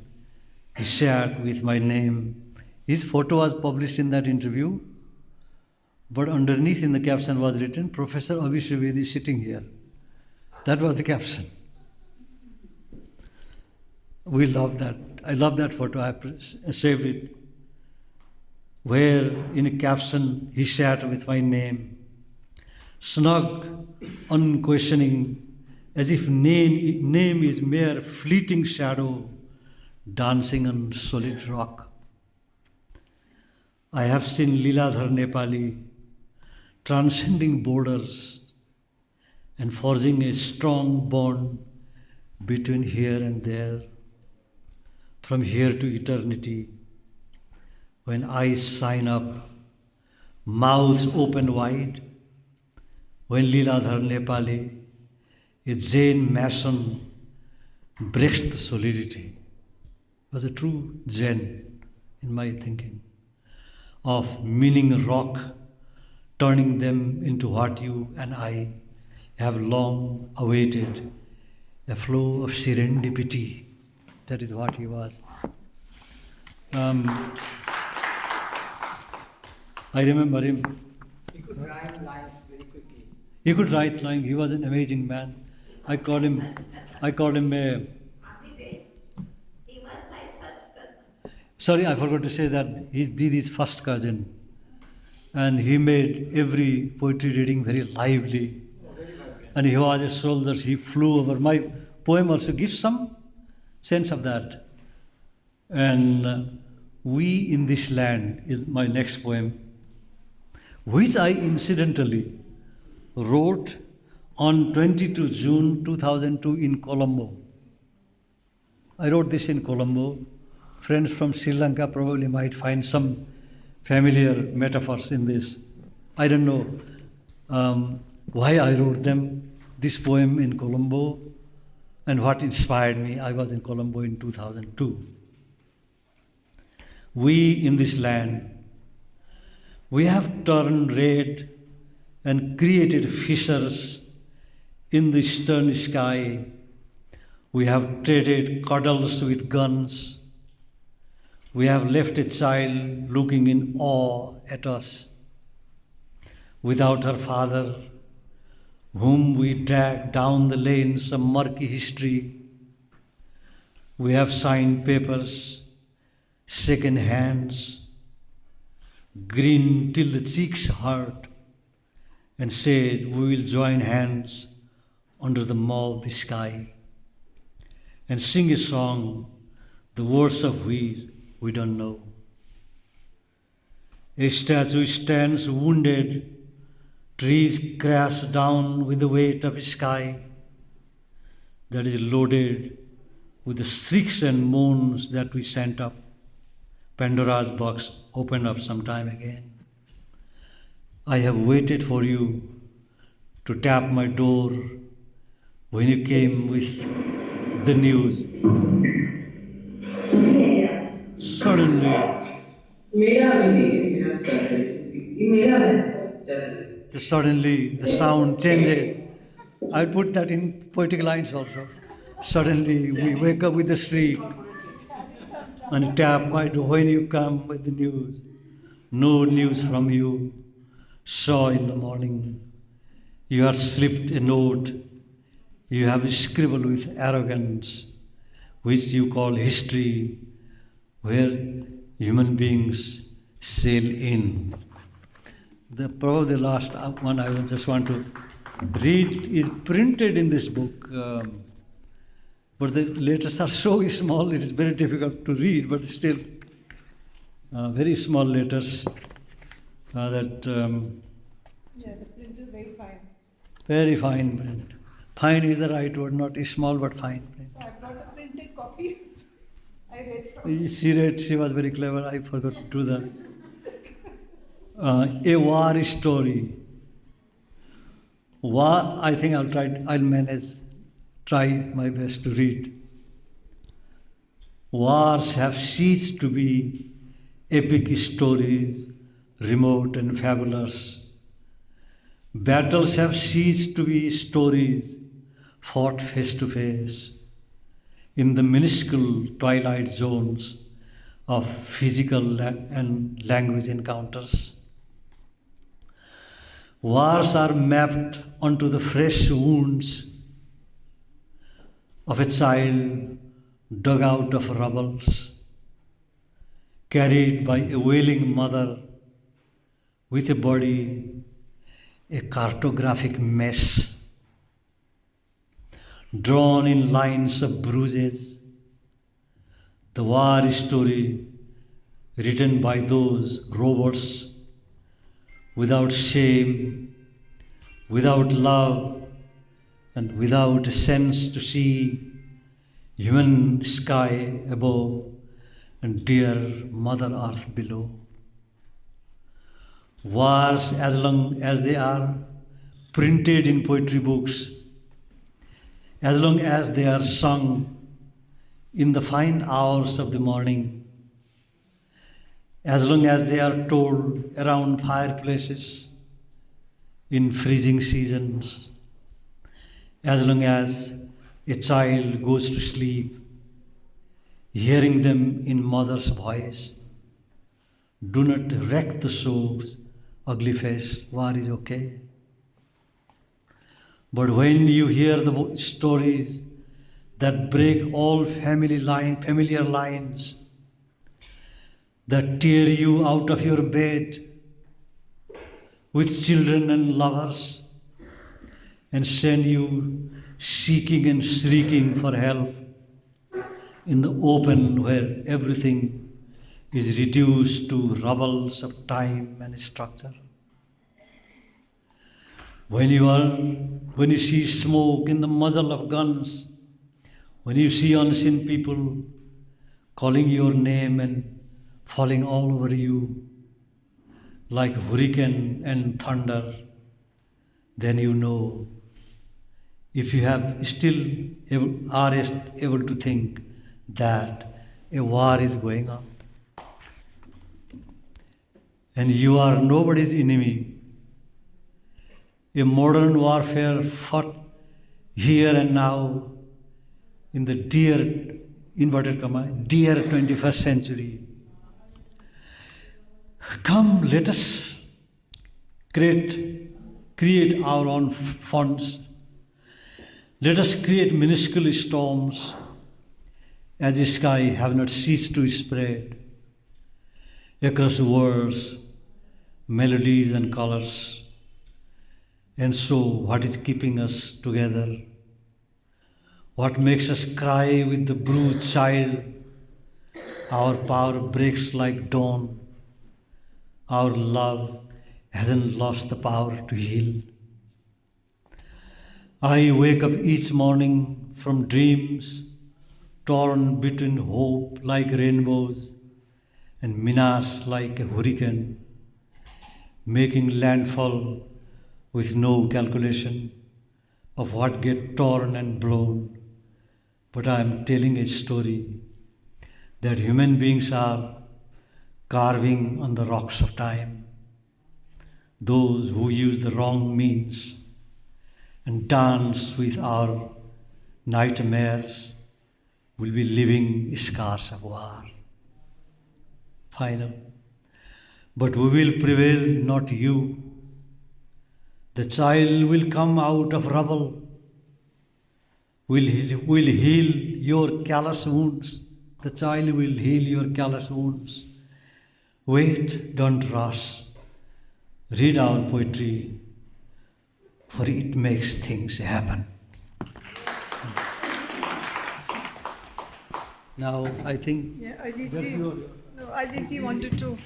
he shared with my name. His photo was published in that interview, but underneath in the caption was written, Professor Abhishek is sitting here. That was the caption. We love that. I love that photo. I saved it. Where in a caption he sat with my name, snug, unquestioning, as if name is mere fleeting shadow dancing on solid rock. I have seen Liladhar Nepali transcending borders and forging a strong bond between here and there, from here to eternity. When eyes sign up, mouths open wide, when Liladhar Nepali, a Jain Mason, breaks the solidity. It was a true Jain in my thinking, of meaning rock, turning them into what you and I have long awaited, a flow of serendipity. That is what he was. I remember him. He could write lines very quickly. He could write lines. He was an amazing man. I called him a... Sorry, I forgot to say that he's Didi's first cousin. And he made every poetry reading very lively. And he was a soldier. He flew over. My poem also gives some sense of that. And We in This Land is my next poem, which I incidentally wrote on 22 June 2002 in Colombo. I wrote this in Colombo. Friends from Sri Lanka probably might find some familiar metaphors in this. I don't know why I wrote them, this poem in Colombo, and what inspired me. I was in Colombo in 2002. We in this land, we have turned red and created fissures in the stern sky. We have traded cuddles with guns. We have left a child looking in awe at us. Without her father, whom we dragged down the lanes of murky history, we have signed papers, shaken hands, green till the cheeks hurt, and said, we will join hands under the mauve sky and sing a song, the words of which we don't know. A statue stands wounded, trees crash down with the weight of sky that is loaded with the shrieks and moans that we sent up. Pandora's box opened up some time again. I have waited for you to tap my door when you came with the news. Suddenly the sound changes. I put that in poetic lines also. Suddenly we wake up with a shriek and tap my door when you come with the news. No news from you. Saw in the morning. You have slipped a note. You have scribbled with arrogance, which you call history, where human beings sail in. Probably the last one I just want to read is printed in this book, but the letters are so small it is very difficult to read, but still very small letters that... yeah, the print is very fine. Very fine print. Fine is the right word, not small but fine print. So I brought a printed copy. I read from. She was very clever. I forgot to do that. A war story. War, I think I'll manage, try my best to read. Wars have ceased to be epic stories, remote and fabulous. Battles have ceased to be stories fought face to face in the minuscule twilight zones of physical and language encounters. Wars are mapped onto the fresh wounds of a child dug out of rubbles, carried by a wailing mother with a body, a cartographic mess, drawn in lines of bruises. The war story written by those robots without shame, without love, and without a sense to see human sky above and dear Mother Earth below. Wars, as long as they are printed in poetry books, as long as they are sung in the fine hours of the morning, as long as they are told around fireplaces in freezing seasons, as long as a child goes to sleep, hearing them in mother's voice, do not wreck the soul's ugly face, war is okay. But when you hear the stories that break all familiar lines, that tear you out of your bed with children and lovers and send you seeking and shrieking for help in the open where everything is reduced to rubbles of time and structure. When you see smoke in the muzzle of guns, when you see unseen people calling your name and falling all over you like hurricane and thunder, then you know, if you are able to think that a war is going on and you are nobody's enemy. A modern warfare fought here and now in the dear, inverted comma, dear 21st century. Come, let us create our own fonts. Let us create minuscule storms as the sky have not ceased to spread across words, melodies and colors. And so, what is keeping us together? What makes us cry with the bruised child? Our power breaks like dawn. Our love hasn't lost the power to heal. I wake up each morning from dreams, torn between hope like rainbows and menace like a hurricane, making landfall with no calculation of what get torn and blown. But I am telling a story that human beings are carving on the rocks of time. Those who use the wrong means and dance with our nightmares will be living scars of war. Final. But we will prevail, not you. The child will come out of rubble, will heal your callous wounds. The child will heal your callous wounds. Wait, don't rush. Read our poetry, for it makes things happen. Now, I think Yeah, Ajitji. No, Ajitji wanted to.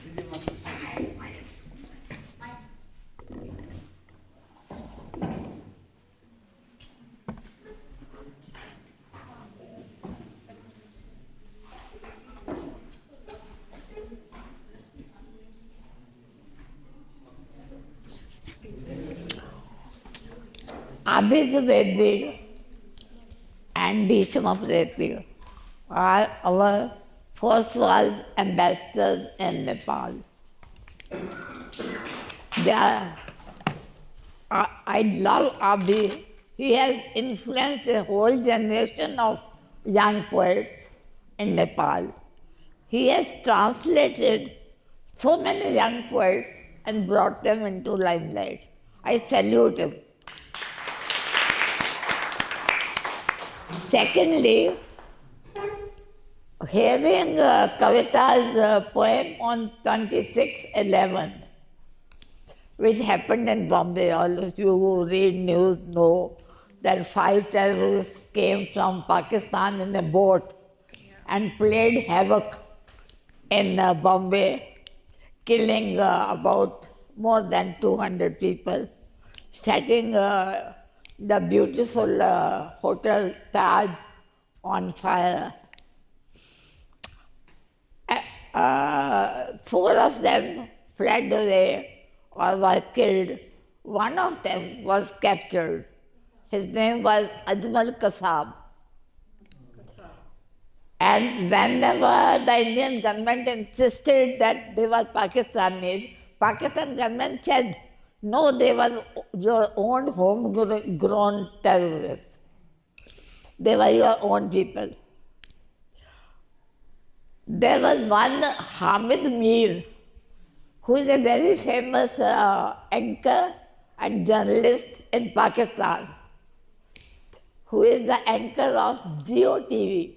Abhidhavedi and Bhishmapreti are our Foswal ambassadors in Nepal. I love Abhi. He has influenced a whole generation of young poets in Nepal. He has translated so many young poets and brought them into limelight. I salute him. Secondly, hearing Kavita's poem on 26/11, which happened in Bombay, all of you who read news know that 5 terrorists came from Pakistan in a boat and played havoc in Bombay, killing about more than 200 people, setting the beautiful Hotel Taj on fire. 4 of them fled away or were killed. One of them was captured. His name was Ajmal Kasab. And whenever the Indian government insisted that they were Pakistanis, Pakistan government said, no, they were your own homegrown terrorists. They were your own people. There was one Hamid Mir, who is a very famous anchor and journalist in Pakistan, who is the anchor of Geo TV.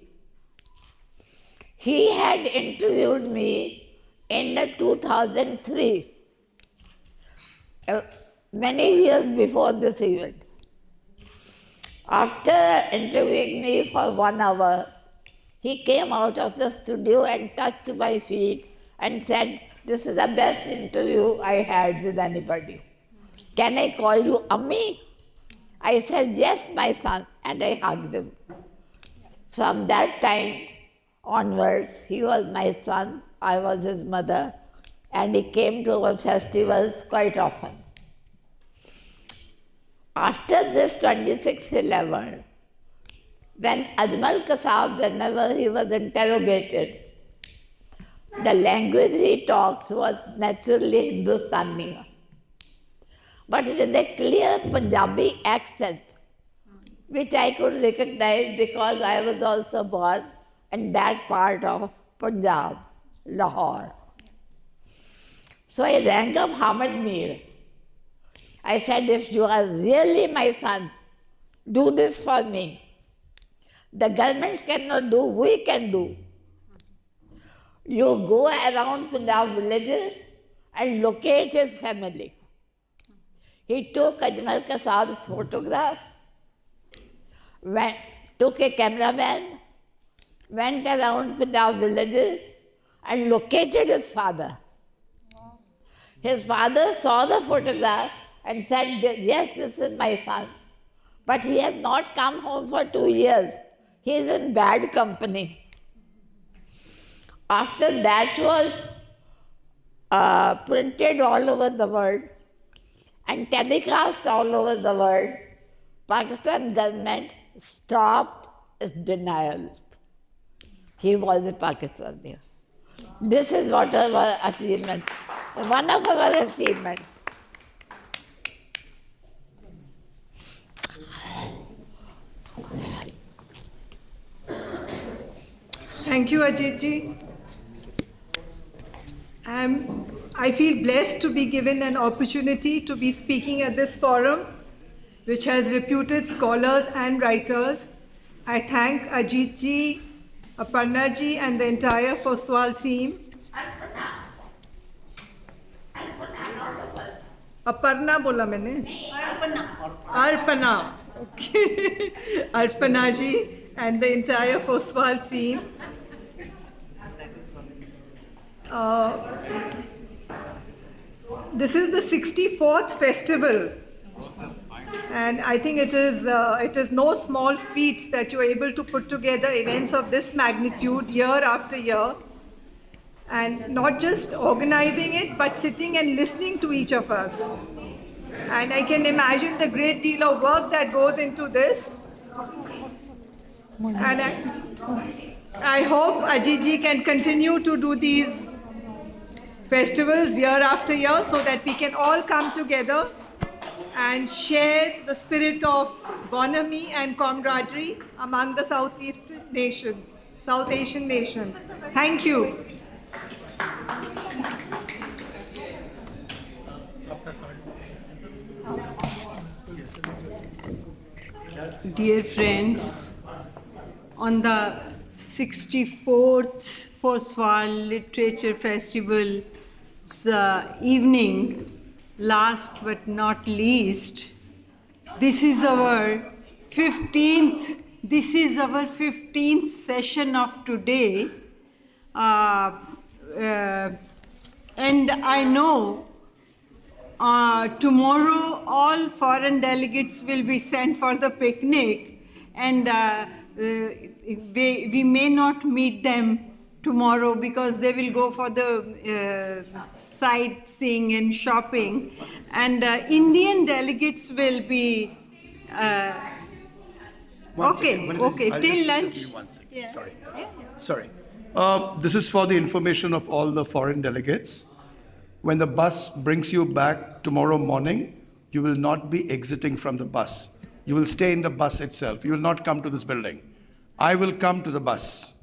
He had interviewed me in 2003. Many years before this event. After interviewing me for 1 hour, he came out of the studio and touched my feet and said, this is the best interview I had with anybody. Can I call you Ammi? I said, yes, my son, and I hugged him. From that time onwards, he was my son, I was his mother, and he came to our festivals quite often. After this 26/11, when Ajmal Kasab, whenever he was interrogated, the language he talked was naturally Hindustani, but with a clear Punjabi accent, which I could recognize because I was also born in that part of Punjab, Lahore. So I rang up Hamid Mir. I said, if you are really my son, do this for me. The governments cannot do, we can do. You go around Punjab villages and locate his family. He took Ajmal Kasab's photograph, took a cameraman, went around Punjab villages and located his father. His father saw the photograph and said, yes, this is my son. But he has not come home for 2 years. He is in bad company. After that was printed all over the world and telecast all over the world, Pakistan government stopped its denial. He was a Pakistani. This is what our achievement, one of our achievements. Thank you, Ajitji. I feel blessed to be given an opportunity to be speaking at this forum, which has reputed scholars and writers. I thank Ajitji, Aparnaji, and the entire Foswal team. Aparna bola maine. Arpana. Okay. Arpanaji and the entire Foswal team. This is the 64th festival, and I think it is no small feat that you are able to put together events of this magnitude year after year, and not just organizing it, but sitting and listening to each of us. And I can imagine the great deal of work that goes into this. And I hope Ajitji can continue to do these festivals year after year so that we can all come together and share the spirit of bonhomie and camaraderie among the South Asian nations. Thank you. Dear friends, on the 64th Foswal Literature Festival's evening, last but not least, this is our 15th session of today, and I know tomorrow all foreign delegates will be sent for the picnic, and we may not meet them tomorrow because they will go for the sightseeing and shopping, and Indian delegates will be till lunch. Yeah. Sorry. This is for the information of all the foreign delegates. When the bus brings you back tomorrow morning, you will not be exiting from the bus. You will stay in the bus itself. You will not come to this building. I will come to the bus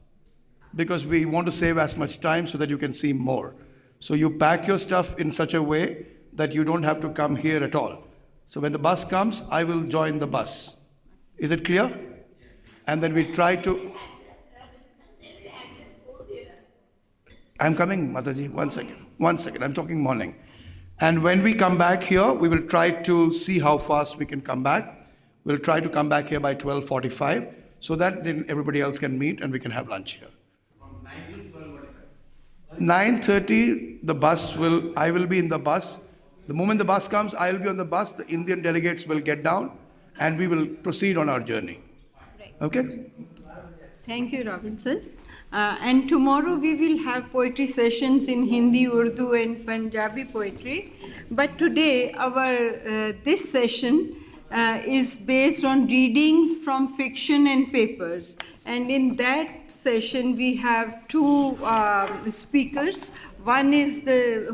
because we want to save as much time so that you can see more. So you pack your stuff in such a way that you don't have to come here at all. So when the bus comes, I will join the bus. Is it clear? And then we try to... I'm coming, Mataji, 1 second. 1 second, I'm talking morning. And when we come back here, we will try to see how fast we can come back. We'll try to come back here by 12:45 so that then everybody else can meet and we can have lunch here. 9:30, I will be in the bus. The moment the bus comes, I will be on the bus. The Indian delegates will get down and we will proceed on our journey. Okay? Thank you, Robinson. And tomorrow we will have poetry sessions in Hindi, Urdu, and Punjabi poetry. But today, this session is based on readings from fiction and papers. And in that session, we have two speakers. One is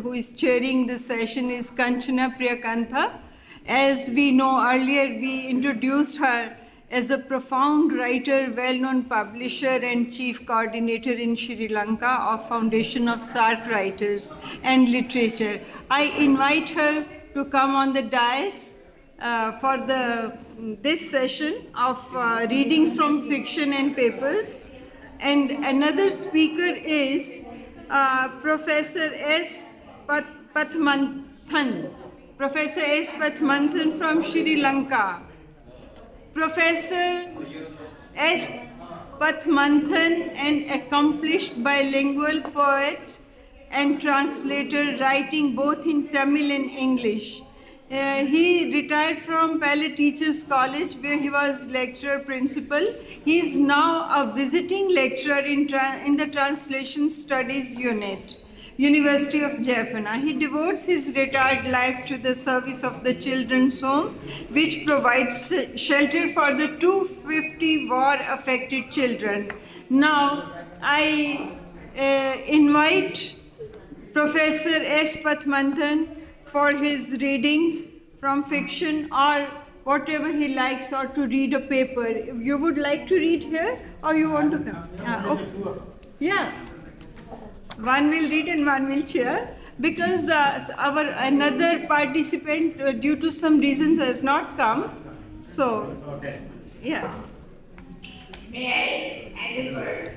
who is chairing the session is Kanchana Priyakantha. As we know earlier, we introduced her as a profound writer, well-known publisher and chief coordinator in Sri Lanka of Foundation of SAARC Writers and Literature. I invite her to come on the dais for this session of readings from fiction and papers. And another speaker is Professor S. Patmanthan. Professor S. Pathmanthan from Sri Lanka. Professor S. Pathmanthan, an accomplished bilingual poet and translator writing both in Tamil and English. He retired from Paley Teachers College where he was lecturer principal. He is now a visiting lecturer in the Translation Studies Unit, University of Jaffna. He devotes his retired life to the service of the Children's Home, which provides shelter for the 250 war-affected children. Now, I invite Professor S. Pathmanthan for his readings from fiction or whatever he likes, or to read a paper. You would like to read here or you want to come? Okay. Yeah. One will read and one will chair, because our another participant due to some reasons has not come. So, yeah. May I add a word?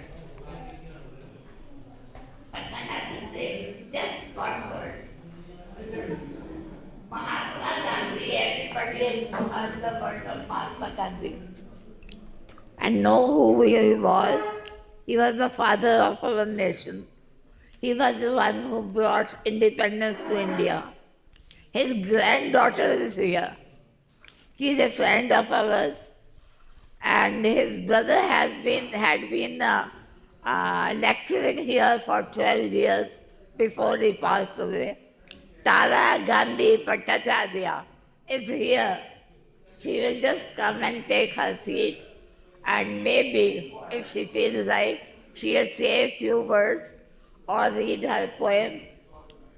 Just one word. Mahatma Gandhi, everybody knows the word of Mahatma Gandhi and know who he was. He was the father of our nation. He was the one who brought independence to India. His granddaughter is here. He is a friend of ours, and his brother had been lecturing here for 12 years before he passed away. Tara Gandhi Bhattacharya is here. She will just come and take her seat, and maybe, if she feels like, she will say a few words or read her poem.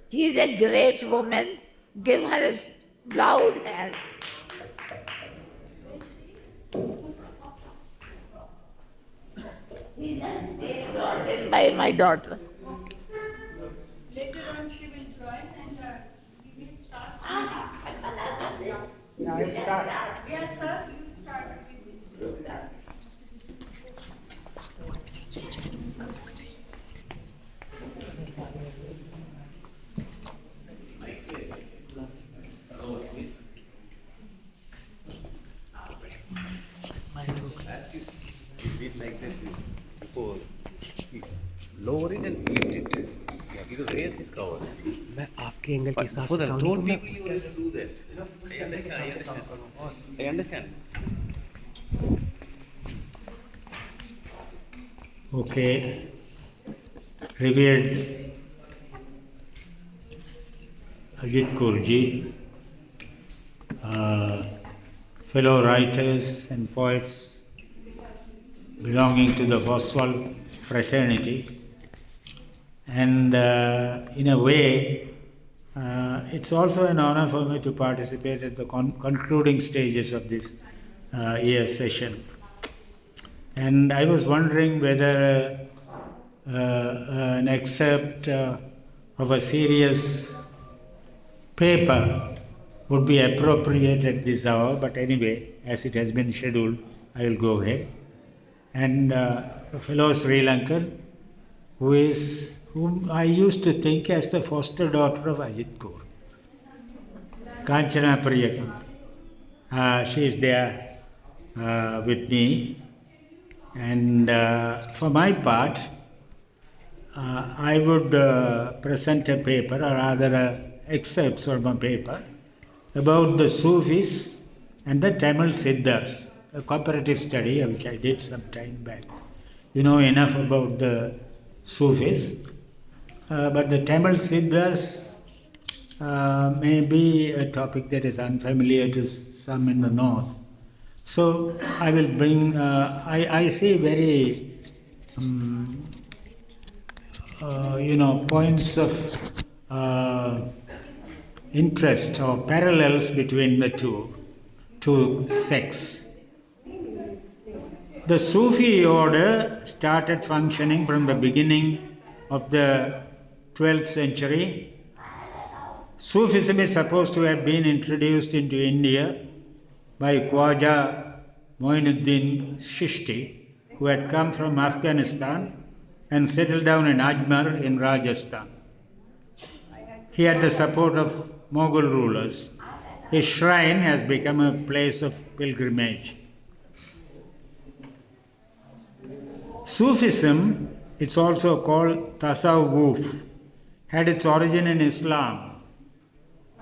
She is a great woman. Give her a loud hand. She just been brought in by my daughter. Later on she will join and we will start. Now you start. Yes, sir, you start. Read like this, suppose lower it and lift it. Because raise his cover. मैं आपके angle के हिसाब से Don't make me do that. I understand. Okay. Revered Ajit Kaurji, fellow writers and poets belonging to the Foswal fraternity, and in a way, it's also an honor for me to participate at the concluding stages of this year's session. And I was wondering whether an excerpt of a serious paper would be appropriate at this hour, but anyway, as it has been scheduled, I will go ahead. And a fellow Sri Lankan, whom I used to think as the foster daughter of Ajit Kaur, Kanchana Priyakam. She is there with me. And for my part, I would present a paper, or rather excerpts from a paper, about the Sufis and the Tamil Siddhas, a comparative study which I did some time back. You know enough about the Sufis, but the Tamil Siddhas may be a topic that is unfamiliar to some in the north. So I will bring, I see very, points of interest or parallels between the two sects. The Sufi order started functioning from the beginning of the 12th century. Sufism is supposed to have been introduced into India by Khwaja Moinuddin Chishti, who had come from Afghanistan and settled down in Ajmer in Rajasthan. He had the support of Mughal rulers. His shrine has become a place of pilgrimage. Sufism, it's also called Tasawwuf, had its origin in Islam,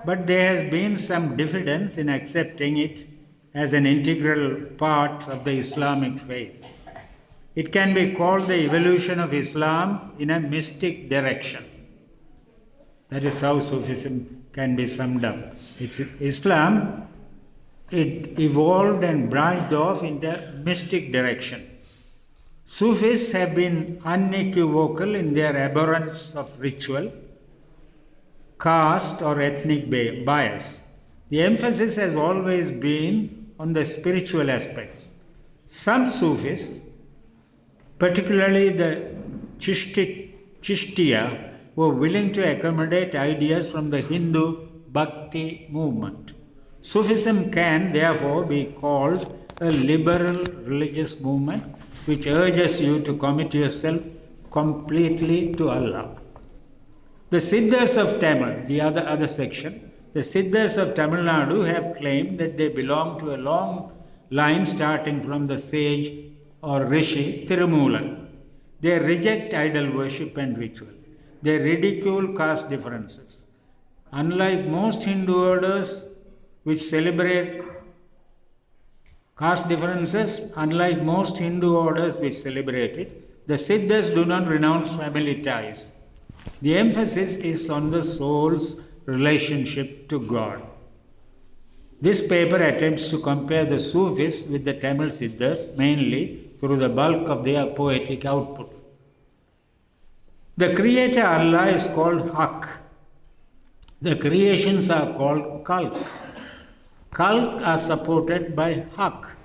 but there has been some diffidence in accepting it as an integral part of the Islamic faith. It can be called the evolution of Islam in a mystic direction. That is how Sufism can be summed up. Islam, it evolved and branched off in a mystic direction. Sufis have been unequivocal in their abhorrence of ritual, caste, or ethnic bias. The emphasis has always been on the spiritual aspects. Some Sufis, particularly the Chishtiya, were willing to accommodate ideas from the Hindu Bhakti movement. Sufism can, therefore, be called a liberal religious movement which urges you to commit yourself completely to Allah. The Siddhas of Tamil, the other section, the Siddhas of Tamil Nadu have claimed that they belong to a long line starting from the sage or rishi Tirumular. They reject idol worship and ritual. They ridicule caste differences. Unlike most Hindu orders which celebrate caste differences, unlike most Hindu orders which celebrate it, the Siddhas do not renounce family ties. The emphasis is on the soul's relationship to God. This paper attempts to compare the Sufis with the Tamil Siddhas mainly through the bulk of their poetic output. The creator Allah is called Haq. The creations are called Khalq. Khalq are supported by Haq.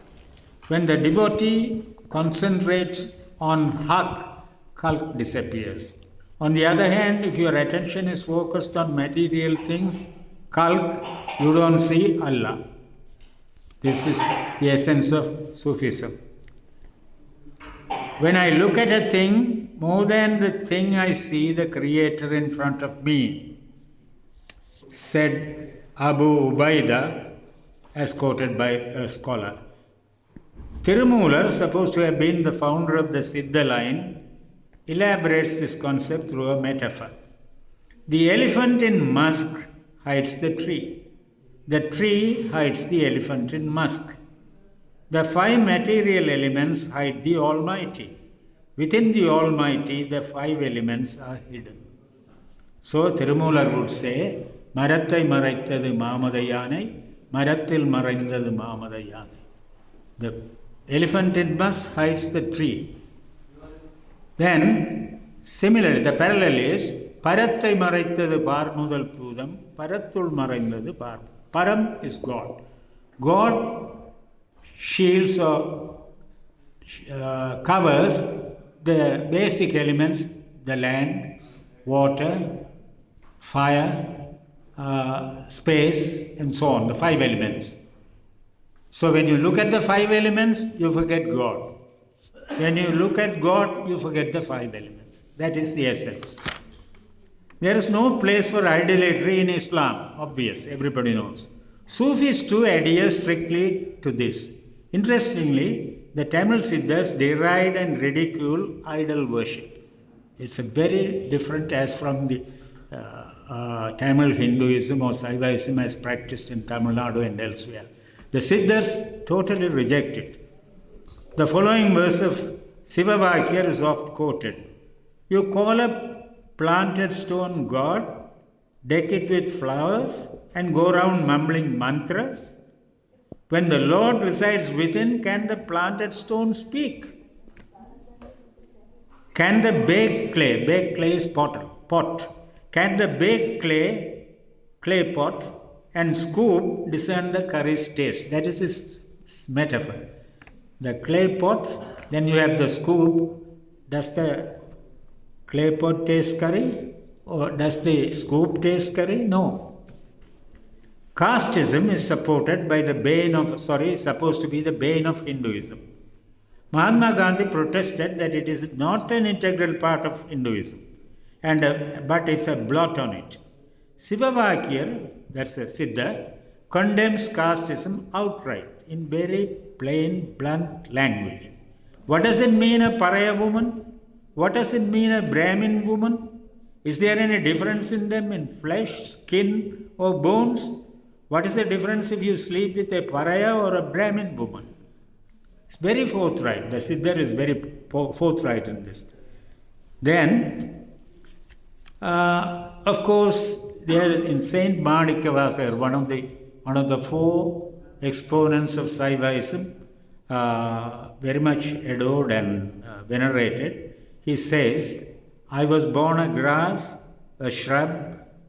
When the devotee concentrates on Haq, Khalq disappears. On the other hand, if your attention is focused on material things, Khalq, you don't see Allah. This is the essence of Sufism. When I look at a thing, more than the thing I see the Creator in front of me, said Abu Ubaida, as quoted by a scholar. Tirumular, supposed to have been the founder of the Siddha line, elaborates this concept through a metaphor. The elephant in musk hides the tree. The tree hides the elephant in musk. The 5 material elements hide the Almighty. Within the Almighty, the 5 elements are hidden. So, Tirumular would say, Marattai maraithathu Mamadayane, Marathil maraindhathu Mamadayane. The elephant in musk hides the tree. Then, similarly, the parallel is, Parattai maraithathu Parmudal Pudam, Parathul maraindhathu Par. Param is God. God shields or covers the basic elements, the land, water, fire, space, and so on, the 5 elements. So when you look at the 5 elements, you forget God. When you look at God, you forget the 5 elements. That is the essence. There is no place for idolatry in Islam, obvious, everybody knows. Sufis too adhere strictly to this. Interestingly, the Tamil Siddhas deride and ridicule idol worship. It's a very different as from the Tamil Hinduism or Saivaism as practiced in Tamil Nadu and elsewhere. The Siddhas totally reject it. The following verse of Sivavakya is oft quoted. You call a planted stone God, deck it with flowers, and go around mumbling mantras? When the Lord resides within, can the planted stone speak? Can the baked clay is pot, can the baked clay pot and scoop discern the curry's taste? That is his metaphor. The clay pot, then you have the scoop. Does the clay pot taste curry? Or does the scoop taste curry? No. Casteism is supported by supposed to be the bane of Hinduism. Mahatma Gandhi protested that it is not an integral part of Hinduism, but it's a blot on it. Sivavakya, that's a Siddha, condemns casteism outright in very plain, blunt language. What does it mean a Paraya woman? What does it mean a Brahmin woman? Is there any difference in them in flesh, skin, or bones? What is the difference if you sleep with a Paraya or a Brahmin woman? It's very forthright. The Siddhar is very forthright in this. Then, of course, there in Saint Manikavasar, one of the four exponents of Saivaism, very much adored and venerated, he says, I was born a grass, a shrub,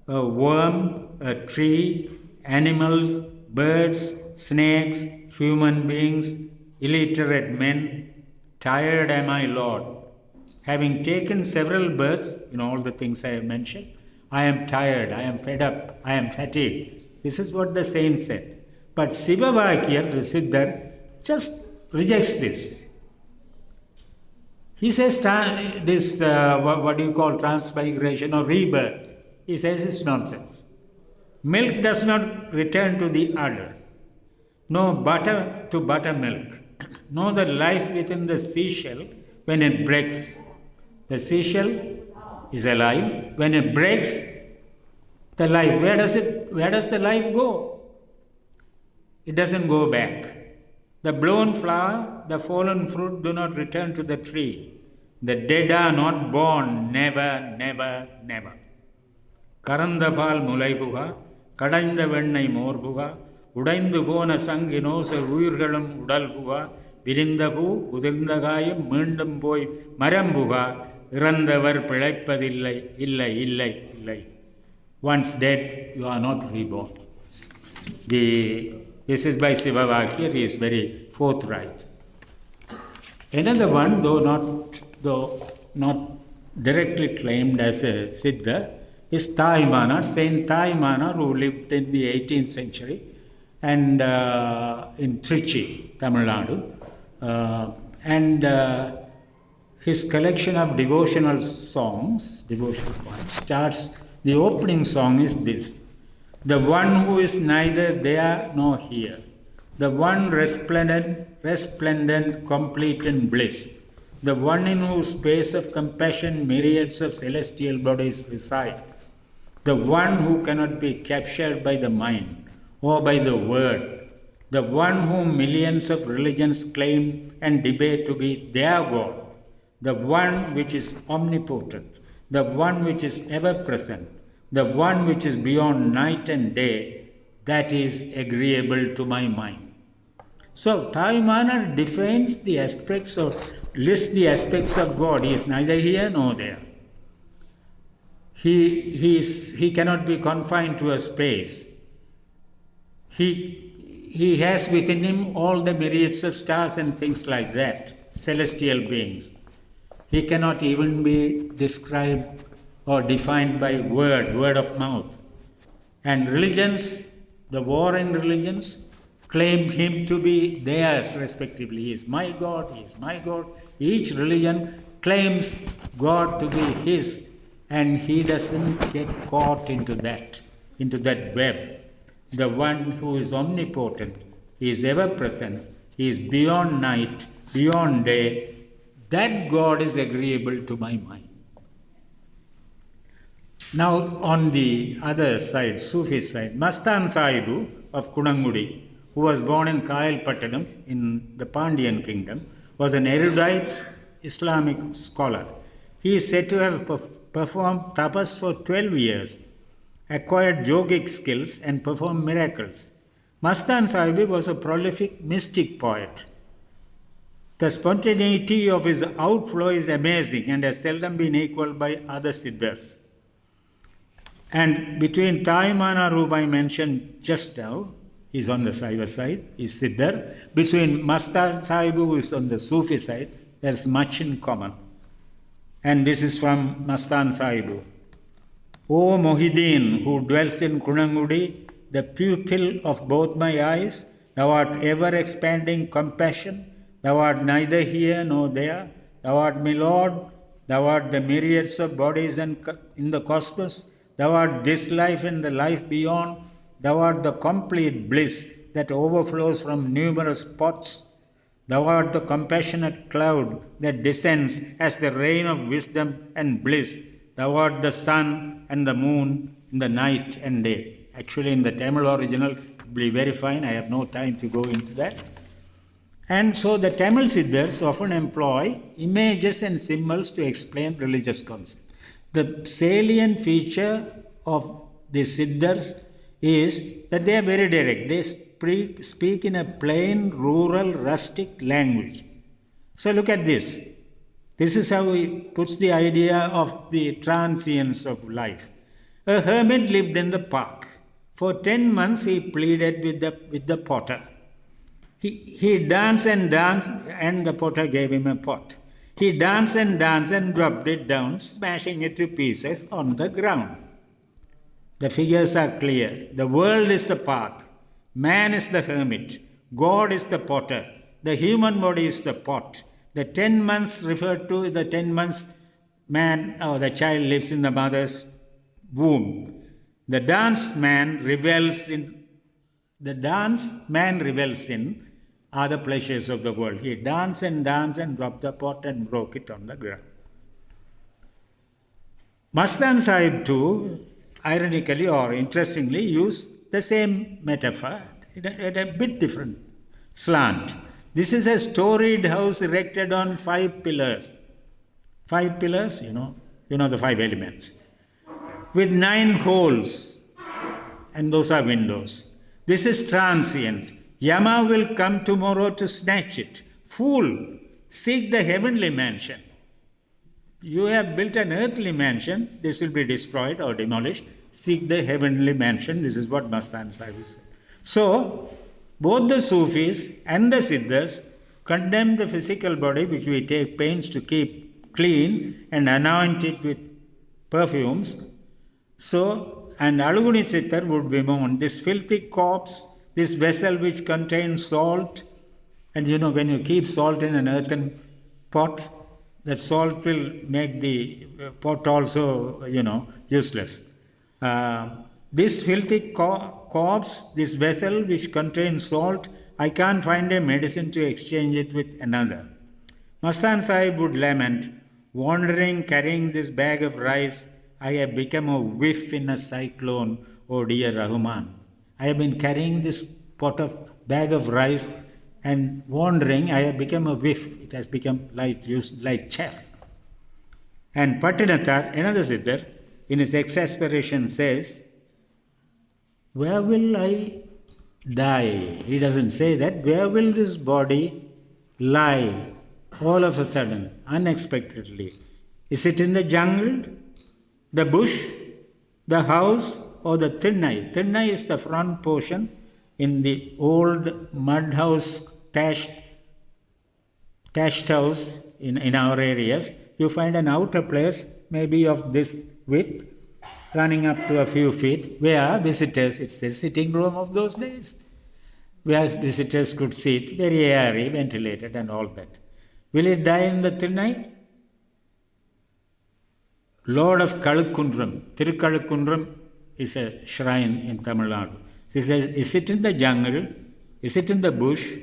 a worm, a tree, animals, birds, snakes, human beings, illiterate men. Tired am I, Lord. Having taken several births in all the things I have mentioned, I am tired, I am fed up, I am fatigued. This is what the saint said. But Sivavakya, the Siddhar, just rejects this. He says this, what do you call transmigration or rebirth? He says it's nonsense. Milk does not return to the udder. No butter to buttermilk. No the life within the seashell when it breaks. The seashell is alive. When it breaks, the life, where does the life go? It doesn't go back. The blown flower, the fallen fruit do not return to the tree. The dead are not born, never, never, never. Karandapal mulaipuga, kadainda vennai morpuga, உடைந்து போன சங்கினோச உயிர்களும் உடல் புகா விரிந்த பூ உதிர்ந்த காயம் மீண்டும் போய் மரம்புகா இறந்தவர் பிழைப்பதில்லை இல்லை இல்லை இல்லை. Once dead, you are not reborn. This is by Sivavakya, he is very forthright. Another one, though not directly claimed as a Siddha, is Taimana, Saint Taimana, who lived in the 18th century and in Trichy, Tamil Nadu. And his collection of devotional songs, devotional poems, starts, the opening song is this: the one who is neither there nor here, the one resplendent, complete in bliss, the one in whose space of compassion myriads of celestial bodies reside, the one who cannot be captured by the mind or by the word, the one whom millions of religions claim and debate to be their God, the one which is omnipotent, the one which is ever present, the one which is beyond night and day, that is agreeable to my mind. So, Taimana defines the aspects or lists the aspects of God. He is neither here nor there. He cannot be confined to a space. He has within him all the myriads of stars and things like that, celestial beings. He cannot even be described or defined by word of mouth. And religions, the warring religions, claim him to be theirs respectively. He is my God, he is my God. Each religion claims God to be his, and he doesn't get caught into that web. The one who is omnipotent, he is ever present, he is beyond night, beyond day, that God is agreeable to my mind. Now, on the other side, Sufi side, Mastan Sahibu of Kunangudi, who was born in Kayalpattanam in the Pandyan kingdom, was an erudite Islamic scholar. He is said to have performed tapas for 12 years, acquired yogic skills, and performed miracles. Mastan Sahibu was a prolific mystic poet. The spontaneity of his outflow is amazing and has seldom been equaled by other Siddhars. And between Taimana, whom I mentioned just now, he's on the Saiva side, is Siddhar. Between Mastan Sahibu, who is on the Sufi side, there's much in common. And this is from Mastan Sahibu. O Mohideen, who dwells in Kunangudi, the pupil of both my eyes, thou art ever expanding compassion, thou art neither here nor there, thou art my Lord, thou art the myriads of bodies in the cosmos, thou art this life and the life beyond, Thou art the complete bliss that overflows from numerous pots. Thou art the compassionate cloud that descends as the rain of wisdom and bliss. Thou art the sun and the moon in the night and day. Actually, in the Tamil original, it will be very fine. I have no time to go into that. And so the Tamil Siddhas often employ images and symbols to explain religious concepts. The salient feature of the Siddhas is that they are very direct. They speak in a plain, rural, rustic language. So look at this. This is how he puts the idea of the transience of life. A hermit lived in the park. For 10 months he pleaded with the potter. He danced and danced, and the potter gave him a pot. He danced and danced and rubbed it down, smashing it to pieces on the ground. The figures are clear. The world is the park. Man is the hermit. God is the potter. The human body is the pot. The 10 months referred to, the 10 months man or the child lives in the mother's womb. The dance man revels in are the pleasures of the world. He danced and danced and dropped the pot and broke it on the ground. Mastan Sahib too, ironically or interestingly, used the same metaphor at a bit different slant. This is a storied house erected on 5 pillars. 5 pillars, you know the 5 elements. With 9 holes, and those are windows. This is transient. Yama will come tomorrow to snatch it. Fool, seek the heavenly mansion. You have built an earthly mansion, this will be destroyed or demolished. Seek the heavenly mansion. This is what Mastan Sahib said. So, both the Sufis and the Siddhas condemn the physical body, which we take pains to keep clean and anoint it with perfumes. So, and Aluguni Sittar would bemoan this filthy corpse, this vessel which contains salt. And when you keep salt in an earthen pot, the salt will make the pot also, useless. This filthy corpse, this vessel which contains salt, I can't find a medicine to exchange it with another. Mastan Sahib would lament, wandering, carrying this bag of rice, I have become a whiff in a cyclone, oh dear Rahman. I have been carrying this bag of rice and wandering, I have become a whiff. It has become like chaff. And Pattinathar, another Siddhar, in his exasperation says, where will I die? He doesn't say that. Where will this body lie all of a sudden, unexpectedly? Is it in the jungle, the bush, the house, or the thinnai? Thinnai is the front portion in the old mud house, thatched house in our areas. You find an outer place, maybe of this width, running up to a few feet, where visitors, it's a sitting room of those days, where visitors could sit, very airy, ventilated and all that. Will it die in the thinnai? Lord of Kalukundram, Thirukalukundram is a shrine in Tamil Nadu. He says, is it in the jungle? Is it in the bush?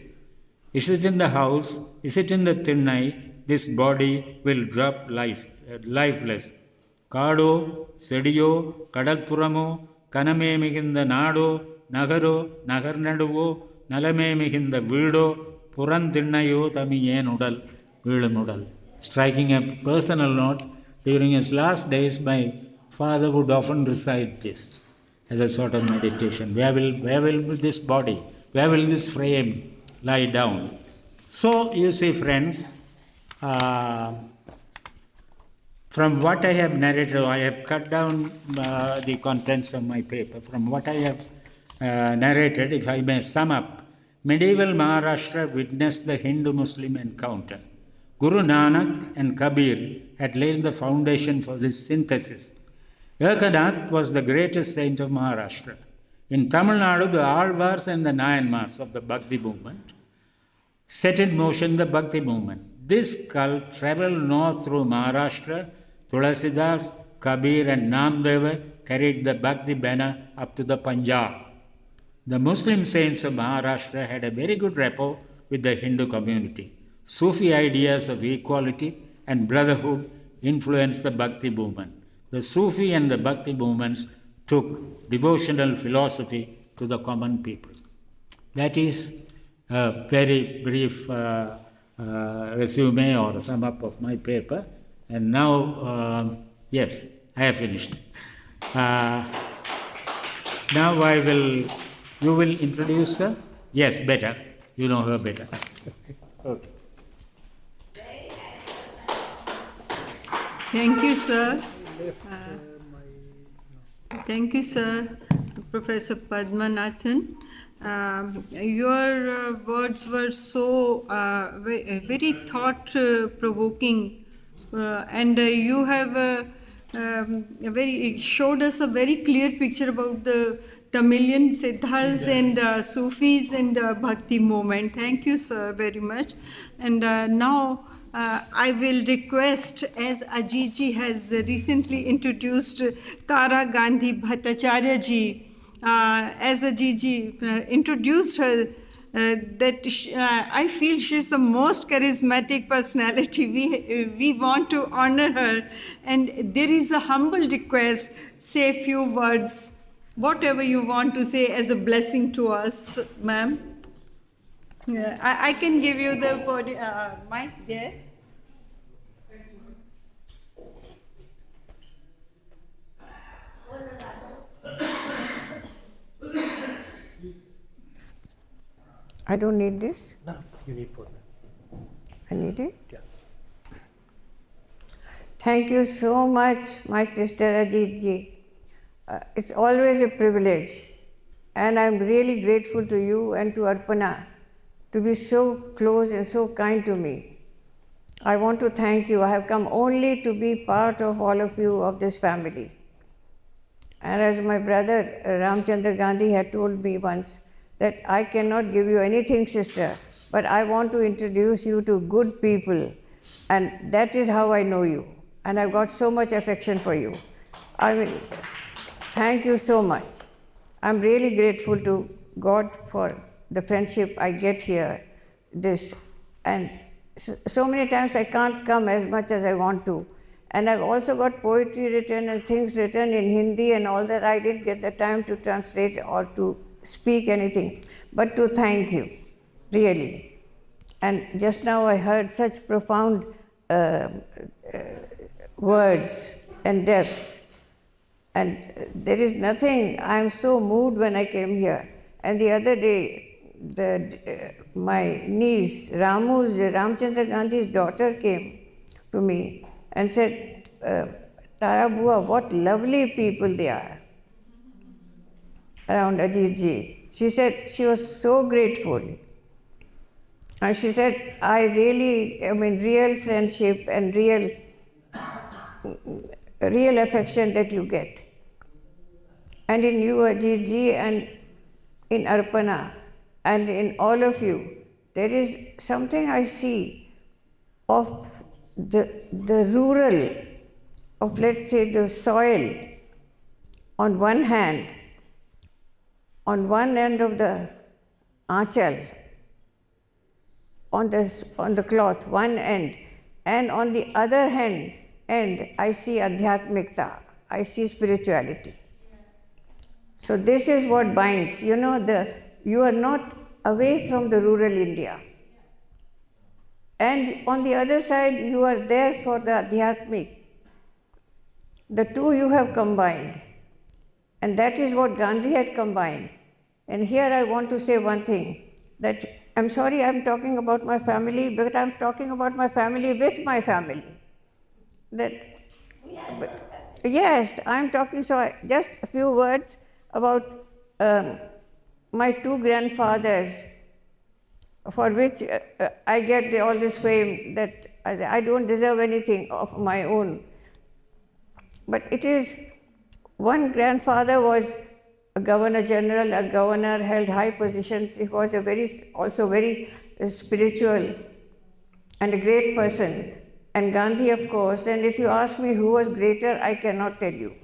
Is it in the house? Is it in the thinnai? This body will drop lifeless. Kado, Sediyo, Kadalpuramo, Kaname miginda Nado, Nagaro, Nagarnaduvo, Nalame miginda Vido, Purantinayo, Tamiyen Udal, Vidamudal. Striking a personal note, during his last days, my father would often recite this as a sort of meditation. Where will this body, where will this frame lie down? So, you see, friends, from what I have narrated, I have cut down the contents of my paper. From what I have narrated, if I may sum up, medieval Maharashtra witnessed the Hindu-Muslim encounter. Guru Nanak and Kabir had laid the foundation for this synthesis. Ekanath was the greatest saint of Maharashtra. In Tamil Nadu, the Alvars and the Nayanmars of the Bhakti movement set in motion the Bhakti movement. This cult traveled north through Maharashtra. Tulasidas, Kabir and Namdeva carried the Bhakti banner up to the Punjab. The Muslim saints of Maharashtra had a very good rapport with the Hindu community. Sufi ideas of equality and brotherhood influenced the Bhakti movement. The Sufi and the Bhakti movements took devotional philosophy to the common people. That is a very brief resume or sum up of my paper. And now, yes, I have finished. Now you will introduce her? Yes, better. You know her better. Okay. Thank you, sir. Thank you, sir, Professor Padmanathan. Your words were so very thought-provoking, and you have showed us a very clear picture about the Tamilian Siddhas and Sufis and Bhakti movement. Thank you, sir, very much. And now I will request, as Ajit ji has recently introduced Tara Gandhi Bhattacharya ji, as Ajit ji introduced her, I feel she's the most charismatic personality. We want to honor her, and there is a humble request, say a few words, whatever you want to say as a blessing to us, ma'am. Yeah, I can give you the mic there. I don't need this? No, you need both. I need it? Yeah. Thank you so much, my sister Ajit ji. It's always a privilege, and I'm really grateful to you and to Arpana to be so close and so kind to me. I want to thank you. I have come only to be part of all of you, of this family. And as my brother Ramchandra Gandhi had told me once, that I cannot give you anything, sister, but I want to introduce you to good people, and that is how I know you. And I've got so much affection for you. I mean, thank you so much. I'm really grateful to God for the friendship I get here. And so many times I can't come as much as I want to. And I've also got poetry written and things written in Hindi and all that. I didn't get the time to translate or to speak anything, but to thank you, really. And just now I heard such profound words and depths. And there is nothing, I'm so moved when I came here. And the other day, my niece, Ramchandra Gandhi's daughter came to me and said, Tara Bua, what lovely people they are around Ajit ji. She said she was so grateful. And she said, real friendship and real affection that you get. And in you, Ajit ji, and in Arpana, and in all of you, there is something I see of the rural, of let's say the soil on one hand, on one end of the aanchal, on the cloth, one end, and on the other end, I see adhyatmikta, I see spirituality. So this is what binds. You are not away from the rural India. And on the other side, you are there for the adhyatmic. The two you have combined. And that is what Gandhi had combined. And here I want to say one thing, that I'm sorry I'm talking about my family, but I'm talking about my family with my family. Yes, I'm talking, so just a few words about my two grandfathers, for which I get all this fame that I don't deserve anything of my own. But it is, one grandfather was a governor general, a governor, held high positions. He was also very spiritual and a great person. And Gandhi, of course. And if you ask me who was greater, I cannot tell you.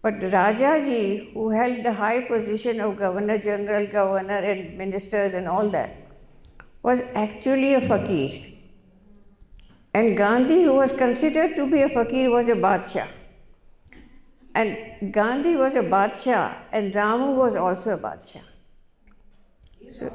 But Rajaji, who held the high position of Governor General, Governor and ministers and all that, was actually a fakir. And Gandhi, who was considered to be a fakir, was a Badshah. And Gandhi was a Badshah and Ramu was also a Badshah. So,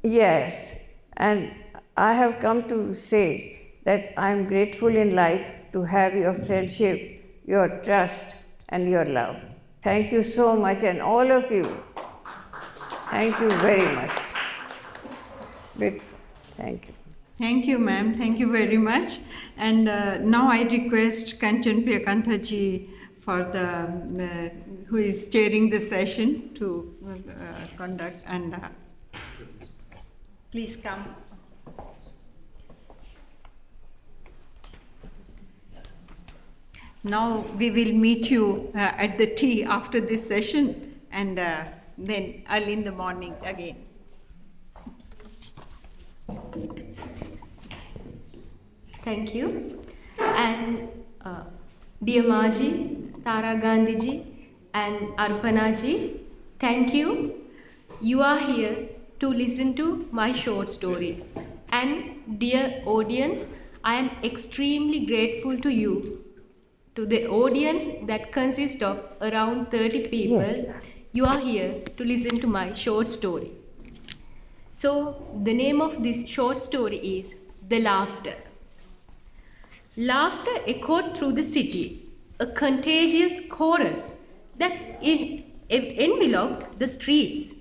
yes, and I have come to say that I am grateful in life to have your friendship, your trust, and your love. Thank you so much, and all of you. Thank you very much. Thank you. Thank you, ma'am. Thank you very much. And now I request Kanchan Priyakantha for who is chairing the session to conduct, and please come. Now we will meet you at the tea after this session, and then early in the morning again. Thank you. And dear Maji, Tara Gandhiji, and Arpanaji, thank you. You are here to listen to my short story. And dear audience, I am extremely grateful to you, to the audience that consists of around 30 people. Yes. You are here to listen to my short story. So, the name of this short story is The Laughter. Laughter echoed through the city, a contagious chorus that enveloped the streets.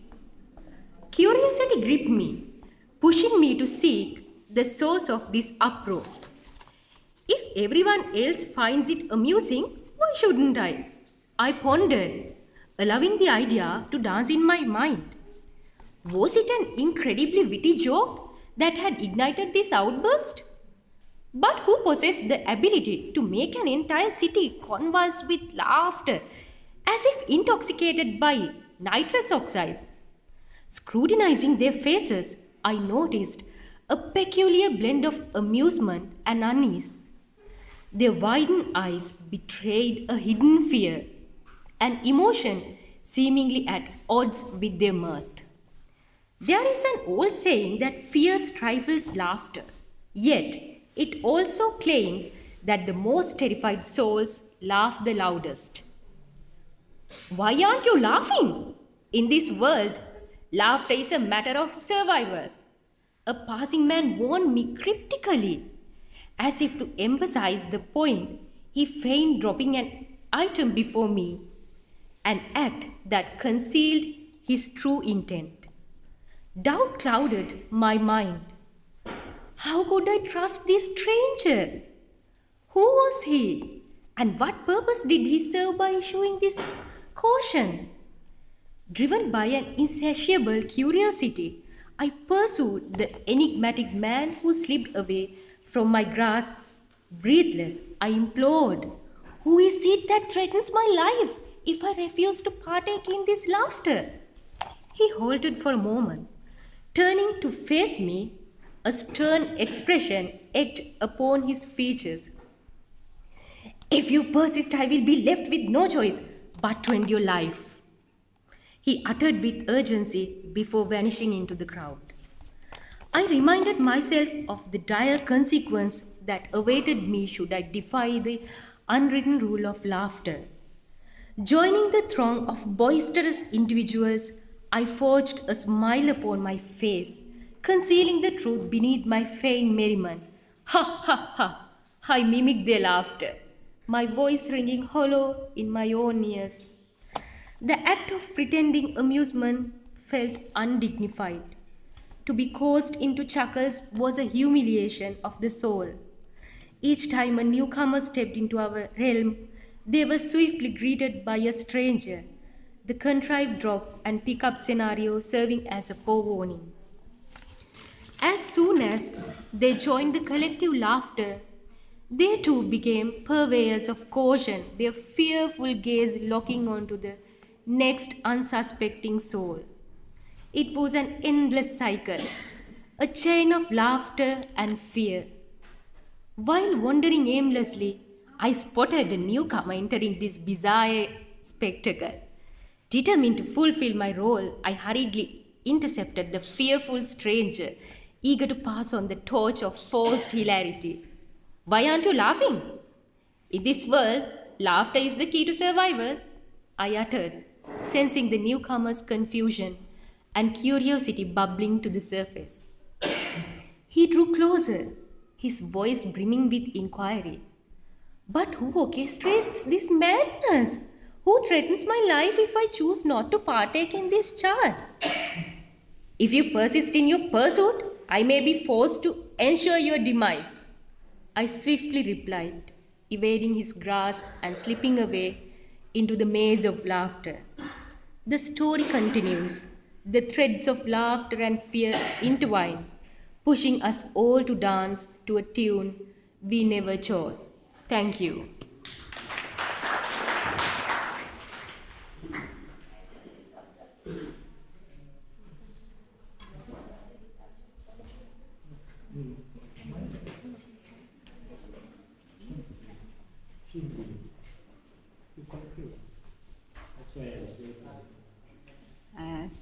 Curiosity gripped me, pushing me to seek the source of this uproar. If everyone else finds it amusing, why shouldn't I? I pondered, allowing the idea to dance in my mind. Was it an incredibly witty joke that had ignited this outburst? But who possessed the ability to make an entire city convulse with laughter as if intoxicated by nitrous oxide? Scrutinizing their faces, I noticed a peculiar blend of amusement and unease. Their widened eyes betrayed a hidden fear, an emotion seemingly at odds with their mirth. There is an old saying that fear stifles laughter, yet it also claims that the most terrified souls laugh the loudest. Why aren't you laughing? In this world, laughter is a matter of survival. A passing man warned me cryptically, as if to emphasize the point. He feigned dropping an item before me, an act that concealed his true intent. Doubt clouded my mind. How could I trust this stranger? Who was he? And what purpose did he serve by issuing this caution? Driven by an insatiable curiosity, I pursued the enigmatic man who slipped away from my grasp. Breathless, I implored, "Who is it that threatens my life if I refuse to partake in this laughter?" He halted for a moment, turning to face me, a stern expression etched upon his features. "If you persist, I will be left with no choice but to end your life," he uttered with urgency before vanishing into the crowd. I reminded myself of the dire consequence that awaited me should I defy the unwritten rule of laughter. Joining the throng of boisterous individuals, I forged a smile upon my face, concealing the truth beneath my feigned merriment. "Ha ha ha!" I mimicked their laughter, my voice ringing hollow in my own ears. The act of pretending amusement felt undignified. To be coaxed into chuckles was a humiliation of the soul. Each time a newcomer stepped into our realm, they were swiftly greeted by a stranger, the contrived drop and pick-up scenario serving as a forewarning. As soon as they joined the collective laughter, they too became purveyors of caution, their fearful gaze locking onto the next unsuspecting soul. It was an endless cycle, a chain of laughter and fear. While wandering aimlessly, I spotted a newcomer entering this bizarre spectacle. Determined to fulfill my role, I hurriedly intercepted the fearful stranger, eager to pass on the torch of forced hilarity. Why aren't you laughing? In this world, laughter is the key to survival, I uttered, sensing the newcomer's confusion and curiosity bubbling to the surface. He drew closer, his voice brimming with inquiry. But who orchestrates this madness? Who threatens my life if I choose not to partake in this chart? If you persist in your pursuit, I may be forced to ensure your demise, I swiftly replied, evading his grasp and slipping away into the maze of laughter. The story continues. The threads of laughter and fear intertwine, pushing us all to dance to a tune we never chose. Thank you.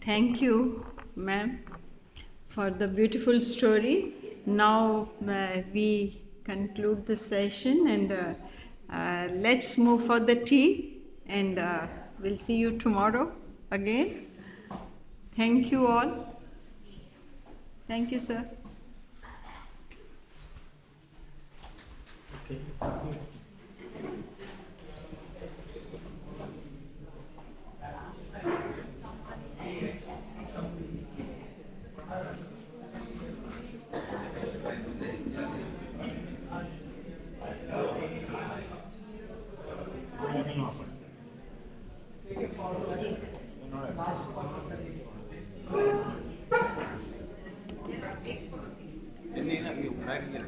Thank you, ma'am, for the beautiful story. Now we conclude the session and let's move for the tea, and we'll see you tomorrow again. Thank you all. Thank you, sir. Okay. Ini nak pergi